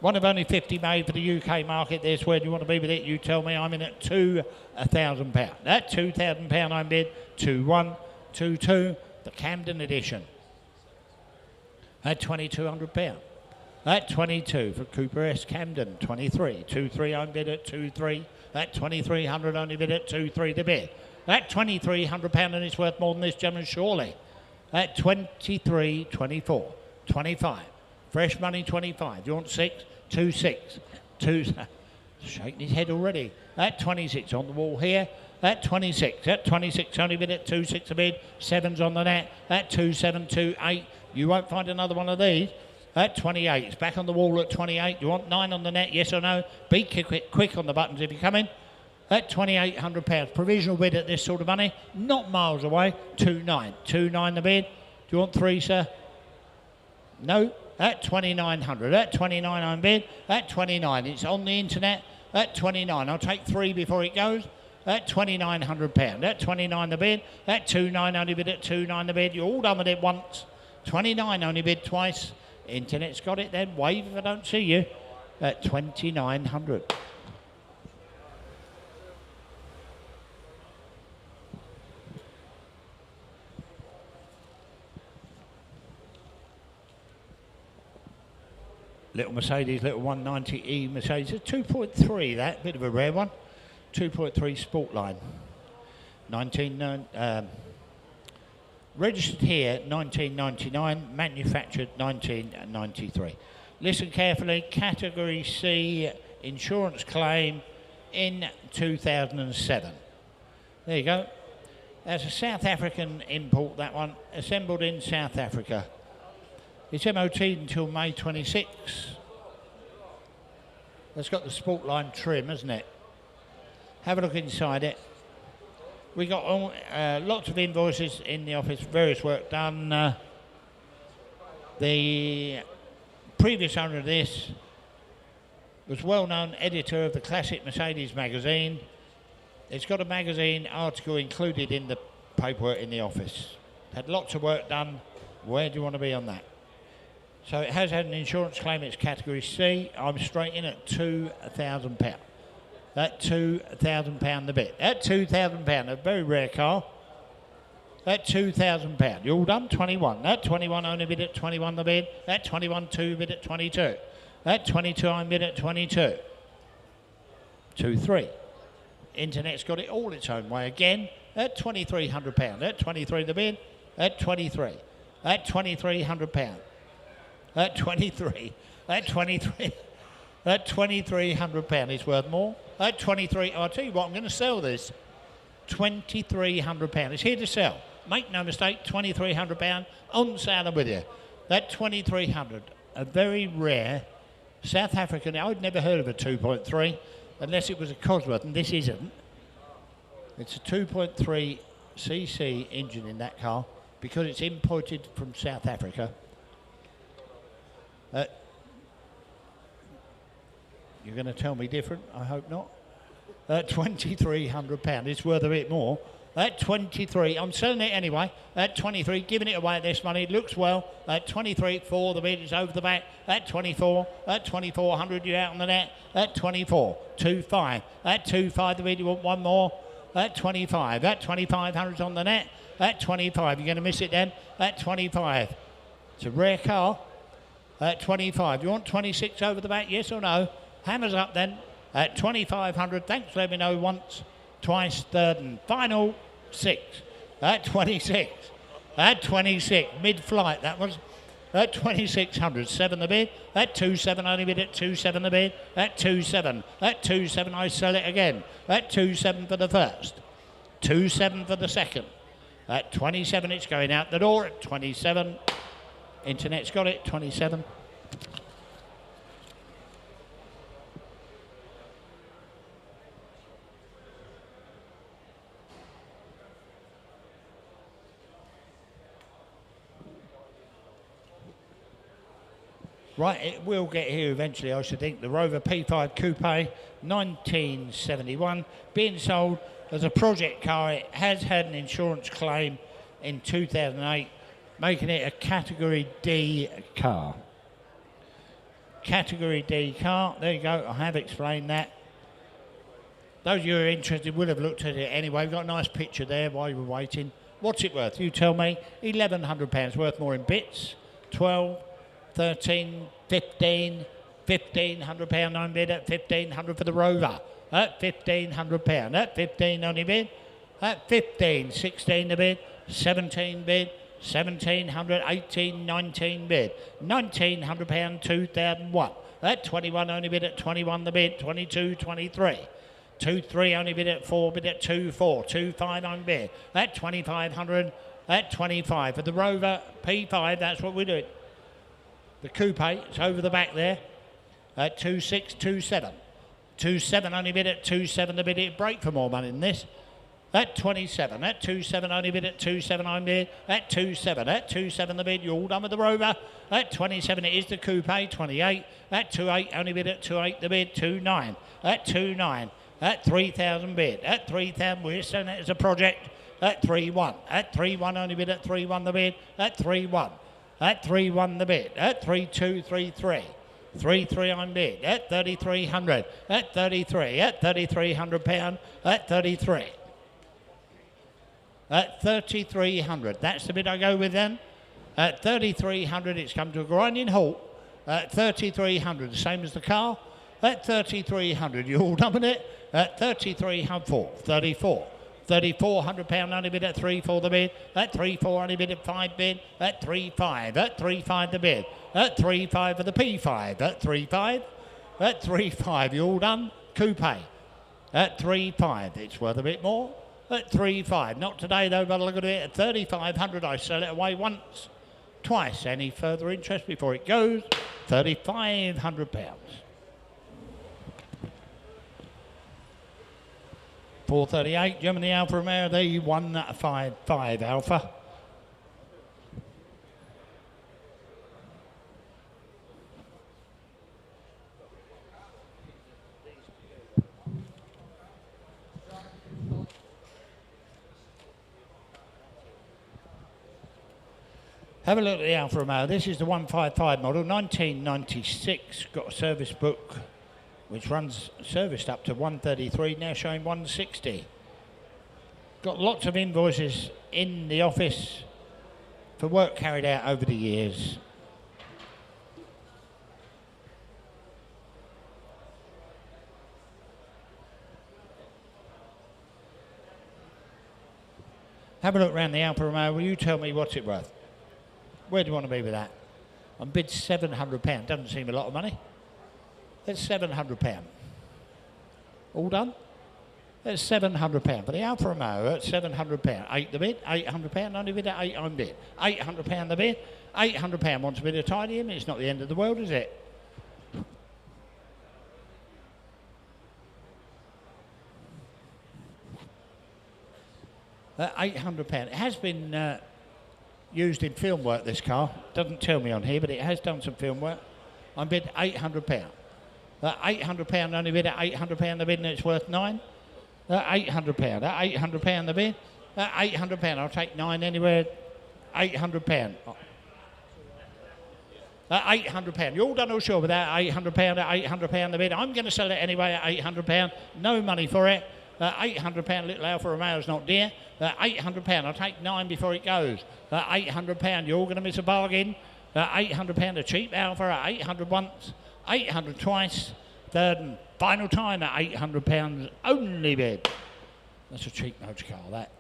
One of only 50 made for the UK market. There's where do you want to be with it? You tell me. I'm in at £2,000. At £2,000 I'm bid 2,122, the Camden edition. At £2,200. At 22 for Cooper S Camden, 23. 2,300 I'm bid at 2,300. At 2,300 only bid at 2,300 the bid. At £2,300 and it's worth more than this, gentlemen, surely. At 23, 24, 25. Fresh money 25. You want 6? 2,600. 2. Shaking his head already. At 26 on the wall here. At 26. At 26 only bid at 2,600 a bid. 7's on the net. At 2,728. You won't find another one of these. At 28, it's back on the wall at 28. You want 9 on the net, yes or no? Be quick on the buttons if you come in. At £2,800. Provisional bid at this sort of money. Not miles away. 2,900. 2,900 the bid. Do you want 3, sir? No. At 2,900. At 29 I'm bid. At 29. It's on the internet. At 29. I'll take 3 before it goes. At £2,900. At 29 the bid. At 2,900 only bid at 2,900 the bid. You're all done with it once. 29 only bid twice. Internet's got it then. Wave if I don't see you. At 2,900. Little Mercedes, little 190E Mercedes. A 2.3 that, bit of a rare one. 2.3 Sportline. Registered here 1999, manufactured 1993. Listen carefully, category C, insurance claim in 2007. There you go. That's a South African import, that one, assembled in South Africa. It's MOT until May 26. That's got the Sportline trim, hasn't it? Have a look inside it. We got lots of invoices in the office, various work done. The previous owner of this was well-known editor of the Classic Mercedes magazine. It's got a magazine article included in the paperwork in the office. Had lots of work done. Where do you want to be on that? So it has had an insurance claim. It's category C. I'm straight in at £2,000. At £2,000 the bit. At £2,000, a very rare car. At £2,000. You all done? 21. At 21, only bid at 21 the bid. At 21, 2 bid at 22. At 22, I'm bid at 22. 2-3. Internet's got it all its own way again. At £2,300. At 23 the bid. At 23. At £2,300. At 23. At 23. At £2,300 it's worth more. At 23, I'll tell you what, I'm going to sell this. £2,300. It's here to sell. Make no mistake, £2,300 on sale with you. That £2,300, a very rare South African. I'd never heard of a 2.3 unless it was a Cosworth, and this isn't. It's a 2.3 cc engine in that car because it's imported from South Africa. You're going to tell me different? I hope not. At £2,300, it's worth a bit more. At 23, I'm selling it anyway. At 23, giving it away at this money. It looks well. At 23, 4, the bid is over the back. At 24, at 2400, you're out on the net. At 24, 2.5. At 2.5, the bid, you want one more. At 25, at 2,500's on the net. At 25, you're going to miss it then. At 25, it's a rare car. At 25, you want 26 over the back, yes or no? Hammers up then. At 2,500, thanks, let me know once, twice, third and final, 6. At 26, at 26, mid-flight that was. At 2,600, 7 the bid. At 2.7, only bid at 2.7 the bid. At 2.7, at 2.7, I sell it again. At 2.7 for the first, 2.7 for the second. At 27, it's going out the door. At 27, Internet's got it, 27. Right, it will get here eventually, I should think. The Rover P5 Coupe, 1971, being sold as a project car. It has had an insurance claim in 2008, making it a Category D car. Category D car, there you go, I have explained that. Those of you who are interested will have looked at it anyway. We've got a nice picture there while you were waiting. What's it worth? You tell me. £1,100 worth more in bits. 12. 13, 15, £1,500 on bid at 1,500 for the Rover. At £1,500. At 15 only bid. At 15, 16 the bid. 17 bid. 1,700, 18, 19 bid. £1,900, 2001. At 21 only bid at 21 the bid. 22, 23. 2-3 only bid at 4 bid at 2-4. 2-5 on bid. At 2,500. At 25 for the Rover P5. That's what we're doing. The coupe, it's over the back there at 2.6, 2.7. 2.7 only bid at 2.7 the bid. It'd break for more money than this. At 27, at 2.7 only bid at 2.7 I'm bid. At 2.7, at 2.7 the bid. You're all done with the Rover. At 27 it is the coupe, 28. At 2.8 only bid at 2.8 the bid. 2.9, at 2.9. At 3,000 bid. At 3,000 we're selling it as a project. At 3.1, at 3.1 only bid at 3.1 the bid. At 3.1. At 3.1 the bid. At 3.2, 3.3. 3.3 on bid. At 3,300. At 33. At £3,300. At 33. At 3,300. That's the bid I go with then. At 3,300 it's come to a grinding halt. At 3,300, the same as the car. At 3,300, you all done with it. At 3,304. 34. £3,400 only bid at 3.4 the bid. At 3.4 only bid at 5 bid. At 3.5. At 3.5 the bid. At 3.5 for the P5. At 3.5. At 3.5. You all done? Coupe. At 3.5. It's worth a bit more. At 3.5. Not today though, but look at it. At 3,500 I sell it away once. Twice. Any further interest before it goes? £3,500. 438, Germany Alfa Romeo, the 155 Alpha. Have a look at the Alfa Romeo. This is the 155 model, 1996. Got a service book which runs serviced up to 133, now showing 160. Got lots of invoices in the office for work carried out over the years. Have a look around the Alfa Romeo. Will you tell me what's it worth? Where do you want to be with that? I'm bid £700. Doesn't seem a lot of money. That's £700. All done? That's £700 for the Alfa Romeo at £700. 8 the bid, £800. Only bid at 8 I'm bid. £800 the bid. £800 wants a bit of tidying. It's not the end of the world, is it? £800. It has been used in film work, this car. Doesn't tell me on here, but it has done some film work. I'm bid £800. £800 only bid at £800 the bid, and it's worth 9. £800. £800 the bid. £800. I'll take 9 anywhere. £800. £800. You're all done all sure with that? £800 at £800 the bid. I'm going to sell it anyway at £800. No money for it. £800. Little Alfa Romeo's not dear. £800. I'll take 9 before it goes. £800. You're all going to miss a bargain. £800. A cheap Alfa at 800 once, 800 twice. Third and final time at £800 only bid. That's a cheap motor car, that.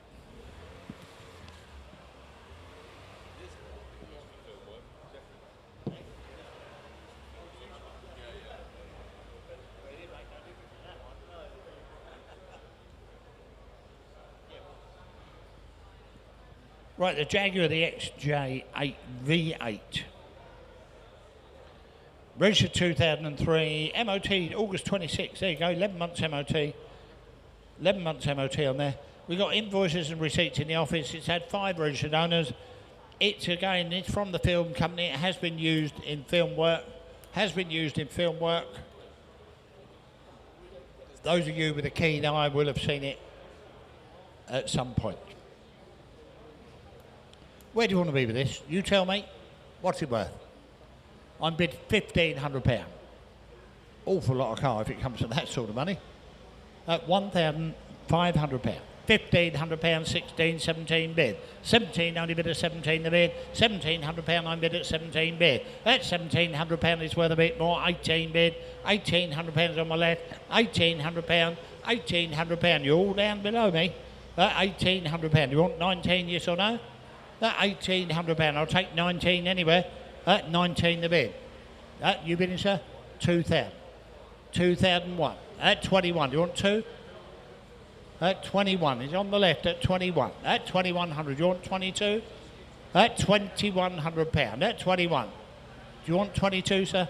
Right, the Jaguar, the XJ8 V8. Registered 2003, MOT August 26. There you go, 11 months MOT. 11 months MOT on there. We've got invoices and receipts in the office. It's had 5 registered owners. It's from the film company. It has been used in film work. Those of you with a keen eye will have seen it at some point. Where do you want to be with this? You tell me. What's it worth? I'm bid £1,500. Awful lot of car if it comes to that sort of money. At £1,500. £1,500, 16, 17 bid. 17 only bid at 17 the bid. £1,700 I'm bid at 17 bid. That £1,700 is worth a bit more. 18 bid. £1,800 on my left. £1,800. £1,800. You're all down below me. £1,800. You want 19, yes or no? £1,800. I'll take 19 anywhere. 19 the bid. You bidding, sir? 2,000. 2001. At 21. Do you want 2? At 21. He's on the left at 21. At 2,100. Do you want 22? At £2,100. At 21. Do you want 22, sir?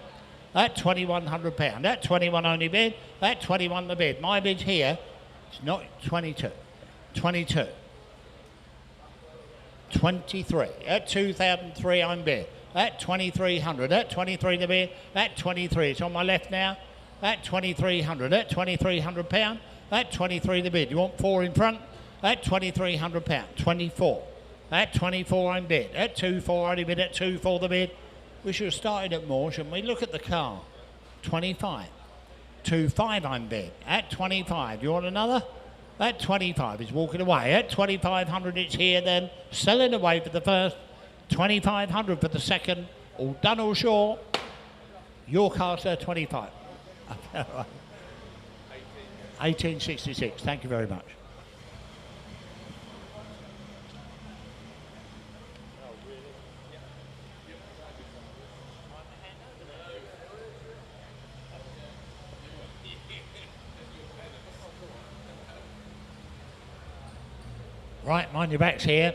At £2,100. At 21 only bid. At 21 the bid. My bid here is not 22. 22. 23. At 2003 I'm bid. At 2,300. At 23 the bid. At 23. It's on my left now. At 2,300. At £2,300. At 23 the bid. You want 4 in front? At £2,300. 24. At 24 I'm bid. At 2,400 only bid. At 2,400 the bid. We should have started at more, shouldn't we? Look at the car. 25. 2,500 I'm bid. At 25. You want another? At 25 is walking away. At 2,500 it's here then. Selling away for the first. 2,500 for the second. All done all sure. Your car, sir, 25. 1866. Thank you very much. Right, mind your backs here.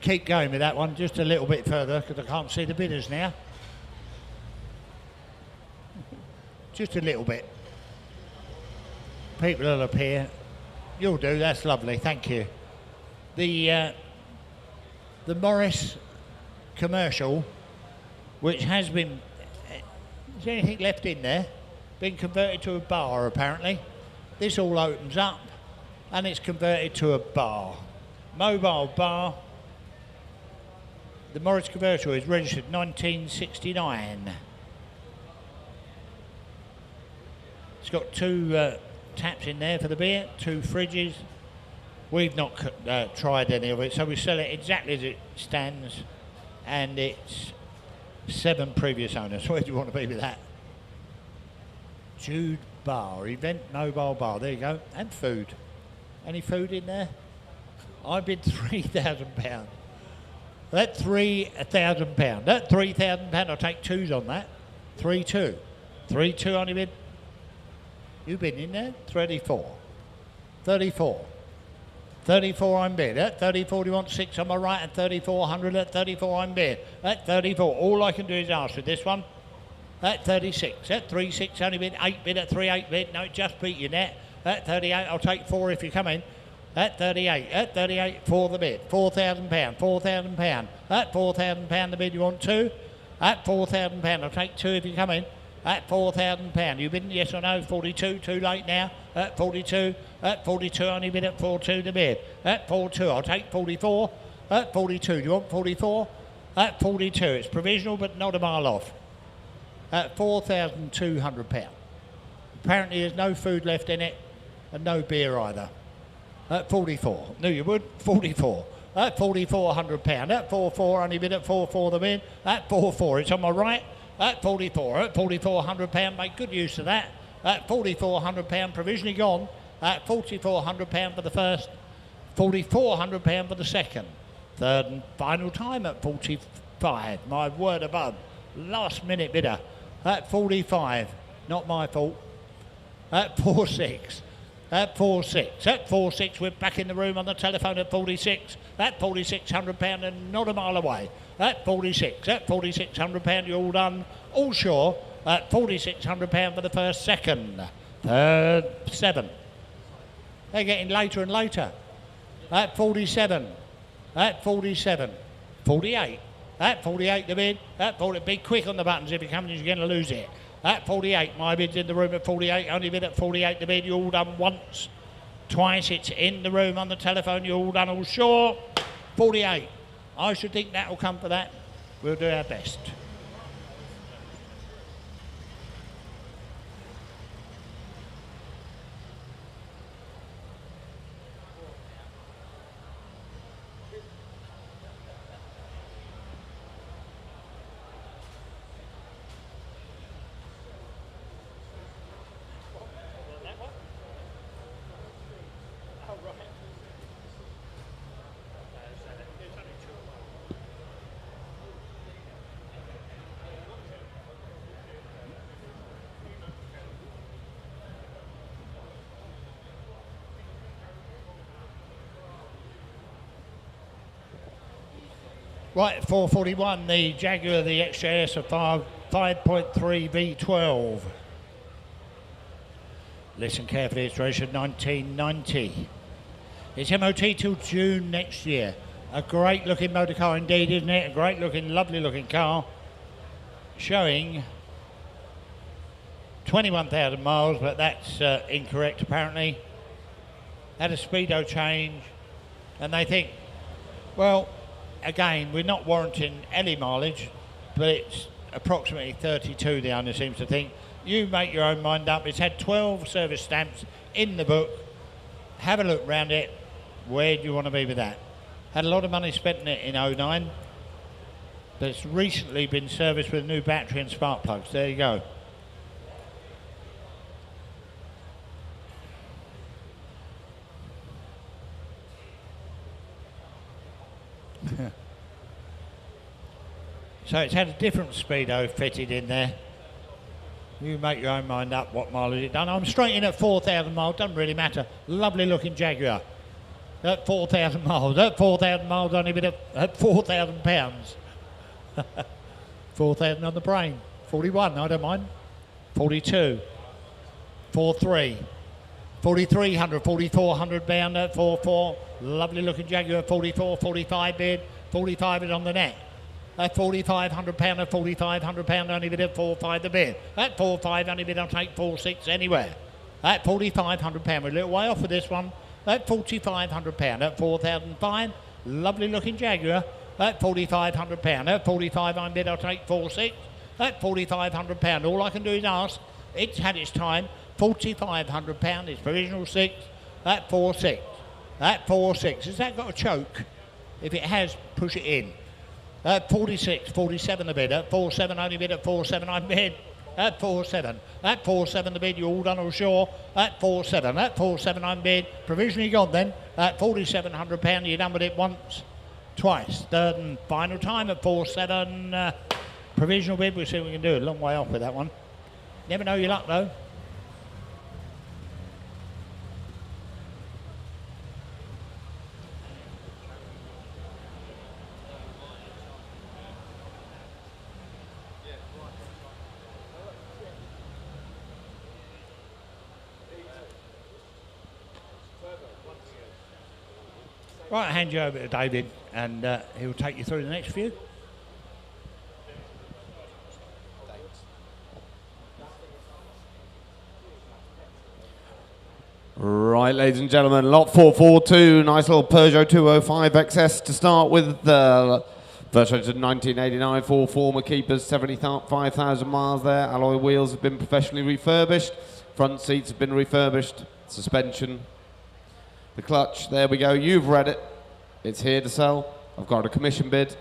Keep going with that one just a little bit further because I can't see the bidders now. Just a little bit. People will appear. You'll do, that's lovely, thank you. The Morris commercial, which has been, is there anything left in there? Been converted to a bar apparently. This all opens up and it's converted to a bar. Mobile bar. The Morris Commercial is registered 1969. It's got 2 taps in there for the beer, 2 fridges. We've not tried any of it, so we sell it exactly as it stands, and it's 7 previous owners. Where do you want to be with that? Jude Bar, event mobile bar. There you go, and food. Any food in there? I bid £3,000. That's £3,000. That £3,000. I'll take 2s on that. 3-2. 3-2 on your bid. You bid in there? 34. 34. 34 I'm bid. At 34 do you want 6 on my right? At 3400 at 34 I'm bid. At 34. All I can do is ask with this one. At 36. At 36 only bid. 8 bid at 3-8 bid. No, just beat your net. At 38 I'll take 4 if you come in. At 38 for the bid. £4,000. £4,000. At £4,000 the bid you want 2. At £4,000 I'll take 2 if you come in. At £4,000. You bid yes or no? 42. Too late now. At 42. At 42 only bid at 42 the bid. At 42 I'll take 44. At 42 do you want 44? At 42 it's provisional but not a mile off. At £4,200. Apparently there's no food left in it and no beer either. At 44. Knew you would. 44. At £4,400. At 44 only bid at 44 the bid. At 44 it's on my right. At 44. At £4,400. Make good use of that. At £4,400 provisionally gone. At £4,400 for the first. £4,400 for the second. Third and final time at 45. My word above. Last minute bidder. At 45. Not my fault. At 46. At 46. At 46 we're back in the room on the telephone at 46. At £4,600 and not a mile away. At 46. At £4,600 you're all done. All sure. At £4,600 for the first second. Third 7. They're getting later and later. At 47. At 47. 48. At 48 the bid. At 40. Be quick on the buttons if you're coming you're going to lose it. At 48, my bid's in the room at 48, only bid at 48 the bid, you all done once, twice, it's in the room on the telephone, you all done all sure, 48. I should think that will come for that, we'll do our best. Right, 441, the Jaguar, the XJS of 5.3 V12. Listen carefully, it's registered 1990. It's MOT till June next year. A great looking motor car indeed, isn't it? A great looking, lovely looking car. Showing 21,000 miles, but that's incorrect apparently. Had a speedo change, and they think, well, again, we're not warranting any mileage, but it's approximately 32, the owner seems to think. You make your own mind up. It's had 12 service stamps in the book. Have a look round it. Where do you want to be with that? Had a lot of money spent in it in 09, but it's recently been serviced with a new battery and spark plugs. There you go. So it's had a different speedo fitted in there. You make your own mind up what mileage it's done. I'm straight in at 4,000 miles, doesn't really matter. Lovely looking Jaguar. At 4,000 miles. At 4,000 miles only been at £4,000. 4,000 on the brain. 41, I don't mind. 42. 43. 4,300, 4,400 bound at 44. Lovely looking Jaguar, 44, 45 bid. 45 is on the net. At £4,500, at £4,500 only bid at 4,500 the bid. At 4,500 only bid, I'll take 4,600 anywhere. At £4,500, we're a little way off with this one. At £4,500, at 4,500, lovely looking Jaguar. At £4,500. At 45 I'm bid, I'll take 4-6. At £4,500. All I can do is ask. It's had its time. £4,500 is provisional 6. At 4-6. At 4-6. Has that got a choke? If it has, push it in. At 46, 47 the bid. At 4-7 only bid. At 4-7 I bid. At 4-7. At 4-7 the bid. You all done or sure? At 4-7. At 4-7 I'm bid. Provisionally gone then. At £4,700. You're done with it once, twice. Third and final time at 4-7. Provisional bid. We'll see what we can do. A long way off with that one. Never know your luck though. Right, I'll hand you over to David and he'll take you through the next few. Right, ladies and gentlemen, lot 442, nice little Peugeot 205 XS to start with. First registered in 1989, 4 former keepers, 75,000 miles there. Alloy wheels have been professionally refurbished. Front seats have been refurbished. Suspension. The clutch, there we go, you've read it. It's here to sell. I've got a commission bid.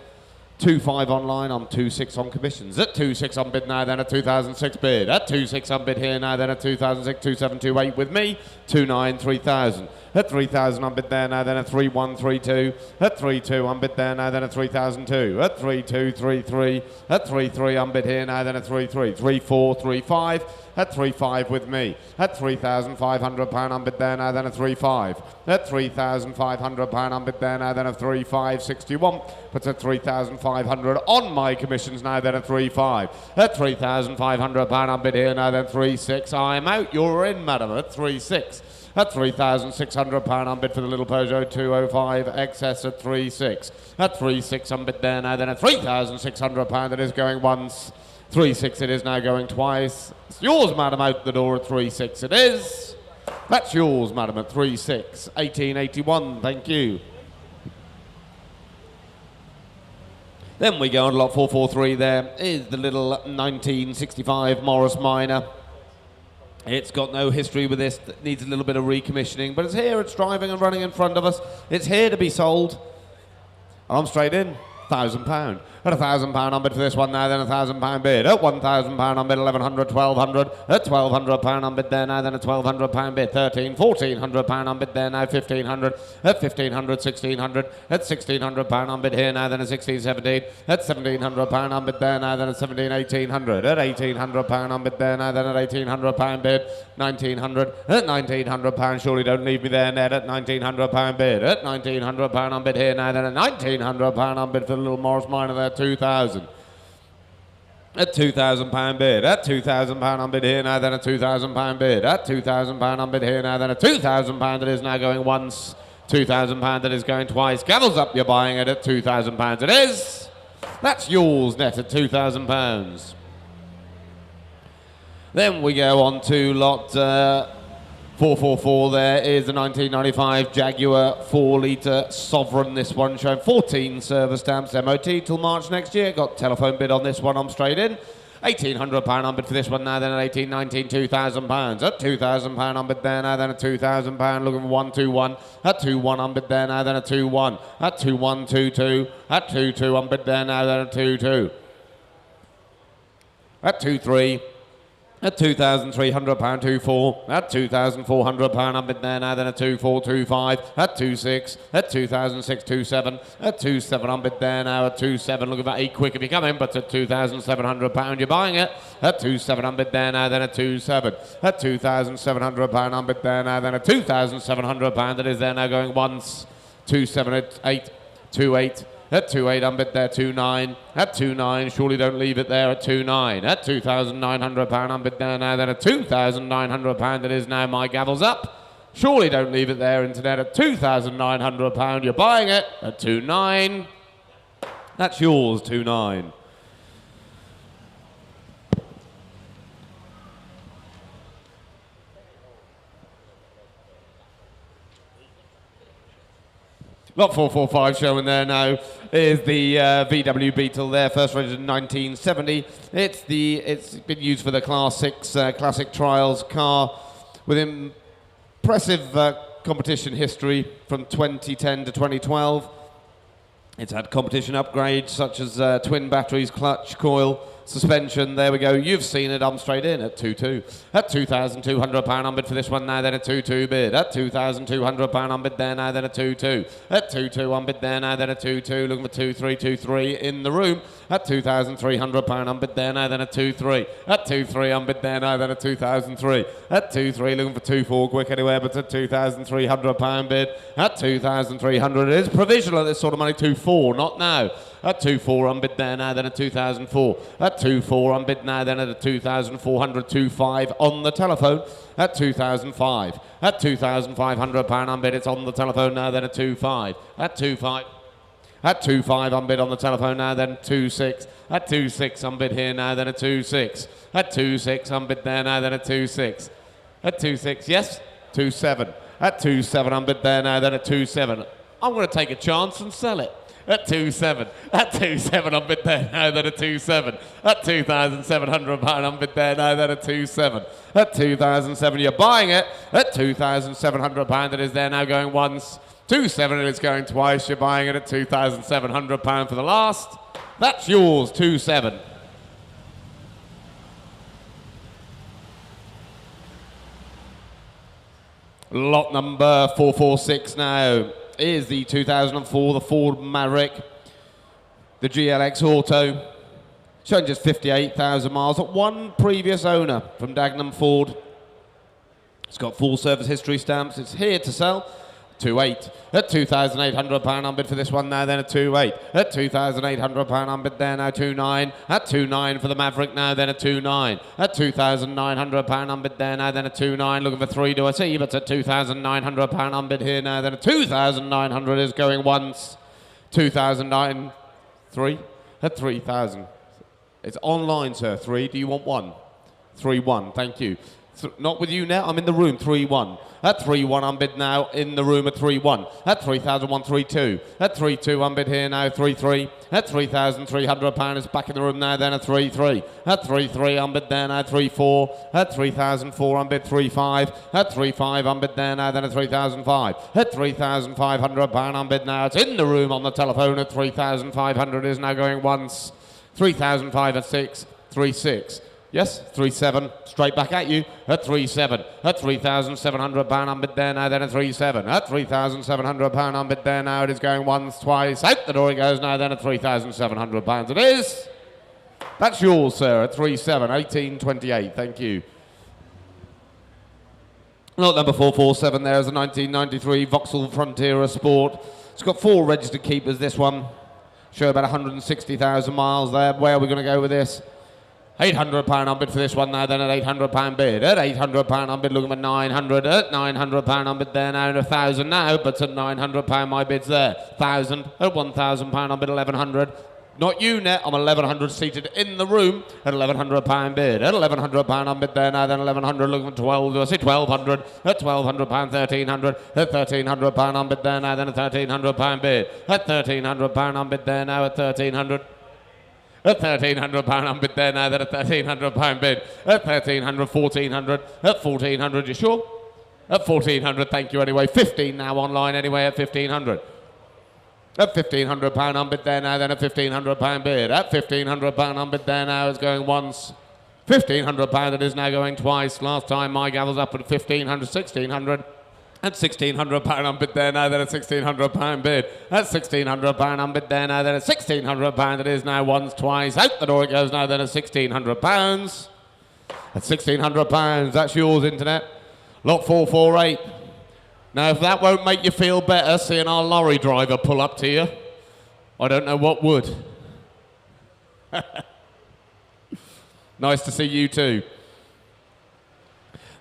2.5 online, I'm 2.6 on commissions. At 2.6 on bid now, then a 2006 bid. At 2.6 on bid here now, then a 2006, 2.728 with me. 2.9, 3,000. At 3,000 on bid there now, then a 3.132. At 3.2 on bid there now, then a 3,002. At 3.2, 3.3. At 3.3 on bid here now, then a 3.3. 3.4, 3.5. At 3.5 with me. At £3,500 on bid there now, then a 3.5. At £3,500 on bid there now, then a 3.561. Puts at 3,500 on my commissions now, then a 3.5. At £3,500 on bid here now, then 3.6. I'm out. You're in, madam. At 3.6. At £3,600 on bid for the little Peugeot 205 XS at 3.6. At 3.6 on bid there now, then a £3,600 that is going once. 3.6 it is now going twice. It's yours, madam, out the door at 3.6 it is. That's yours, madam, at 3.6. 1881, thank you. Then we go on to lot 443 there is the little 1965 Morris Minor. It's got no history with this, it needs a little bit of recommissioning, but it's here, it's driving and running in front of us. It's here to be sold. I'm straight in. £1,000. At £1,000 on bid for this one now, then a £1,000 bid. At £1,000 on bid, 1,100, 1,200. At £1,200 on bid there now, then a £1,200 bid. 13, £1,400 on bid there now, 1,500. At 1,500, 1,600. At £1,600 on bid here now, then a 16, 17. At £1,700 on bid there now, then a 17, 1,800. At £1,800 on bid there now, then at £1,800 bid. 1,900. At £1,900, surely don't leave me there, Ned. At £1,900 bid. At £1,900 on bid here now, then a £1,900 on bid for the little Morris Minor there, 2,000. At £2,000 bid. At £2,000 on bid here now, then a £2,000 bid. At £2,000 on bid here now, then a £2,000 that is now going once. £2,000 that is going twice. Gavels up, you're buying it at £2,000 it is. That's yours, net at £2,000. Then we go on to lot 444 there is the 1995 Jaguar 4-litre Sovereign. This one showing 14 service stamps, MOT till March next year. Got telephone bid on this one, I'm straight in. £1,800 on bid for this one now, then at 18, 19, £2,000. At £2,000 on bid there now, then at £2,000. Looking for 121. At 2-1 on bid there now, then at 2-1. At 2-1, 2-2. At 2-2 on bid there now, then at 2-2. At 2-3. At £2,300, 2.4. At £2,400 on bid there now, then a 2.4, 2.5. At 2.6. At 2006, 2.7. At 2.7 on bid there now, at 2.7. Look at that, 8 quick if you come in, but at £2,700 you're buying it. At 2.7 on bid there now, then at 2.7. At £2,700 on bid there now, then at £2,700 that is there now going once. 2.7 at 8, 2.8. At 2.8 on bid there, 2.9. At 2.9, surely don't leave it there at 2.9. At £2,900 on bid there now, then at £2,900 that is now my gavel's up. Surely don't leave it there, internet, at £2,900. You're buying it at 2.9. That's yours, 2.9. Lot 445 showing there now is the VW Beetle there, first registered in 1970. It's been used for the Class 6 classic trials car with impressive competition history from 2010 to 2012. It's had competition upgrades such as twin batteries, clutch, coil, suspension. There we go. You've seen it. I'm straight in at 2.2. At £2,200 on bid for this one now, then a 2.2 bid. At £2,200 on bid there now, then a 2.2. At 2.2 on bid there now, then a 2.2. Looking for 2.3 in the room. At £2,300 on bid there now, then a 2.3. At 2.3 on bid there now, then a 2,003. At 2.3 looking for 2.4 quick anywhere, but at £2,300 bid. At 2,300 it is provisional at this sort of money. 2.4, not now. At 2.4 on bid there now, then a 2004. At 2.4 on bid now, then at a 2,400, 2.5 on the telephone. At 2,005. At £2,500 on bid, it's on the telephone now, then a 2.5. At 2.5. At 2.5 on bid on the telephone now, then 2.6. At 2.6 on bid here now, then a 2.6. At 2.6 on bid there now, then a 2.6. At 2.6, yes, 2.7. At 2.7 on bid there now, then a 2.7. I'm going to take a chance and sell it. At 2.7. At 2.7 on bid there now, then a 2.7. At £2,700 on bid there now, then a 2.7. At 2,007 you're buying it. At £2,700 it is there now going once. 2.7 it is going twice. You're buying it at £2,700 for the last. That's yours, 2.7. Lot number 446 now is the 2004, the Ford Maverick, the GLX Auto, showing just 58,000 miles at one previous owner from Dagenham Ford. It's got full service history stamps. It's here to sell. 2.8. At £2,800 on bid for this one now, then a 2.8. At £2,800 on bid there now, 2.9. At 2.9 for the Maverick now, then a 2.9. At £2,900 on bid there now, then a 2.9. Looking for 3 do I see, but at £2,900 on bid here now, then a 2,900 is going once. 2,009. 3. At 3,000. It's online, sir. 3. Do you want 1? 3.1. Thank you. Not with you now, I'm in the room, 3.1. At 3.1 on bid now, in the room at 3.1. At 3,001, 3.2. At 3.2 on bid here now, 3.3. At £3,300 is back in the room now, then at 3.3. At 3.3 on bid there now, 3.4. At 3,004 on bid, 3.5. At 3.5 on bid there now, then at 3,005. At £3,500 on bid now, it's in the room on the telephone at 3,500 is now going once. 3,005 at 6, 3.6. Yes, 3.7, straight back at you, at 3.7, at £3,700 on bid there now, then at 3.7, at £3,700 on bid there now, it is going once, twice, out the door it goes now, then at £3,700 it is. That's yours, sir, at 3.7, 18.28, thank you. Lot number 447 there is a 1993 Vauxhall Frontier Sport. It's got 4 registered keepers, this one. Show about 160,000 miles there. Where are we going to go with this? £800 on bid for this one now, then at £800 bid. At £800 on bid, looking at 900. At £900 on bid there now, and 1,000 now, but at £900 my bid's there. 1,000. At £1,000 on bid, 1,100. Not you net, I'm 1,100 seated in the room at £1,100 bid. At £1,100 on bid there now, then 1,100 looking for 12. Do I see 1,200? At £1,200, 1,300. At £1,300 on bid there now, then at £1,300 bid. At £1,300 on bid there now, at 1,300. At £1,300 on bid there now, then at £1,300 bid. At 1,300, 1,400. At 1,400, you sure? At 1,400, thank you anyway. 15 now online anyway at 1,500. At £1,500 on bid there now, then at £1,500 bid. At £1,500 on bid there now, it's going once. £1,500 it is now going twice. Last time my gavel's up at 1,500, 1,600. At £1,600 on bid there now, then at £1,600 bid. At £1,600 on bid there now, then at £1,600 it is now once, twice. Out the door it goes now, then at £1,600. At £1,600, that's yours, Internet. Lot 448. Now, if that won't make you feel better, seeing our lorry driver pull up to you, I don't know what would. Nice to see you too.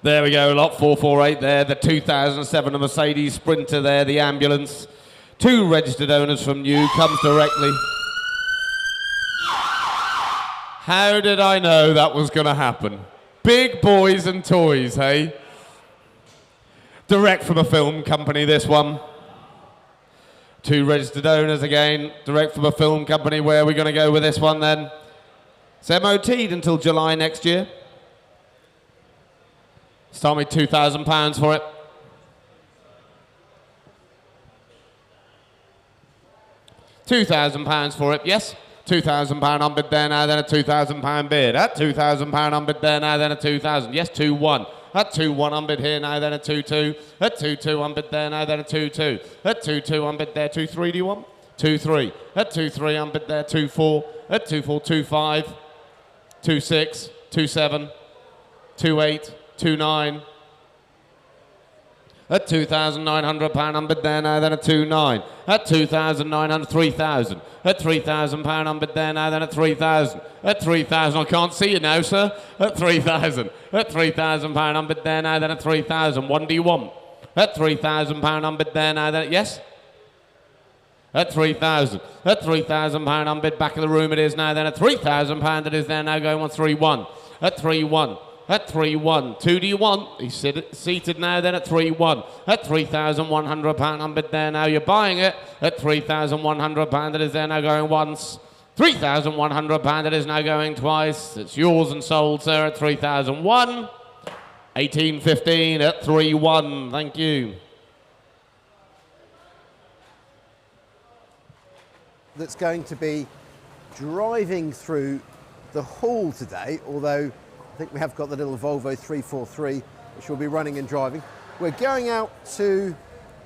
There we go, lot 448 there, the 2007 Mercedes Sprinter there, the ambulance. 2 registered owners from new, comes directly. How did I know that was going to happen? Big boys and toys, hey? Direct from a film company, this one. 2 registered owners again, direct from a film company. Where are we going to go with this one then? It's MOT'd until July next year. Start me £2,000 for it. £2,000 for it, yes. £2,000 on bid there now, then a £2,000 bid. At £2,000 on bid there now, then a 2,000. Yes, 2-1. At 2-1 on bid here now, then a 2-2. At 2-2 on bid there now, then a 2-2. At 2-2 on bid there, 2-3 do you want? 2-3. At 2-3 on bid there, 2-4. At 2-4, 2-5. 2-6. 2-7. 2-8. 2-9. At £2,900 on bid there now, then a 2-9. At 2,900, 3,000. At £3,000 on bid there now, then a 3,000. At 3,000, I can't see you now, sir. At 3,000. At £3,000 on bid there now, then a 3,000. What do you want? At £3,000 on bid there now, then yes. At 3,000. At £3,000 on bid back of the room it is now, then a £3,000 it is there now going on 3-1. At 3-1. At 3-1. 2 do you want? He's seated now then at 3-1. At £3,100 on bid there now. You're buying it at £3,100. It is there now going once. £3,100. It is now going twice. It's yours and sold, sir, at 3,001. 18.15 at 3-1. Thank you. That's going to be driving through the hall today, although I think we have got the little Volvo 343, which will be running and driving. We're going out to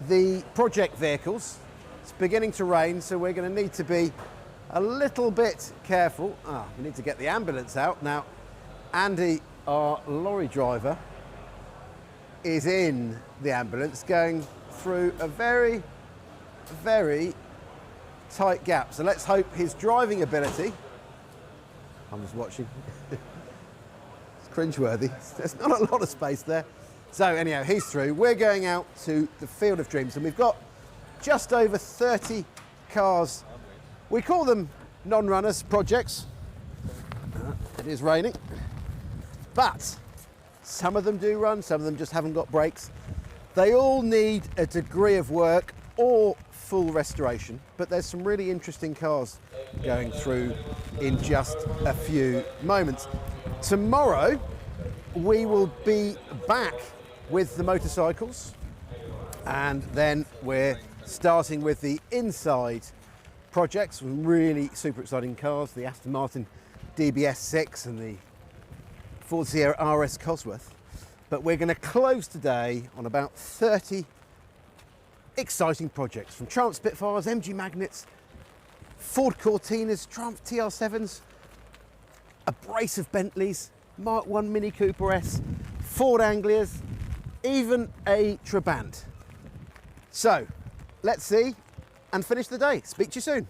the project vehicles. It's beginning to rain, so we're going to need to be a little bit careful. We need to get the ambulance out. Now, Andy, our lorry driver, is in the ambulance going through a very, very tight gap. So let's hope his driving ability, I'm just watching, cringeworthy. There's not a lot of space there. So anyhow, he's through. We're going out to the Field of Dreams, and we've got just over 30 cars. We call them non-runners projects. It is raining, but some of them do run, some of them just haven't got brakes. They all need a degree of work or full restoration, but there's some really interesting cars going through in just a few moments. Tomorrow we will be back with the motorcycles, and then we're starting with the inside projects, some really super exciting cars, the Aston Martin DBS 6 and the Ford Sierra RS Cosworth. But we're going to close today on about 30 exciting projects, from Triumph Spitfires, MG Magnets, Ford Cortinas, Triumph TR7s, a brace of Bentleys, Mark 1 Mini Cooper S, Ford Anglias, even a Trabant. So let's see and finish the day. Speak to you soon.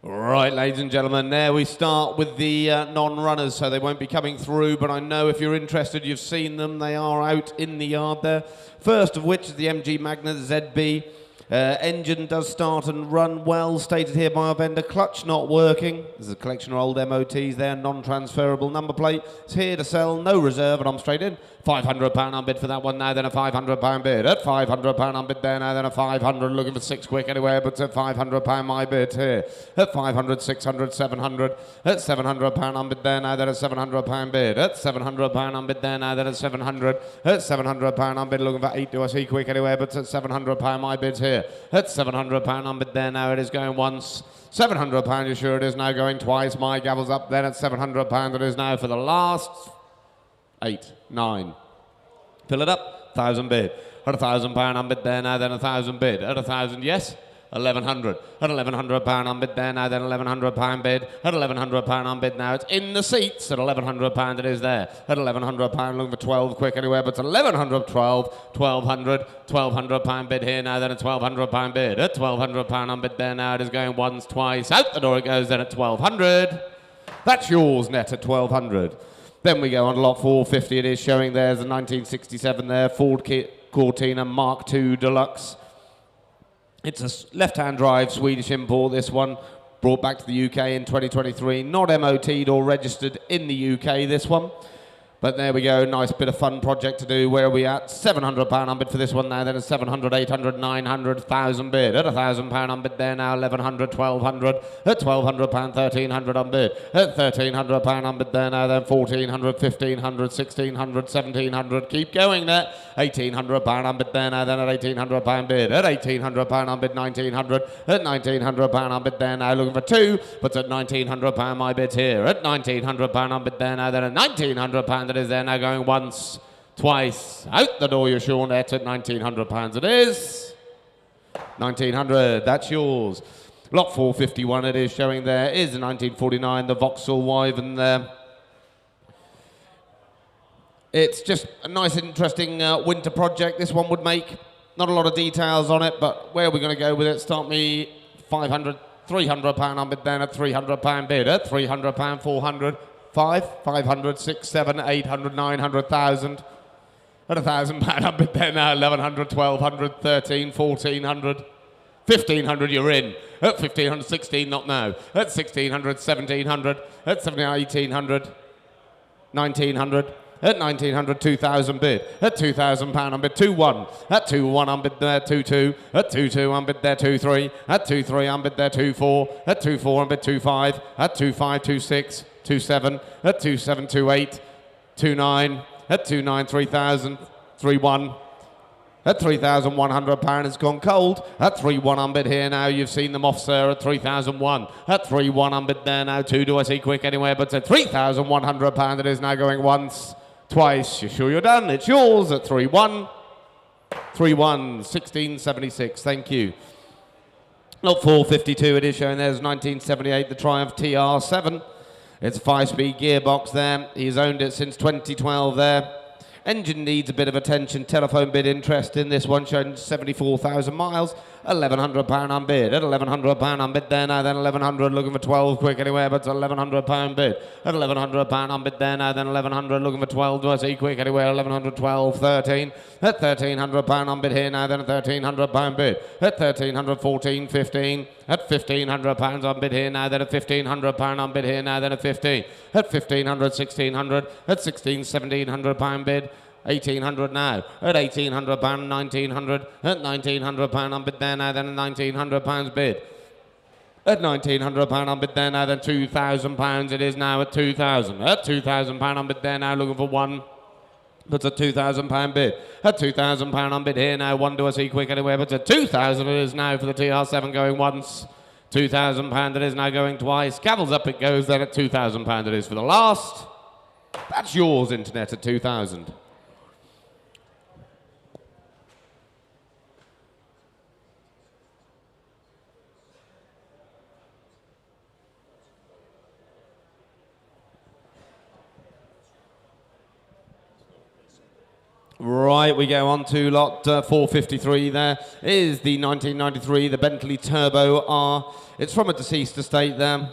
Right, ladies and gentlemen, there we start with the non-runners, so they won't be coming through, but I know if you're interested, you've seen them. They are out in the yard there. First of which is the MG Magnet ZB. Engine does start and run well, stated here by our vendor. Clutch not working. There's a collection of old MOTs there, non-transferable number plate. It's here to sell, no reserve, and I'm straight in. £500 on bid for that one now, then a £500 bid. At £500 on bid there now, then a 500, looking for 6 quick anywhere, but at £500 my bid here. At 500, 600, 700. At £700 on bid there now, then a £700 bid. At £700 on bid there now, then a 700. At £700 on bid, looking for 8, do I see quick anywhere, but at £700 my bid's here. At £700 on bid there now, it is going once. £700, you sure it is now going twice. My gavel's up then at £700, it is now for the last 8, 9. Fill it up, 1,000 bid. At £1,000 on bid there now, then 1,000 bid. At 1,000, yes. 1,100. At £1,100 on bid there now, then £1,100 bid. At £1,100 on bid now, it's in the seats. At £1,100 it is there. At £1,100, looking for 12 quick anywhere, but it's 1,100, 12, 1,200, £1,200 bid here now, then a £1,200 bid. At £1,200 on bid there now, it is going once, twice. Out the door it goes then at 1,200. That's yours net at 1,200. Then we go on to lot 450. It is showing there's a 1967 there, Ford Cortina Mark II Deluxe. It's a left-hand drive Swedish import, this one. Brought back to the UK in 2023. Not MOT'd or registered in the UK, this one. But there we go, nice bit of fun project to do. Where are we at? £700 unbid for this one now, then a 700, 800, 900, 1,000 bid. At £1,000 unbid there now, 1,100, 1,200. At £1,200, 1,300 unbid. At £1,300 unbid there now, then 1,400, 1,500, 1,600, 1,700. Keep going there. £1,800 unbid there now, then at £1,800 bid. At £1,800 unbid, 1,900. At £1,900 unbid there now, looking for two. But at £1,900 my bid's here. At £1,900 unbid there now, then at £1,900 that is there now, going once, twice, out the door you're sure net at £1,900 it is. 1,900, that's yours. Lot 451 it is showing there is a 1949, the Vauxhall Wyvern there. It's just a nice interesting winter project this one would make. Not a lot of details on it, but where are we going to go with it? Start me 500, £300 unbid then at £300 bid. At £300, 400. 500, 6, 7, 800, 900, 1,000. At £1,000 unbid there now, 1,100, 1,200, 13, 1,400, 1,500 you're in. At 1,500, 16 not now. At 1,600, 1,700. At 1,800, 1,900. At 1,900, 2,000 bid. At £2,000 unbid, 2-1. At 2-1 unbid there, 2-2. At 2-2 unbid there, 2-3. At 2-3 unbid there, 2-4. At 2-4 unbid, 2-5. At 2-5, 2-6. 2-7, at 2-7, 2-8, 2-9, at 2-9, 3,000, 3-1, at £3,100 it's gone cold, at 3-1 unbid here now, you've seen them off sir, at 3,001, at 3-1 unbid there now, 2 do I see quick anywhere, but at £3,100 it is now going once, twice, you're sure you're done, it's yours at 3-1, 3-1, 1676, thank you. Lot 452 it is showing there's 1978, the Triumph TR7. It's a 5-speed gearbox there. He's owned it since 2012 there. Engine needs a bit of attention. Telephone bid interest in this one showing 74,000 miles. £1,100 unbid. At £1,100 unbid there now, then 1,100 looking for 12 quick anywhere, but it's £1,100 bid. At £1,100 unbid there now, then 1,100 looking for 12. Do I see quick anywhere? 1,100, 12, 13. At £1,300 unbid here now, then £1,300 bid. At £1,300, 14, 15. At £1,500 unbid here now, then at £1,500 unbid here now, then at 15. At £1,500, 1,600. At 16, £1,700 bid. 1,800 now. At £1,800, 1,900. At £1,900 unbid there now, then £1,900 bid. At £1,900 unbid there now, then £2,000 it is now at 2,000. At £2,000 unbid there now, looking for one. But at £2,000 bid. At £2,000 unbid here now, one do I see quick anywhere, but at 2,000 it is now for the TR7 going once. £2,000 it is now going twice. Gavels up it goes then at £2,000 it is for the last. That's yours, internet, at 2,000. Right, we go on to lot 453 there. Is the 1993, the Bentley Turbo R. It's from a deceased estate there.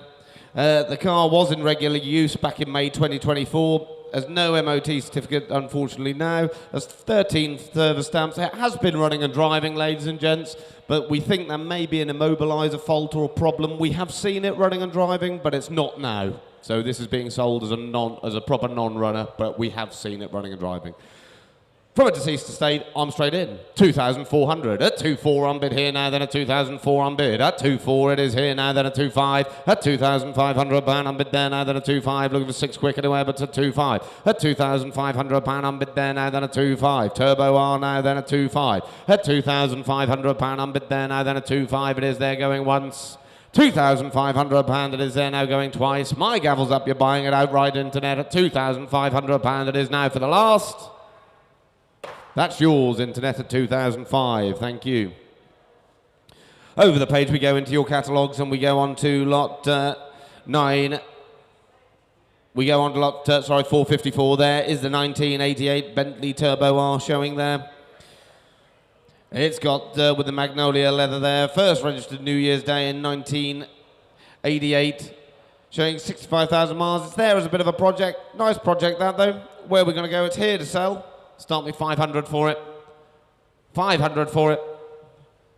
The car was in regular use back in May 2024. Has no MOT certificate, unfortunately, now. Has 13 service stamps. It has been running and driving, ladies and gents, but we think there may be an immobiliser fault or a problem. We have seen it running and driving, but it's not now. So this is being sold as a proper non-runner, but we have seen it running and driving. From a deceased estate, I'm straight in. 2,400. At 2,400 unbid here now, then at 2,400 unbid. At 2,400 it is here now, then at 2,500. At 2,500 pound unbid there now, then at 2,500. Looking for 6 quick anywhere, but at 2,500. At 2,500 pound unbid there now, then at 2,500. Turbo R now, then at 2,500. At 2,500 pound unbid there now, then at 2,500. It is there going once. £2,500 it is there now going twice. My gavel's up, you're buying it outright, internet, at £2,500 it is now for the last. That's yours, internet, at 2005. Thank you. Over the page we go into your catalogues and we go on to lot 9. We go on to lot, 454 there. Is the 1988 Bentley Turbo R showing there. It's got, with the magnolia leather there, first registered New Year's Day in 1988. showing 65,000 miles. It's there as a bit of a project. Nice project that though. Where are we going to go? It's here to sell. Start me 500 for it. 500 for it.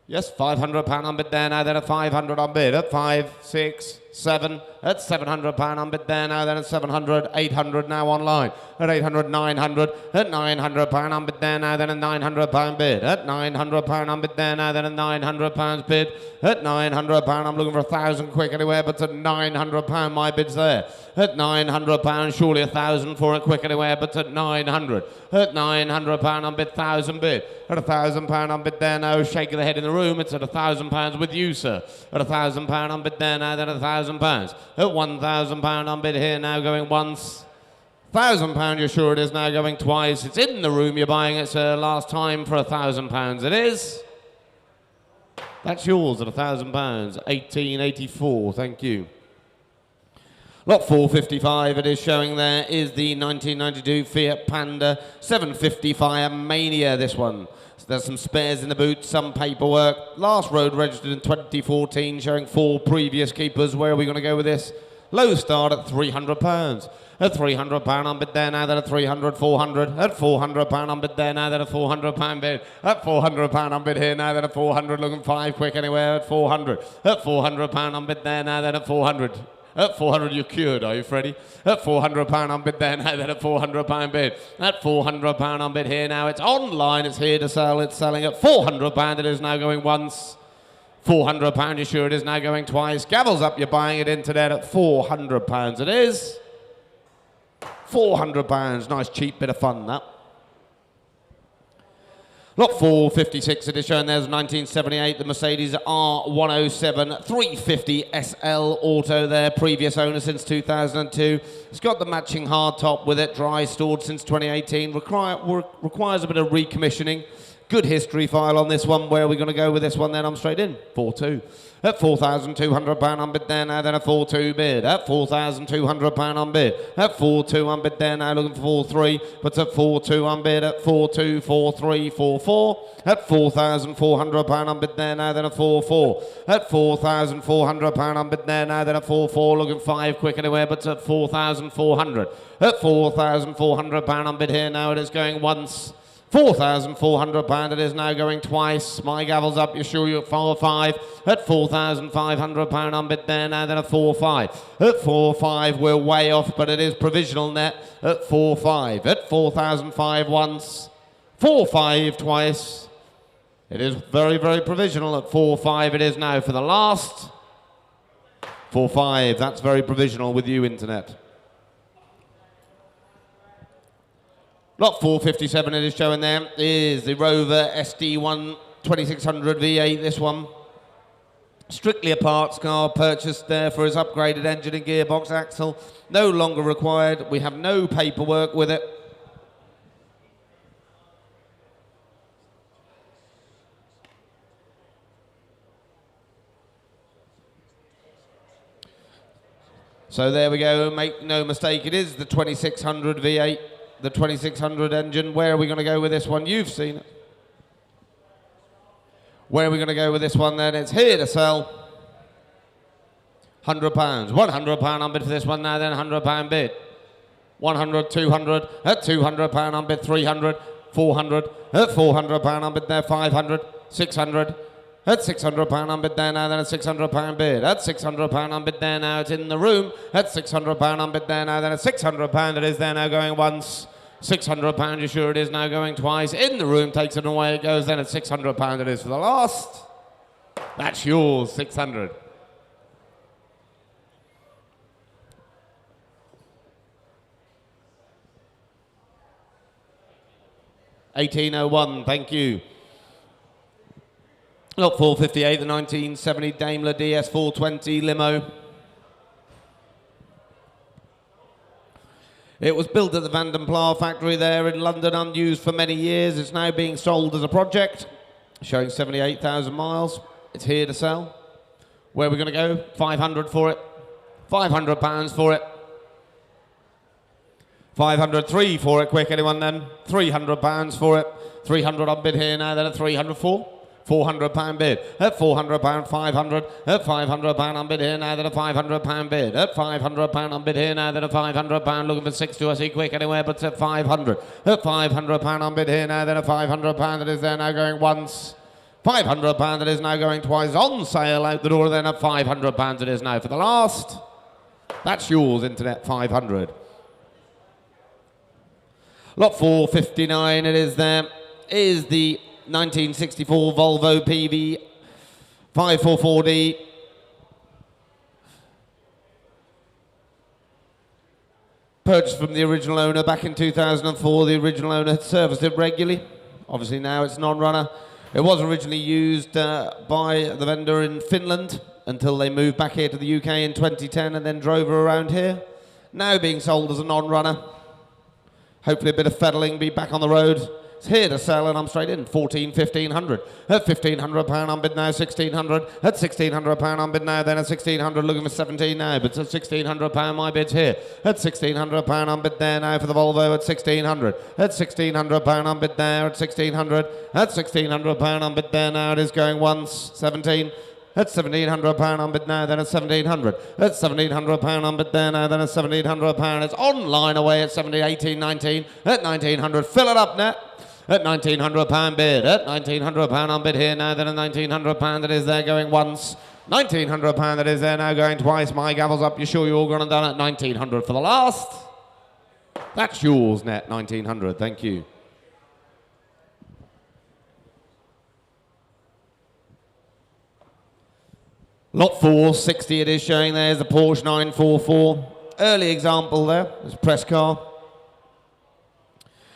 Yes, £500 on bid there now, then a 500 on bid at 5, 6, 7, at £700 on bid there now, then at 700, 800 now online, at 800, 900, at £900 on bid there now, then a £900 bid, at £900 on bid there now, then a £900 bid, at £900 I'm looking for 1,000 quick anywhere, but at £900 my bid's there, at £900 surely 1,000 for it quick anywhere, but at 900, at £900 on bid, 1,000 bid, at £1,000 on bid there now, shake of the head in the room, it's at £1,000 with you sir, at £1,000 on bid there now, then £1,000, at £1,000 on bid here now going once, £1,000 you're sure it is now going twice, it's in the room you're buying it sir, last time for £1,000 it is. That's yours at £1,000, 1884, thank you. Lot 455 it is showing there is the 1992 Fiat Panda 750 Fire Mania, this one. So there's some spares in the boot, some paperwork. Last road registered in 2014, showing 4 previous keepers. Where are we going to go with this? Low start at £300. At £300 on bid there now, then at 300, 400. At £400 on bid there now, then a £400 bid. At £400 on bid here now, then a 400, looking 5 quick anywhere at 400. At £400 on bid there now, then at 400. At 400 you're cured, are you, Freddie? At £400 on bid there now, then at £400 bid. At £400 on bid here now, it's online, it's here to sell, it's selling at £400, it is now going once. £400, you're sure it is now going twice. Gavels up, you're buying it internet at £400 it is. £400, nice cheap bit of fun that. Lot 456 it is showing there's 1978, the Mercedes R107 350 SL Auto there, previous owner since 2002. It's got the matching hardtop with it, dry stored since 2018, requires a bit of recommissioning. Good history file on this one. Where are we going to go with this one then? I'm straight in. 4-2. At £4,200 on bid there now, then a 4-2 bid. At £4,200 on bid. At 4-2 on bid there now, looking for 4-3. But at 4-2 on bid. At 4-2, 4-3, 4-4. At £4,400 on bid there now, then a 4-4. At £4,400 on bid there now, then a 4-4. Looking 5 quick anywhere, but at 4,400. At £4,400 on bid here now, it is going once. £4,400 it is now going twice. My gavel's up, you're sure you're at 4-5. At £4,500 on bid there now, then a 4-5. At 4-5 we're way off, but it is provisional net. At 4-5. At 4,005 once. 4-5 twice. It is very, very provisional. At 4-5 it is now for the last. 4-5, that's very provisional with you, internet. Lot 457 it is showing there is the Rover SD1 2600 V8, this one. Strictly a parts car, purchased there for its upgraded engine and gearbox axle. No longer required, we have no paperwork with it. So there we go, make no mistake, it is the 2600 V8. The 2600 engine. Where are we going to go with this one? You've seen it. Where are we going to go with this one then? It's here to sell. £100. £100 on bid for this one now then. £100 bid. 100, 200. At £200 on bid. 300. 400. At £400 on bid there. 500. 600. At £600 on bid there now, then a £600 bid. At £600 on bid there now, it's in the room. At £600 on bid there now, then a £600 it is there now going once. £600, you're sure it is now going twice. In the room, takes it away, it goes then at £600 it is for the last. That's yours, 600. $18.01, thank you. Lot 458, the 1970 Daimler DS420 limo. It was built at the Van den Pla factory there in London, unused for many years. It's now being sold as a project, showing 78,000 miles. It's here to sell. Where are we going to go? 500 for it. £500 for it. 503 for it, quick, anyone then? £300 for it. 300 on bid here now, then at 304. £400 bid. At £400, 500. At £500 on bid here now, then a £500 bid. At £500 on bid here now, then a £500. Looking for 6 to see quick anywhere, but at 500. At £500 on bid here now, then a £500 that is there now going once. £500 that is now going twice. On sale out the door, then at £500 it is now for the last. That's yours, Internet 500. Lot 459 it is there. Is the 1964 Volvo PV 544D. Purchased from the original owner back in 2004. The original owner had serviced it regularly. Obviously now it's non-runner. It was originally used by the vendor in Finland until they moved back here to the UK in 2010 and then drove her around here. Now being sold as a non-runner. Hopefully a bit of fettling, be back on the road. It's here to sell and I'm straight in. 1500. At £1,500 on bid now, 1600. At £1,600 on bid now, then at 1600 looking for 17 now. But at £1,600 my bid's here. At £1,600 on bid there now for the Volvo at 1600. At £1,600 on bid there at 1600. At £1,600 on bid there now it is going once, 17. At £1,700 on bid now, then at 1,700. At £1,700 on bid there now, then at £1,700. It's online away at 17, 18, 19. At 1,900, fill it up net. At £1,900 bid. At £1,900 on bid here now, then at £1,900 that is there going once. £1,900 that is there now going twice. My gavel's up. You sure you're all gone and done at 1,900 for the last? That's yours net, 1,900. Thank you. Lot 460 it is showing there is the Porsche 944. Early example there, it's a press car.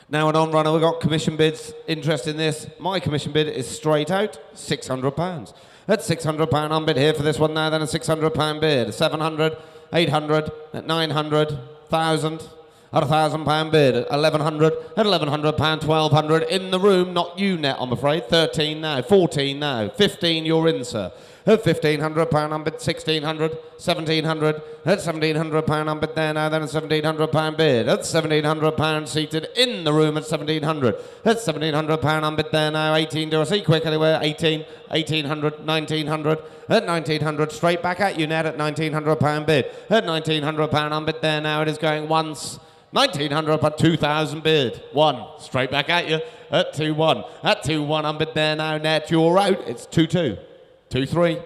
Now an on-runner, we've got commission bids. Interest in this, my commission bid is straight out, £600. That's £600 on bid here for this one now, then a £600 bid. 700, 800, at 900, 1,000. At £1,000 bid, at 1,100, at £1,100, 1,200 in the room, not you net, I'm afraid. 13 now, 14 now, 15 you're in, sir. At £1,500 on bid, 1,600, 1,700, at £1,700 on bid there now, then a £1,700 bid. At £1,700 seated in the room at 1,700. At £1,700 on bid there now, 18, do I see quick anywhere? 18, 1,800, 1,900, at 1,900, straight back at you net at £1,900 bid. At £1,900 on bid there now, it is going once. 1,900 but 2,000 bid. One. Straight back at you. At 2-1. At 2-1 on bid there now. Net, you're out. It's 2-2. 2-3.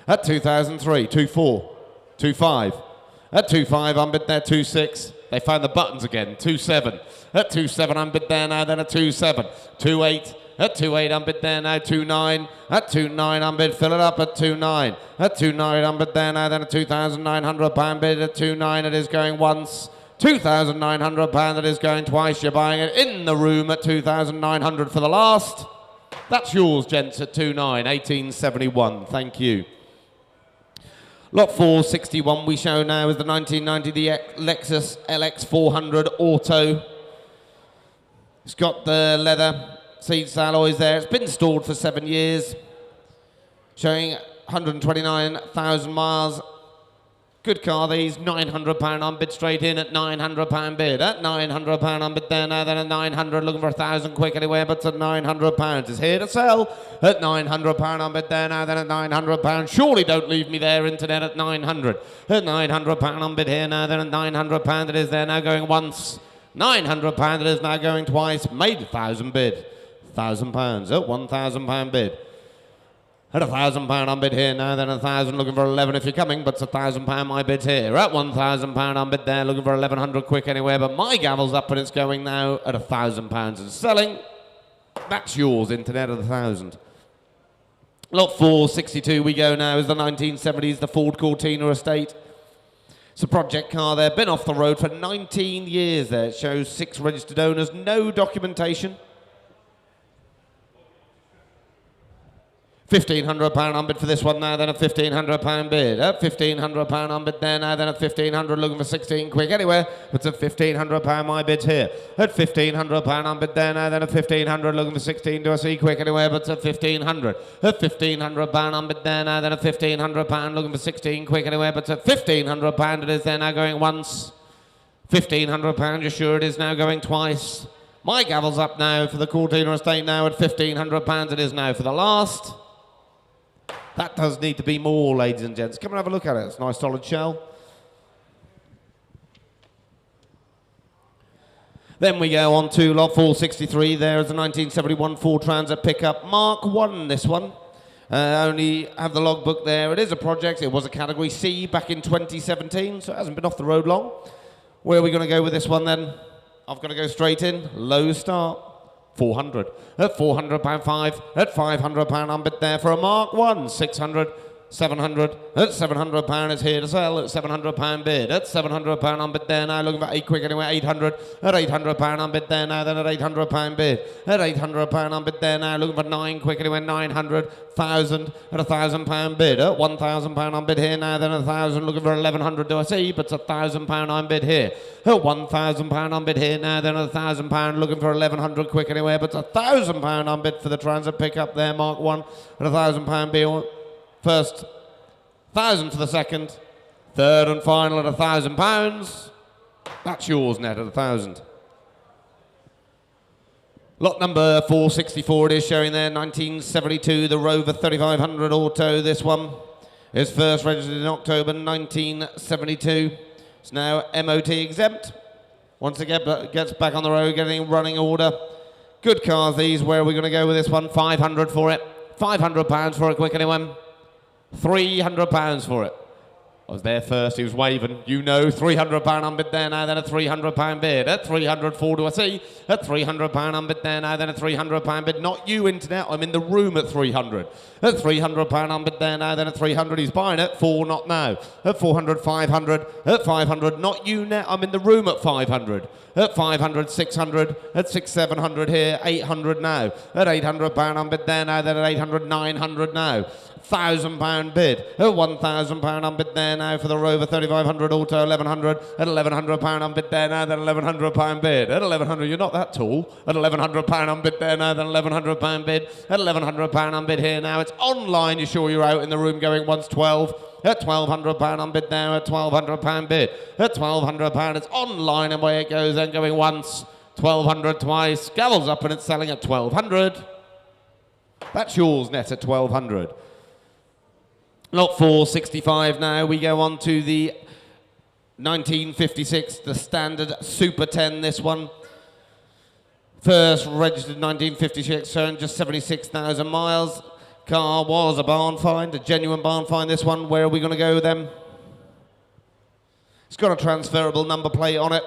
At 2,003. 2-4. 2-5. At 2-5 on bid there. 2-6. They found the buttons again. 2-7. At 2-7 on bid there now. Then at 2-7. 2-8. At 2-8 on bid there now. 2-9. At 2-9 on bid. Fill it up at 2-9. At 2-9 on bid there now. Then at £2,900 bid. At 2-9 it is going once. £2,900 that is going twice. You're buying it in the room at 2,900 for the last. That's yours, gents, at 2.9, 1871. Thank you. Lot 461 we show now is the 1990 the Lexus LX 400 Auto. It's got the leather seats alloys there. It's been stored for 7 years. Showing 129,000 miles. Good car, these. £900 on bid straight in at £900 bid. At £900 on bid there now, then at 900 looking for 1,000 quick anywhere, but at £900. It's here to sell. At £900 on bid there now, then at £900. Surely don't leave me there, internet, at 900. At £900 on bid here now, then at £900 it is there now going once. £900 it is now going twice. Made 1,000 bid. £1,000 at £1,000 bid. At £1,000 on bid here now, then 1,000 looking for 11 if you're coming, but it's £1,000 my bid's here. At £1,000 on bid there, looking for 1,100 quick anywhere, but my gavel's up and it's going now at £1,000 and selling. That's yours, internet, at 1,000. Lot 462 we go now is the 1970s, the Ford Cortina estate. It's a project car there, been off the road for 19 years there. It shows 6 registered owners, no documentation. £1,500 on bid for this one now, then a £1,500 bid. At £1,500 on bid there now, then at 1,500 looking for 16 quick anywhere. But at £1,500 my bid's here. At £1,500 on bid there now, then at 1,500 looking for 16 do I see quick anywhere, but at 1,500. At £1,500 on bid there now, then at £1,500 looking for 16 quick anywhere, but at £1,500 it is there now going once. £1,500, you're sure it is now going twice. My gavel's up now for the Cortina estate now at £1,500. It is now for the last. That does need to be more, ladies and gents. Come and have a look at it. It's a nice solid shell. Then we go on to lot 463. There is a 1971 Ford Transit pickup. Mark 1, this one. Only have the logbook there. It is a project. It was a Category C back in 2017, so it hasn't been off the road long. Where are we going to go with this one then? I've got to go straight in. Low start. 400. At £400, 5. At £500 unbid there for a Mark 1. 600. 700. At £700 is here to sell. At £700 bid. At £700 unbid there now. Looking for 8 quick anyway. 800. At £800 unbid there now. Then at £800 bid. At £800 unbid there now. Looking for 9 quick anyway. 900. 1,000. At £1,000 bid. At £1,000 unbid here now. Then 1,000. Looking for 1,100 do I see. But it's £1,000 unbid here. At £1,000 unbid here now. Then £1,000. Looking for 1,100 quick anyway. But it's £1,000 unbid for the Transit pickup there. Mark 1. At £1,000 bid. First, 1,000 for the second, third and final at £1,000. That's yours net at 1,000. Lot number 464 it is showing there, 1972, the Rover 3500 Auto. This one is first registered in October 1972. It's now MOT exempt. Once it gets back on the road, getting running order. Good cars these. Where are we going to go with this one? 500 for it. £500 for it, quick anyone. £300 for it. I was there first, he was waving. You know, £300 unbid there now, then a £300 bid. At 304 do I see? At £300 unbid there now, then a £300 bid. Not you, internet, I'm in the room at 300. At £300 unbid there now, then at 300 he's buying it. 4 not now. At 400, 500. At 500, not you net, I'm in the room at 500. At 500, 600. At 700 here, 800 now. At £800 unbid there now, then at 800, 900 now. £1,000 bid. At £1,000 unbid there now for the Rover 3500 Auto. 1100. At £1,100 unbid there now, then £1,100 bid. At 1100, you're not that tall. At £1,100 unbid there now, then £1,100 bid. At £1,100 unbid here now. It's online. You're sure you're out in the room going once 12. At £1,200 unbid there. At £1,200 bid. At £1,200 it's online and away it goes. Then going once, 1,200 twice. Gavel's up and it's selling at 1,200. That's yours net at 1,200. Lot 465 now. We go on to the 1956, the standard Super 10, this one. First registered 1956, showing just 76,000 miles. Car was a barn find, a genuine barn find, this one. Where are we going to go with them? It's got a transferable number plate on it.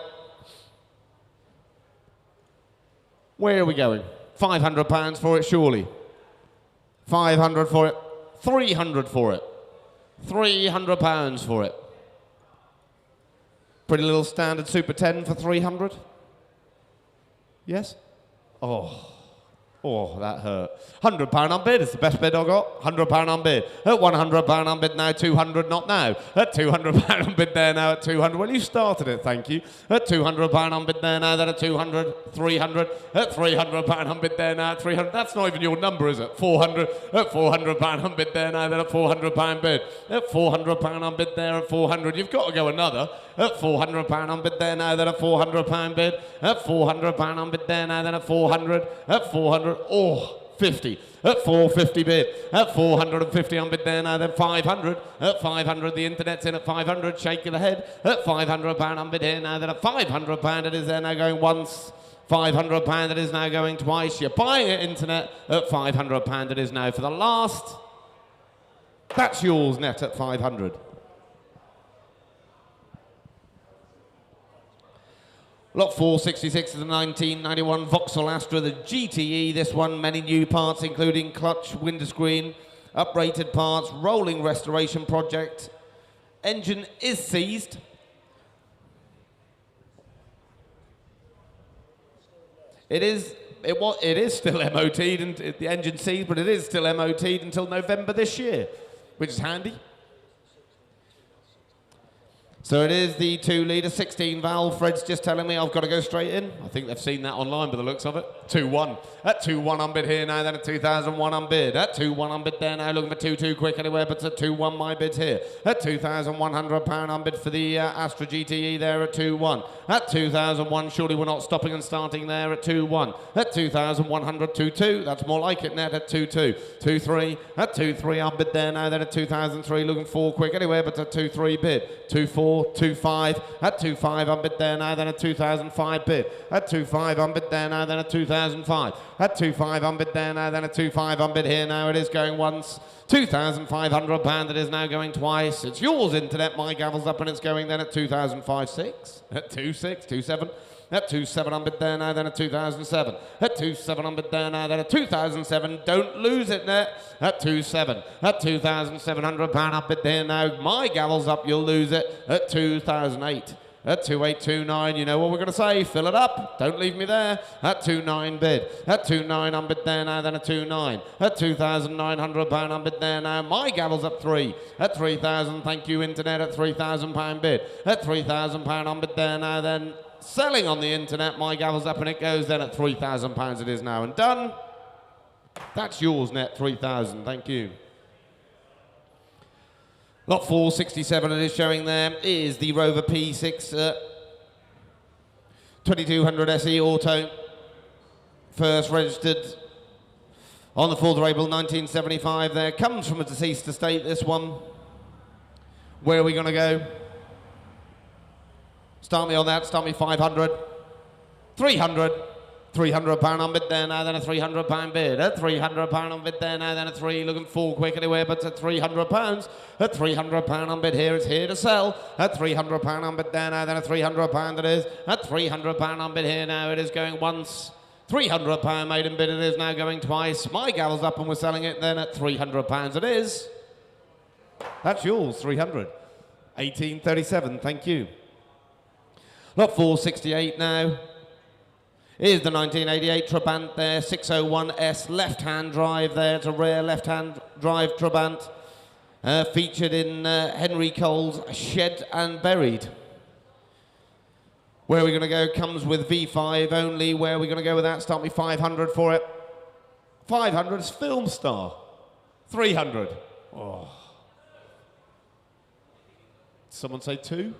Where are we going? £500 for it, surely. 500 for it. 300 for it. £300 for it. Pretty little standard Super 10 for 300. Yes? Oh, that hurt. £100 unbid. It's the best bid I got. £100 unbid. At £100 unbid now. 200 not now. At £200 unbid there now. At 200. Well, you started it. Thank you. At £200 unbid there now. Then at 200. 300. At £300 unbid there now. At 300. That's not even your number, is it? 400. At £400 unbid there now. Then at £400 bid. At £400 unbid there. At 400. You've got to go another. At £400 unbid there now. Then at £400 bid. At £400 unbid there now. Then at 400. At 400. Oh, 50. At 450 bid. At 450 unbid there now, then 500. At 500, the internet's in at 500. Shake your head. At £500 unbid here now, then at £500 it is there now going once. £500 it is now going twice. You're buying it, internet. At £500 it is now for the last. That's yours net at 500. Lot 466 is the 1991 Vauxhall Astra, the GTE. This one, many new parts, including clutch, windscreen, uprated parts, rolling restoration project. Engine is seized. It is still MOT'd, and the engine seized, but it is still MOT'd until November this year, which is handy. So it is the 2 litre 16 valve. Fred's just telling me I've got to go straight in. I think they've seen that online by the looks of it. 2-1. At 2-1 unbid here now, then at 2001 unbid. At 2-1 unbid there now, looking for 2-2 quick anywhere, but at 2-1 my bid's here. At £2,100 unbid for the Astra GTE there at 2-1. At 2001, surely we're not stopping and starting there at 2-1. At 2100, 2-2. That's more like it net at 2-2. 2-3. At 2-3 unbid there now, then at 2003 looking 4 quick anywhere, but at 2-3 bid. 2-4. 2-5, at 2-5 unbid there now, then a 2005 bid. At 2-5 unbid there now, then a 2005. At 2-5 unbid there now, then a 2-5 unbid here now. It is going once. £2,500 it is now going twice. It's yours, internet. My gavel's up and it's going then at 2005-6. At 2-6, 2-7. At 2-7 unbid there now, then a 2007. At 2-7 unbid there now, then a 2007. Don't lose it net. At 2-7. At £2,700 unbid there now. My gavel's up, you'll lose it. At 2008. At 2829, you know what we're going to say. Fill it up. Don't leave me there. At 29 bid. At 29 unbid there now, then a 29. At £2,900 unbid there now. My gavel's up 3. At 3,000, thank you, internet. At £3,000 bid. At £3,000 unbid there now, then selling on the internet. My gavel's up and it goes then at £3,000 it is now and done. That's yours net, 3,000, thank you. Lot 467 it is showing there is the Rover P6 2200 SE Auto. First registered on the 4th of April 1975 there. Comes from a deceased estate, this one. Where are we going to go? Start me on that, start me 500. 300. £300 unbid there now, then a £300 bid. At £300 unbid there now, then a 3, looking 4 quick anywhere, but at £300. At £300 unbid here, it's here to sell. At £300 unbid there now, then a £300 it is. At £300 unbid here now, it is going once. £300 maiden bid it is now going twice. My gavel's up and we're selling it then at £300 it is. That's yours, 300. 1837, thank you. Lot 468 now. Is the 1988 Trabant there, 601S, left-hand drive there. It's a rare left-hand drive Trabant, featured in Henry Cole's Shed and Buried. Where are we going to go? Comes with V5 only. Where are we going to go with that? Start me 500 for it. 500 is Film Star. 300. Oh. Someone say 2?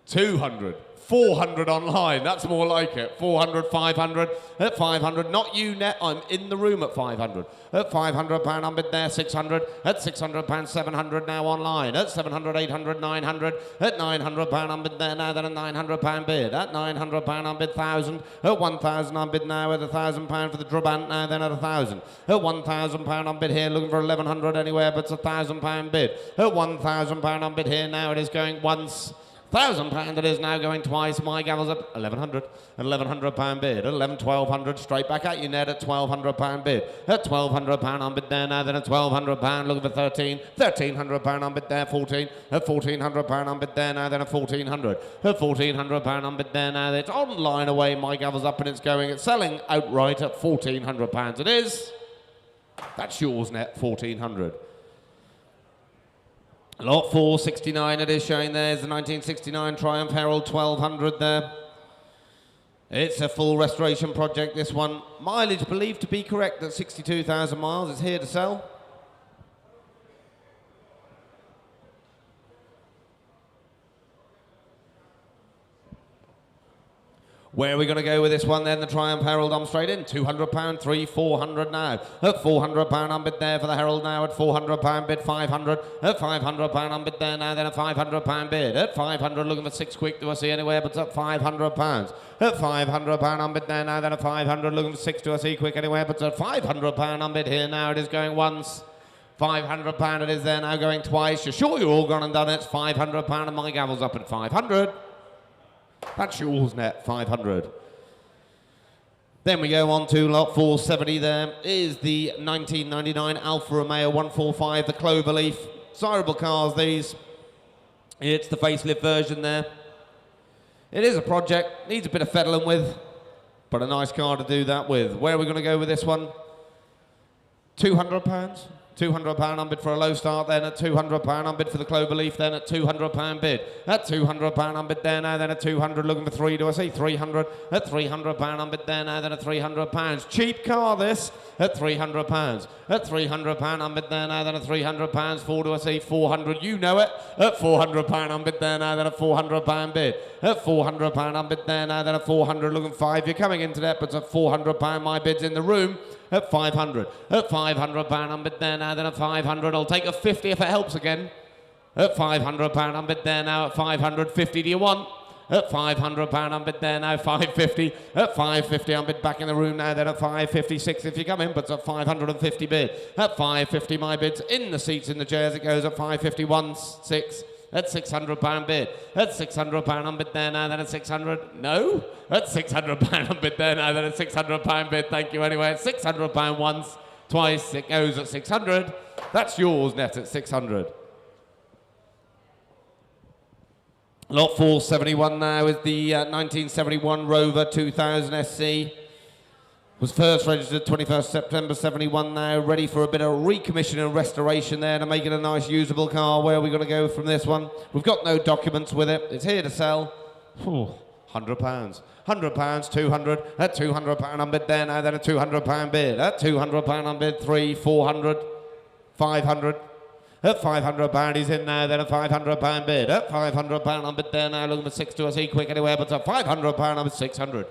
200. 400 online, that's more like it. 400, 500, at 500, not you net, I'm in the room at 500. At £500 unbid there, 600, at £600, 700 now online. At 700, 800, 900, at £900 unbid there now, then a £900 bid. At £900 unbid, 1,000, at 1,000 unbid now, at £1,000 for the Trabant now, then at 1,000. At £1,000 unbid here, looking for 1,100 anywhere, but it's a £1,000 bid. At £1,000 unbid here now, it is going once. £1,000 it is now going twice. My gavel's up 1,100. At £1,100 bid. At 1,200 straight back at you net at £1,200 bid. At £1,200 unbid there now, then at £1,200 looking for 13. £1,300 unbid there, 14. At £1,400 unbid there now, then at 1,400. At £1,400 unbid there now, it's online away. My gavel's up and it's going. It's selling outright at £1,400 it is. That's yours net, 1,400. Lot 469 it is showing there is the 1969 Triumph Herald 1200 there. It's a full restoration project, this one. Mileage believed to be correct at 62,000 miles. It's here to sell. Where are we going to go with this one then? The Triumph Herald, I'm straight in. £200, 3, 400 now. At £400 unbid there for the Herald now. At £400 bid, 500. At £500 unbid there now, then a £500 bid. At 500 looking for 6 quick, do I see anywhere, but it's at £500. At £500 unbid there now, then a 500 looking for 6, do I see quick anywhere, but it's at £500 unbid here now. It is going once. £500 it is there now going twice. You're sure you're all gone and done it? It's £500 and my gavel's up at 500. That's yours net, 500. Then we go on to lot 470 there is the 1999 Alfa Romeo 145, the Cloverleaf. Desirable cars, these. It's the facelift version there. It is a project, needs a bit of fettling with, but a nice car to do that with. Where are we going to go with this one? £200? £200 unbid for a low start, then at £200 unbid for the Cloverleaf, then at £200 bid. At £200 unbid there now, then at 200 looking for 3, do I see 300? At £300 unbid there now, then at £300. Cheap car this, at £300. At £300 unbid there now, then at £300. 4, do I see 400? You know it. At £400 unbid there now, then at £400 bid. At £400 unbid there now, then at 400 looking 5. You're coming into that, but at £400 my bid's in the room. At 500. At £500 unbid there now, then at 500. I'll take a 50 if it helps again. At £500 unbid there now, at 500. 50 do you want? At £500 unbid there now, 550. At 550 unbid back in the room now, then at 556 if you come in, but at 550 bid. At 550 my bid's in the seats in the chairs. It goes at 551, 6. At £600 bid. At £600 unbid there now, then at 600. No. At £600 unbid there now, then at £600 bid. Thank you anyway. At £600 once, twice. It goes at 600. That's yours net at 600. Lot 471 now is the 1971 Rover 2000 SC. Was first registered 21st September 71 now, ready for a bit of recommission and restoration there to make it a nice usable car. Where are we going to go from this one? We've got no documents with it. It's here to sell. £100. £100, 200. At £200 unbid there now, then a £200 bid. At £200 unbid, 3, 400, 500. At £500 he's in now, then a £500 bid. At £500 unbid there now, looking for 6 to us, quick anywhere, but a £500 unbid, 600.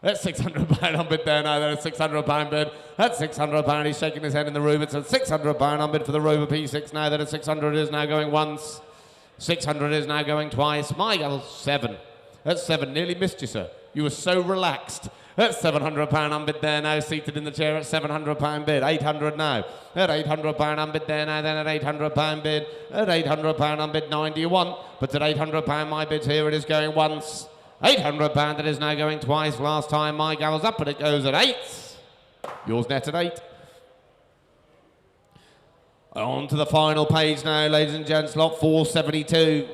At £600 unbid there now, then a £600 bid. At £600 he's shaking his head in the room. It's a £600 unbid for the Rover P6 now, then a 600 is now going once. 600 is now going twice. My God, 7. At 7, nearly missed you, sir. You were so relaxed. At £700 unbid there now, seated in the chair at £700 bid. 800 now. At £800 unbid there now, then at £800 bid. At £800 unbid, 9 do you want? But at £800 my bid's here, it is going once. £800 that is now going twice. Last time my gal was up, but it goes at 8. Yours net at 8. On to the final page now, ladies and gents. Lot 472.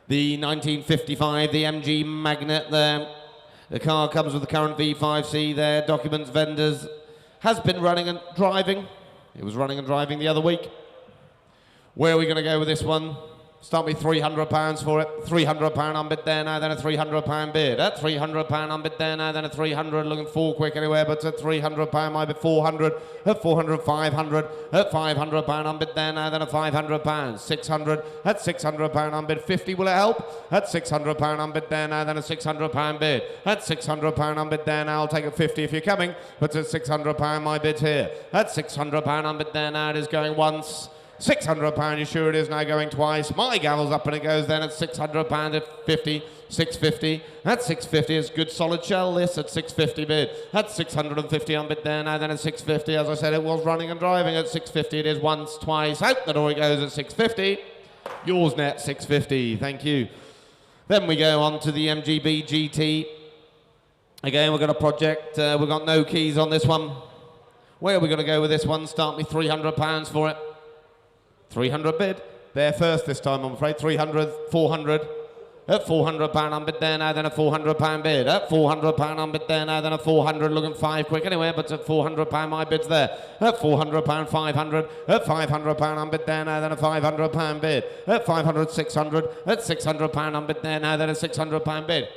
The 1955, the MG Magnet there. The car comes with the current V5C there. Documents, vendors. Has been running and driving. It was running and driving the other week. Where are we going to go with this one? Start me £300 for it. £300 unbid there now, then a £300 bid. At £300 unbid there now, then a 300. Looking for quick anywhere, but at £300 my bid 400. At 400, 500. At £500 unbid there now, then a £500. 600. At £600 unbid 50. Will it help? At £600 unbid there now, then a £600 bid. At £600 unbid there now, I'll take a 50 if you're coming. But at £600 my bid's here. At £600 unbid there now, it is going once. £600, you sure it is now going twice. My gavel's up and it goes then at £600 at 50, 650. At 650 is good solid shell this at 650 bid. At 650 on bid there now, then at 650. As I said, it was running and driving at 650. It is once, twice. Out the door it goes at 650. Yours net 650. Thank you. Then we go on to the MGB GT. Again, we've got a project. We've got no keys on this one. Where are we going to go with this one? Start me £300 for it. 300 bid. There first this time, I'm afraid. 300, 400. At £400 unbid there now, then a £400 bid. At £400 unbid there now, then a 400. Looking 5 quick anywhere, but at £400 my bid's there. At £400, 500. At £500 unbid there now, then a £500 bid. At 500, 600. At £600 unbid there now, then a £600 bid.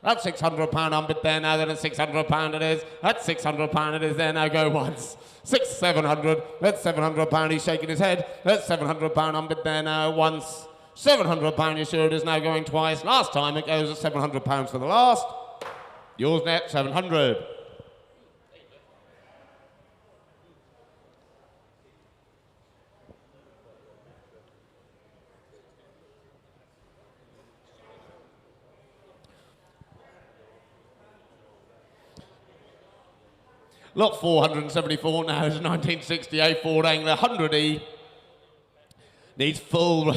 At £600 unbid there now, then a £600 it is. At £600 it is there now, go once. 700. At £700 he's shaking his head. At £700 unbid there now, once. £700 you sure it is now going twice. Last time it goes at £700 for the last. Yours net 700. Lot 474 now is a 1968 Ford Anglia 100E. Needs full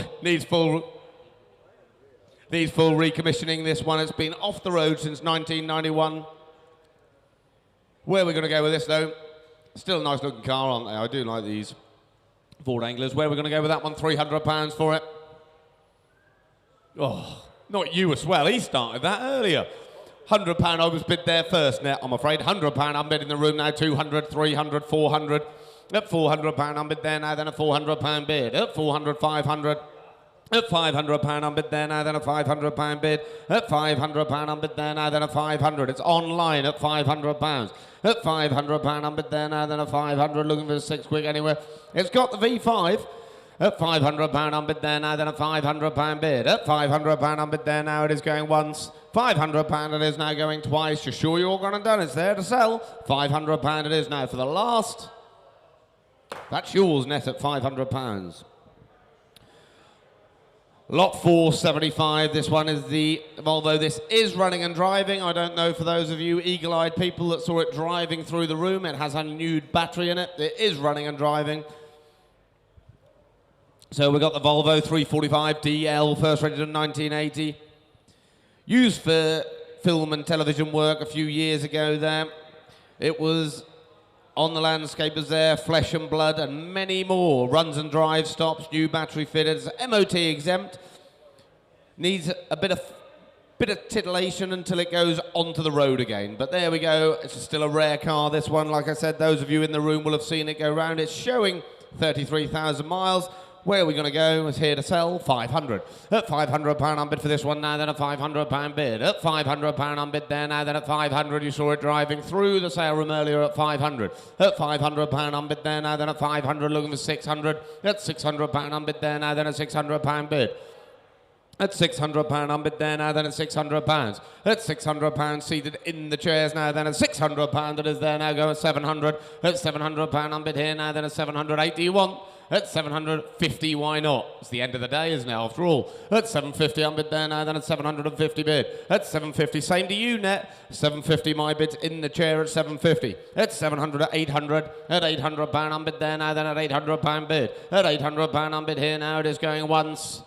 recommissioning this one. It's been off the road since 1991. Where are we going to go with this though? Still a nice looking car, aren't they? I do like these Ford Anglias. Where are we going to go with that one? £300 for it. Oh, not you as well. He started that earlier. £100 I was bid there first net, I'm afraid. £100 I'm bid in the room now. 200, 300, 400. At £400 on bid there now, then a £400 bid. At 400, 500. At £500 on bid there now, then a £500 bid. At £500 on bid there now, then a 500. It's online at £500. At £500 on bid there now, then a 500. Looking for a 6 quick anywhere. It's got the V5. At £500 on bid there now, then a £500 bid. At £500 on bid there now, it is going once. £500 it is now going twice. You're sure you're all gone and done? It's there to sell. £500 it is now for the last. That's yours, net at £500. Lot 475, this one is the Volvo. This is running and driving. I don't know for those of you eagle-eyed people that saw it driving through the room. It has a nude battery in it. It is running and driving. So we've got the Volvo 345 DL, first registered in 1980. Used for film and television work a few years ago there. It was on the landscapers there, flesh and blood and many more. Runs and drive stops, new battery fitted, MOT exempt. Needs a bit of titillation until it goes onto the road again. But there we go, it's still a rare car, this one. Like I said, those of you in the room will have seen it go round. It's showing 33,000 miles. Where are we going to go? It's here to sell 500. At £500 on bid for this one now, then a £500 bid. At £500 on bid there now, then at 500. You saw it driving through the sale room earlier at 500. At £500 on bid there now, then at 500. Looking for 600. At £600 on bid there now, then a £600 bid. At £600 on bid there now, then at £600. At £600 seated in the chairs now, then at £600 it is there now, go at 700. At £700 on bid here now, then at 780. Do you want? At 750, why not? It's the end of the day, isn't it, after all? At 750 on bid there now, then at 750 bid. At 750, same to you, net. 750, my bid's in the chair at 750. At 700, at 800. At £800 on bid there now, then at £800 bid. At £800 on bid here now, it is going once.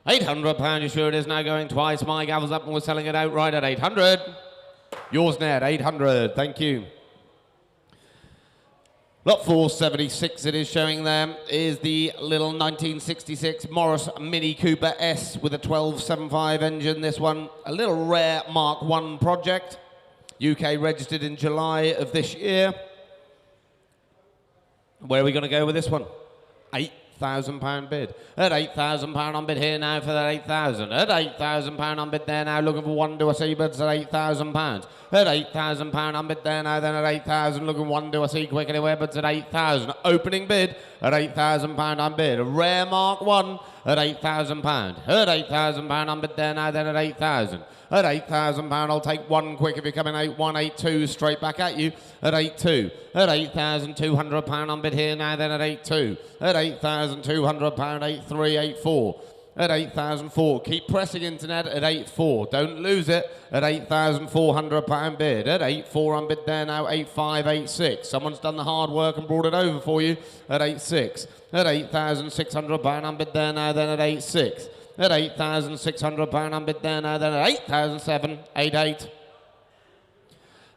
£800, you sure it is now going twice. My gavel's up and we're selling it outright at 800. Yours, net, 800, thank you. Lot 476 it is showing there is the little 1966 Morris Mini Cooper S with a 1275 engine. This one, a little rare Mark 1 project. UK registered in July of this year. Where are we going to go with this one? £8,000 bid. At £8,000 on bid here now for that £8,000. At £8,000 on bid there now, looking for one do I see bids at £8,000. At £8,000 on bid there now, then at £8,000, looking one do I see quick anywhere bids at £8,000. Opening bid at £8,000 on bid. A rare Mark 1 at £8,000. At £8,000 on bid there now, then at £8,000. At £8,000, I'll take one quick if you're coming 8182 straight back at you. At 82. At £8,200 on bid here now, then at 82. At £8,200, 83, 84. At 8,004. Keep pressing internet at 84. Don't lose it. At £8,400 bid. At 84 on bid there now, 8586. Someone's done the hard work and brought it over for you at 86. At £8,600 on bid there now, then at 86. At £8,600 on bid there now, then at 8,788.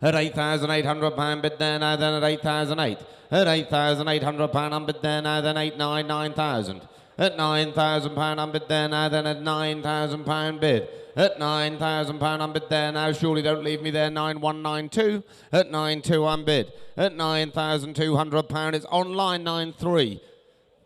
At £8,800 bid there now, then at 8,008. At £8,800 on bid there now, then 899,000. At £9,000 on bid there now, then at £9,000 bid. At £9,000 on bid there now, surely don't leave me there, 9192. At 92 on bid. At £9,200, it's online 93.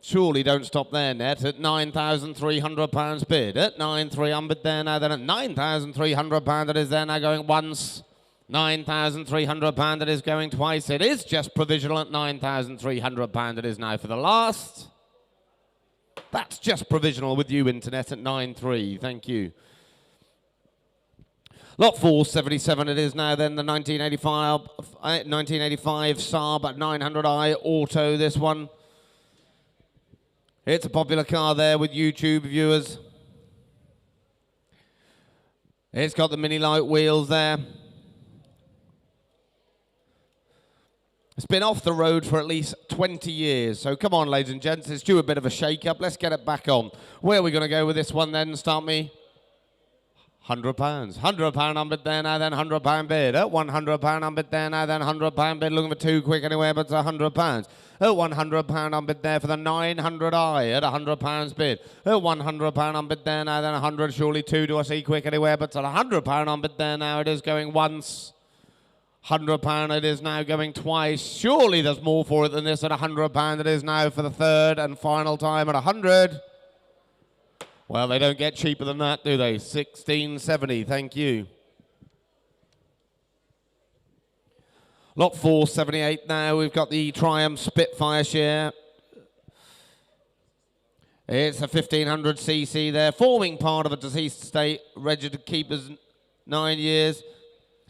Surely don't stop there, net. At £9,300 bid. At 9,300 on bid there now, then at £9,300 it is there now going once. £9,300 it is going twice. It is just provisional at £9,300 it is now for the last. That's just provisional with you, internet, at 9.3. Thank you. Lot 477 it is now then, the 1985 Saab 900i Auto, this one. It's a popular car there with YouTube viewers. It's got the mini light wheels there. It's been off the road for at least 20 years. So come on, ladies and gents, it's due a bit of a shake-up. Let's get it back on. Where are we going to go with this one then? Start me. £100. £100 on bid there now, then £100 bid. At £100 on bid there now, then £100 bid. Looking for two quick anywhere, but it's £100. At £100 on bid there for the 900i at £100 bid. At £100 on bid there now, then 100. Surely two do I see quick anywhere, but it's at £100 on bid there now. It is going once. £100 it is now going twice. Surely there's more for it than this at £100 it is now for the third and final time at 100. Well, they don't get cheaper than that, do they? 16.70, thank you. Lot 478 now. We've got the Triumph Spitfire share. It's a 1500cc there, forming part of a deceased estate, registered keepers 9 years.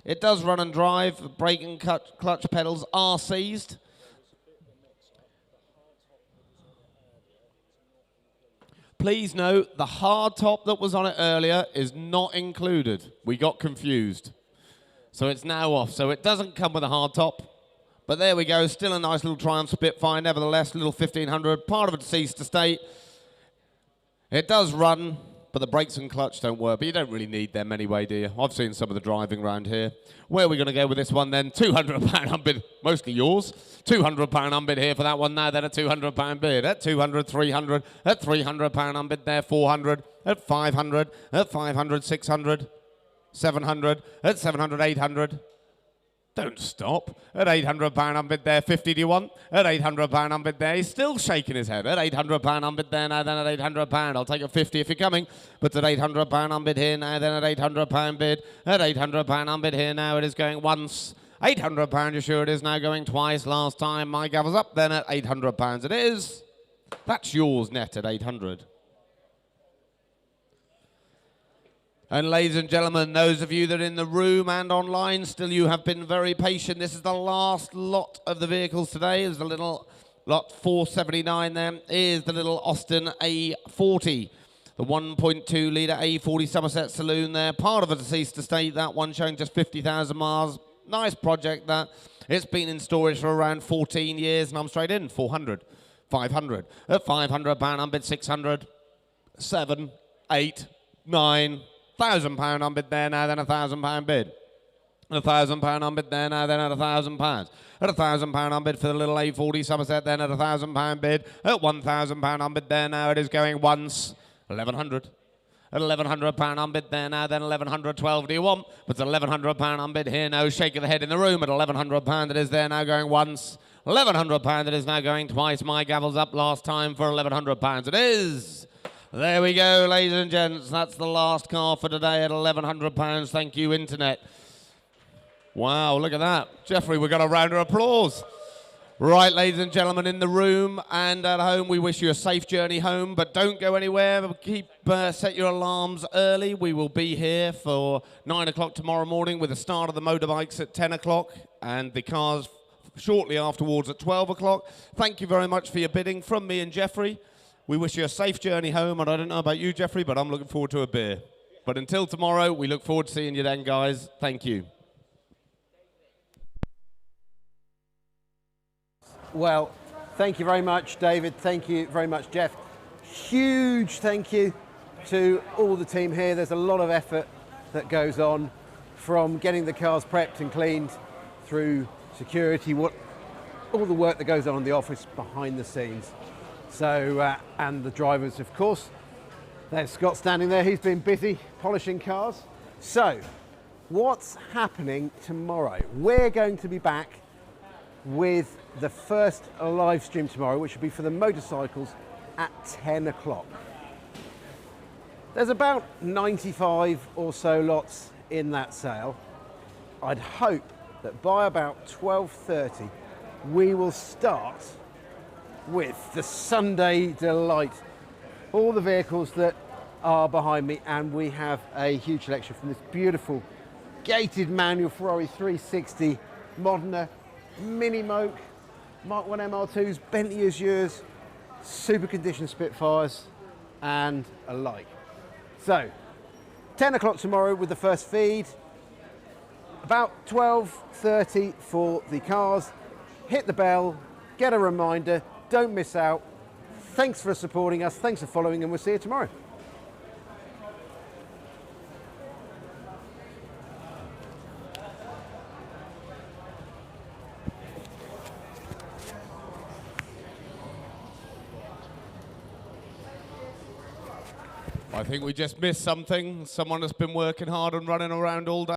It does run and drive. Brake and clutch pedals are seized. Please note, the hard top that was on it earlier is not included. We got confused. So it's now off. So it doesn't come with a hard top. But there we go. Still a nice little Triumph Spitfire. Nevertheless, little 1500, part of a deceased estate. It does run, but the brakes and clutch don't work. But you don't really need them anyway, do you? I've seen some of the driving around here. Where are we going to go with this one then? £200 unbid, mostly yours. £200 unbid here for that one now, then a £200 bid. At 200, 300, at £300 unbid there, 400, at 500, at 500, 600, 700, at 700, 800. Don't stop. At £800 unbid there, 50 do you want? At £800 unbid there, he's still shaking his head. At £800 unbid there now, then at £800. I'll take a 50 if you're coming. But at £800 unbid here now, then at £800 bid. At £800 unbid here now, it is going once. £800, you're sure it is now going twice. Last time my gavel's up, then at £800 it is. That's yours net at 800. And ladies and gentlemen, those of you that are in the room and online, still you have been very patient. This is the last lot of the vehicles today. There's the little lot 479 there. Is the little Austin A40. The 1.2 litre A40 Somerset Saloon there. Part of a deceased estate, that one showing just 50,000 miles. Nice project that. It's been in storage for around 14 years and I'm straight in. 400, 500. At £500 unbid 600, 7, 8, 9... £1,000 unbid there now, then a £1,000 bid. £1,000 unbid there now, then at £1,000. At £1,000 unbid for the little A40 Somerset, then at a £1,000 bid. At £1,000 unbid there now, it is going once. 1,100. At £1,100 unbid there now, then 1,112 do you want? But it's £1,100 unbid here, no shake of the head in the room. At £1,100 it is there now going once. £1,100 it is now going twice. My gavel's up last time for £1,100 it is. There we go, ladies and gents. That's the last car for today at £1,100. Thank you, Internet. Wow, look at that. Jeffrey, we've got a round of applause. Right, ladies and gentlemen, in the room and at home, we wish you a safe journey home, but don't go anywhere. Set your alarms early. We will be here for 9 o'clock tomorrow morning with the start of the motorbikes at 10 o'clock and the cars shortly afterwards at 12 o'clock. Thank you very much for your bidding from me and Jeffrey. We wish you a safe journey home, and I don't know about you, Jeffrey, but I'm looking forward to a beer. But until tomorrow, we look forward to seeing you then, guys. Thank you. Well, thank you very much, David. Thank you very much, Jeff. Huge thank you to all the team here. There's a lot of effort that goes on, from getting the cars prepped and cleaned through security, all the work that goes on in the office behind the scenes. So, and the drivers, of course. There's Scott standing there. He's been busy polishing cars. So, what's happening tomorrow? We're going to be back with the first live stream tomorrow, which will be for the motorcycles at 10 o'clock. There's about 95 or so lots in that sale. I'd hope that by about 12:30, we will start with the Sunday Delight. All the vehicles that are behind me, and we have a huge selection from this beautiful gated manual Ferrari 360, Modena, Mini Moke, Mark 1 MR2s, Bentley Azures, super condition Spitfires, and alike. So, 10 o'clock tomorrow with the first feed, about 12:30 for the cars. Hit the bell, get a reminder, don't miss out. Thanks for supporting us, thanks for following, and we'll see you tomorrow. I think we just missed something. Someone has been working hard and running around all day.